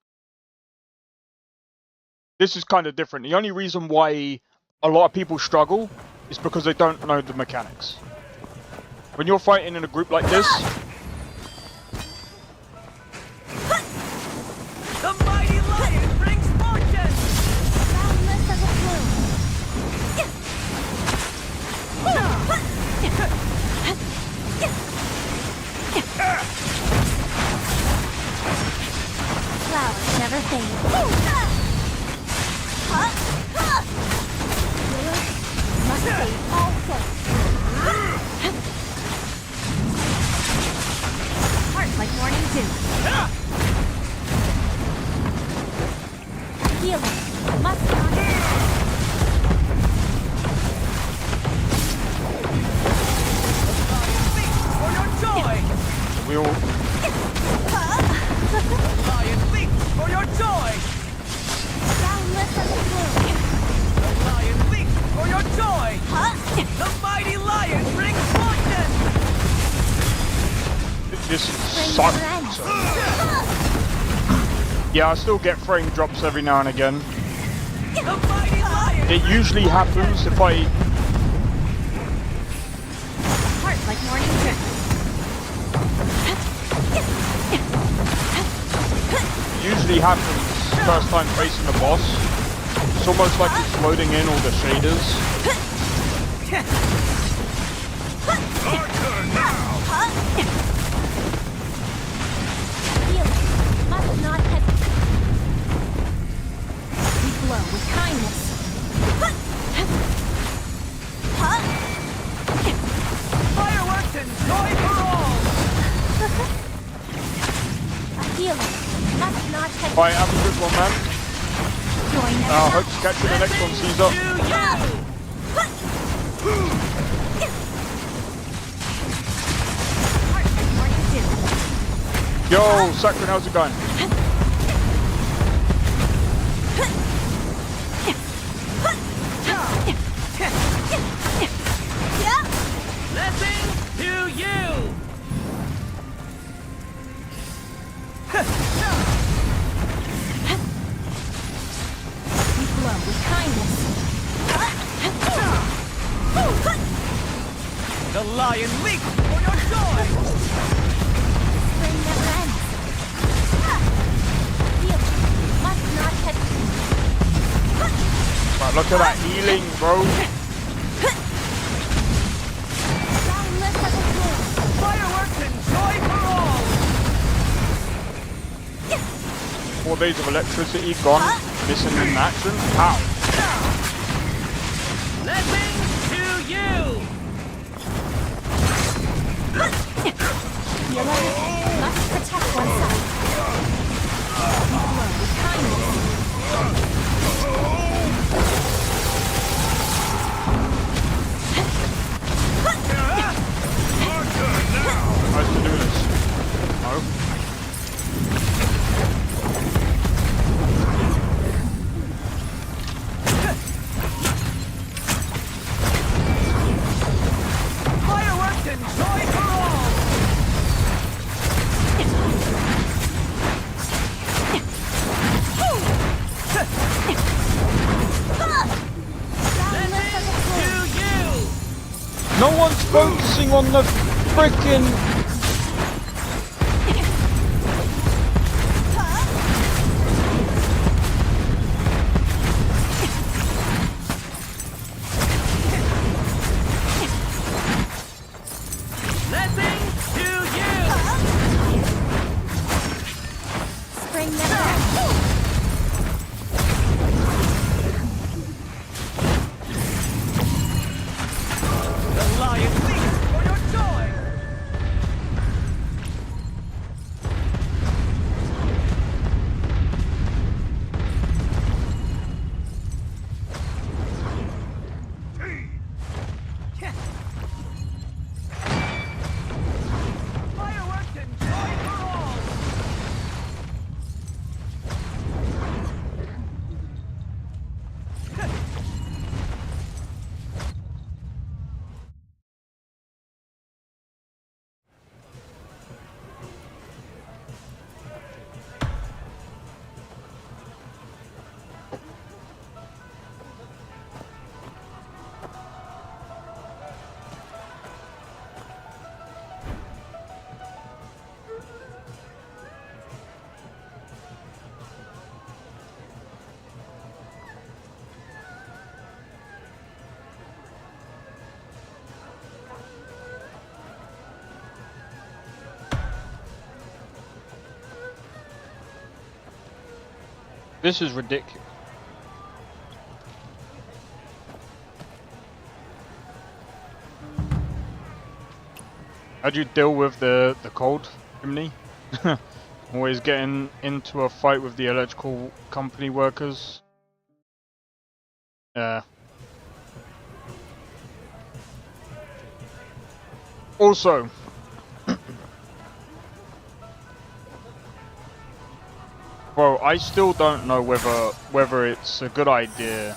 This is kind of different. The only reason why a lot of people struggle is because they don't know the mechanics. When you're fighting in a group like this... The mighty lion brings fortune! Boundless as a plume. Flowers never fade. Must save all souls. Heart like morning dew. Healing must not For your joy! We all... Lion leaps for your joy! boundless as a plume. The lion leaps for your joy! The mighty lion brings fortune! This sucks. Yeah, I still get frame drops every now and again. The mighty lion! It usually happens if I... Heart like morning dew. Usually happens first time facing the boss. It's almost like it's loading in all the shaders. Our turn now! Healing must not hesitate. We glow with kindness. Fireworks and joy for all! A healing must not hesitate. Alright, have a good one, man. Joy never I hope to catch you in the next one, Caesar. Heart like morning dew. Yo, Sakura, how's it going? Blessings to you! We glow with kindness. The lion leaps for your joy! Spring never ends. Heal. Must not hesitate. Right, look at that healing, bro. Boundless as a flame. Fireworks and joy for all! 4 days of electricity gone, missing in action. How? Blessings to you! Heal everything. Must protect oneself. Blow with kindness. How to do this? No. Fireworks and joy for all! No one's focusing on the frickin' Blessings to you! Spring never ends. The lion leaps for your joy! Fireworks and joy for all! This is ridiculous. How'd you deal with the cold, Chimney? Always getting into a fight with the electrical company workers. Also, bro, I still don't know whether it's a good idea.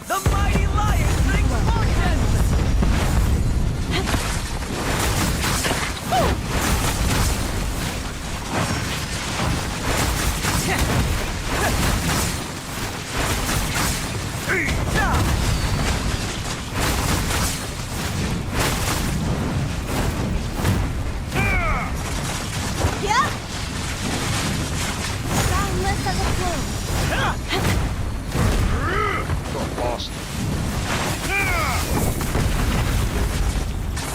The mighty lion brings fortune! Boundless as a flame. Got lost.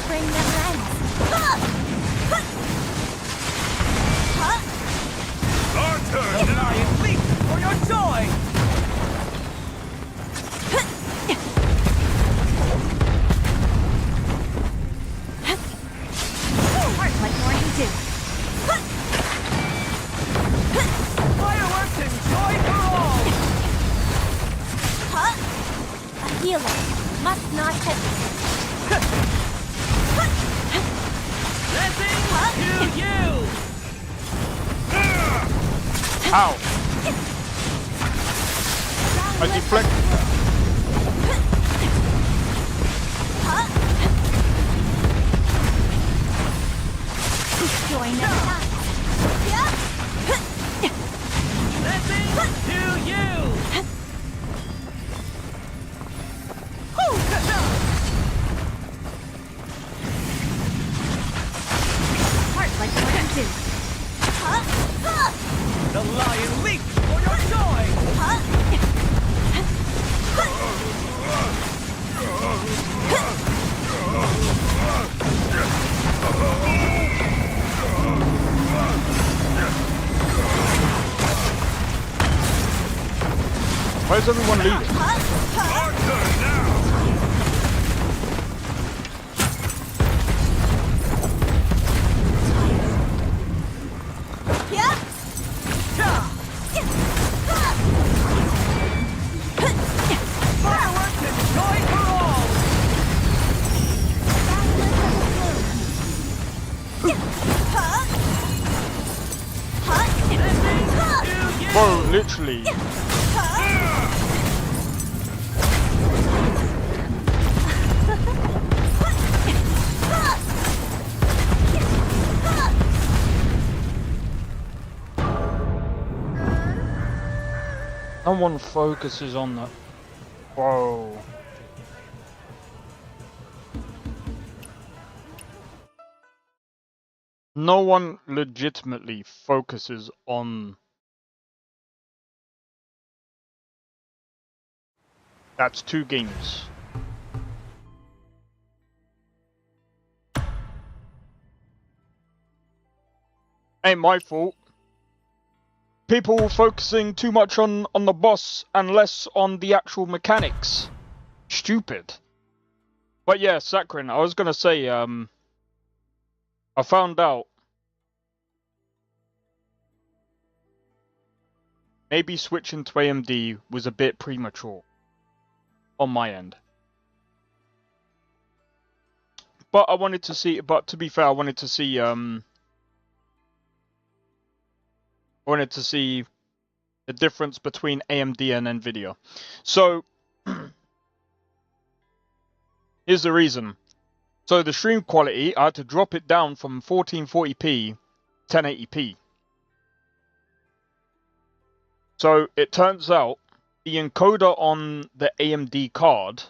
Spring never ends. The lion leaps for your joy! Heart like morning dew. Fireworks and joy for all! A healer must not hesitate. Blessings to you! Ow! I deflect. Joy never dies. Blessings to you! is everyone leaving? Fireworks and joy for all! Bro, literally. No one focuses on that. Whoa. No one legitimately focuses on... That's 2 games. Ain't my fault. People focusing too much on the boss and less on the actual mechanics. Stupid. But yeah, Sakrin, I was gonna say, I found out maybe switching to AMD was a bit premature on my end. But I wanted to see, but to be fair, I wanted to see the difference between AMD and Nvidia. So here's the reason. So the stream quality, I had to drop it down from 1440p 1080p. So it turns out the encoder on the AMD card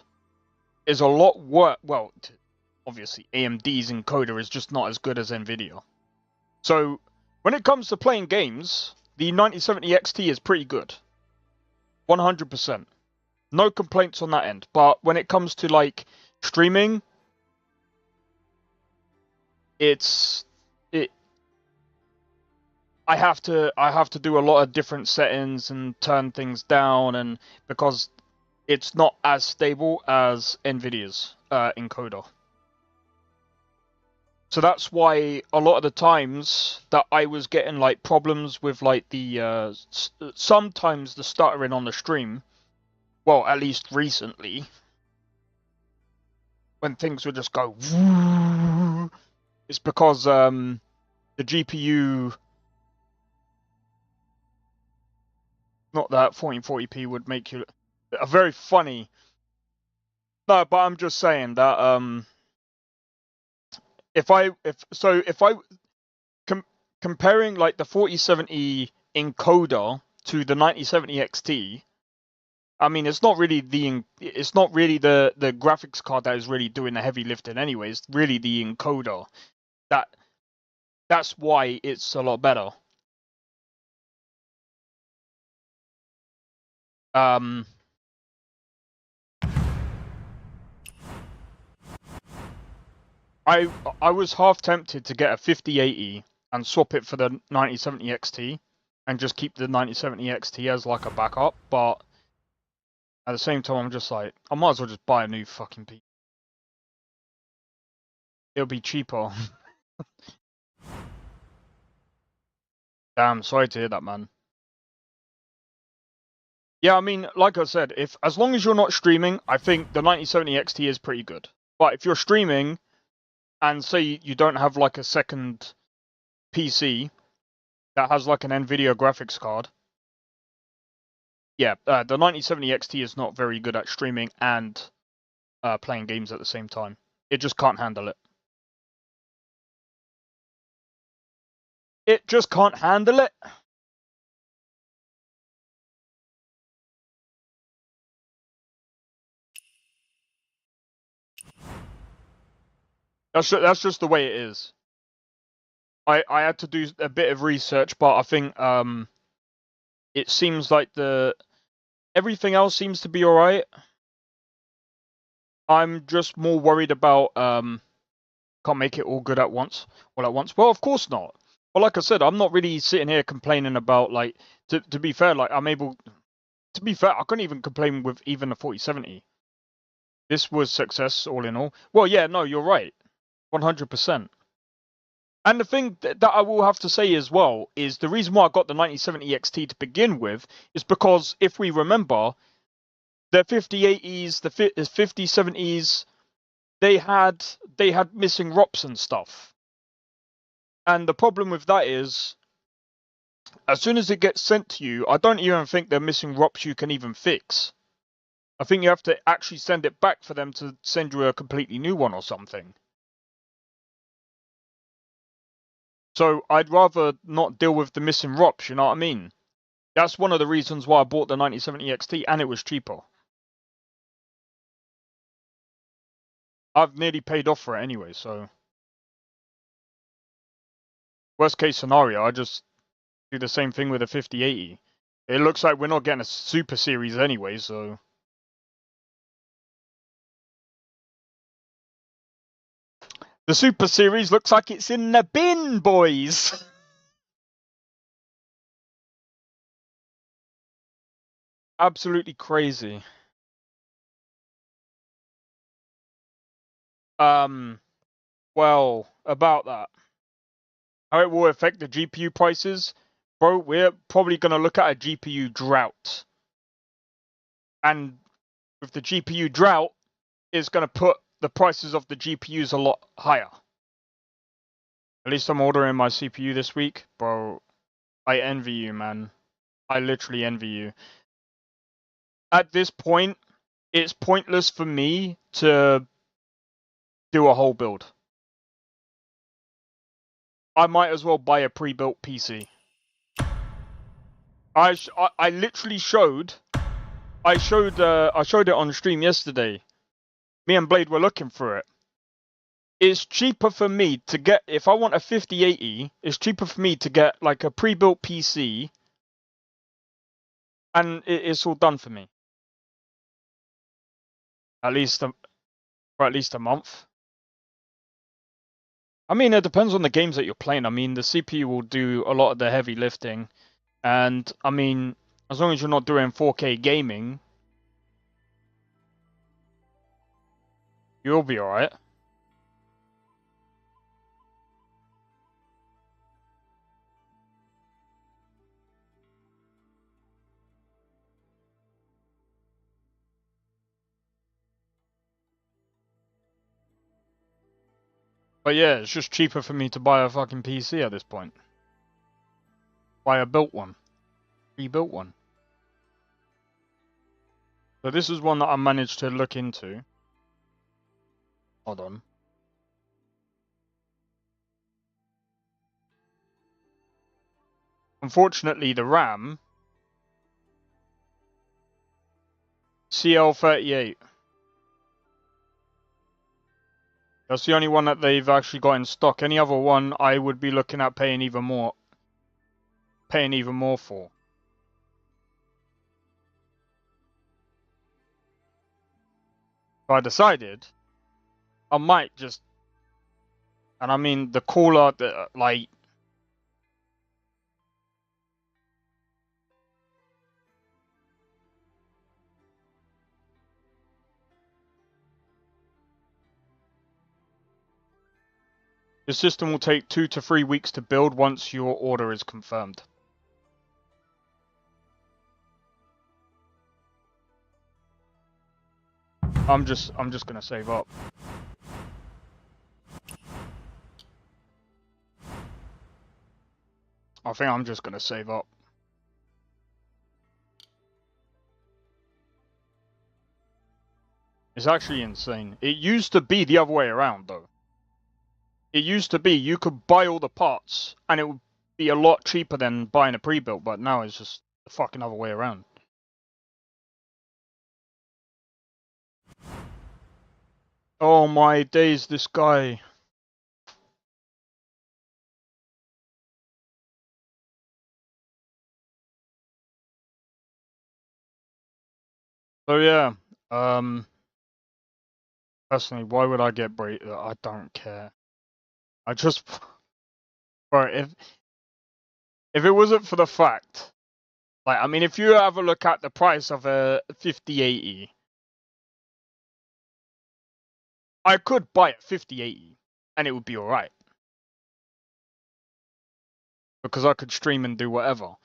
is a lot worse. Well, obviously AMD's encoder is just not as good as Nvidia. So when it comes to playing games, the 9070 XT is pretty good. 100%. No complaints on that end. But when it comes to like streaming, I have to do a lot of different settings and turn things down, and because it's not as stable as Nvidia's encoder. So that's why a lot of the times that I was getting like problems with like the sometimes the stuttering on the stream, well, at least recently, when things would just go, it's because the GPU, not that 1440p would make you a very funny. No, but I'm just saying that comparing like the 4070 encoder to the 9070 XT, I mean it's not really the graphics card that is really doing the heavy lifting anyway. It's really the encoder that's why it's a lot better. I was half tempted to get a 5080 and swap it for the 9070 XT and just keep the 9070 XT as like a backup, but at the same time I'm just like, I might as well just buy a new fucking PC. It'll be cheaper. Damn, sorry to hear that, man. Yeah, I mean, like I said, as long as you're not streaming, I think the 9070 XT is pretty good. But if you're streaming, and say you don't have like a second PC that has like an Nvidia graphics card, yeah, the 9070 XT is not very good at streaming and playing games at the same time. It just can't handle it. It just can't handle it. That's just the way it is. I had to do a bit of research, but I think it seems like everything else seems to be alright. I'm just more worried about can't make it all good at once. Well, of course not. But like I said, I'm not really sitting here complaining about like to be fair, like I'm able to be fair, I couldn't even complain with even the 4070. This was success all in all. Well, yeah, no, you're right. 100%. And the thing that I will have to say as well is the reason why I got the 9070 XT to begin with is because if we remember, the 5080s, the 5070s, they had missing ROPs and stuff. And the problem with that is, as soon as it gets sent to you, I don't even think they're missing ROPs you can even fix. I think you have to actually send it back for them to send you a completely new one or something. So I'd rather not deal with the missing ROPs, you know what I mean? That's one of the reasons why I bought the 9070 XT, and it was cheaper. I've nearly paid off for it anyway, so... Worst case scenario, I just do the same thing with a 5080. It looks like we're not getting a Super Series anyway, so... The Super Series looks like it's in the bin, boys! Absolutely crazy. Well, about that. How it will affect the GPU prices? Bro, we're probably going to look at a GPU drought. And with the GPU drought, it's going to put the prices of the GPUs a lot higher. At least I'm ordering my CPU this week. Bro, I envy you, man. I literally envy you. At this point, it's pointless for me to do a whole build. I might as well buy a pre-built PC. I literally showed it on stream yesterday. Me and Blade were looking for it. It's cheaper for me to get, if I want a 5080, it's cheaper for me to get like a pre-built PC, and it's all done for me. For at least a month. I mean, it depends on the games that you're playing. I mean, the CPU will do a lot of the heavy lifting, and I mean, as long as you're not doing 4K gaming, you'll be alright. But yeah, it's just cheaper for me to buy a fucking PC at this point. Buy a built one. Rebuilt one. So this is one that I managed to look into. Hold on. Unfortunately, the RAM... CL38. That's the only one that they've actually got in stock. Any other one, I would be looking at paying even more. For. So I decided I might just, and I mean the cooler, like. The system will take 2 to 3 weeks to build once your order is confirmed. I'm just gonna save up. I think I'm just gonna save up. It's actually insane. It used to be the other way around though. It used to be you could buy all the parts and it would be a lot cheaper than buying a pre-built, but now it's just the fucking other way around. Oh my days, this guy. So yeah, personally, why would I get Brady? I don't care. I just, bro, if it wasn't for the fact Like, I mean, if you have a look at the price of a 5080, I could buy it 5080 and it would be alright. Because I could stream and do whatever.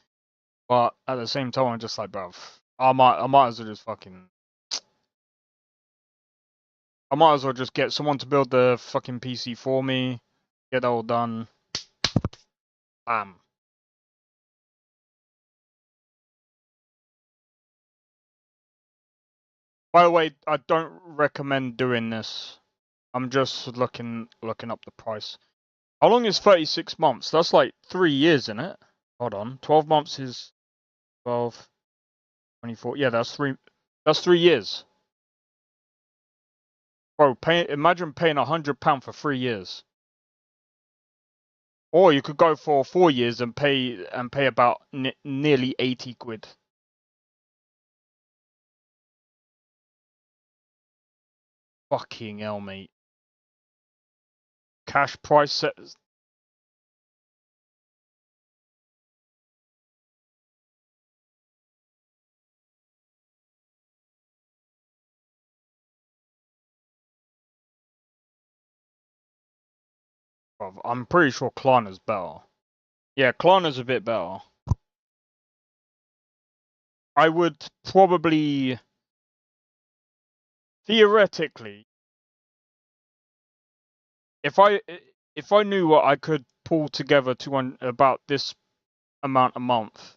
But at the same time, I'm just like, bruv, I might as well just fucking... I might as well just get someone to build the fucking PC for me, get it all done. Bam. By the way, I don't recommend doing this. I'm just looking up the price. How long is 36 months? That's like 3 years, isn't it? Hold on. 12 months is 12, 24. Yeah, that's 3 years. Bro, imagine paying £100 for 3 years. Or you could go for 4 years and pay about nearly 80 quid. Fucking hell, mate. Cash price set. I'm pretty sure Klarna's better. Yeah, Klarna's a bit better. I would probably, theoretically, if I knew what I could pull together to about this amount a month,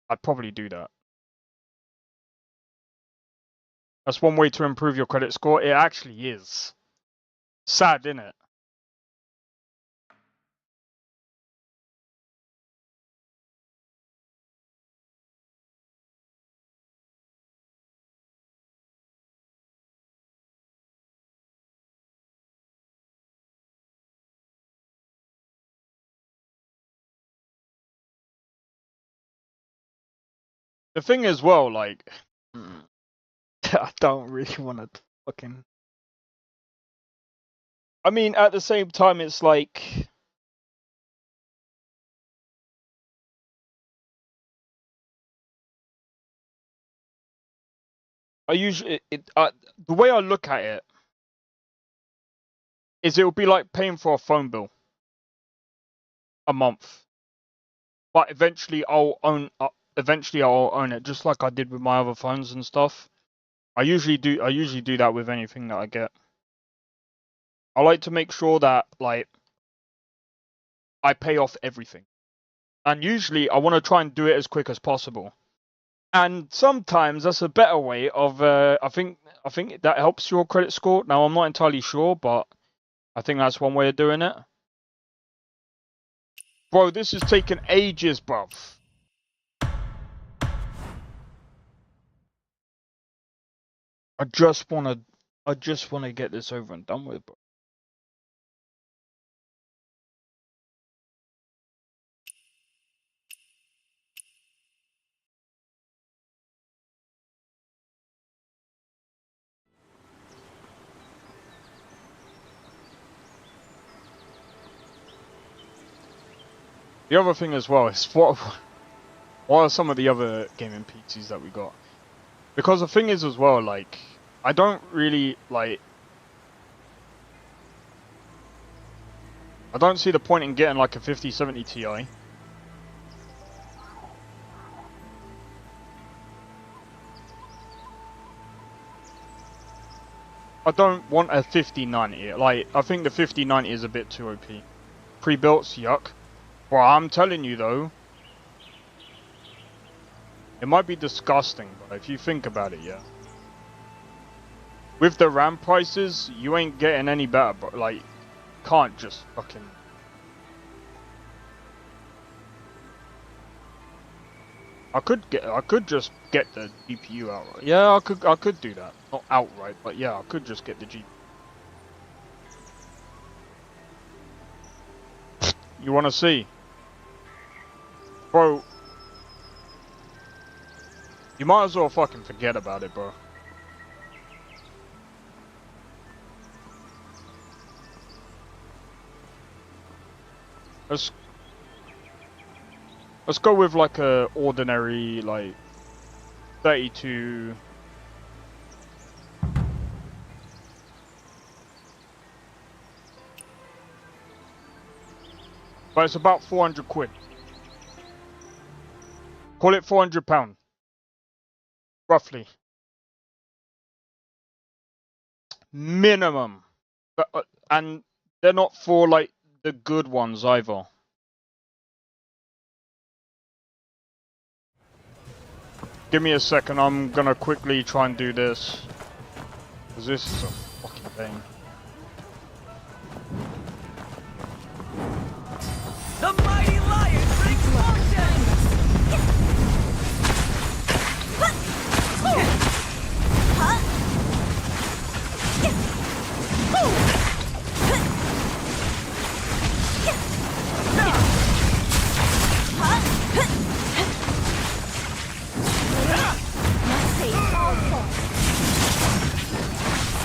I'd probably do that. That's one way to improve your credit score. It actually is. Sad, isn't it? The thing is, well, like, I don't really want to fucking... I mean, at the same time, it's like... I usually... the way I look at it is it will be like paying for a phone bill a month. But eventually I'll own it, just like I did with my other phones and stuff. I usually do that with anything that I get. I like to make sure that, like, I pay off everything. And usually I want to try and do it as quick as possible. And sometimes that's a better way of I think that helps your credit score. Now I'm not entirely sure, but I think that's one way of doing it. Bro, this has taken ages, bruv. I just wanna get this over and done with, bro. The other thing as well is what are some of the other gaming PCs that we got? Because the thing is as well, like, I don't really, like... I don't see the point in getting, like, a 5070 Ti. I don't want a 5090. Like, I think the 5090 is a bit too OP. Pre-built's yuck. Well, I'm telling you, though... It might be disgusting, but if you think about it, yeah. With the RAM prices, you ain't getting any better, but like, can't just fucking... I could just get the GPU outright. Yeah, I could do that. Not outright, but yeah, I could just get the GPU. You wanna see? Bro, you might as well fucking forget about it, bro. Let's go with like a ordinary, like 32. But it's about 400 quid. Call it £400. Roughly. Minimum. But, and they're not for like the good ones either. Give me a second, I'm gonna quickly try and do this. Because this is a fucking thing. The mighty lion brings fortune!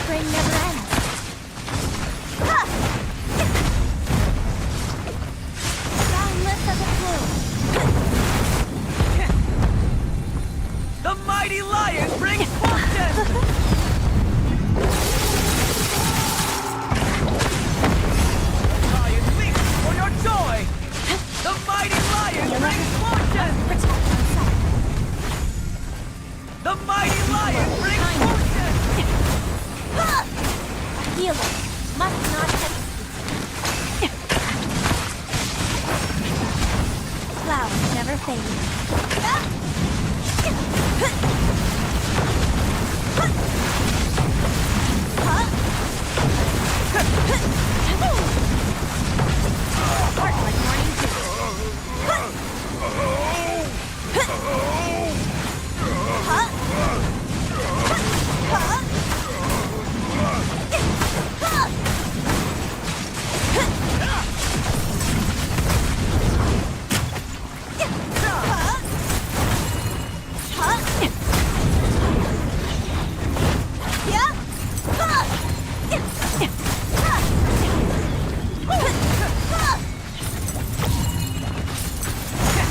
Spring never ends. Boundless as a plume. The mighty lion brings fortune! Lion leap for your joy! The mighty lion brings fortune! The mighty lion brings fortune! A healer must not hesitate. Flowers never fade.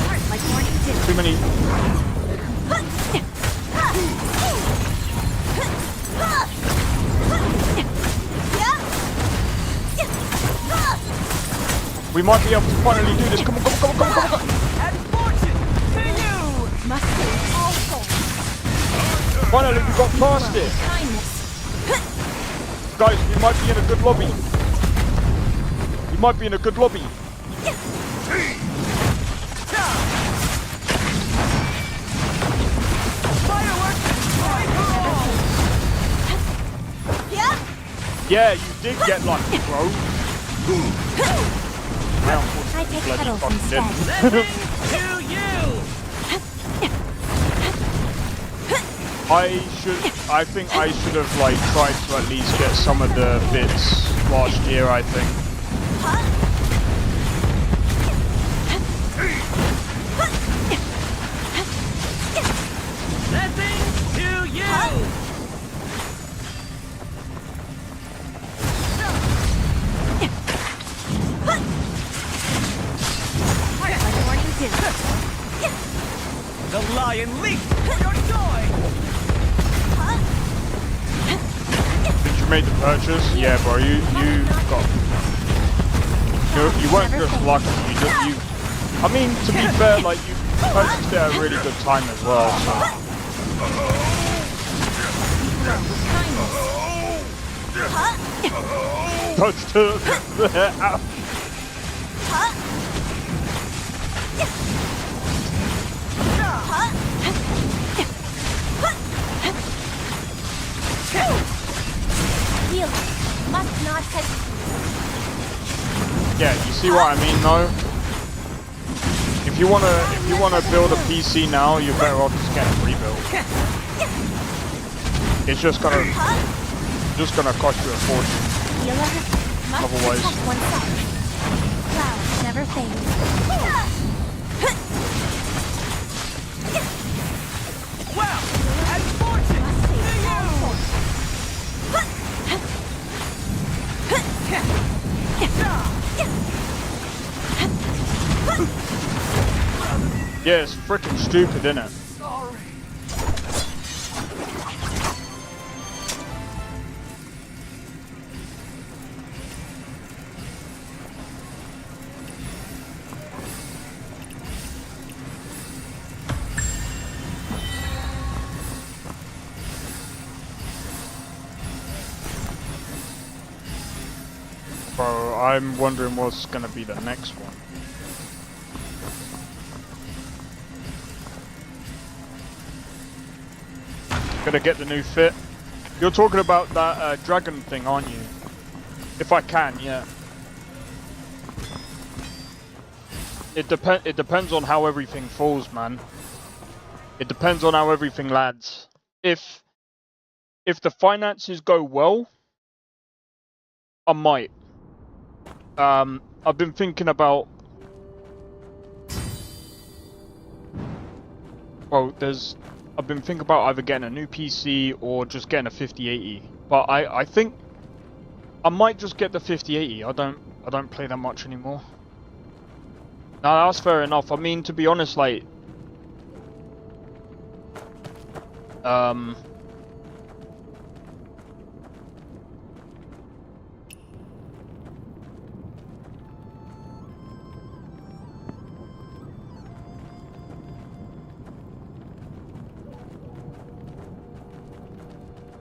Heart like morning dew. Too many. We might be able to finally do this. Come on, come on, come on, come on, come on. And fortune to you! Must save all souls. Finally, we got past it. Kindness. Guys, we might be in a good lobby. We might be in a good lobby. Yeah, you did get lucky, bro. I take petals instead. To you! I think I should have like tried to at least get some of the bits last year, I think. Blessings to you! The lion leaps for your joy! Did you make the purchase? Yeah, bro. You got. You weren't just lucky. You. I mean, to be fair, like you purchased it at a really good time as well. So. Touched her. Healer must not hesitate. Yeah, you see what I mean, though. If you wanna build a PC now, you're better off just getting a rebuild. It's just gonna cost you a fortune. Healer must Otherwise. protect oneself. Flowers never fade. Well, and fortune to you! Yeah, it's freaking stupid, isn't it? Sorry. Bro, I'm wondering what's gonna be the next one. Gonna get the new fit. You're talking about that dragon thing, aren't you? If I can, yeah. It depends on how everything falls, man. It depends on how everything lands. If the finances go well, I might. I've been thinking about. Well, I've been thinking about either getting a new PC or just getting a 5080. But I think I might just get the 5080. I don't play that much anymore. No, that's fair enough. I mean, to be honest, like,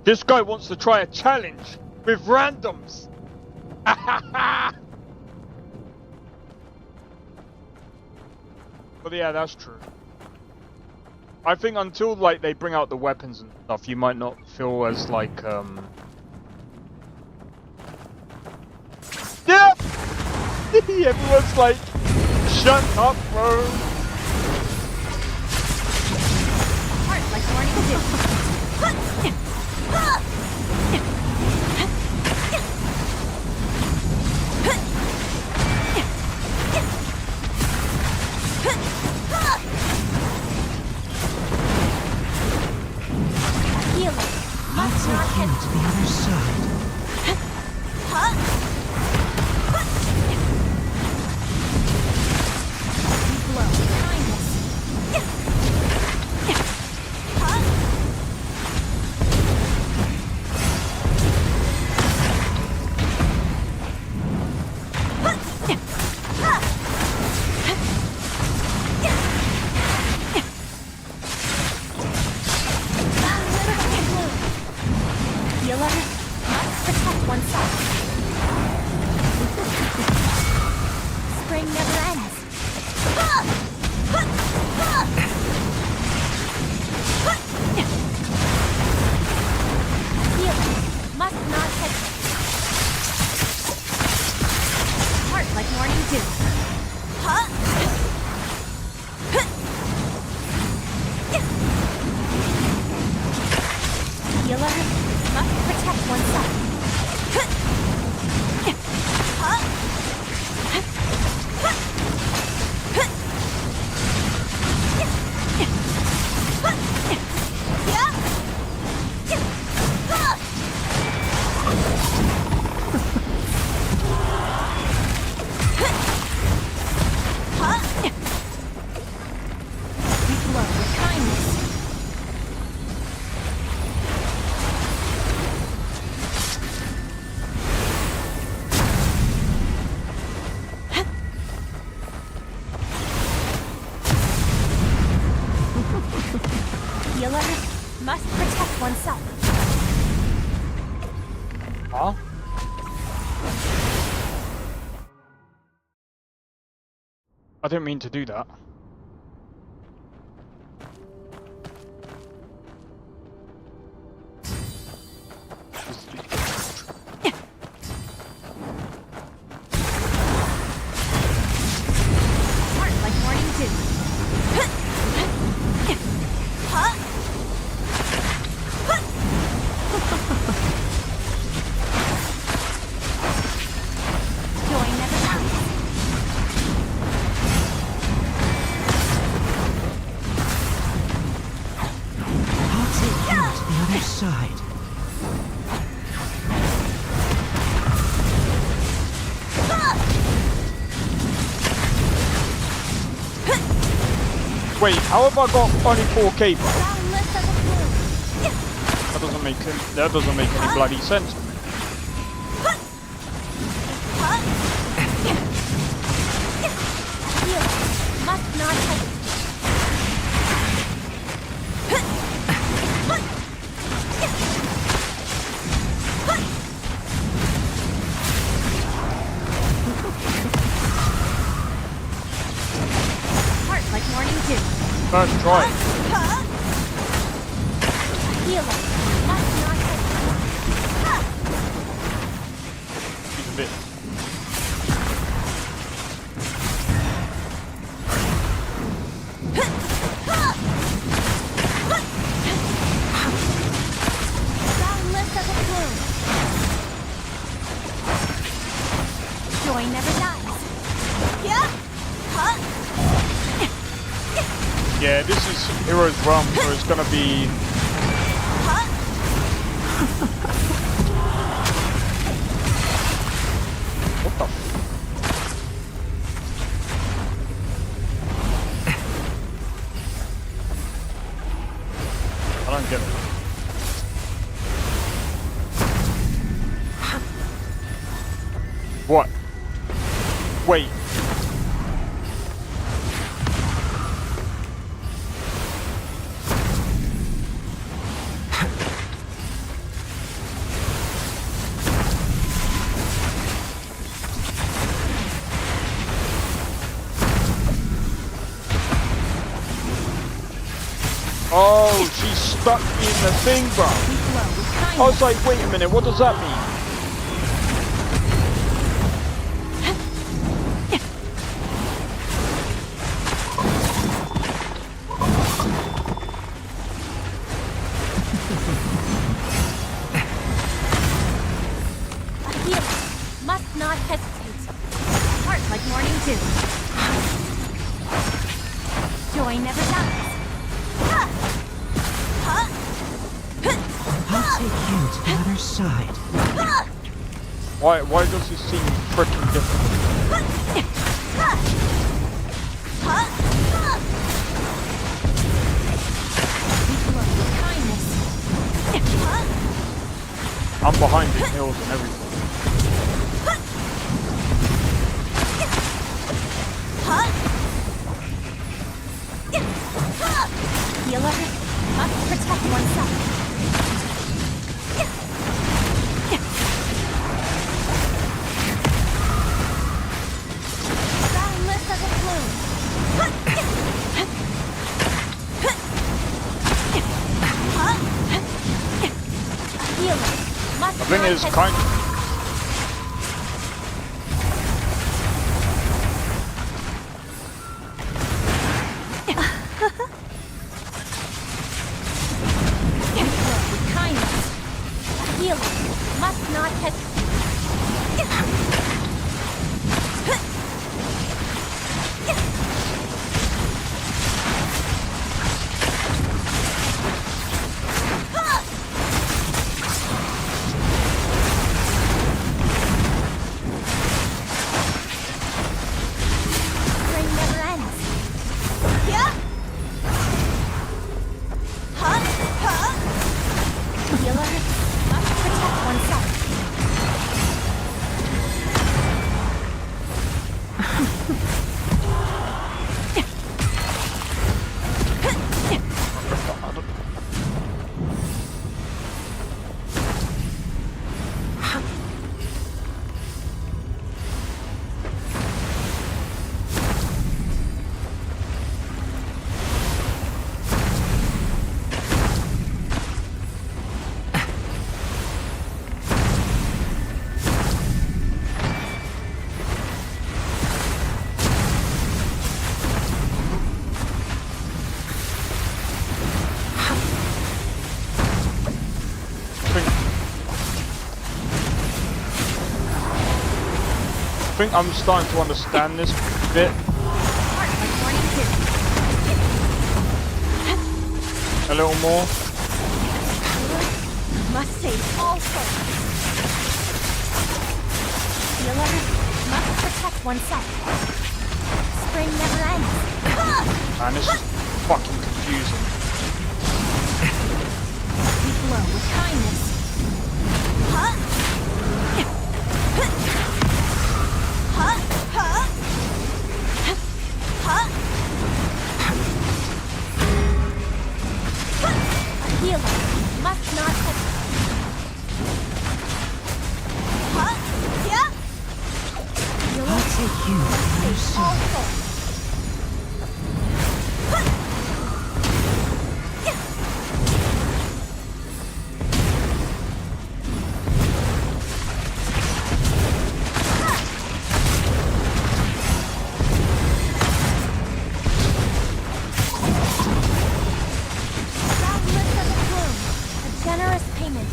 this guy wants to try a challenge with randoms. But yeah, that's true. I think until like they bring out the weapons and stuff, you might not feel as like yeah. Everyone's like, shut up, bro. Heart like morning dew. I'll take you to the other side. Must protect oneself. Huh? I didn't mean to do that. Heart like morning dew. Joy never dies. I'll take you to the other side. Wait, how have I got only 4k, bro? That doesn't make any bloody sense. Must not hesitate. Heart like morning dew. First try. Healing. Must not hesitate. He's a bit. Boundless as a plume. Joy never dies. Yeah. Yeah, this is Heroes Realm, so it's gonna be. What the? I don't get it. What? Wait. Oh, she's stuck in the thing, bro. I was like, wait a minute, what does that mean? A healer must not hesitate. Heart like morning dew. Joy never dies. I'll take you to the other side. Why does he seem freaking different? I'm behind the hills and everything. Healer must protect oneself. Boundless as a plume. A healer must The thing not is, hesitate. With kindness. A healer must not hesitate. Spring never ends. Yeah. Healer must protect oneself. I think I'm starting to understand this bit a little more. Must save all souls. Healer must protect oneself. Spring never ends. And it's fucking confusing. You flow with kindness. Huh? Huh? Huh? Huh? A healer must not hesitate. Huh? Yeah? I'll take you to the side. Generous payment.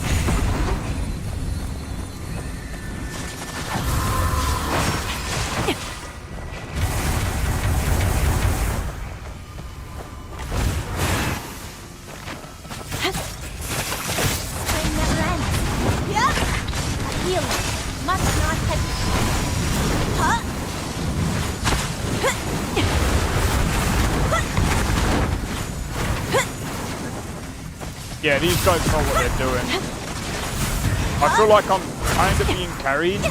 Strain never ends. Yeah? A healer must not hesitate. Huh? Yeah, these guys know what they're doing. I feel like I'm kind of being carried.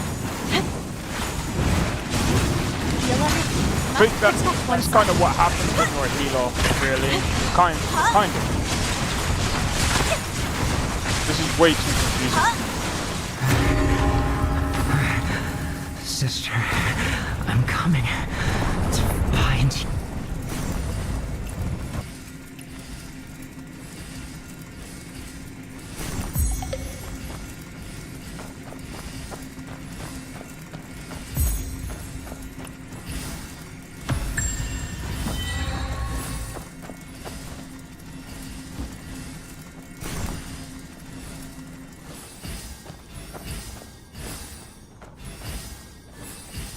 I think that's kind of what happens when you're a healer, really. Kind of. This is way too confusing. Sister, I'm coming to find you.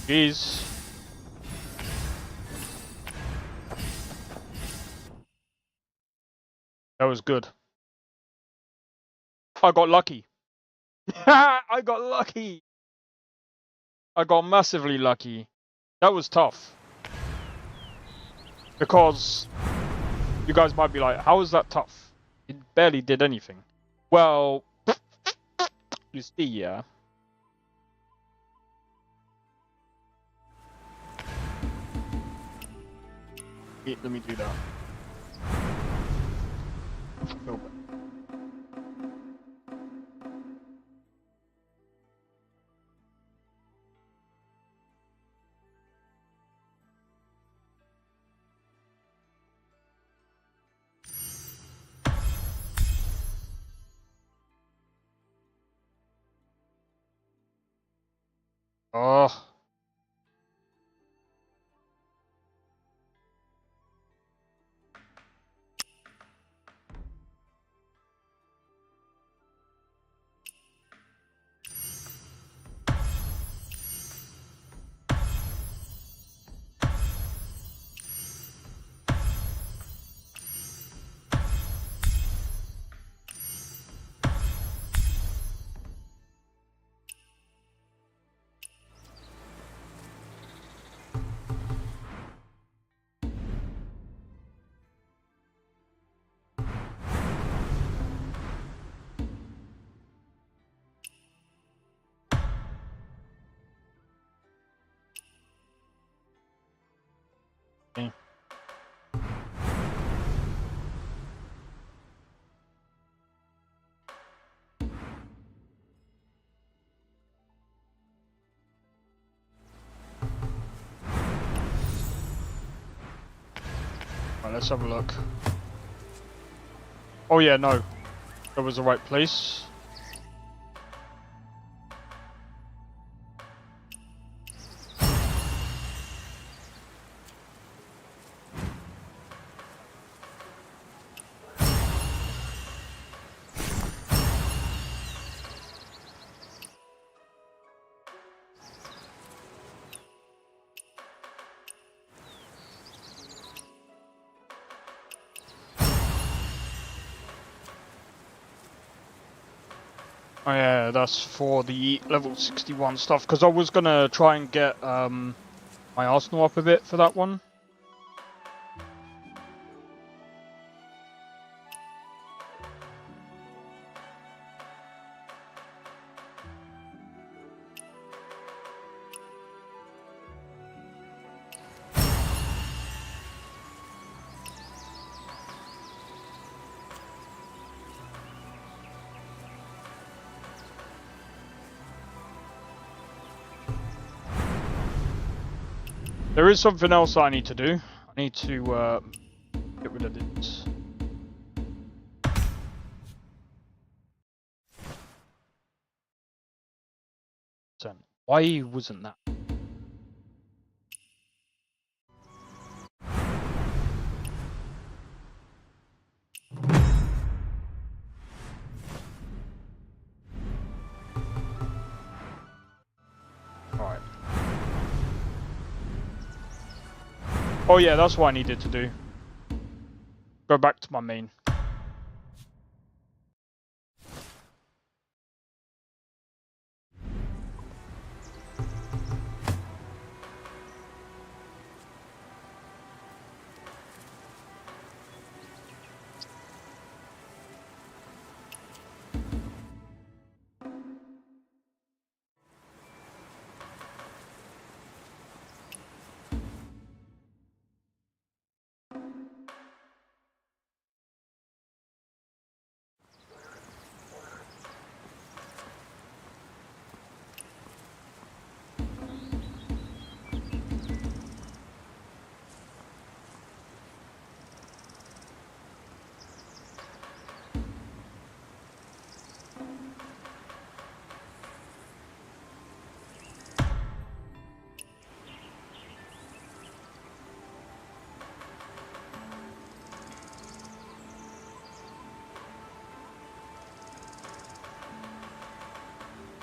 Jeez. That was good. I got lucky. I got lucky. I got massively lucky. That was tough. Because you guys might be like, how is that tough? It barely did anything. Well, you see, yeah. Let me do that. Oh. Okay. Right, let's have a look. Oh yeah, no. That was the right place. Oh yeah, that's for the level 61 stuff, because I was gonna try and get my arsenal up a bit for that one. There is something else that I need to do. I need to get rid of this. Why wasn't that? Alright. Oh yeah, that's what I needed to do. Go back to my main.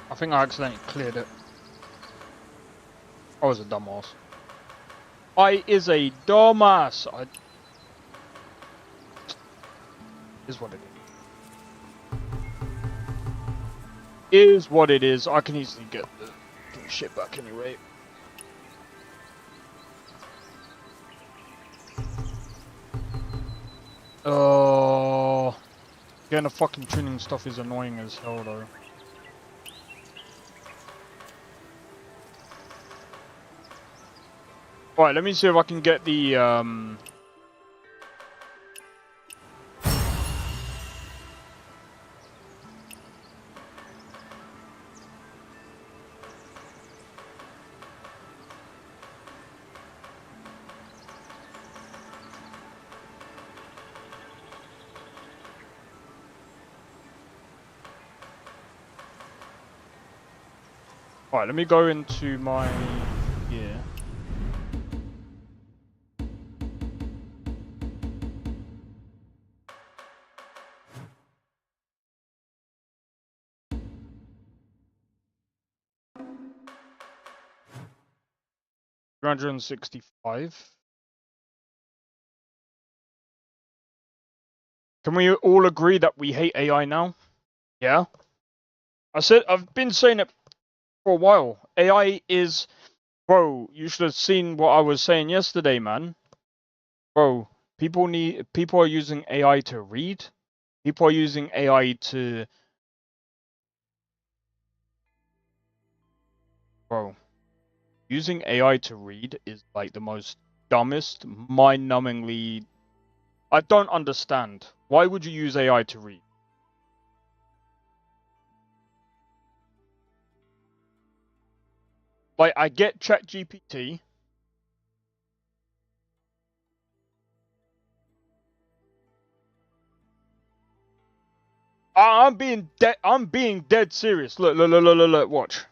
I think I accidentally cleared it. I was a dumbass. I is a dumbass. Is what it is. Is what it is. I can easily get the shit back anyway. Getting the fucking tuning stuff is annoying as hell though. Alright, let me see if I can get the Alright, let me go into my gear. $365. Can we all agree that we hate AI now? Yeah? I've been saying it for a while. AI is... Bro, you should have seen what I was saying yesterday, man. Bro, people are using AI to read. People are using AI to... Bro, using AI to read is like the most dumbest, mind-numbingly... I don't understand. Why would you use AI to read? Like, I get ChatGPT. I'm being dead serious. Look, watch.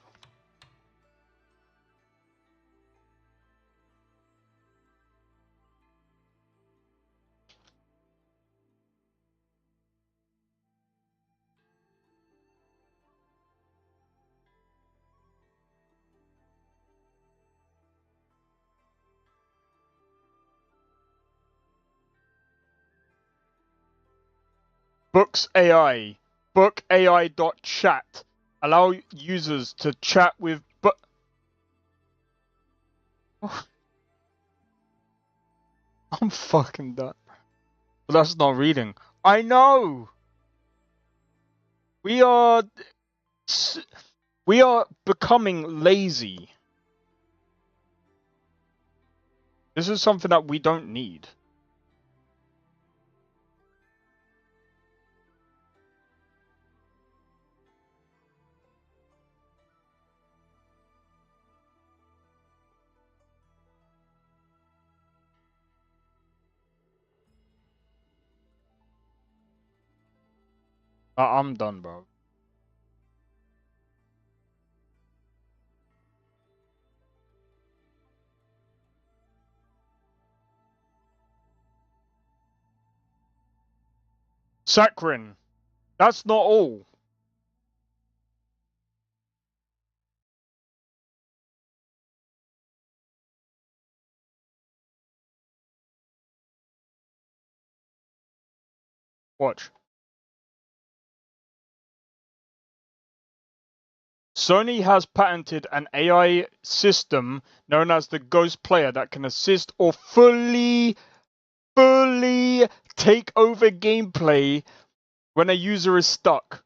Books AI. Book AI.chat. Allow users to chat with I'm fucking done. But that's not reading. I know. We are becoming lazy. This is something that we don't need. I'm done, bro. Sakharin, that's not all. Watch. Sony has patented an AI system known as the Ghost Player that can assist or fully take over gameplay when a user is stuck.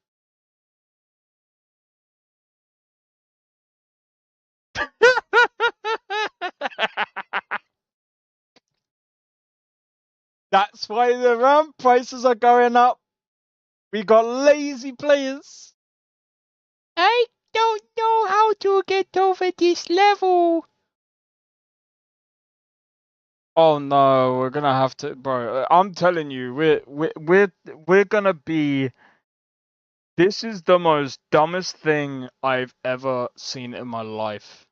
That's why the RAM prices are going up. We got lazy players. I don't know how to get over this level. Oh no, we're gonna have to, bro. I'm telling you, we're gonna be. This is the most dumbest thing I've ever seen in my life.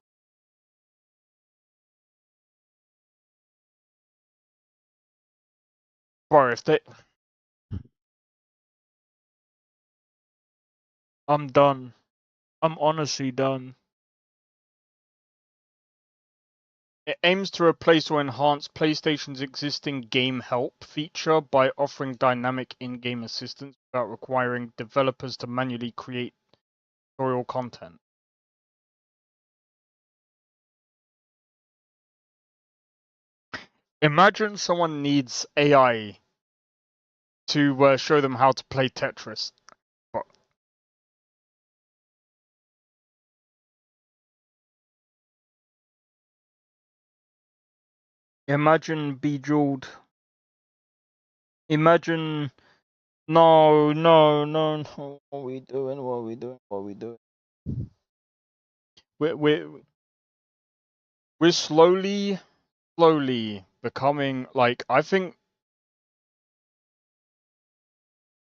Bro, if they... I'm done. I'm honestly done. It aims to replace or enhance PlayStation's existing Game Help feature by offering dynamic in-game assistance without requiring developers to manually create tutorial content. Imagine someone needs AI to show them how to play Tetris. Imagine Bejeweled. Imagine... No. What are we doing? We're slowly becoming, like, I think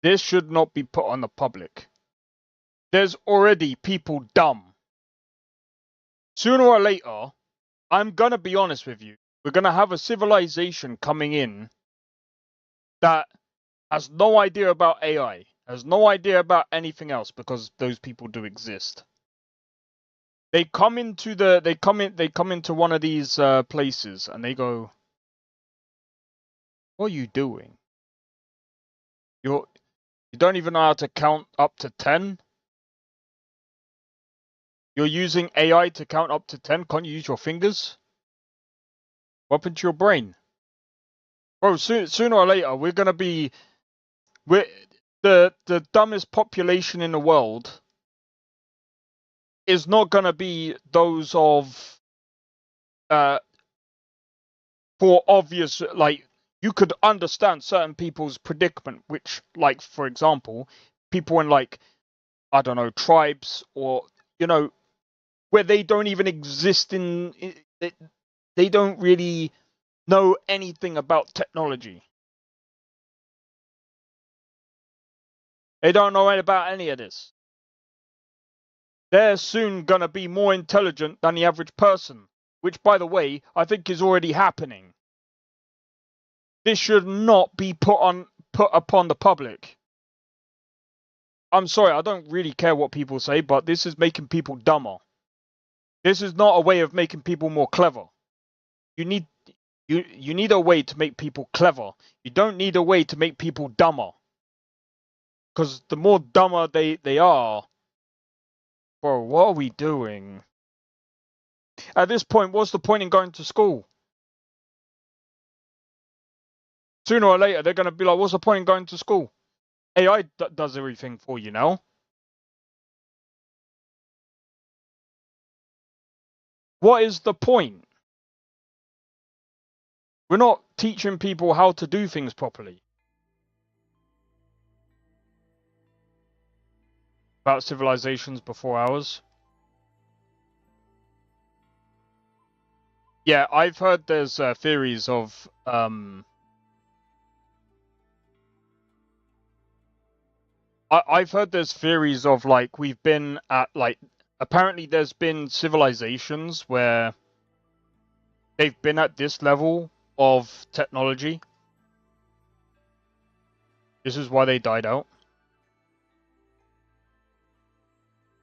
this should not be put on the public. There's already people dumb. Sooner or later, I'm gonna be honest with you, we're gonna have a civilization coming in that has no idea about AI, has no idea about anything else, because those people do exist. They come into one of these places and they go, "What are you doing? You don't even know how to count up to 10? You're using AI to count up to 10? Can't you use your fingers? What happened to your brain?" Bro, sooner or later, we're gonna be... the dumbest population in the world is not gonna be those of... for obvious... Like, you could understand certain people's predicament, which, like, for example, people in, like, I don't know, tribes, or, you know, where they don't even exist in... They don't really know anything about technology. They don't know about any of this. They're soon gonna be more intelligent than the average person, which, by the way, I think is already happening. This should not be put upon the public. I'm sorry, I don't really care what people say, but this is making people dumber. This is not a way of making people more clever. You need a way to make people clever. You don't need a way to make people dumber. Because the more dumber they are... Bro, what are we doing? At this point, what's the point in going to school? Sooner or later, they're going to be like, what's the point in going to school? AI does everything for you now. What is the point? We're not teaching people how to do things properly. About civilizations before ours. Yeah, I've heard there's theories of... I've heard there's theories of like we've been at like apparently there's been civilizations where they've been at this level of technology. This is why they died out.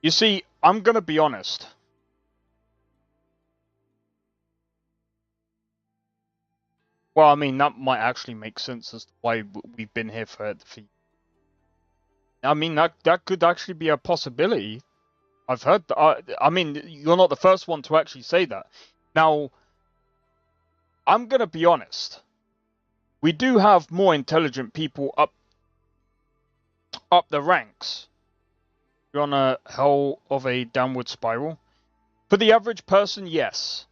You see, I'm gonna be honest. Well, I mean, that might actually make sense as to why we've been here for I mean, that could actually be a possibility. I've heard that. I mean, you're not the first one to actually say that. Now, I'm gonna be honest. We do have more intelligent people up the ranks. You're on a hell of a downward spiral. For the average person, yes.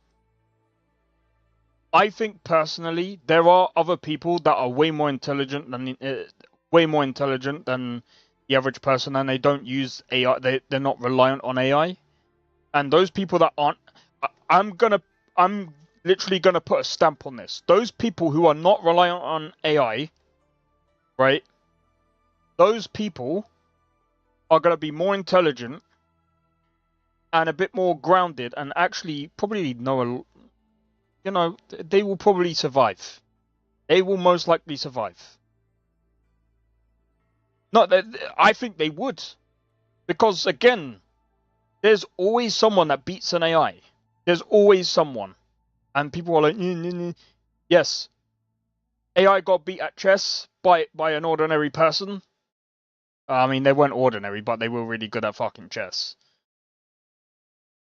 I think personally, there are other people that are way more intelligent than the average person, and they don't use AI. They're not reliant on AI. And those people that aren't, I'm literally gonna put a stamp on this. Those people who are not reliant on AI, right? Those people are gonna be more intelligent and a bit more grounded, and actually probably know, you know, they will probably survive. They will most likely survive. Not that I think they would, because again, there's always someone that beats an AI. There's always someone, and people are like, yes, AI got beat at chess by an ordinary person. I mean, they weren't ordinary, but they were really good at fucking chess.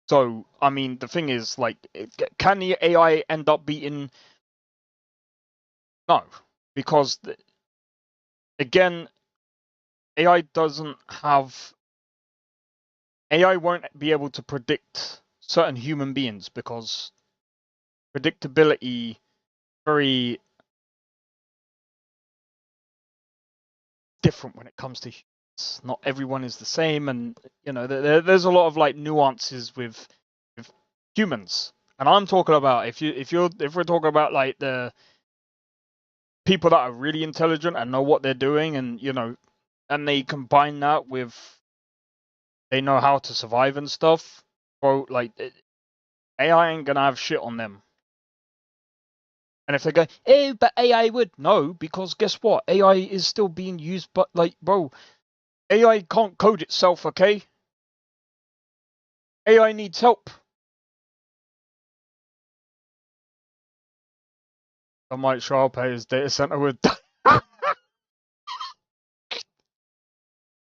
So, I mean, the thing is, like, can the AI end up beating? No, because again, AI won't be able to predict certain human beings because predictability very different when it comes to humans. Not everyone is the same, and you know there's a lot of like nuances with humans. And I'm talking about if we're talking about like the people that are really intelligent and know what they're doing, and you know, and they combine that with they know how to survive and stuff, bro, like AI ain't gonna have shit on them. And if they go, eh, but AI would, no, because guess what? AI is still being used, but like, bro, AI can't code itself, okay? AI needs help. I might show up at his data center with.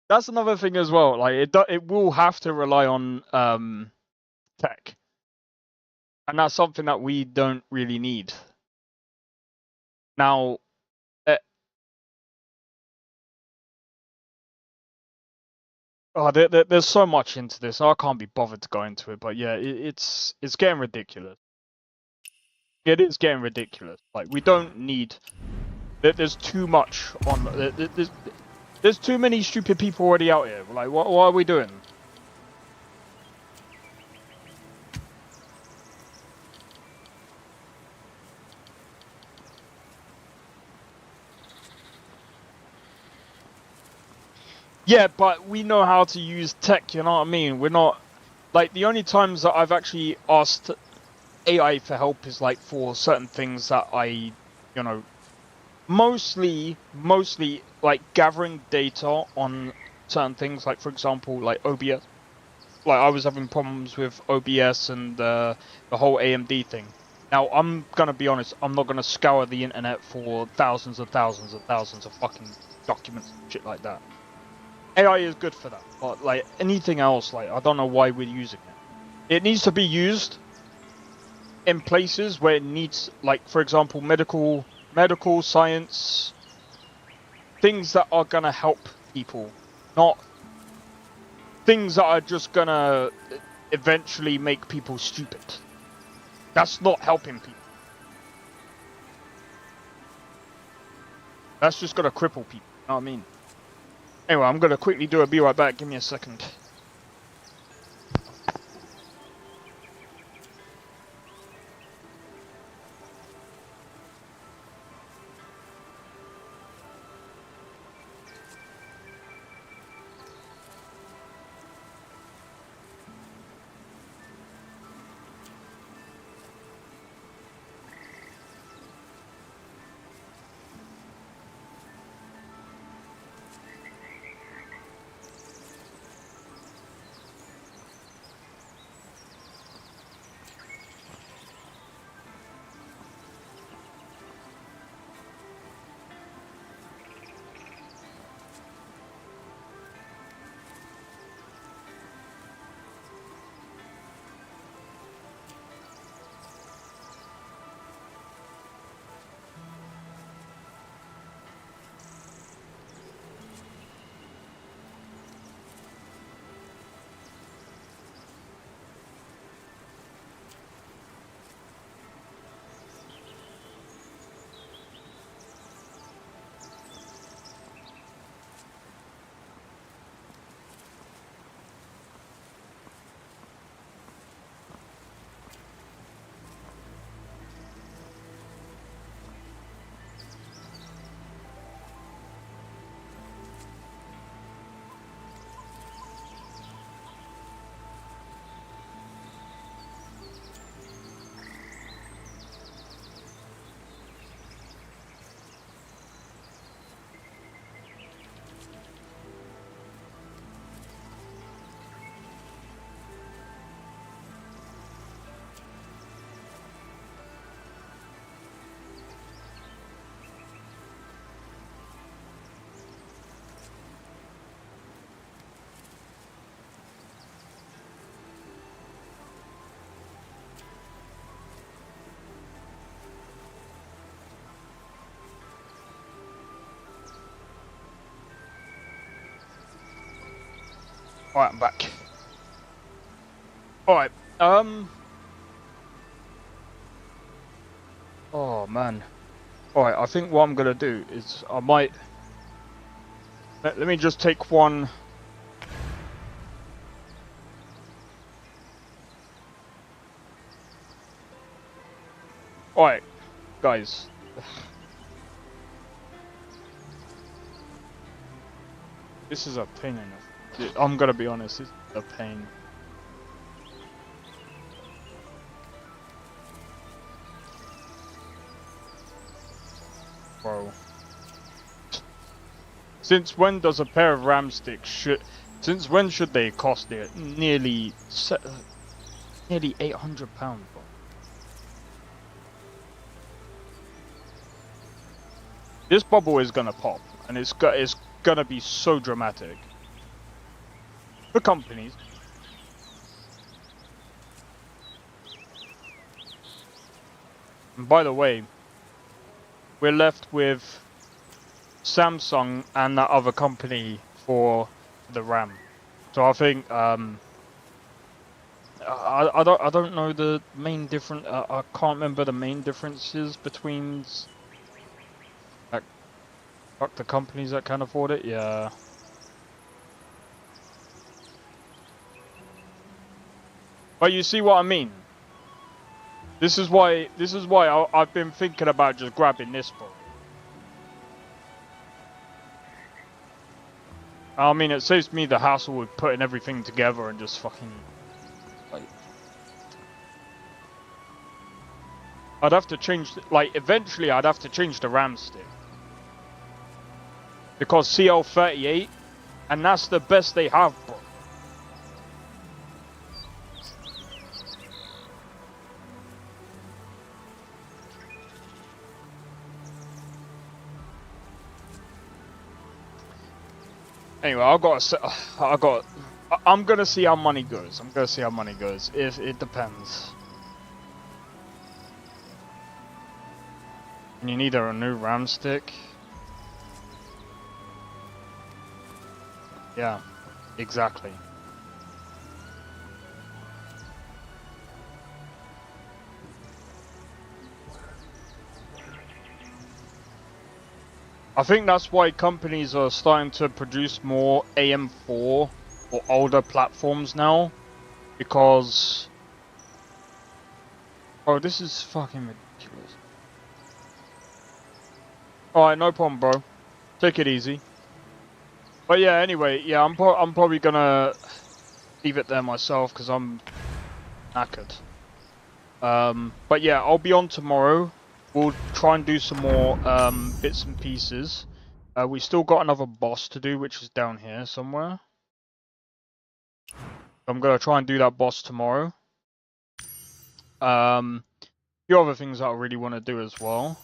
That's another thing as well. Like it will have to rely on tech, and that's something that we don't really need. Now, there's so much into this. I can't be bothered to go into it, but yeah, it's getting ridiculous. It is getting ridiculous. Like we don't need. There's too much on. There's too many stupid people already out here. Like, what are we doing? Yeah, but we know how to use tech, you know what I mean? We're not... Like, the only times that I've actually asked AI for help is, like, for certain things that I, you know... Mostly, like, gathering data on certain things, like, for example, like, OBS. Like, I was having problems with OBS and the whole AMD thing. Now, I'm gonna be honest, I'm not gonna scour the internet for thousands of fucking documents and shit like that. AI is good for that, but like anything else, like I don't know why we're using it. It needs to be used in places where it needs, like for example, medical science, things that are gonna help people, not things that are just gonna eventually make people stupid. That's not helping people. That's just gonna cripple people. You know what I mean? Anyway, I'm gonna quickly do a be right back. Give me a second. Alright, I'm back. Alright, oh man. Alright, I think what I'm gonna do is I might... Let me just take one... Alright, guys. This is a pain in the... I'm gonna be honest, it's a pain. Bro. Since when does a pair of RAM sticks since when should they cost it? Nearly £800, bro. This bubble is gonna pop, and it's gonna be so dramatic. For companies. And by the way, we're left with Samsung and that other company for the RAM. So I think I don't know the main difference. I can't remember the main differences between like the companies that can afford it. Yeah. But you see what I mean? This is why I've been thinking about just grabbing this book. I mean, it saves me the hassle with putting everything together and just fucking like. I'd have to change, like, eventually I'd have to change the RAM stick. Because CL38, and that's the best they have, bro. Anyway, I'm gonna see how money goes. I'm gonna see how money goes. If it depends. And you need a new RAM stick. Yeah, exactly. I think that's why companies are starting to produce more AM4 or older platforms now, because... Oh, this is fucking ridiculous. Alright, no problem, bro. Take it easy. But yeah, anyway, yeah, I'm probably gonna leave it there myself, because I'm knackered. But yeah, I'll be on tomorrow. We'll try and do some more bits and pieces. We still got another boss to do, which is down here somewhere. I'm gonna try and do that boss tomorrow. A few other things that I really want to do as well.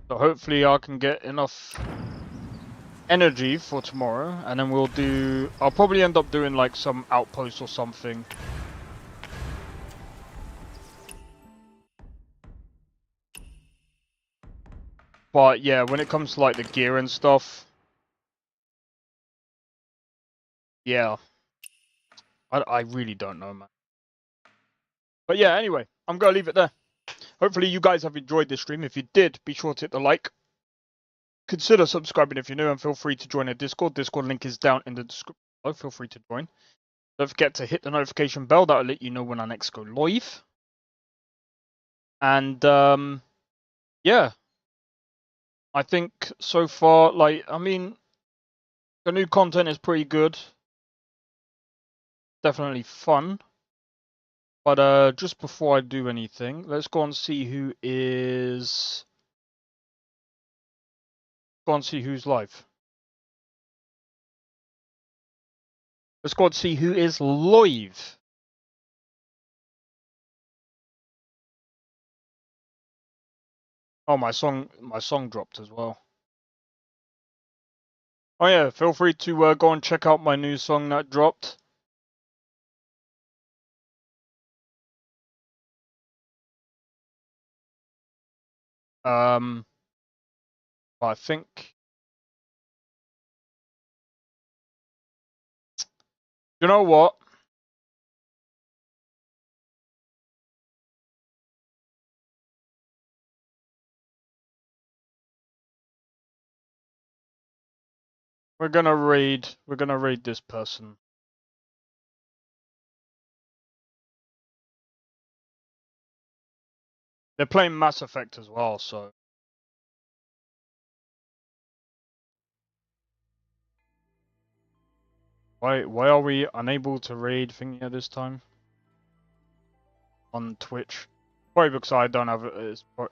So hopefully I can get enough energy for tomorrow, and then we'll do... I'll probably end up doing like some outpost or something. But yeah, when it comes to like the gear and stuff, yeah, I really don't know, man. But yeah, anyway, I'm gonna leave it there. Hopefully you guys have enjoyed this stream. If you did, be sure to hit the like. Consider subscribing if you're new, and feel free to join the Discord. Discord link is down in the description below. Feel free to join. Don't forget to hit the notification bell. That'll let you know when I next go live. And yeah. I think so far, like, I mean, the new content is pretty good. Definitely fun. But just before I do anything, let's go and see who is... Go and see who's live. Let's go and see who is live. Oh, my song dropped as well. Oh yeah, feel free to go and check out my new song that dropped. I think You know what? We're gonna read this person. They're playing Mass Effect as well, so. Why are we unable to read thingy at this time? On Twitch? Probably because I don't have it. I'm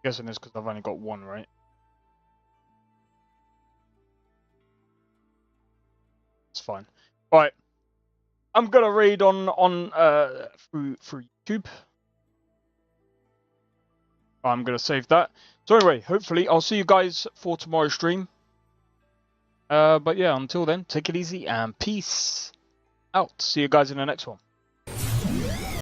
guessing it's because I've only got one, right? It's fine. Right. I'm gonna read on through YouTube. I'm gonna save that. So anyway, hopefully I'll see you guys for tomorrow's stream. But yeah, until then, take it easy and peace out. See you guys in the next one.